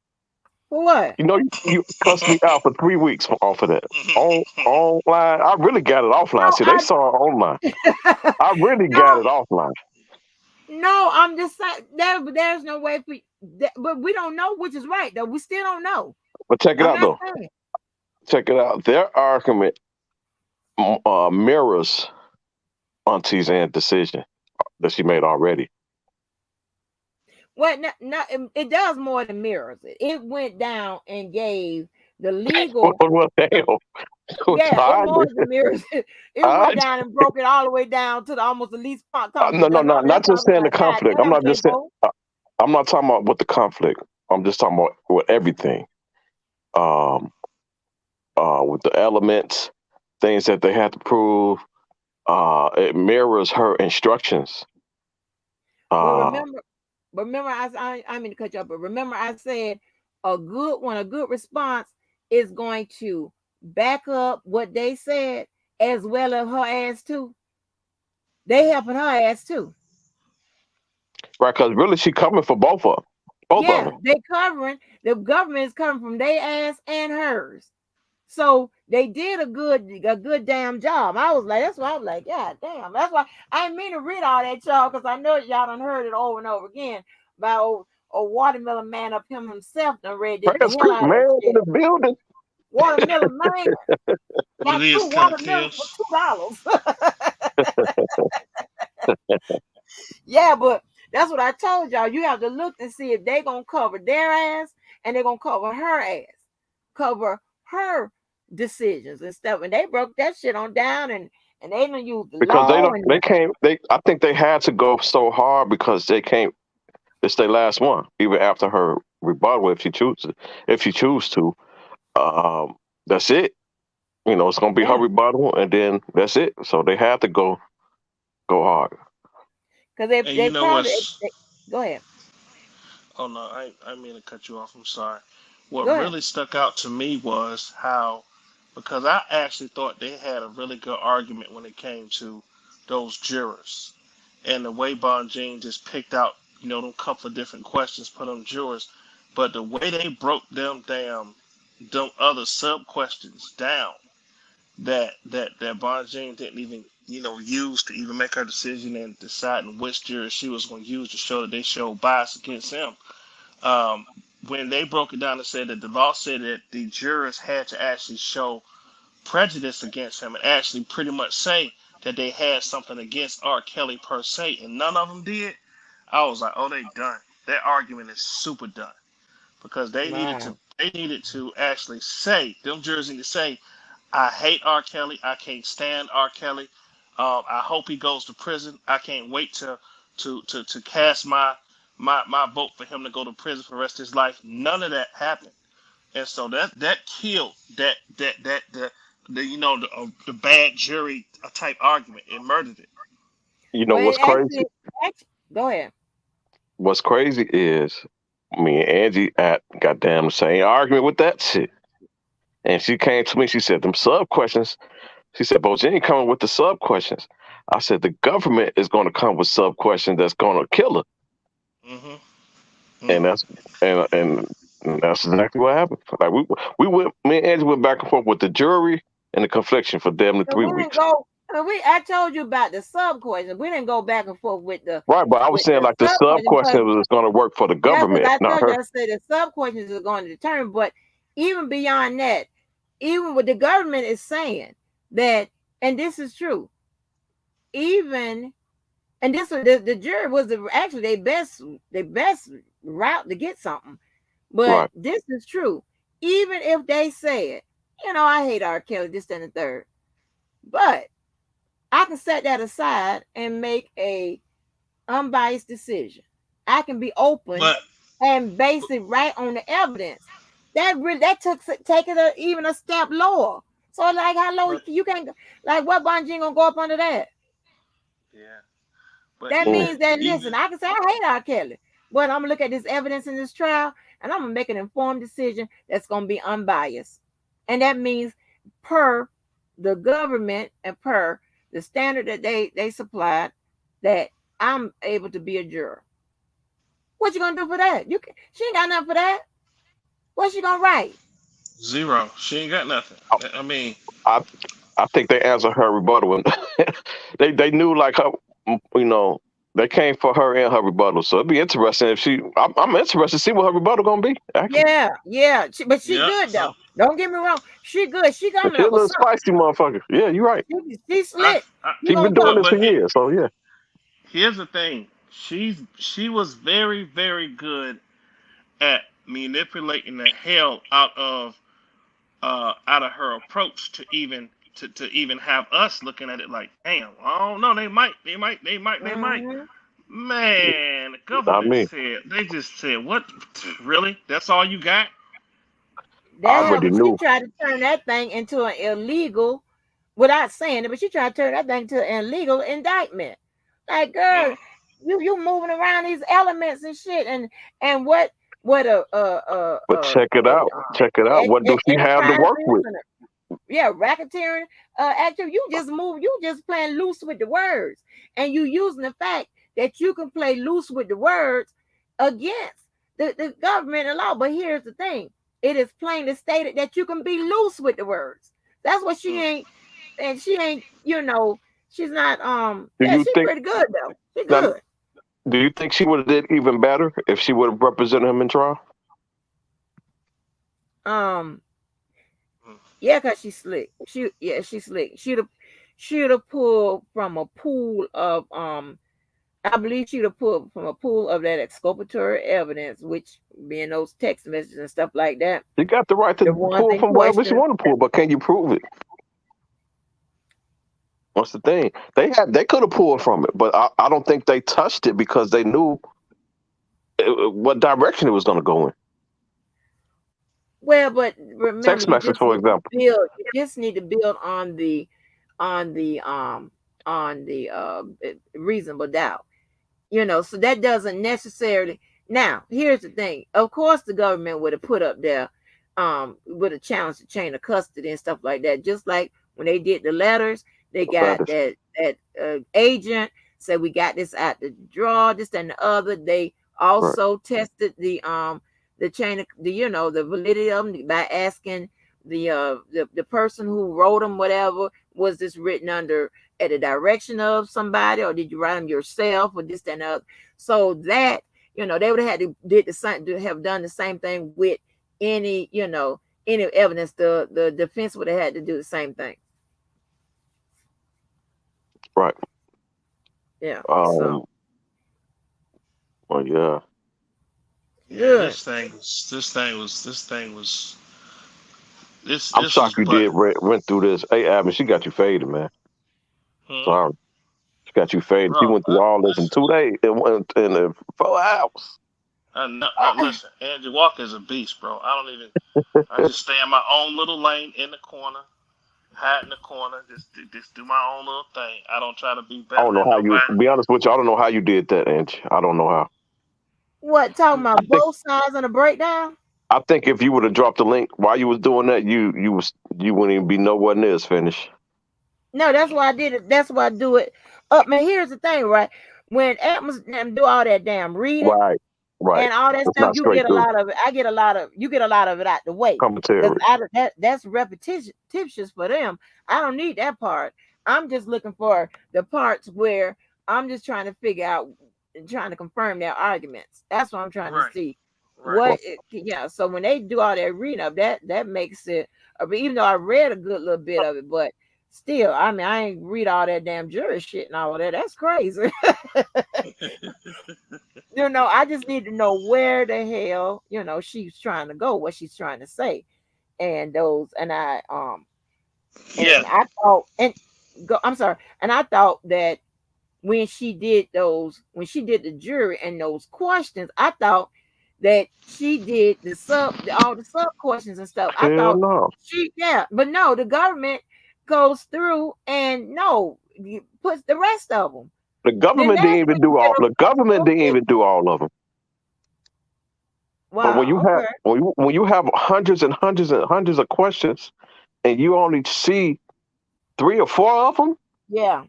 For what? You know, you cussed me out for 3 weeks off of that. Online, I really got it offline. No, See, they saw it online. I really got no, it offline. no. I'm just saying there's no way for, but we don't know which is right though. We still don't know. But check it I'm out, not though. saying. Check it out. Their argument mirrors Auntie's end decision that she made already. Well, not it does more than mirrors it. It went down and gave the legal. What the The, hell? yeah, it I, more than mirrors. It I, went down and broke it all the way down to the almost the least no, conflict. no, And no, not that's why I just was saying the like, God conflict. I'm damn, not just saying. J-Bo. I'm not talking about with the conflict. I'm just talking about with everything. Um, with the elements, things that they had to prove. It mirrors her instructions. But Uh, remember, I mean to cut you off, but remember, I said a good response is going to back up what they said as well as her ass too. They helping her ass too. right, because really she coming for both of Yeah, them. they covering the government is covering from their ass and hers. So they did a good damn job. I was like, that's why I was like, yeah, damn. That's why I didn't mean to read all that, y'all, because I know y'all done heard it over and over again by old watermelon man up him himself done read the hell Transcript out of that man in shit. the building. Watermelon man What got it two is, kind of watermelons for kills. $2. Yeah, but that's what I told y'all. You have to look and see if they gonna cover their ass and they're gonna cover her ass, cover her decisions and stuff. And they broke that shit on down and they didn't use the Because law and they can't, I think they had to go so hard because they can't, it's their last one, even after her rebuttal, if she choose to, um, that's it. You know, it's going to be her yeah, rebuttal and then that's it. So they had to go hard. because And they you know probably what's? go ahead, Oh no, I mean to cut you off. I'm sorry. What go ahead. really stuck out to me was how, because I actually thought they had a really good argument when it came to those jurors, and the way Bonjean just picked out, them couple of different questions, put them jurors, but the way they broke them other sub questions down, that Bonjean didn't even use to even make her decision and deciding which juror she was going to use to show that they showed bias against him. Um, when they broke it down and said that the law said that the jurors had to actually show prejudice against him and actually pretty much say that they had something against R. Kelly per se, and none of them did, I was like, oh, they done. Their argument is super done because Wow. they needed to actually say, them jurors need to say, I hate R. Kelly. I can't stand R. Kelly. I hope he goes to prison. I can't wait to cast my vote for him to go to prison for the rest of his life. None of that happened, and so that killed the bad jury type argument. It murdered it. You know Well, what's crazy? actually, go ahead. What's crazy is me and Angie at goddamn the same argument with that shit. And she came to me, she said, them sub questions. She said, Bo, you ain't coming with the sub questions. I said, the government is going to come with sub questions that's going to kill her. Hmm. And Hmm. that's exactly what happened. Like we went, me and Angie went back and forth with the jury and the confliction for damn near So three we didn't weeks. go. I told you about the sub question. We didn't go back and forth Right, but I was with saying the like the sub sub question because question was going to work for the that's what government, I not told you. her. I said the sub questions are going to determine, but even beyond that, even what the government is saying, that, and this is true, even, and this was the jury was actually their best route to get something. But Right. this is true. Even if they said, I hate R. Kelly, this and the third, but I can set that aside and make a unbiased decision. I can be open But and base it right on the evidence. That took take it even a step lower. So like how low but you can like what Bungie gonna go up under that? yeah, but That Mm. means that even listen, I can say I hate R. Kelly, but I'm gonna look at this evidence in this trial and I'm gonna make an informed decision that's gonna be unbiased. And that means per the government and per the standard that they supplied, that I'm able to be a juror. What you gonna do for that? She ain't got nothing for that. What's she gonna write? zero. She ain't got nothing. I, I mean, I I think they answered her rebuttal. And they knew like her, you know, they came for her and her rebuttal. So it'd be interesting if she. I'm interested to see what her rebuttal gonna be. Actually, Yeah. But she yeah. good So though. Don't get me wrong. She good. She but coming she a up with little something. spicy motherfucker. Yeah, you're right. She I, slick. I You She gonna been doing come? this but for years. So yeah. here's the thing. She was very very good at manipulating the hell out of her approach to even have us looking at it like, damn, I don't know, they might. Mm-hmm. Man, the I government mean, said they just said, what? Really? That's all you got? I That already helped. She knew. tried to turn that thing into an illegal, without saying it, but she tried to turn that thing into an illegal indictment. Like, Mm, girl, you moving around these elements and shit, and what But check it out. Check it out. What do she have to enterprise work is, with? and racketeering active. You just playing loose with the words, and you using the fact that you can play loose with the words against the government and law. But here's the thing: it is plainly stated that you can be loose with the words. That's what she mm. ain't, and she ain't. She's not. Do Yeah, you she's think pretty good though. She now? good. Do you think she would have did even better if she would have represented him in trial? Um, Mm. yeah, cause she's slick. She's slick. She'd have pulled from a pool of I believe she'd have pulled from a pool of that exculpatory evidence, which being those text messages and stuff like that, She got the right to the ones pull in from wherever she question. want to pull, but can you prove it? What's the thing? They could have pulled from it, but I don't think they touched it because they knew what direction it was going to go in. Well, but remember, Text you message, just for need to example. build. You just need to build on the reasonable doubt. So that doesn't necessarily. Now, here's the thing. Of course, the government would have put up there, would have challenged the chain of custody and stuff like that. Just like when they did the letters, they got Letters. that agent said we got this out the draw, this and the other. They Right. also tested the chain of the validity of them by asking the person who wrote them, whatever, was this written under at the direction of somebody, or did you write them yourself, or this and that? So that they would have had to have done the same thing with any evidence. The defense would have had to do the same thing. Right. Yeah. So Um. Well, yeah. Yeah, good. this thing was this I'm this was shocked you but did went through this. Hey, Abby, she got you faded, man. hmm, Sorry, she got you faded. She bro. went through all this in Listen, 2 days. It went in 4 hours. no, listen. Angie Walker is a beast, bro. I don't even. I just stay in my own little lane in the corner, hide in the corner, just do my own little thing. I don't try to be I better don't know than how you. nobody. To be honest with you, I don't know how you did that, Angie. I don't know how. What talking I about think both sides and a breakdown? I think if you would have dropped the link while you was doing that, you wouldn't even be nowhere near as finished. No, that's why I did it. That's why I do it. Up, man. Here's the thing, right? When Atmos do all that damn reading Right. Right. and all that It's stuff, not you straight get a through lot of it. I get a lot of you get a lot of it out the way. Because commentary. out of that's repetitious for them. I don't need that part. I'm just looking for the parts where I'm just trying to figure out, trying to confirm their arguments. That's what I'm trying to Right, see. right. Well, Yeah. So when they do all that reading up, that makes it. Even though I read a good little bit of it, but Still, I mean, I ain't read all that damn jury shit and all of that. That's crazy. I just need to know where the hell, she's trying to go, what she's trying to say. And those, Yeah. and I thought, I'm sorry, and I thought that when she did the jury and those questions, I thought that she did all the sub questions and stuff. I Hell thought no. but no, the government goes through and puts the rest of them. The Then government didn't that's even when you do get all. a The government didn't even do all of them. But when you wow, have okay, when you have hundreds and hundreds and hundreds of questions, and you only see 3 or 4 of them, yeah,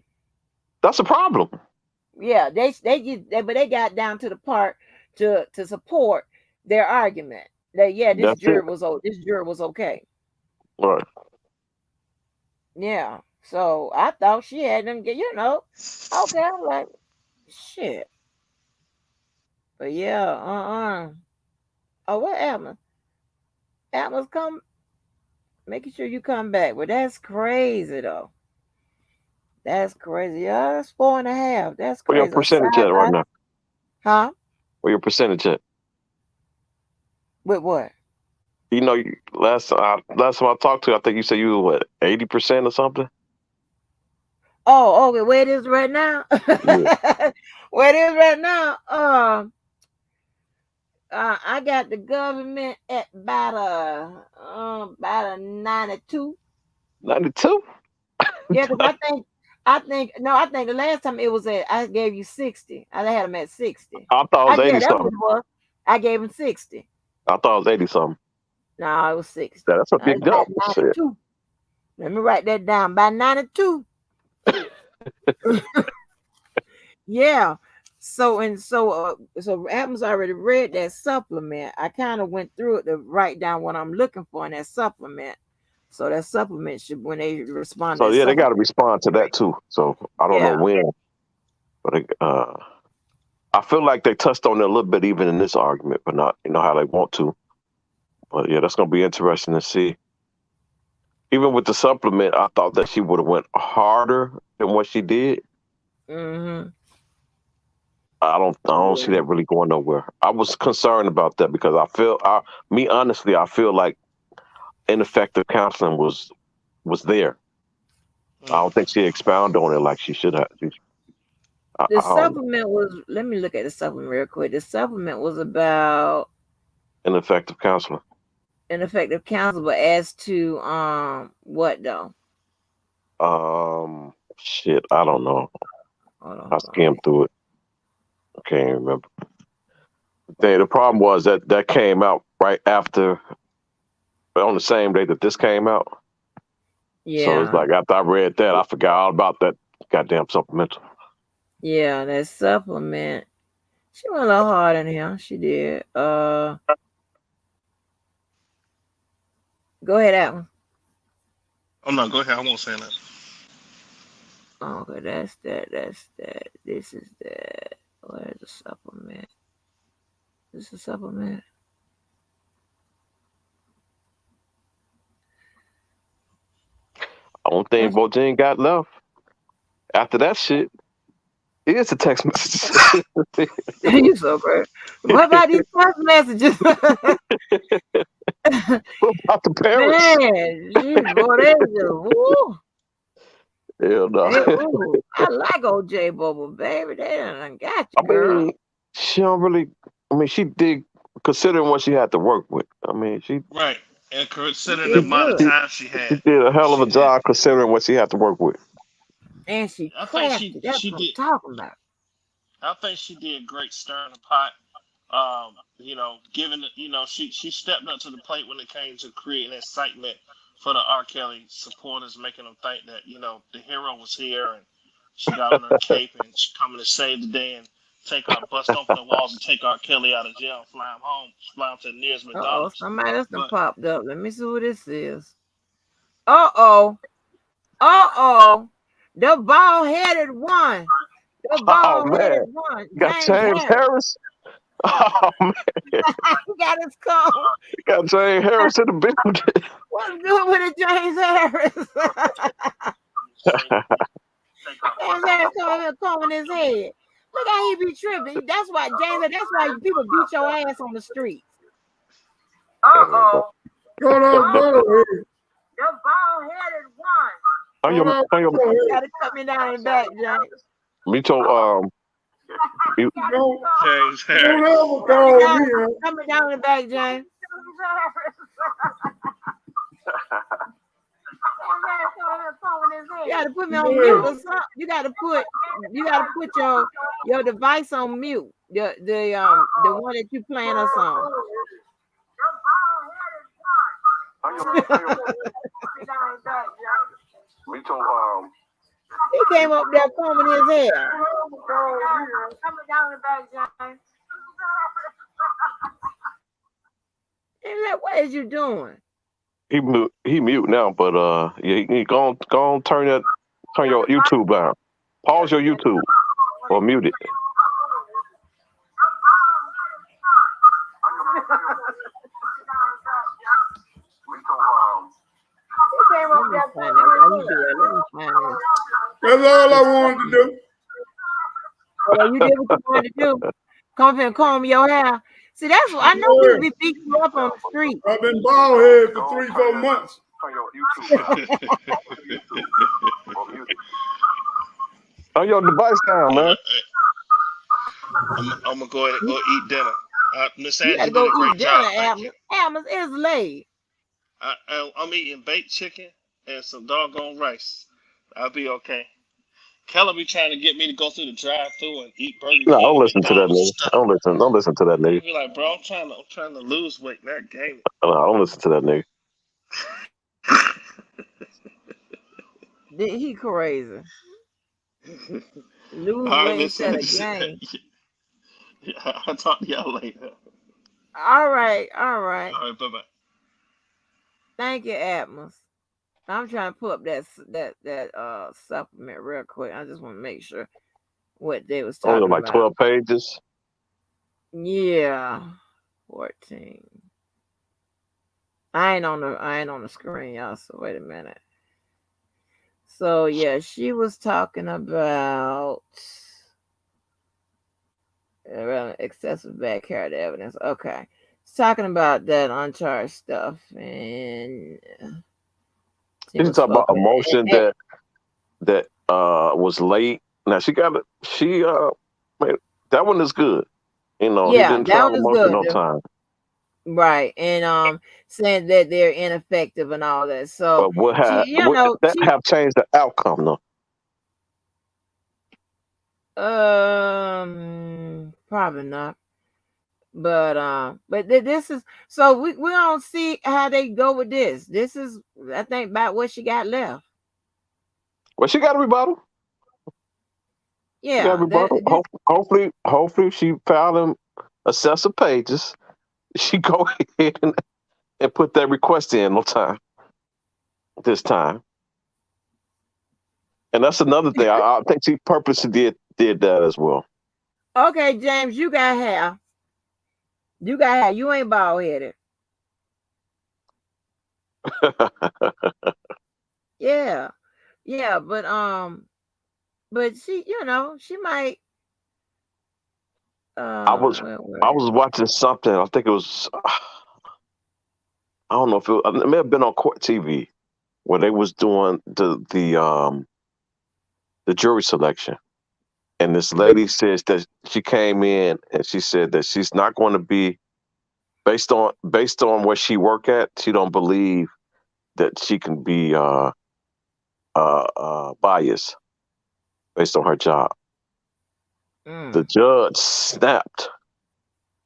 that's a problem. yeah. But they got down to the part to support their argument that this That's it. jury was okay. Right. Yeah. So I thought she had them get, okay. I'm like, shit. But yeah, Oh, what Atlas? Atlas come making sure you come back. But that's crazy though. That's crazy. Yeah, that's 4.5. That's What your crazy. A percentage side at right by now? huh? What your percentage at? With what? Last time I talked to you, I think you said you were what, 80% or something. Oh, okay. Where it is right now? Yeah. Where it is right now? I got the government at about a 92. 92. Yeah, because I think the last time it was I gave you 60. I had him at 60. I thought it was 80 Yeah, that's what something. it was. I gave him 60. I thought it was 80 something. No, it was 60. That's a It's big about jump. Shit. 92. Let me write that down. By 92. Yeah. So Adams already read that supplement. I kind of went through it to write down what I'm looking for in that supplement. So that supplement should, when they respond to So that yeah, they got to supplement, respond to that too. So I don't know yeah. when, but I feel like they touched on it a little bit even in this argument, but not how they want to. But yeah, that's gonna be interesting to see. Even with the supplement, I thought that she would have went harder than what she did. Mm-hmm. I don't see Yeah. that really going nowhere. I was concerned about that because honestly, I feel like ineffective counseling was there. I don't think she expounded on it like she should have. The I don't know. supplement was, let me look at the supplement real quick. The supplement was about Ineffective counseling. ineffective counsel, but as to what though? Shit, I don't know. Hold on, I hold on. skimmed through it. I can't remember. The problem was that came out right after, on the same day that this came out. So it's Yeah. like after I read that, I forgot all about that goddamn supplemental. Yeah, that supplement. She went a little hard in here. She did. Go ahead, Alan. Oh no, go ahead. I won't say that. Okay, that's that. That's that. This is that. Where's the supplement? This is a supplement. Only thing Bojang got left after that shit is the text message. You so great. What about these text messages? What about the parents? Man, geez, boy, they just, woo. Hell no. Ooh, I like OJ Bubble, baby. They done got I you, girl. mean, she don't really. I mean, she did considering what she had to work with. I mean, Right. And She considering the did amount of good. time she she had, did a hell of she a did. job considering what she had to work with. And she I think she crafted. That's she what I'm did. talking about. I think she did great stirring the pot. Given she stepped up to the plate when it came to creating excitement for the R. Kelly supporters, making them think that the hero was here, and she got on her cape and she coming to save the day and bust open the walls and take R. Kelly out of jail, fly him home, fly him to the nearest Uh-oh, McDonald's. somebody else done But popped up. Let me see who this is. Uh-oh. Uh-oh. The bald-headed one. The Oh man, bald-headed one. you got James James Harris. Harris. Oh man, He got his cone. you got James Harris in the building. What's good with it, James Harris? combing his head. Look how he be tripping. That's why, James, that's why people beat your ass on the streets. Uh-oh. Hold on, brother. Your bald-headed one. You gotta cut me down in the back, James. Me too. Don't James ever Harris. call me. Cut me down in the back, James. You gotta put me on mute or something. You gotta put your device on mute. The one that you playing us on. Me too. He came up there combing his hair. Coming down the back, James. What is you doing? He mute now, but yeah, he go on turn your YouTube down. Pause your YouTube or mute it. He came up there combing his hair. That's all I wanted to do. Well, you did what you wanted to do. Come up here and comb your hair. See, that's what I know. People be beating you up on the street. I've been bald head for 3-4 months. Turn your device down, man. I'm gonna go ahead and go eat dinner. Miss You Angie gotta did a go great eat job. dinner, Thank you. Amos is late. I'm eating baked chicken and some doggone rice. I'll be okay. Keller be trying to get me to go through the drive-thru and eat Burger No, King, don't listen to that McDonald's nigga. stuff. Don't listen to that He nigga. be like, bro, I'm trying to lose weight, not gain it. No, don't listen to that nigga. He crazy. Lose All right, weight Miss instead of Angie. gain. Yeah, I'll talk to y'all later. All right. All right, bye-bye. Thank you, Atmos. I'm trying to pull up that supplement real quick. I just want to make sure what they was talking Only like about. 12 pages. Yeah, 14. I ain't on the screen, y'all. So wait a minute. So yeah, she was talking about excessive bad character evidence. Okay, she's talking about that uncharged stuff, and She's talking about a motion that was late. Now man, that one is good. You know, he didn't file a motion on time. Right, and saying that they're ineffective and all that. So But she have changed the outcome though? probably not. But this is so we don't see how they go with this. This is, I think, about what she got left. Well, she got a rebuttal. Yeah, she got a rebuttal. Hopefully she filed them excessive pages. She go ahead and put that request in on time. This time. And that's another thing. I think she purposely did that as well. Okay, James, you got hair. You ain't bald headed. Yeah, but she, she might. I was watching something. I think it was. I don't know if it may have been on court TV where they was doing the jury selection, and this lady says that she came in and she said that she's not going to be based on where she work at. She don't believe that she can be biased based on her job. The judge snapped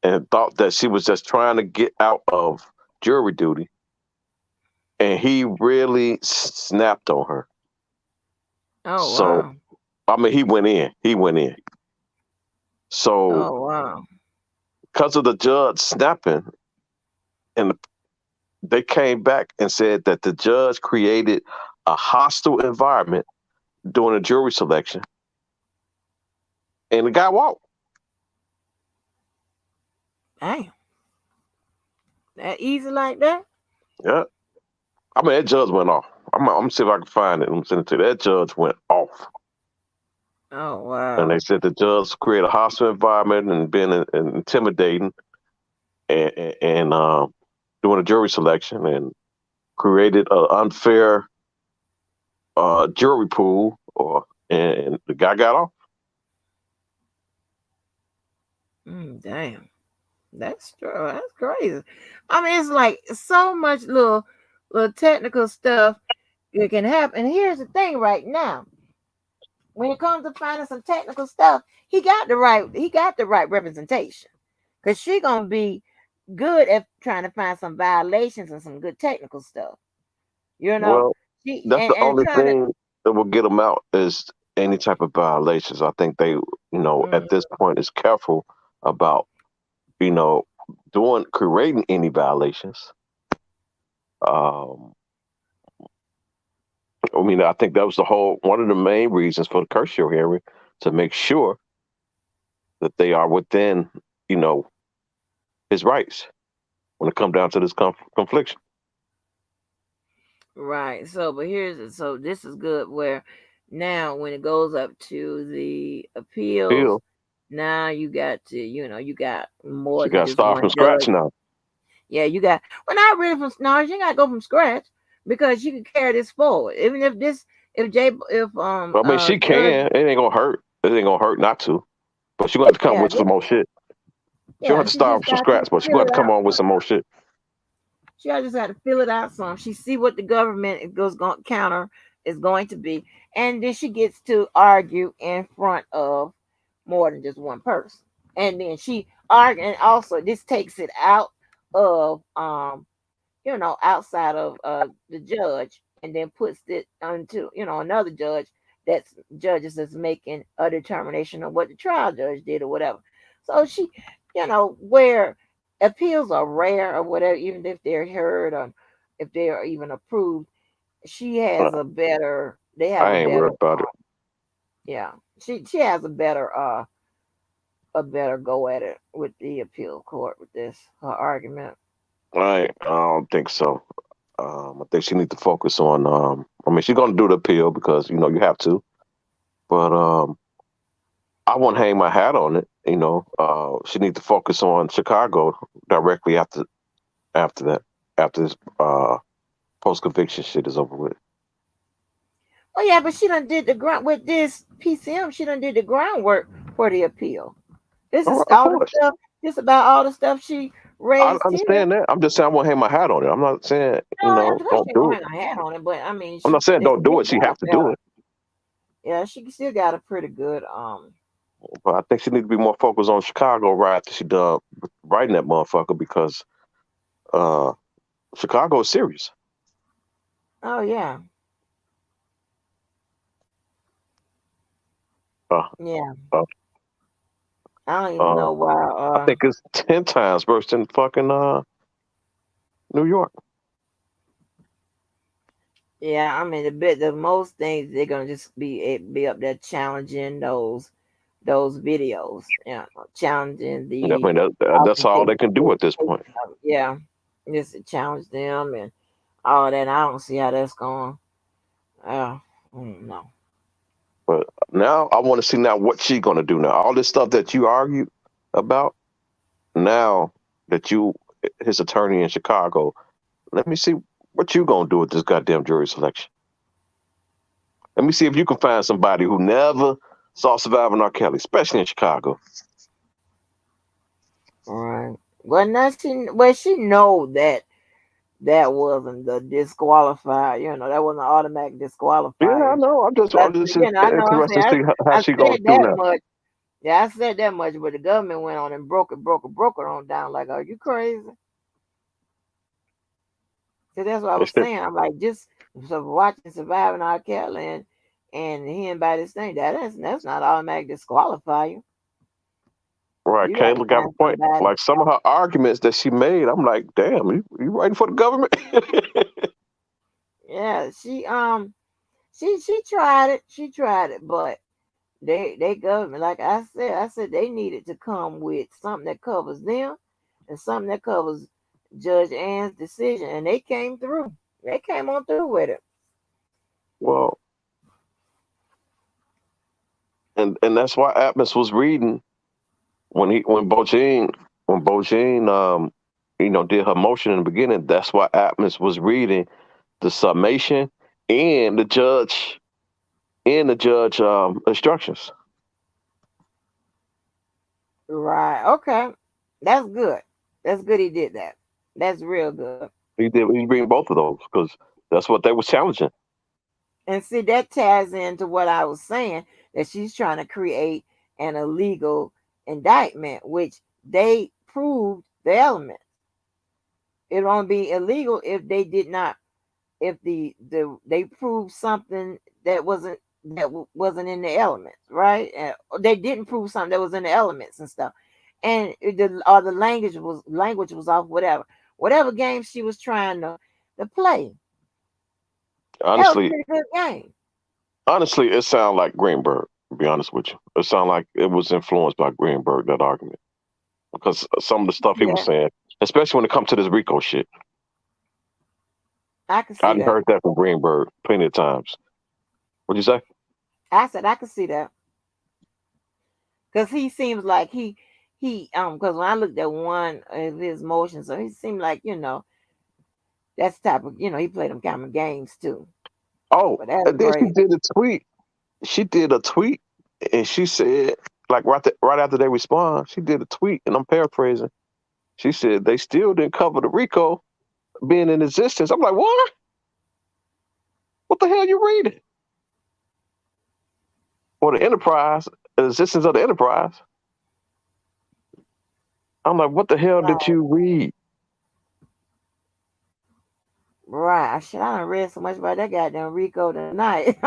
and thought that she was just trying to get out of jury duty, and he really snapped on her. Oh, So, wow. I mean, he went in. So, oh, wow. Because of the judge snapping, and they came back and said that the judge created a hostile environment during the jury selection, and the guy walked. Damn. That easy like that? Yeah. I mean, that judge went off. I'm gonna see if I can find it. I'm sending it to you. That judge went off. Oh And wow. they said the judge created a hostile environment and been intimidating and doing a jury selection and created an unfair jury pool, and the guy got off. Damn. That's true. That's crazy. I mean, it's like so much little technical stuff that can happen. And here's the thing right now. When it comes to finding some technical stuff, he got the right representation. Cause she gonna be good at trying to find some violations and some good technical stuff. You know, Well, she that's and, the and only trying to thing that will get them out is any type of violations. I think they, at mm, this point, is careful about, you know, creating any violations. Um, I mean, I think that was one of the main reasons for the Kershaw hearing, to make sure that they are within, you know, his rights when it comes down to this confliction. right. So this is good where now when it goes up to the appeals, Still, now you got more she than got to just start one from scratch judge. now. Yeah, you got well not really from no, you ain't gotta go from scratch because you can carry this forward. Even if I mean, she judge can. It ain't gonna hurt. It ain't gonna hurt not to. But she gonna have to come yeah, with some more shit. She don't have yeah, to she start just from got to scratch, but she fill gonna have it to come out on with some. some more shit. She just got to fill it out some. She see what the government goes going counter is going to be, and then she gets to argue in front of more than just one person. And then she argue, and also this takes it out of outside of the judge, and then puts it onto another judge that's judges that's making a determination of what the trial judge did or whatever. So she, where appeals are rare or whatever, even if they're heard or if they are even approved, she has a better. They have I a ain't better. worried about it. Yeah, she has a better go at it with the appeal court with this her argument. I don't think so. I think she needs to focus on. I mean, she's gonna do the appeal because you have to. But I won't hang my hat on it. She needs to focus on Chicago directly after that, after this post conviction shit is over with. Oh yeah, but she done did the ground with this PCM. She done did the groundwork for the appeal. This All is right, of all the course, stuff. This about all the stuff she I raised here. understand that. I'm just saying I won't hang my hat on it. I'm not saying No, of course don't she ain't do gonna it. hang her hat on it, but I mean, I'm not saying they don't do still it. She got a have to do better. it. Yeah, she still got a pretty good. But I think she needs to be more focused on Chicago right after she done writing that motherfucker because uh, Chicago is serious. Oh yeah, Uh, yeah. uh, I don't even uh, know why. I think it's 10 times worse than fucking New York. Yeah, I mean the most things they're gonna just be up there challenging those videos. Yeah, challenging I the mean, that's all they authentication. can do at this point. Yeah, just to challenge them and all that. I don't see how that's going. No. But now I want to see now what she gonna do now. All this stuff that you argued about now that you his attorney in Chicago. Let me see what you gonna do with this goddamn jury selection. Let me see if you can find somebody who never saw Surviving R. Kelly, especially in Chicago. All right. Well, now she know that wasn't the disqualified. That wasn't an automatic Yeah, I disqualifier. know. I'm But just I know. I interested said to see how I she gonna said do that now. much. Yeah, I said that much, but the government went on and broke it on down. Like, are you crazy? So that's what I was It's the- saying. I'm like, just so watching Surviving R. Kelly and hearing about this thing, that's not automatic disqualifier. Right, You got to Kayla got a find point. somebody. Like some of her arguments that she made, I'm like, damn, you writing for the government? Yeah, she tried it. She tried it, but they government, like I said they needed to come with something that covers them and something that covers Judge Ann's decision, and they came through. They came on through with it. Well, and that's why Atmos was reading when Bojane did her motion in the beginning. That's why Atmos was reading the summation and the judge instructions. Right. Okay. That's good. That's good. He did that. That's real good. He's reading both of those because that's what they was challenging. And see, that ties into what I was saying, that she's trying to create an illegal indictment, which they proved the elements. It won't be illegal if they did not, if they proved something that wasn't in the elements, right? And they didn't prove something that was in the elements and stuff, and the language was off, whatever game she was trying to play. That was a Honestly, pretty good game. honestly, it sounded like Greenberg. To be honest with you, it sounded like it was influenced by Greenberg, that argument, because some of the stuff he was Yeah, saying, especially when it comes to this RICO shit. I can I see done that. heard that from Greenberg plenty of times. What'd you say? I said I can see that because he seems like he because when I looked at one of his motions, so he seemed like that's the type of he played them kind of games too. Oh, But that's and then she great. did a tweet. She did a tweet, and she said, like right after they respond, she did a tweet, and I'm paraphrasing. She said they still didn't cover the RICO being in existence. I'm like, what? What the hell you reading? Or the enterprise, the existence of the enterprise. I'm like, what the hell did Right. you read? Right. I done read so much about that goddamn Rico tonight.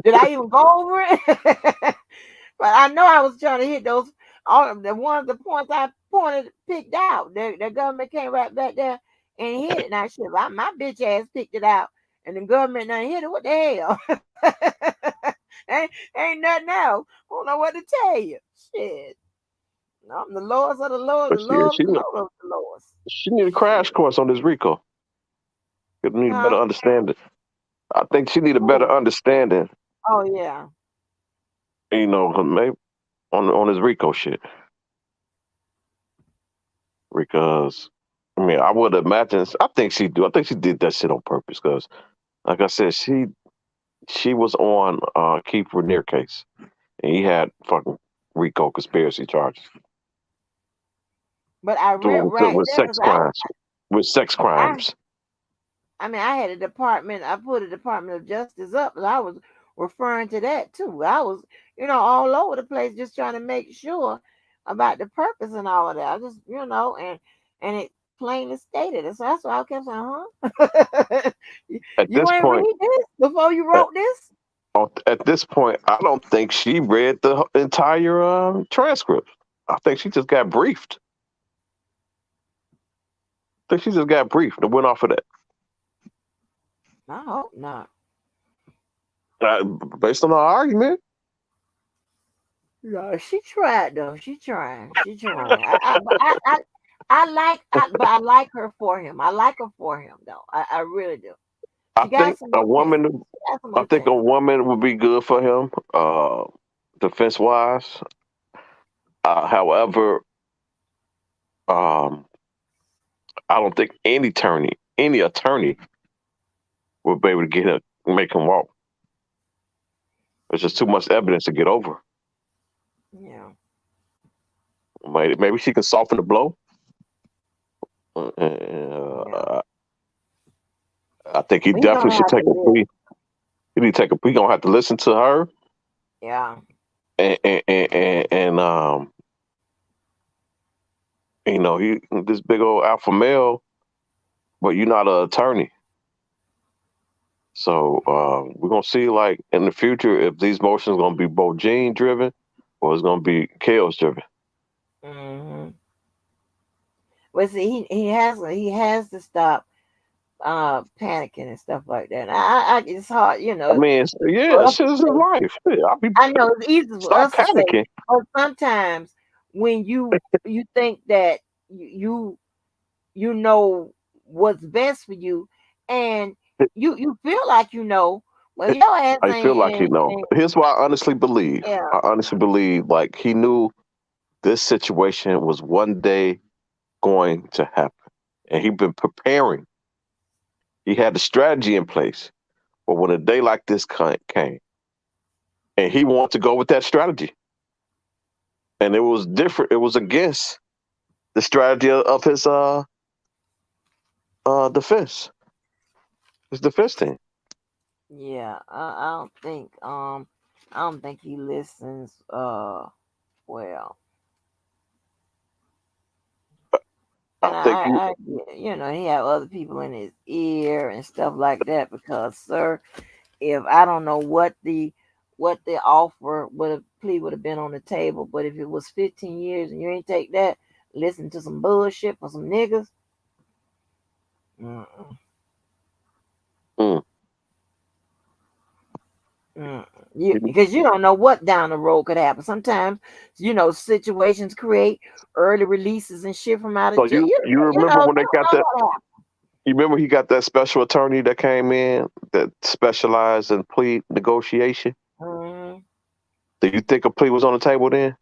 Did I even go over it? But I know I was trying to hit those all of the points I picked out. The government came right back there and hit it. Now shit, my bitch ass picked it out, and the government done hit it. What the hell? Ain't nothing else. I don't know what to tell you. Shit. I'm the lords of the Lord, But the Lord she of the Lord of the Lords. she need a crash Shit. course on this RICO. She need a better Huh? understanding. I think she need a better Who? understanding. Oh yeah. Maybe on this RICO shit, because I would imagine. I think she do. I think she did that shit on purpose. Because, like I said, she was on Keith Raniere case, and he had fucking RICO conspiracy charges But I read right with there sex because crimes. With sex I crimes. I mean, I had a department. I put a Department of Justice up, and I was referring to that too. I was, all over the place, just trying to make sure about the purpose and all of that. I just, and it plainly stated it. So that's why I kept saying, "Huh? At You this ain't point, read this before you at, wrote this?" at this point, I don't think she read the entire transcript. I think she just got briefed. I think she just got briefed and went off of that. I hope not. Based on our argument. No, she tried though. She trying. She trying. I like her for him. I like her for him though. I really do. I She got think some a more chance. woman. She got some I more think a chance. woman would be good for him, defense wise. However, um, I don't think any attorney would be able to make him walk. There's just too No. much evidence to get over. Yeah. Maybe she can soften the blow. Yeah. I think he But he definitely gonna should have to take a live. plea. He need to take a plea. He gonna have to listen to her Yeah. and he this big old alpha male, but you're not an attorney. So we're gonna see, like, in the future, if these motions gonna be both gene driven or it's gonna be chaos driven. Hmm. But see, he has to stop panicking and stuff like that. It's hard, I mean, for us shit to is his say. life. Yeah, I'll be I know it's easy for stop us to say, panicking. but sometimes when you think that you know what's best for you, and you feel like Well, your ass I feel like he ain't, know. Here's what I honestly believe. yeah. I honestly believe like he knew this situation was one day going to happen, and he been preparing. He had the strategy in place. But when a day like this came, and he wanted to go with that strategy, and it was different. It was against the strategy of his defense, his defense team. Yeah, I don't think he listens well. I And think he. he have other people in his ear and stuff like that because, sir, if I don't know what the offer would have plea would have been on the table, but if it was 15 years and you ain't take that, listen to some bullshit for some niggas. Mm-mm. Mm, Because you don't know what down the road could happen. Sometimes, situations create early releases and shit from out of so jail. you You remember know, when you they got don't know that? what happened. You remember he got that special attorney that came in that specialized in plea negotiation. Mm-hmm. Do you think a plea was on the table then?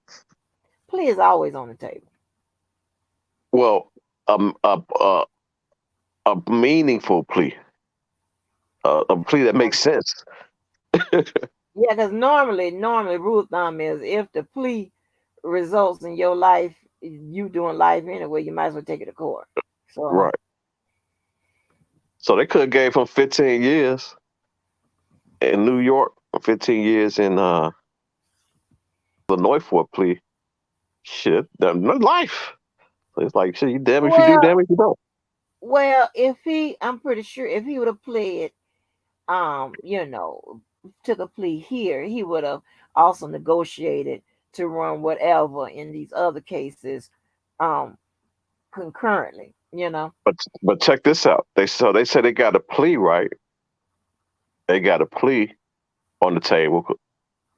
Plea is always on the table. Well, um, a a, a meaningful plea, a plea that makes sense. Yeah, because normally, rule of thumb is if the plea results in your life, you doing life anyway, you might as well take it to court. So, Right. So they could have gave him 15 years in New York, 15 years in Illinois for a plea. Shit, no life. So it's like shit. You damn if you do, well, damn if you don't. I'm pretty sure if he would have played, um, you know, took a plea here, he would have also negotiated to run whatever in these other cases, um, concurrently. But check this out. They said they got a plea, right? They got a plea on the table.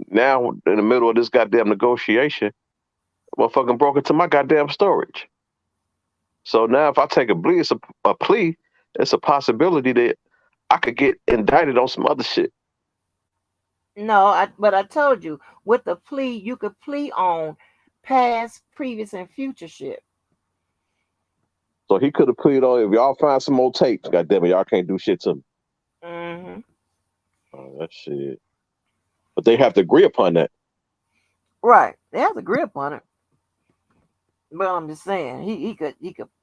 Now in the middle of this goddamn negotiation, motherfucking broke into my goddamn storage. So now if I take a plea, a plea. It's a possibility that I could get indicted on some other shit. No, but I told you with the plea, you could plea on past, previous, and future shit. So he could have pleaded on if y'all find some more tapes, goddamn it, y'all can't do shit to me. Hmm. Oh, that shit. But they have to agree upon that. Right, they have to agree upon it. But I'm just saying,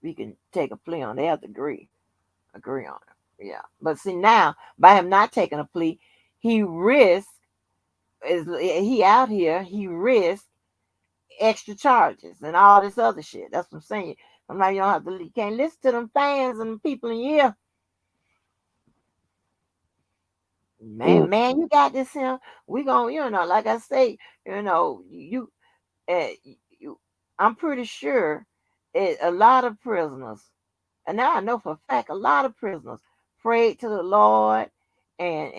he can take a plea on. They have to agree on it. Yeah, but see now by him not taking a plea, he risks is he out here. He risks extra charges and all this other shit. That's what I'm saying. I'm like, you can't listen to them fans and people in here. Mm. Man, you got this here. We gonna, like I say, uh, you, I'm pretty sure a lot of prisoners, and now I know for a fact a lot of prisoners prayed to the Lord and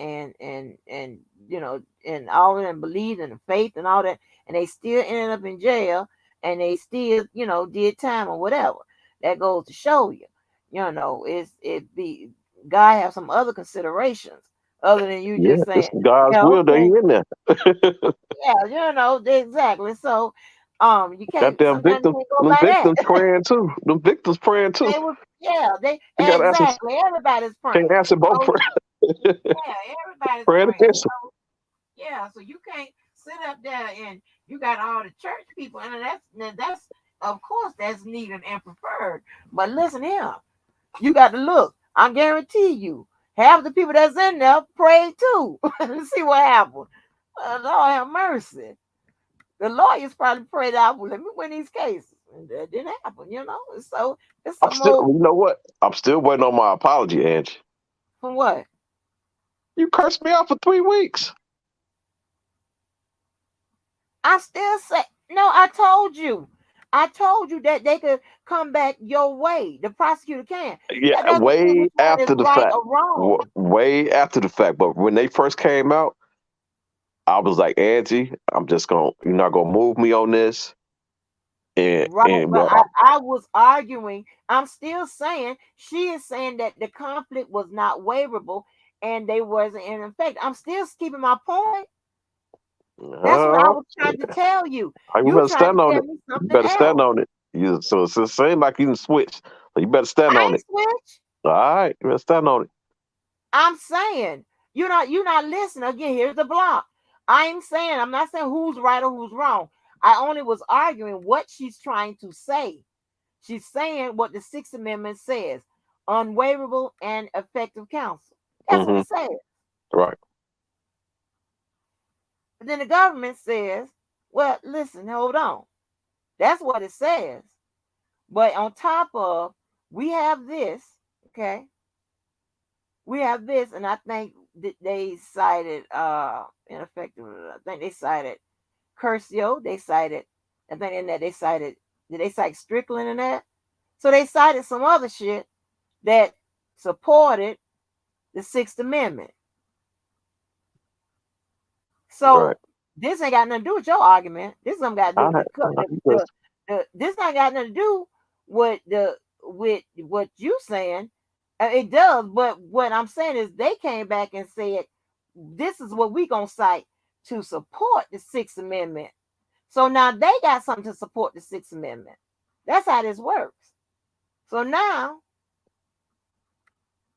and all of them believed in the faith and all that, and they still ended up in jail and they still did time or whatever. That goes to show you, it be God have some other considerations other than you Yeah, just it's saying, God's yeah, will that he okay, in there. yeah, exactly. So, you can't. Goddamn Sometimes you victims, can't go them by that. victims praying too. Them victims praying too. They was, yeah, they You gotta answer. exactly. Everybody's Can't praying. answer both So prayers. yeah, everybody's Praying praying. against them. So yeah, so you can't sit up there and you got all the church people, and that's of course that's needed and preferred. But listen here, you got to look. I guarantee you, half the people that's in there pray too. See what happens. Lord have mercy. The lawyers probably prayed out, well, let me win these cases. And that didn't happen. So it's I'm some still. more You know what? I'm still waiting on my apology, Angie. from what? You cursed me out for 3 weeks. I still say no, I told you. I told you that they could come back your way. The prosecutor can. Yeah, That doesn't mean way which one is after the right fact. or wrong. Way after the fact. But when they first came out, I was like, Angie, you're not gonna move me on this. And Right, and but well, I was arguing. I'm still saying she is saying that the conflict was not waivable, and they wasn't in effect. I'm still keeping my point. That's what I was trying to tell you. You You better trying to stand on tell it. me You something better stand else. on it. So it's the same like you can switch. So you better stand I on ain't it. switch. All right, you better stand on it. I'm saying you're not listening. Again, here's the block. I'm not saying who's right or who's wrong. I only was arguing what she's trying to say. She's saying what the Sixth Amendment says: unwaverable and effective counsel. That's what it says. Right. But then the government says, well, listen, hold on. That's what it says. But on top of, we have this, okay? We have this, and I think that they cited ineffective. I think they cited Curcio. They cited, I think in that they cited, did they cite Strickland in that? So they cited some other shit that supported the Sixth Amendment. So Right. this ain't got nothing to do with your argument. This ain't got to do All with right. this ain't got nothing to do with what you saying. It does, but what I'm saying is they came back and said this is what we gonna cite to support the Sixth Amendment. So now they got something to support the Sixth Amendment. That's how this works. So now,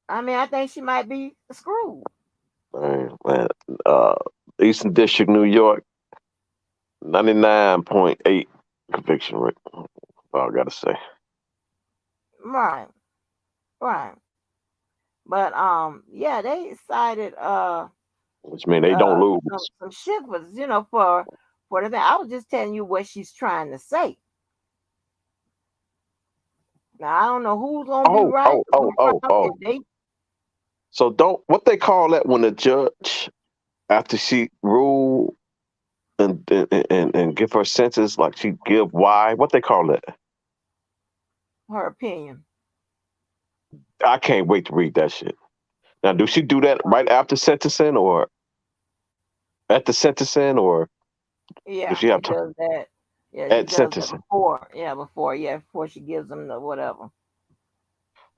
I mean, I think she might be screwed. Man, Eastern District, New York, 99.8 conviction rate. All I gotta say. Right, right. But yeah, they cited Which means they don't lose. some shit was, for the thing. I was just telling you what she's trying to say. Now I don't know who's gonna be right. If they So what they call that when the judge, after she rule and give her sentence, like she give why? What they call that? her opinion. I can't wait to read that shit. Now, do she do that right after sentencing or at the sentencing, or Yeah, does she have she time does that. Yeah, she at does that sentencing? before. Yeah, before she gives them the whatever.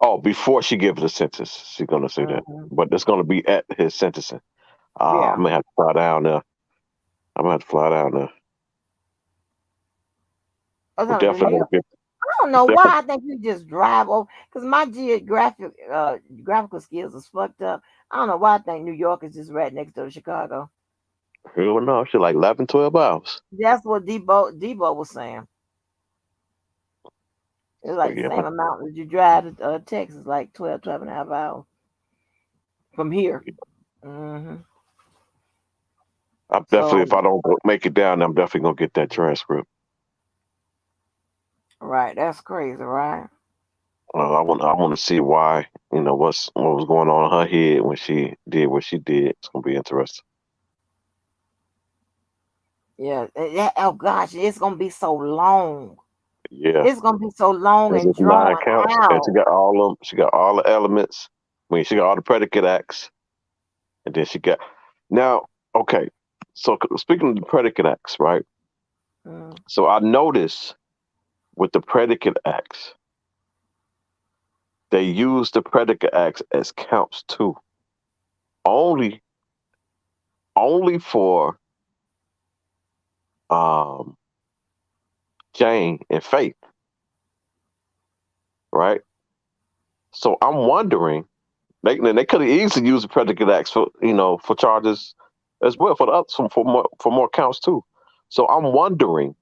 Oh, before she gives the sentence, she's gonna say that, but it's gonna be at his sentencing. Yeah. I'm gonna have to fly down there. I'm gonna have to fly down there. We're definitely gonna get. I don't know why I think you just drive over because my graphical skills is fucked up. I don't know why I think New York is just right next door to Chicago. Hell no, shit like 11, 12 hours. That's what Debo was saying. It's like the Yeah, same amount as you drive to Texas, like 12 and a half hours from here. Mm-hmm. I'm definitely, if I don't make it down, I'm definitely gonna get that transcript. Right, that's crazy, right? I want to see why, what was going on in her head when she did what she did. It's gonna be interesting. Yeah. Oh gosh, it's gonna be so long. Yeah, It's gonna be so long and it's 9 drawn counts, and she out. got all of them. She got all the elements. I mean, she got all the predicate acts, and then she got now. Okay, so speaking of the predicate acts, right? So I noticed with the predicate acts, they use the predicate acts as counts too. Only for Jane and Faith, right? So I'm wondering, they could have easily used the predicate acts for charges as well for the others, for more counts too. So I'm wondering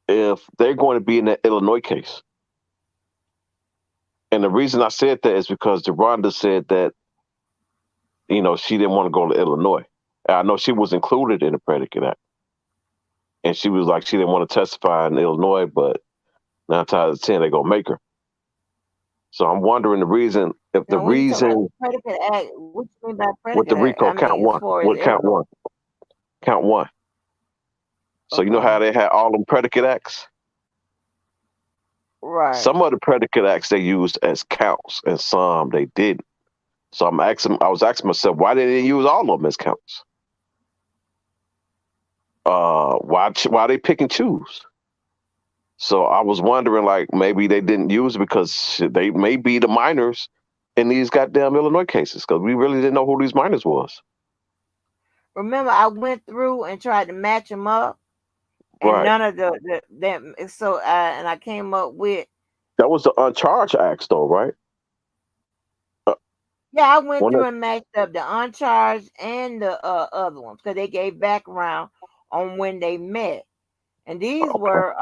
if they're going to be in that Illinois case. And the reason I said that is because Deronda said that she didn't want to go to Illinois. And I know she was included in the predicate act, and she was like she didn't want to testify in Illinois, but 9 times out of 10 they're gonna make her. So I'm wondering if the Now, when you talk about reason predicate act, what you mean by with the predicate act? RICO I count mean, as one, far as with Illinois. count one. So you know how they had all them predicate acts? Right. Some of the predicate acts they used as counts, and some they didn't. So I was asking myself, why didn't they use all of them as counts? Why they pick and choose? So I was wondering, like, maybe they didn't use it because they may be the minors in these goddamn Illinois cases because we really didn't know who these minors was. Remember, I went through and tried to match them up, and Right. none of them. So, and I came up with. That was the uncharged acts, though, right? Yeah, I went One through of, and matched up the uncharged and the other ones because they gave background on when they met, and these okay. were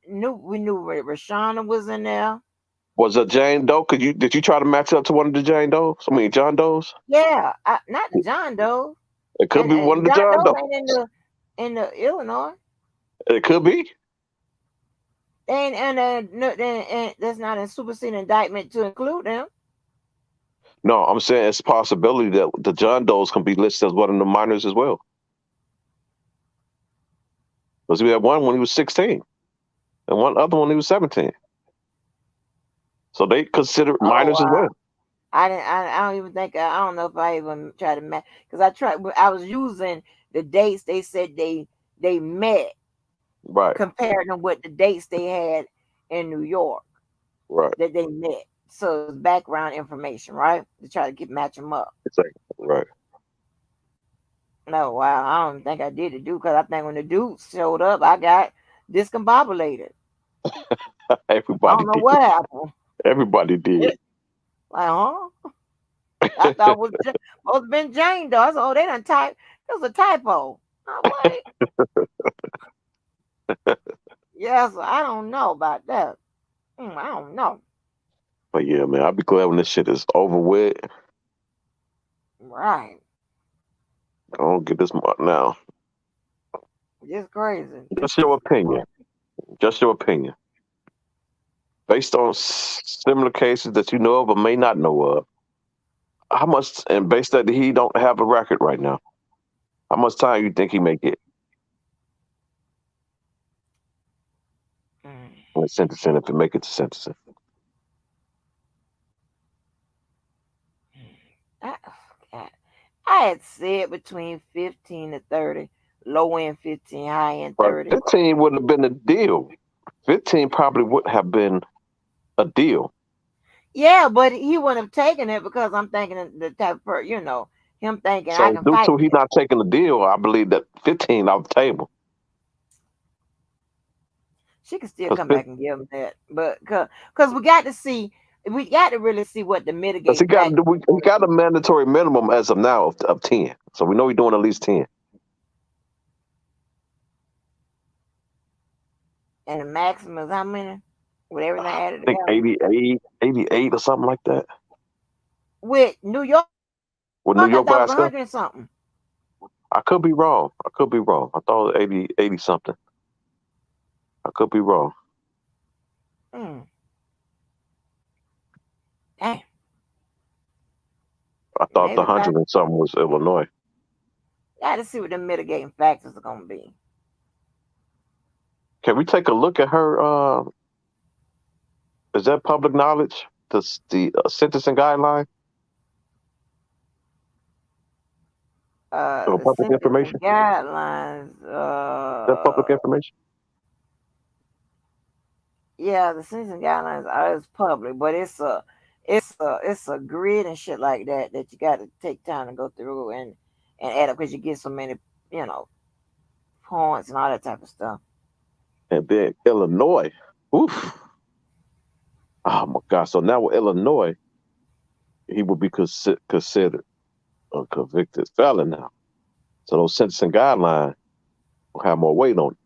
we knew Rashana was in there. Was it Jane Doe? Did you try to match up to one of the Jane Does? I mean John Does? Yeah, not the John Doe, It could be one of and the John John Doe Does. ain't in the Illinois. It could be. And that's not a superseding indictment to include them. No, I'm saying it's a possibility that the John Does can be listed as one of the minors as well. Because we had one when he was 16, and one other one he was 17. So they consider Oh minors as wow. well. I don't even think I don't know if I even tried to match because I was using the dates they said they met, Right, comparing them with the dates they had in New York right, that they met. So it's background information, right? To try to match them up. exactly, right. No, wow, I don't think I did it, dude, because I think when the dude showed up, I got discombobulated. I Everybody don't know did. what happened. Everybody did. Like, huh? I thought it was supposed to have been Jane, though. I said, oh, they done type. It was a typo. I'm like, yes, I don't know about that. I don't know. But yeah, man, I'll be glad when this shit is over with. Right. I don't get this now. Just crazy. Just your opinion. Just your opinion. Based on similar cases that you know of or may not know of, how much, and based that he don't have a record right now, how much time you think he may get Mm. when sentencing if he make it to sentencing? I, God. I had said between 15 to 30. Low end 15, high end But 30. 15 would have been a deal. 15 probably would have been a deal. Yeah, but he wouldn't have taken it because I'm thinking the type of him thinking I So can due fight to he this. not taking the deal, I believe that 15 off the table. She can still come Because back and give him that. But because we got to really see what the he mitigating got factor he got a mandatory minimum as of now of 10. So we know he's doing at least 10. and the maximum is how many? With everything I added think together. 88 or something like that. With New York, With New I York thought it by was itself. 100 and something. I could be wrong. I thought it was 80 something. I could be wrong. Mm. Damn. I thought the Maybe about 100 and something was Illinois. got to see what the mitigating factors are going to be. Can we take a look at her? Is that public knowledge? The sentencing guideline or The public sentencing information? guidelines. Is that public information? Yeah, the sentencing guidelines are is public, but it's a grid and shit like that you got to take time to go through and add up because you get so many you know points and all that type of stuff. And then Illinois. Oof. Oh my God. So now with Illinois, he would be considered a convicted felon now. So those sentencing guidelines will have more weight on it.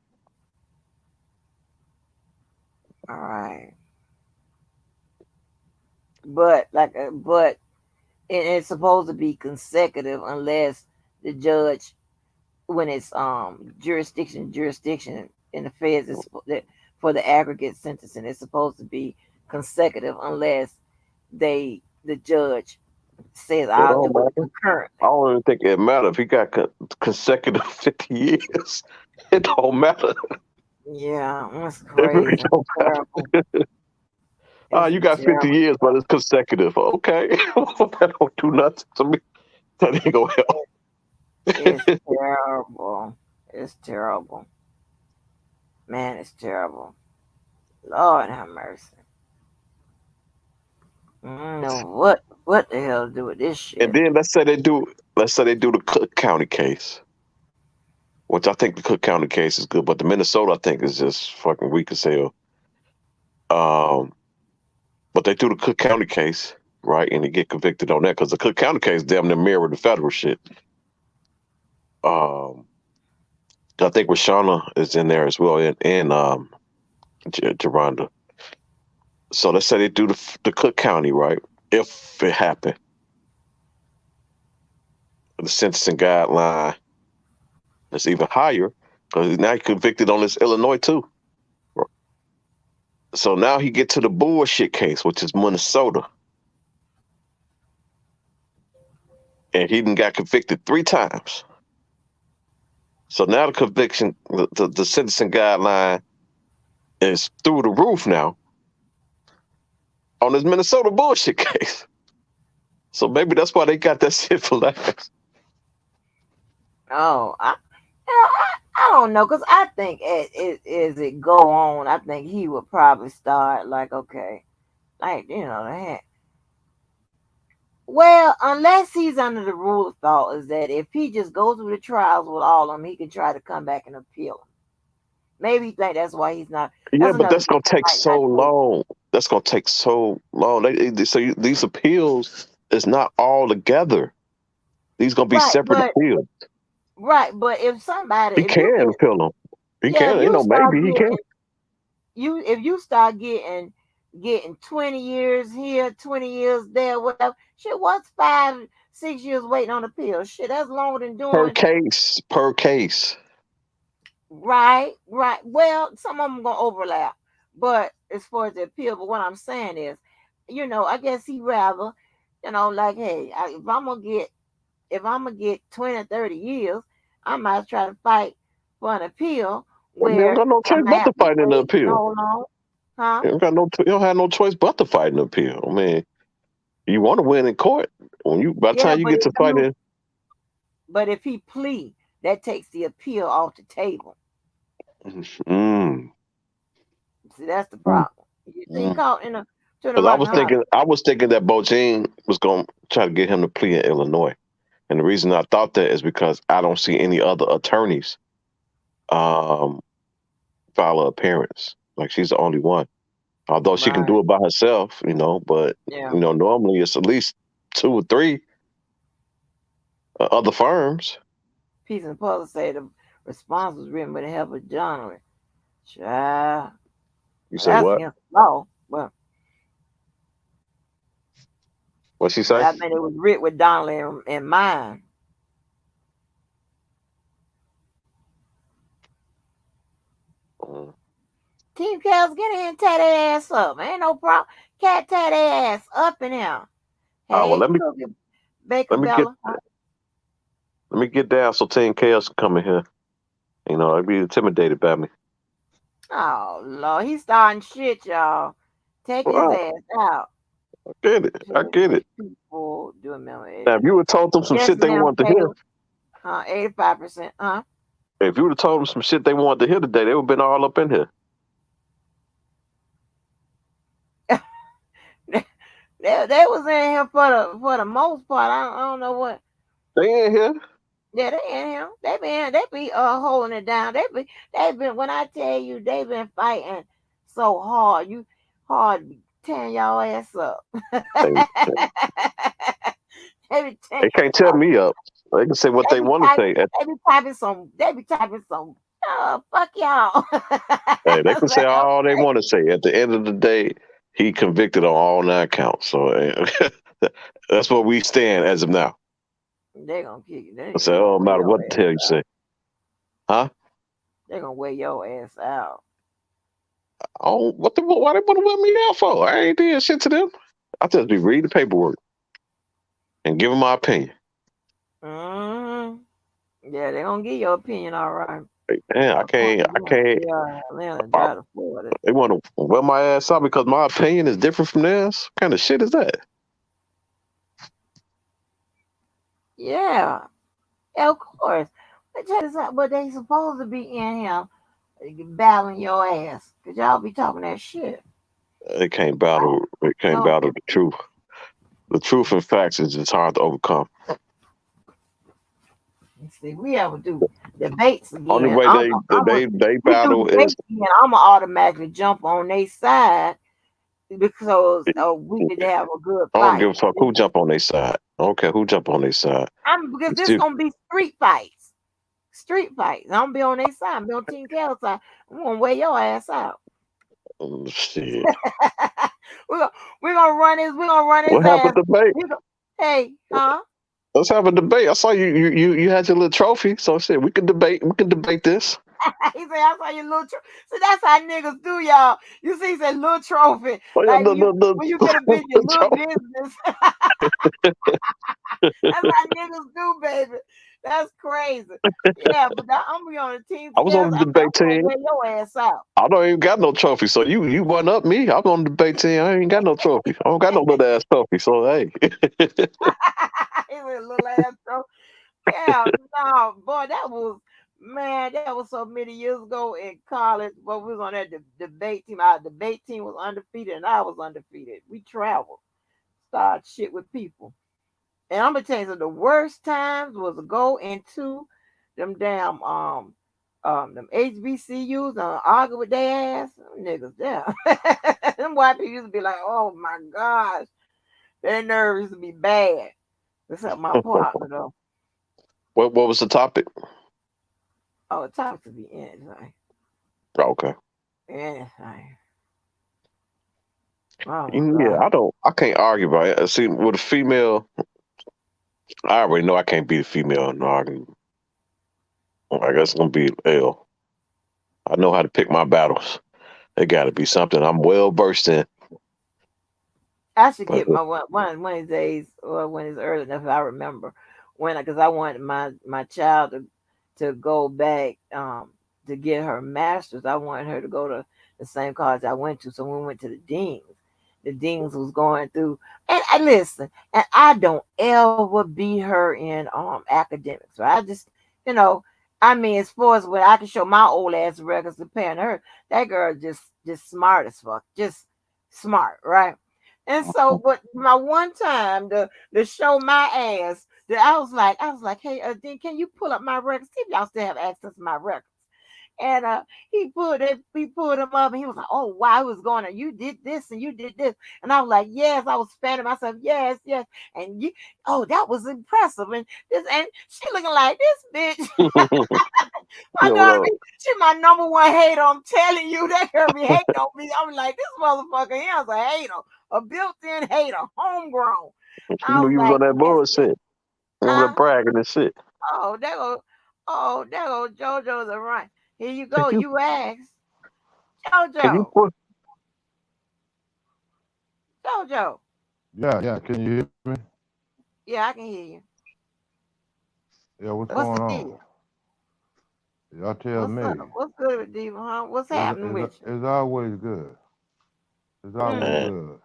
All right, but it's supposed to be consecutive unless the judge when it's jurisdiction in the feds is for the aggregate sentencing it's supposed to be consecutive unless the judge says It I'll don't do it matter. I concurrently. don't even think it matters if he got consecutive 50 years. It don't matter. Yeah, that's It really crazy. don't Terrible. matter. It's You got 50 terrible. years, but it's consecutive. Okay. That don't do nothing to me. That ain't gonna It's help. terrible. It's terrible. Man, it's terrible. Lord have mercy. What the hell to do with this And shit. then let's say they do the Cook County case, which I think the Cook County case is good, but the Minnesota I think is just fucking weak as hell. But they do the Cook County case, right, and they get convicted on that because the Cook County case damn near mirrored the federal shit. Um, I think Rashana is in there as well, and Geronda. So let's say they do the Cook County, right? If it happened, the sentencing guideline is even higher because now he convicted on this Illinois too. So now he get to the bullshit case, which is Minnesota, and he done got convicted 3 times. So now the conviction, the sentencing guideline is through the roof now on this Minnesota bullshit case. So maybe that's why they got that shit for last. Oh, I don't know, because I think as it go on, I think he would probably start like, okay, like, well, unless he's under the rule of thought is that if he just goes through the trials with all of them, he can try to come back and appeal them. Maybe he think that's why he's not. Yeah, That's but another that's thing gonna I take might so not do. long. That's gonna take so long. These appeals is not all together. These gonna be Right, separate but appeals. if somebody, He can appeal them. He yeah, if can. Ain't you no start maybe. He can. getting if you start getting 20 years here, 20 years there, whatever, shit, what's 5, 6 years waiting on appeal? Shit, that's longer than Per doing. case. Per case. Right. Well, some of them gonna overlap, but as far as the appeal, but what I'm saying is, I guess he rather, like, hey, if I'm gonna get 20 or 30 years, I might try to fight for an appeal Well, you don't where got no I choice might but to have to fight in the wait appeal. so long, huh? You don't got no. You don't have no choice but to fight in the appeal. I mean, you want to win in court. By the Yeah, time you get to fighting, but if he plea, that takes the appeal off the table. mm, See, that's the mm, problem. You see, mm. caught in a to the Because rock and hard. I was thinking that Bojang was going to try to get him to plea in Illinois, and the reason I thought that is because I don't see any other attorneys um, file an appearance. Like she's the only one, although she can Right. do it by herself, But Yeah. normally it's at least 2 or 3 other firms. Peace and Puzzle say the response was written with the help of John. Child, You say that's what? against the law. But What she say? I mean, it was written with Donnelly in mind. Mm. Team Kels, get in here and tie that ass up. Ain't no problem. Cat tie that ass up in here. Oh well, Hey, Cookie Baker let me get Bella. let me get down so 10 Chaos can come in here. I'd be intimidated by me. Oh, Lord. He's starting shit, y'all. Take his Well, ass out. I get it. I get Rich it. people do a million Now, if you 80. would have told them some Yes, shit they ma'am, wanted to hear, Taylor. 85%. if you would have told them some shit they wanted to hear today, they would have been all up in here. They was in here for the most part. I don't know what. They in here. Yeah, they in here. They be holding it down. They've been when I tell you they've been fighting so hard. You hard tearing y'all ass up. They, They be they can't tell me up. They can say what they they be want to typing, say. they be typing some fuck y'all. Hey, they can It's say like, all they okay. want to say. At the end of the day, he convicted on all 9 counts. So that's where we stand as of now. They gonna kick you. I They say, gonna oh, no wear matter your what the ass hell you out. say, huh? They gonna wear your ass out. Oh, why they want to wear me out for? I ain't did shit to them. I just be reading the paperwork and giving my opinion. Mm-hmm. Yeah, they gonna get your opinion all right. Man, According I to them, can't. yeah, Atlanta I, drive to Florida. they want to wear my ass out because my opinion is different from theirs. What kind of shit is that? Yeah, yeah, of course. But check this out. But they supposed to be in here battling your ass. Cause y'all be talking that shit. They can't battle. They can't No, battle the truth. The truth and facts is just hard to overcome. See, we have to do debates Only again. way they We do battle is debates again. I'm gonna automatically jump on their side because we could have a good I don't give fight. a fuck who jump on their side. I don't care who jump on their side. Because You this still, gonna be street fights. Street fights. I'm gonna be on their side. I'm be on Team Kel's side. I'm gonna wear your ass out. shit. we're gonna we're gonna run his We'll have a ass. debate. Hey, huh? Let's have a debate. I saw you had your little trophy, so shit, we can debate. We can debate this. He said, I saw your little trophy. So that's how niggas do, y'all. You see, he said little trophy. Oh yeah, Like when you get a bitch, your little trophy. business. That's how niggas do, baby. That's crazy. Yeah, but I'm gonna be on the team I was together. on the I'm debate gonna team. wear your ass out. I don't even got no trophy, so you one up me. I'm on the debate team. I ain't got no trophy. I don't got no little ass trophy. So hey, He said little ass trophy. Yeah, no, boy, that was man, that was so many years ago in college. But we was on that debate team. Our debate team was undefeated, and I was undefeated. We traveled, started shit with people. And I'm gonna tell you, so the worst times was to go into them damn them HBCUs and argue with their ass. Them niggas there. Them white people used to be like, oh my gosh, their nerves used to be bad. Except my partner though. what was the topic? Oh, it talks to be anything. Oh, okay. Anything. Oh my Yeah, god. I can't argue about it. See, with a female, I already know I can't beat a female in an argument. I guess it's gonna be L. I know how to pick my battles. It got to be something I'm well versed in. I should But get my one of these days, or when it's early enough, if I remember when, because I wanted my child to go back to get her master's. I wanted her to go to the same college I went to. So when we went to the deans was going through, and I listen, and I don't ever be her in academics. Right? I just you know. I mean, as far as what I can show my old ass records comparing to her, that girl just smart as fuck, just smart, right? And so, but my one time to show my ass, that I was like, hey, Dean, can you pull up my records? See if y'all still have access to my records. And he pulled him up, and he was like, "Oh wow, he was going on. You did this and you did this." And I was like, "Yes." I was fanning myself, "Yes, yes." And you, oh, that was impressive. And she looking like this bitch. My you daughter, know, she my number one hater. I'm telling you, that girl be hating on me. I'm like, this motherfucker here's a hater, a built-in hater, homegrown. she I knew was you was like, on that yes, yes. bullshit. On that Huh? bragging and shit. Oh, there go JoJo's a right. Here you Can go. you You asked. can you JoJo. put JoJo. Yeah. Can you hear me? Yeah, I can hear you. Yeah, what's What's going the on? deal? Y'all tell What's up? me. What's good with Diva, huh? What's It's, happening it's, with you? it's always good. It's always Mm. man? good.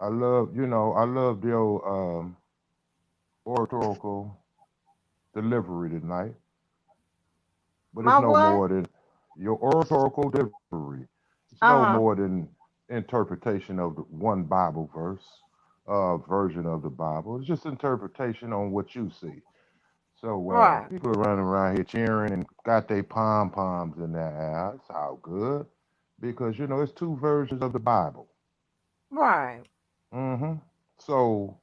I love your oratorical delivery tonight, but it's My no what? more than your oratorical delivery. It's no Uh-huh. more than interpretation of the one Bible verse, version of the Bible. It's just interpretation on what you see. So Right. people are running around here cheering and got their pom poms in their air. It's all good because it's two versions of the Bible. Right. hmm So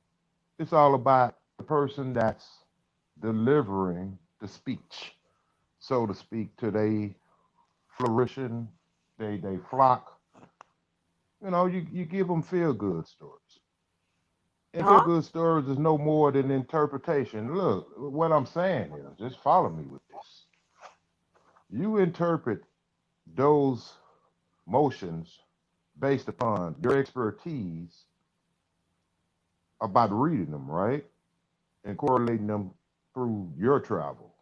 it's all about the person that's delivering the speech, so to speak, to they flourishing, they flock. You give them feel good stories. And feel Huh? good stories is no more than interpretation. Look, what I'm saying is, just follow me with this. You interpret those motions based upon your expertise about reading them, right? And correlating them through your travel.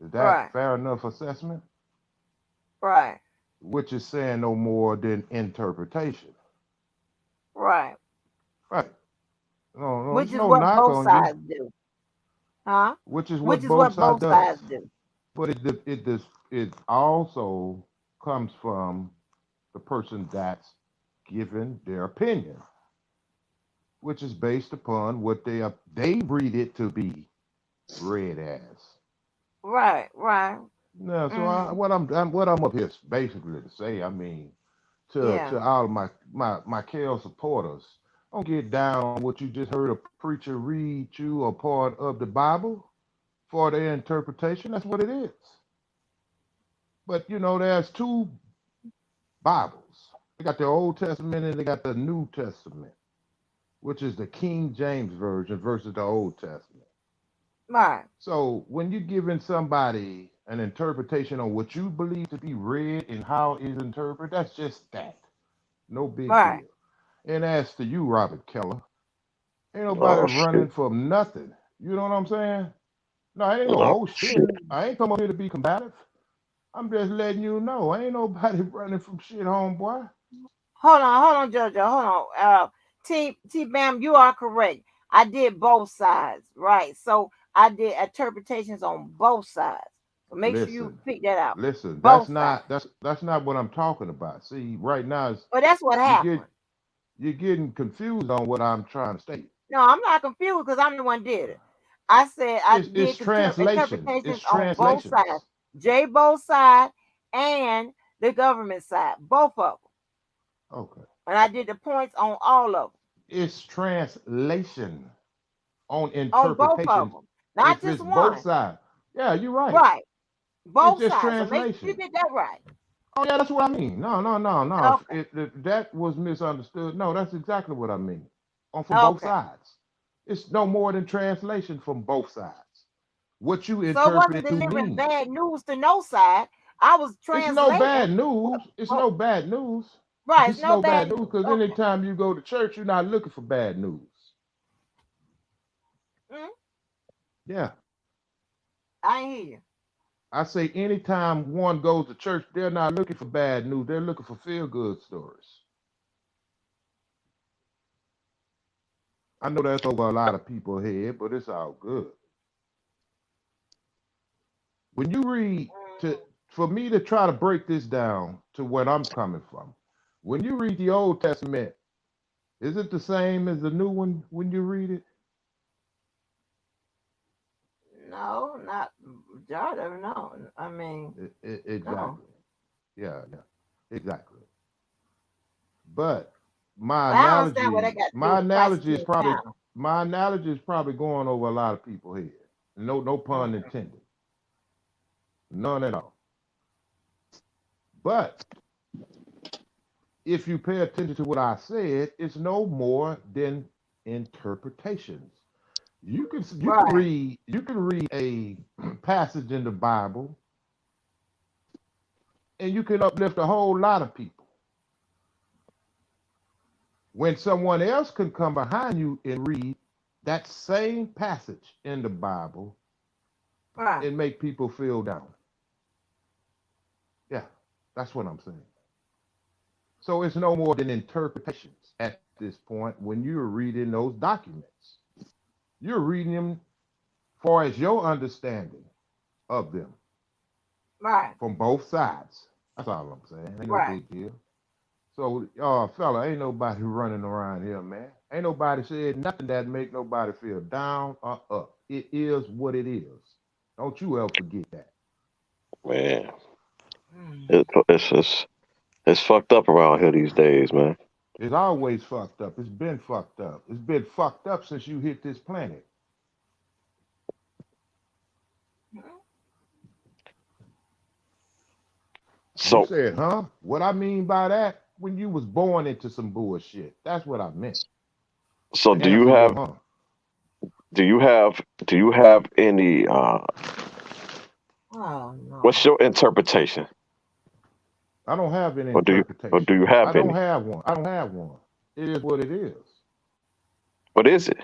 Is that Right. fair enough assessment? Right. Which is saying no more than interpretation. Right. Right. No, Which there's is no what knock both on you, sides do. Huh? which is Which what is both what sides both does. sides do. But it also comes from the person that's given their opinion. which is based upon what they read it to be read as. Right, right. No, so Mm, what I'm up here basically to say, I mean, yeah. to all of my Kel supporters, don't get down on what you just heard a preacher read you a part of the Bible for their interpretation. That's what it is. But there's two Bibles. They got the Old Testament and they got the New Testament, which is the King James version versus the Old Testament. Right, So when you're giving somebody an interpretation on what you believe to be read and how it's interpreted, that's just that. No big right. deal. And as to you, Robert Keller, ain't nobody Oh shit. running from nothing. You know what I'm saying? No, I ain't no Oh oh shit. shit. I ain't come up here to be combative. I'm just letting you know. Ain't nobody running from shit, homeboy. Hold on, Jojo. Hold on. T Bam, you are correct. I did both sides, right? So I did interpretations on both sides. So make sure you Listen, pick that out. listen. That's Both sides. not that's not what I'm talking about. See, right now But that's what you get happened. you're getting confused on what I'm trying to state. No, I'm not confused because I'm the one did it. I said I It's did translations. It's interpretations on both sides. translations. J both side and the government side, both of them. Okay. And I did the points on all of them, It's translation on on both of interpretations. them, not If just it's both one. sides, yeah, you're right. Right, It's both just sides. So make sure you translation. get that right. Oh yeah, that's what I mean. No, no, no, no. Okay, If that was misunderstood, no, that's exactly what I mean. On from both okay. sides. It's no more than translation from both sides. What you So it interpret wasn't it to delivering mean. bad news to no side. I was It's no translating. bad news. It's Oh, no bad news. right, it's It's no no bad bad news news. because Okay. anytime you go to church, you're not looking for bad news. Mm, Yeah. I ain't hear you. I say anytime one goes to church, they're not looking for bad news. They're looking for feel good stories. I know that's over a lot of people's head, but it's all good. When you read to for me to try to break this down to what I'm coming from, when you read the Old Testament, is it the same as the new one when you read it? No, not Jordan. No, I mean, no. Exactly. Yeah, yeah, exactly. But my But I don't understand what analogy, that got to do my with Christ analogy is being probably down. my analogy is probably going over a lot of people's head. No, no pun Mm, intended. None at all. But if you pay attention to what I said, it's no more than interpretations. right, You can read a passage in the Bible and you can uplift a whole lot of people. When someone else can come behind you and read that same passage in the Bible right, and make people feel down. Yeah, that's what I'm saying. So it's no more than interpretations at this point when you're reading those documents. You're reading them far as your understanding of them right, from both sides. That's all I'm saying. Ain't no right. big deal. So, fella, ain't nobody running around here, man. Ain't nobody said nothing that make nobody feel down or up. It is what it is. Don't you ever forget that. Man. Mm. It's fucked up around here these days, man. It's always fucked up. It's been fucked up. It's been fucked up since you hit this planet. You So said, huh? What I mean by that, when you was born into some bullshit. That's what I meant. so To answer your huh. do you have any Oh what's no. your interpretation? I don't have an Or do interpretation. you I have don't any? have one. I don't have one. It is what it is. What is it?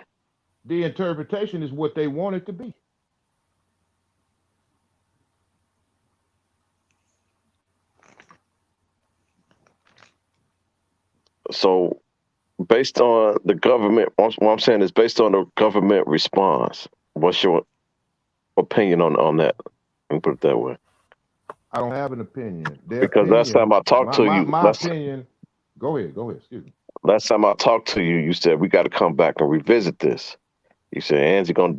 The interpretation is what they want it to be. So based on the government, what I'm saying is based on the government response. What's your opinion on that? And put it that way. I don't have an opinion. Their Because last opinion, time I talked to you, my opinion, Go ahead. Go ahead. Excuse me. Last time I talked to you, you said we got to come back and revisit this. You said Angie gonna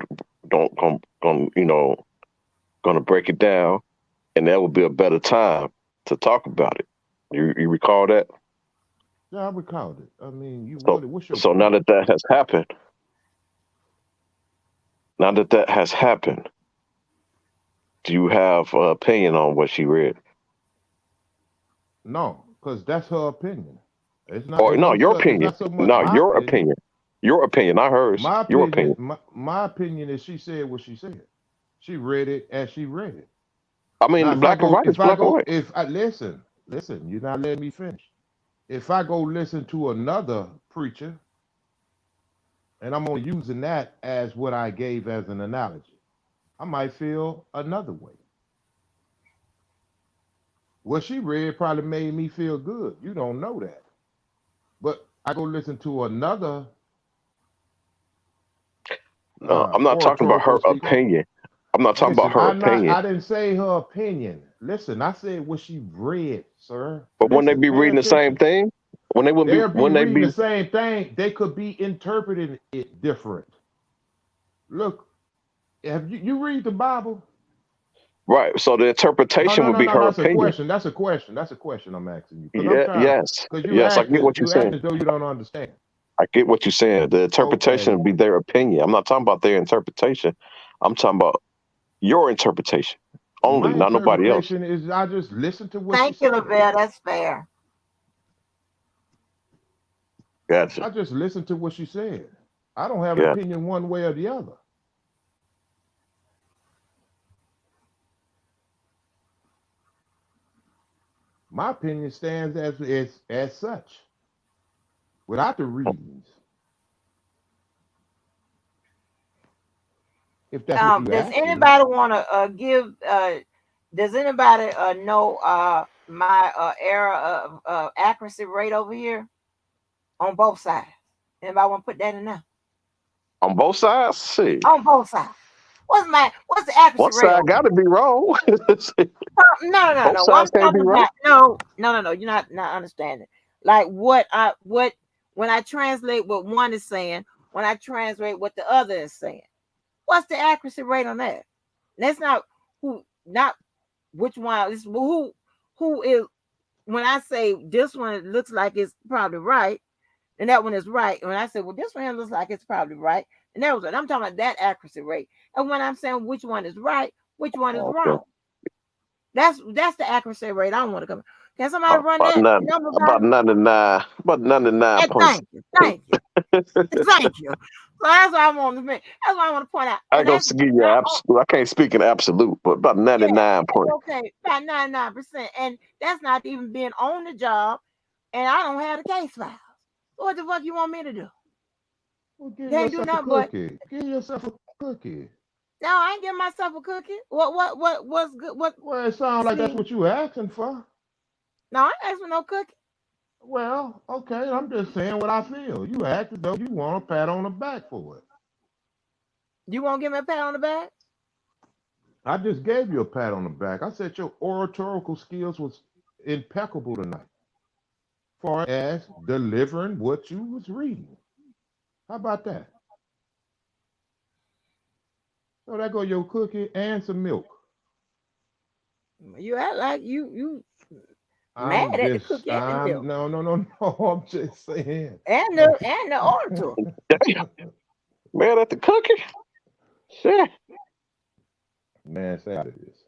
break it down, and that would be a better time to talk about it. You recall that? Yeah, I recalled it. I mean, you So what's your so now point? that that has happened, now that that has happened, do you have an opinion on what she read? No, because that's her opinion. It's not. Or It's no, no your such. It's opinion. not so much No, my your opinion. opinion. Your opinion, not hers. My Your opinion. opinion. My opinion is she said what she said. She read it as she read it. I mean, Now, if I black and go, white is black and white. if I listen, you're not letting me finish. If I go listen to another preacher, and I'm only using that as what I gave as an analogy, I might feel another way. What she read probably made me feel good. You don't know that. But I go listen to another No, I'm not talking about oratorical her speaker. opinion. I'm not talking about Listen, her opinion. I didn't say her opinion. Listen, I said what she read, sir. But wouldn't they Listen, be pay reading the same attention. thing? When they wouldn't be, They'll be when they reading be the same thing. They could be interpreting it different. Look, have you read the Bible? right. So the No, interpretation no, would no, be no. her That's a opinion. question. That's a question. That's a question I'm asking you. Because I'm Yeah, trying yes, because yes. I get what you're you act saying. as though you don't understand. I get what you're saying. The interpretation Okay. would be their opinion. I'm not talking about their interpretation. I'm talking about your interpretation only, My not nobody else. interpretation is I just listen to what she Thank you, said. Lavelle. That's fair. Gotcha. I just listen to what she said. I don't have an Yeah. opinion one way or the other. My opinion stands as such without the reasons, if that's what you Does asking me. anybody want to give? Does anybody know my error of accuracy rate over here on both sides? Anybody want to put that in there? On both sides, see, On both sides. What's the accuracy one rate side over got here? to be wrong. No, no, no, Both no. What sides I'm can't be talking right. about? No, no, no, no. You're not understanding. Like what when I translate what one is saying, when I translate what the other is saying. What's the accuracy rate on that? That's not which one. It's who is. When I say this one looks like it's probably right, and that one is right. And when I say, well, this one looks like it's probably right, and that was what I'm talking about, that accuracy rate. And when I'm saying which one is right, which one is Okay. wrong, that's the accuracy rate I want to come. Can somebody run About that nine, number by about me? 99, about 99 And point. thank you, thank you, thank you. So that's what I want to make. That's what I want to point out. I And ain't gonna that's give you not absolute. I can't speak in absolute, but about yeah, 99 it's point. okay. About 99%. And that's not even being on the job. And I don't have the case file. So what the fuck you want me to do? Well, give Can't do yourself a nothing but cookie. Give yourself a cookie. no, I ain't giving myself a cookie. What's good? What Well, it sounds like that's see? what you asking for. No, I ain't asking for no cookie. Well, okay, I'm just saying what I feel. You act as though you want a pat on the back for it. You won't give me a pat on the back? I just gave you a pat on the back. I said your oratorical skills was impeccable tonight, far as delivering what you was reading. How about that? So that go your cookie and some milk. You act like you mad at the cookie and the milk. No, no, no, no. I'm just saying. And the orator. Damn, man, at the cookie. Shit. Man, say out of this.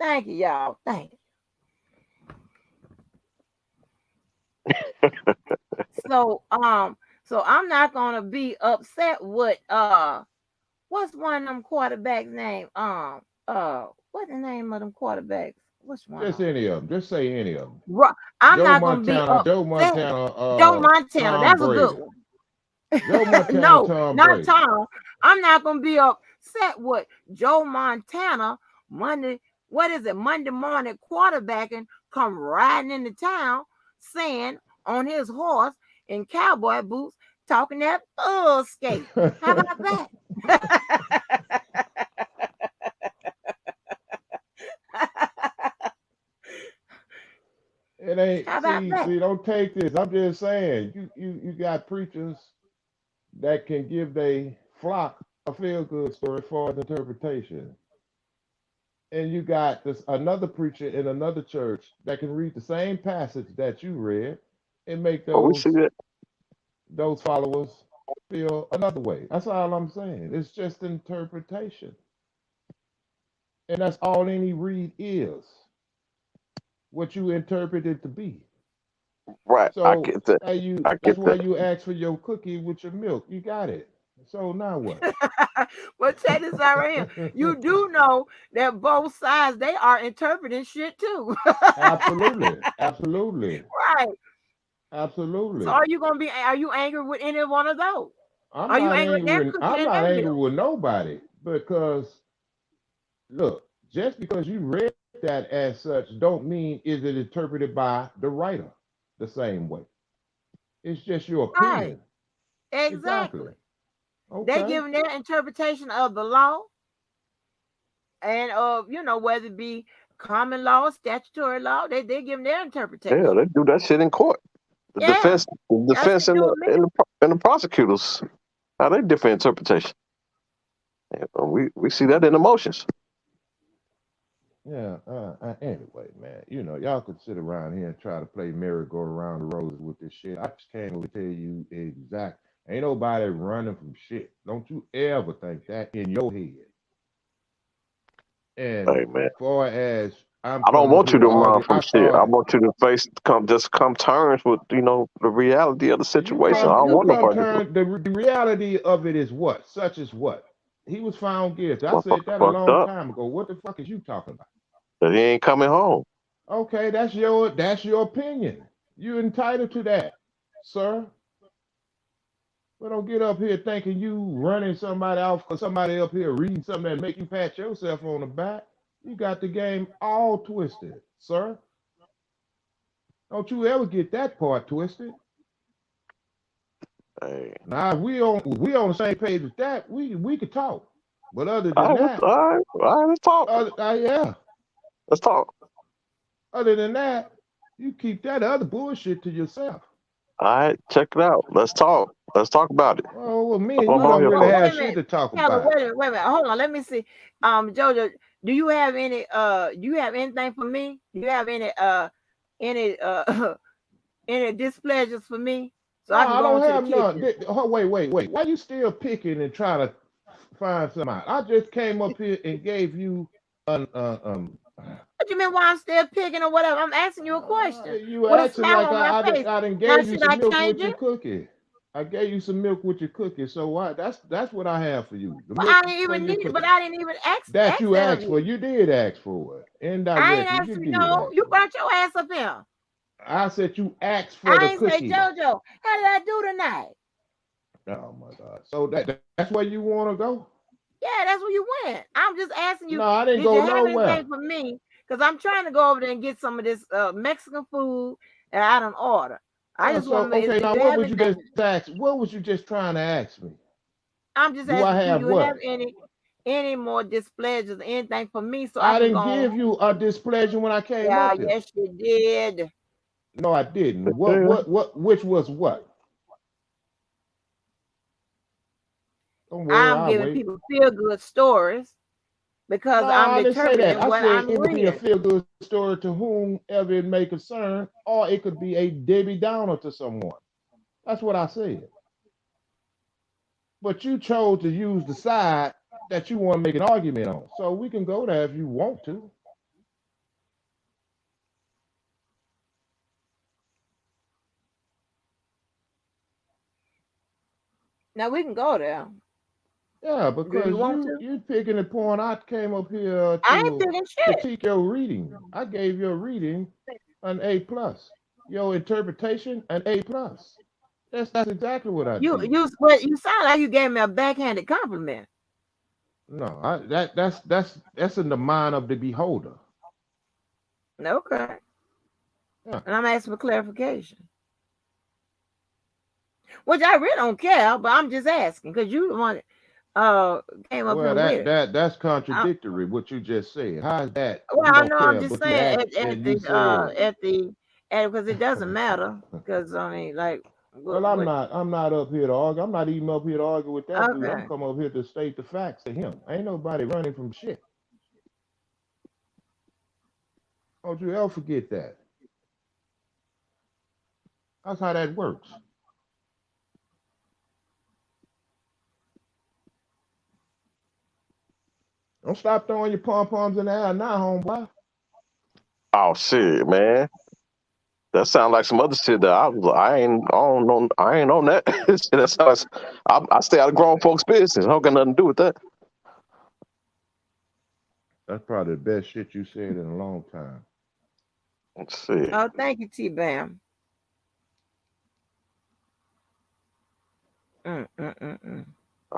Thank you, y'all. Thank you. So I'm not gonna be upset with what's one of them quarterbacks name? What's the name of them quarterbacks? Which one Just of them? any of them. Just say any of them. I'm not gonna be Joe upset. Montana, Joe Montana, Tom that's a good Brady. one. Joe Montana, No, Tom not Brady. Tom. I'm not gonna be upset with Joe Montana Monday. What is it? Monday morning quarterbacking come riding into town saying on his horse in cowboy boots, talking that skate. How about that? It ain't. How about that? See. Don't take this. I'm just saying. You got preachers that can give they flock a feel good story for an interpretation, and you got this another preacher in another church that can read the same passage that you read and make But we see that. those followers feel another way. That's all I'm saying. It's just interpretation. And that's all any read is. What you interpret it to be. Right. I So get that. I that's get why that. you ask for your cookie with your milk. You got it. So now what? But check this out right here. You do know that both sides, they are interpreting shit too. Absolutely. Absolutely. Right. So Absolutely. are you angry with any one of those? Are you angry with that cookie I'm and not that angry milk? with nobody because look, just because you read that as such don't mean is it interpreted by the writer the same way. It's just your Right. opinion. Exactly. Exactly. They Okay. giving their interpretation of the law and of, whether it be common law, statutory law, they're giving their interpretation. Yeah, they do that shit in court. The Yeah. defense, That's what and do with me. the prosecutors, how they different interpretation. Yeah, we see that in emotions. Yeah. Anyway, man, y'all could sit around here and try to play merry-go-round the roses with this shit. I just can't really tell you exact. Ain't nobody running from shit. Don't you ever think that in your head. And Hey man, far as I'm I don't coming up want you here to to run argue, from I shit. I started. want you to come terms with the reality of the situation. I don't You want come nobody to turn. The reality of it is what? Such as what? He was found guilty. I said motherfucker that a fucked long up time ago. What the fuck is you talking about? that he ain't coming home. Okay, that's your opinion. You're entitled to that, sir. But don't get up here thinking you running somebody off or somebody up here reading something that make you pat yourself on the back. You got the game all twisted, sir. Don't you ever get that part twisted. Hey, Now if we on the same page with that, we could talk. But other than all right, that, all right, let's talk. yeah. Let's talk. Other than that, you keep that other bullshit to yourself. All right, check it out. Let's talk. Let's talk about it. Well, me That's and what you I'm out don't here really Oh, for. wait have a shit minute. to talk Yeah, but about. wait a minute. Hold on. Let me see. Jojo, do you have any you have anything for me? Do you have any any displeasures for me? So No, I can I go don't into the have none. kitchen. Wait. Why you still picking and trying to find something out? I just came up here and gave you an What you mean why I'm still picking or whatever? I'm asking you a question you with a acting smile like on my face. I done Now gave you should I some milk change with your it? cookie. I gave you some milk with your cookie. So what? That's what I have for you. The But milk I didn't and even your need it, but cookie. I didn't even That ask you that of asked for. you. You did ask for it. I ain't Indirectly, you asked you did no. ask You for it. brought your ass up here. I said you asked for the I ain't say cookie. Jojo, how did I do tonight? Oh my God. So that's where you want to go? Yeah, that's where you went. I'm just asking you, No, I didn't did you go have anything nowhere. for me? Because I'm trying to go over there and get some of this Mexican food that I don't order. I just So want to okay, do now you what have was you anything? just ask? What was you just trying to ask me? I'm just Do I asking, do have you have what? any more displeasures, anything for me so I I can didn't go on? give you a displeasure when I came Yeah, up here. yes, you did. No, I didn't. Yeah. Which was what? Don't worry, I'm I'll giving wait. people feel good stories because No, I'm I didn't say that. interpreting I what said I'm it would be a reading. feel good story to whomever it may concern, or it could be a Debbie Downer to someone. That's what I said. But you chose to use the side that you want to make an argument on. So we can go there if you want to. Now we can go there. Yeah, Do you because want to? you picking the point. I came up here I ain't to picking shit. critique your reading. I gave your reading an A plus. Your interpretation an A plus. That's exactly what I did. You sound like you gave me a backhanded compliment. No, that's in the mind of the beholder. Okay. Yeah. And I'm asking for clarification. Which I really don't care, but I'm just asking because you the one came up Well, here with it. that's I, contradictory what you just said. How is that well, you I don't know I'm care, just but you saying act and you said at the And because it doesn't matter. Because I mean, like, Well, I'm not up here to argue. I'm not even up here to argue with that dude. I'm Okay. coming up here to state the facts to him. Ain't nobody running from shit. Don't you ever forget that. That's how that works. Don't stop throwing your pom-poms in the air now, homeboy. Oh shit, man. That sounds like some other shit that I ain't on that. That sounds. I stay out of grown folks' business. I don't got nothing to do with that. That's probably the best shit you said in a long time. Let's see. Oh, thank you, T-Bam. I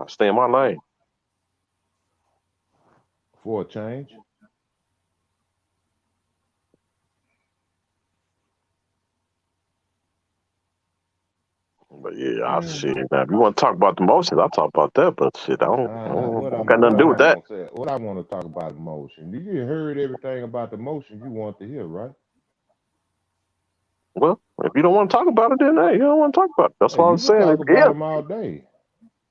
stay in my lane. For a change. But yeah, I shit. Now, if you want to talk about the motions, I'll talk about that. But shit, I don't got nothing to do with that. What I want to talk about emotion. You heard everything about the motion you want to hear, right? Well, if you don't want to talk about it, then hey, you don't want to talk about it. That's what I'm saying. Talk about them all day.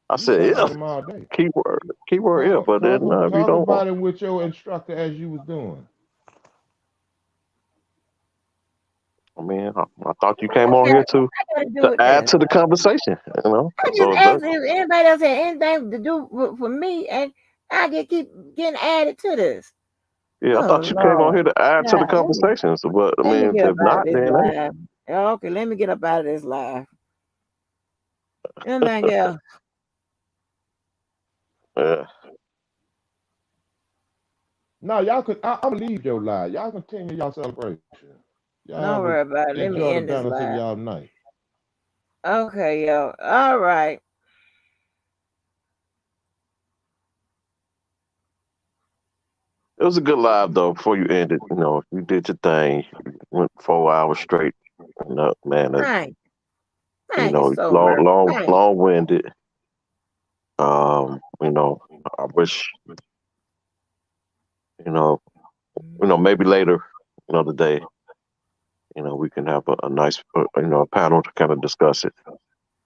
I said talk them all day. Keyword if. But then if you don't about it with your instructor as you was doing. I mean, I thought you came on here to add to the conversation. You know, I just asked if anybody else had anything to do for me, and I keep getting added to this. Yeah, I thought you came on here to add to the conversation. So, but I mean, if not, then okay, let me get up out of this live. Anything else? Yeah. No, y'all could. I'm gonna leave your live. Y'all continue y'all celebration. Don't worry about it. Let me end this live. Of y'all night. Okay, yo. All right. It was a good live though. Before you ended, you know, you did your thing. You went 4 hours straight. Man, Thank you know, you so long winded. You know, I wish, you know, maybe later, another day, you know, we can have a nice, a panel to kind of discuss it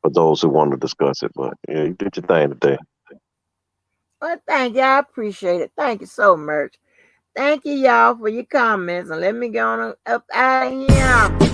for those who want to discuss it. But yeah, you did your thing today. Well, thank you. I appreciate it. Thank you so much. Thank you, y'all, for your comments. And let me go on up out of here.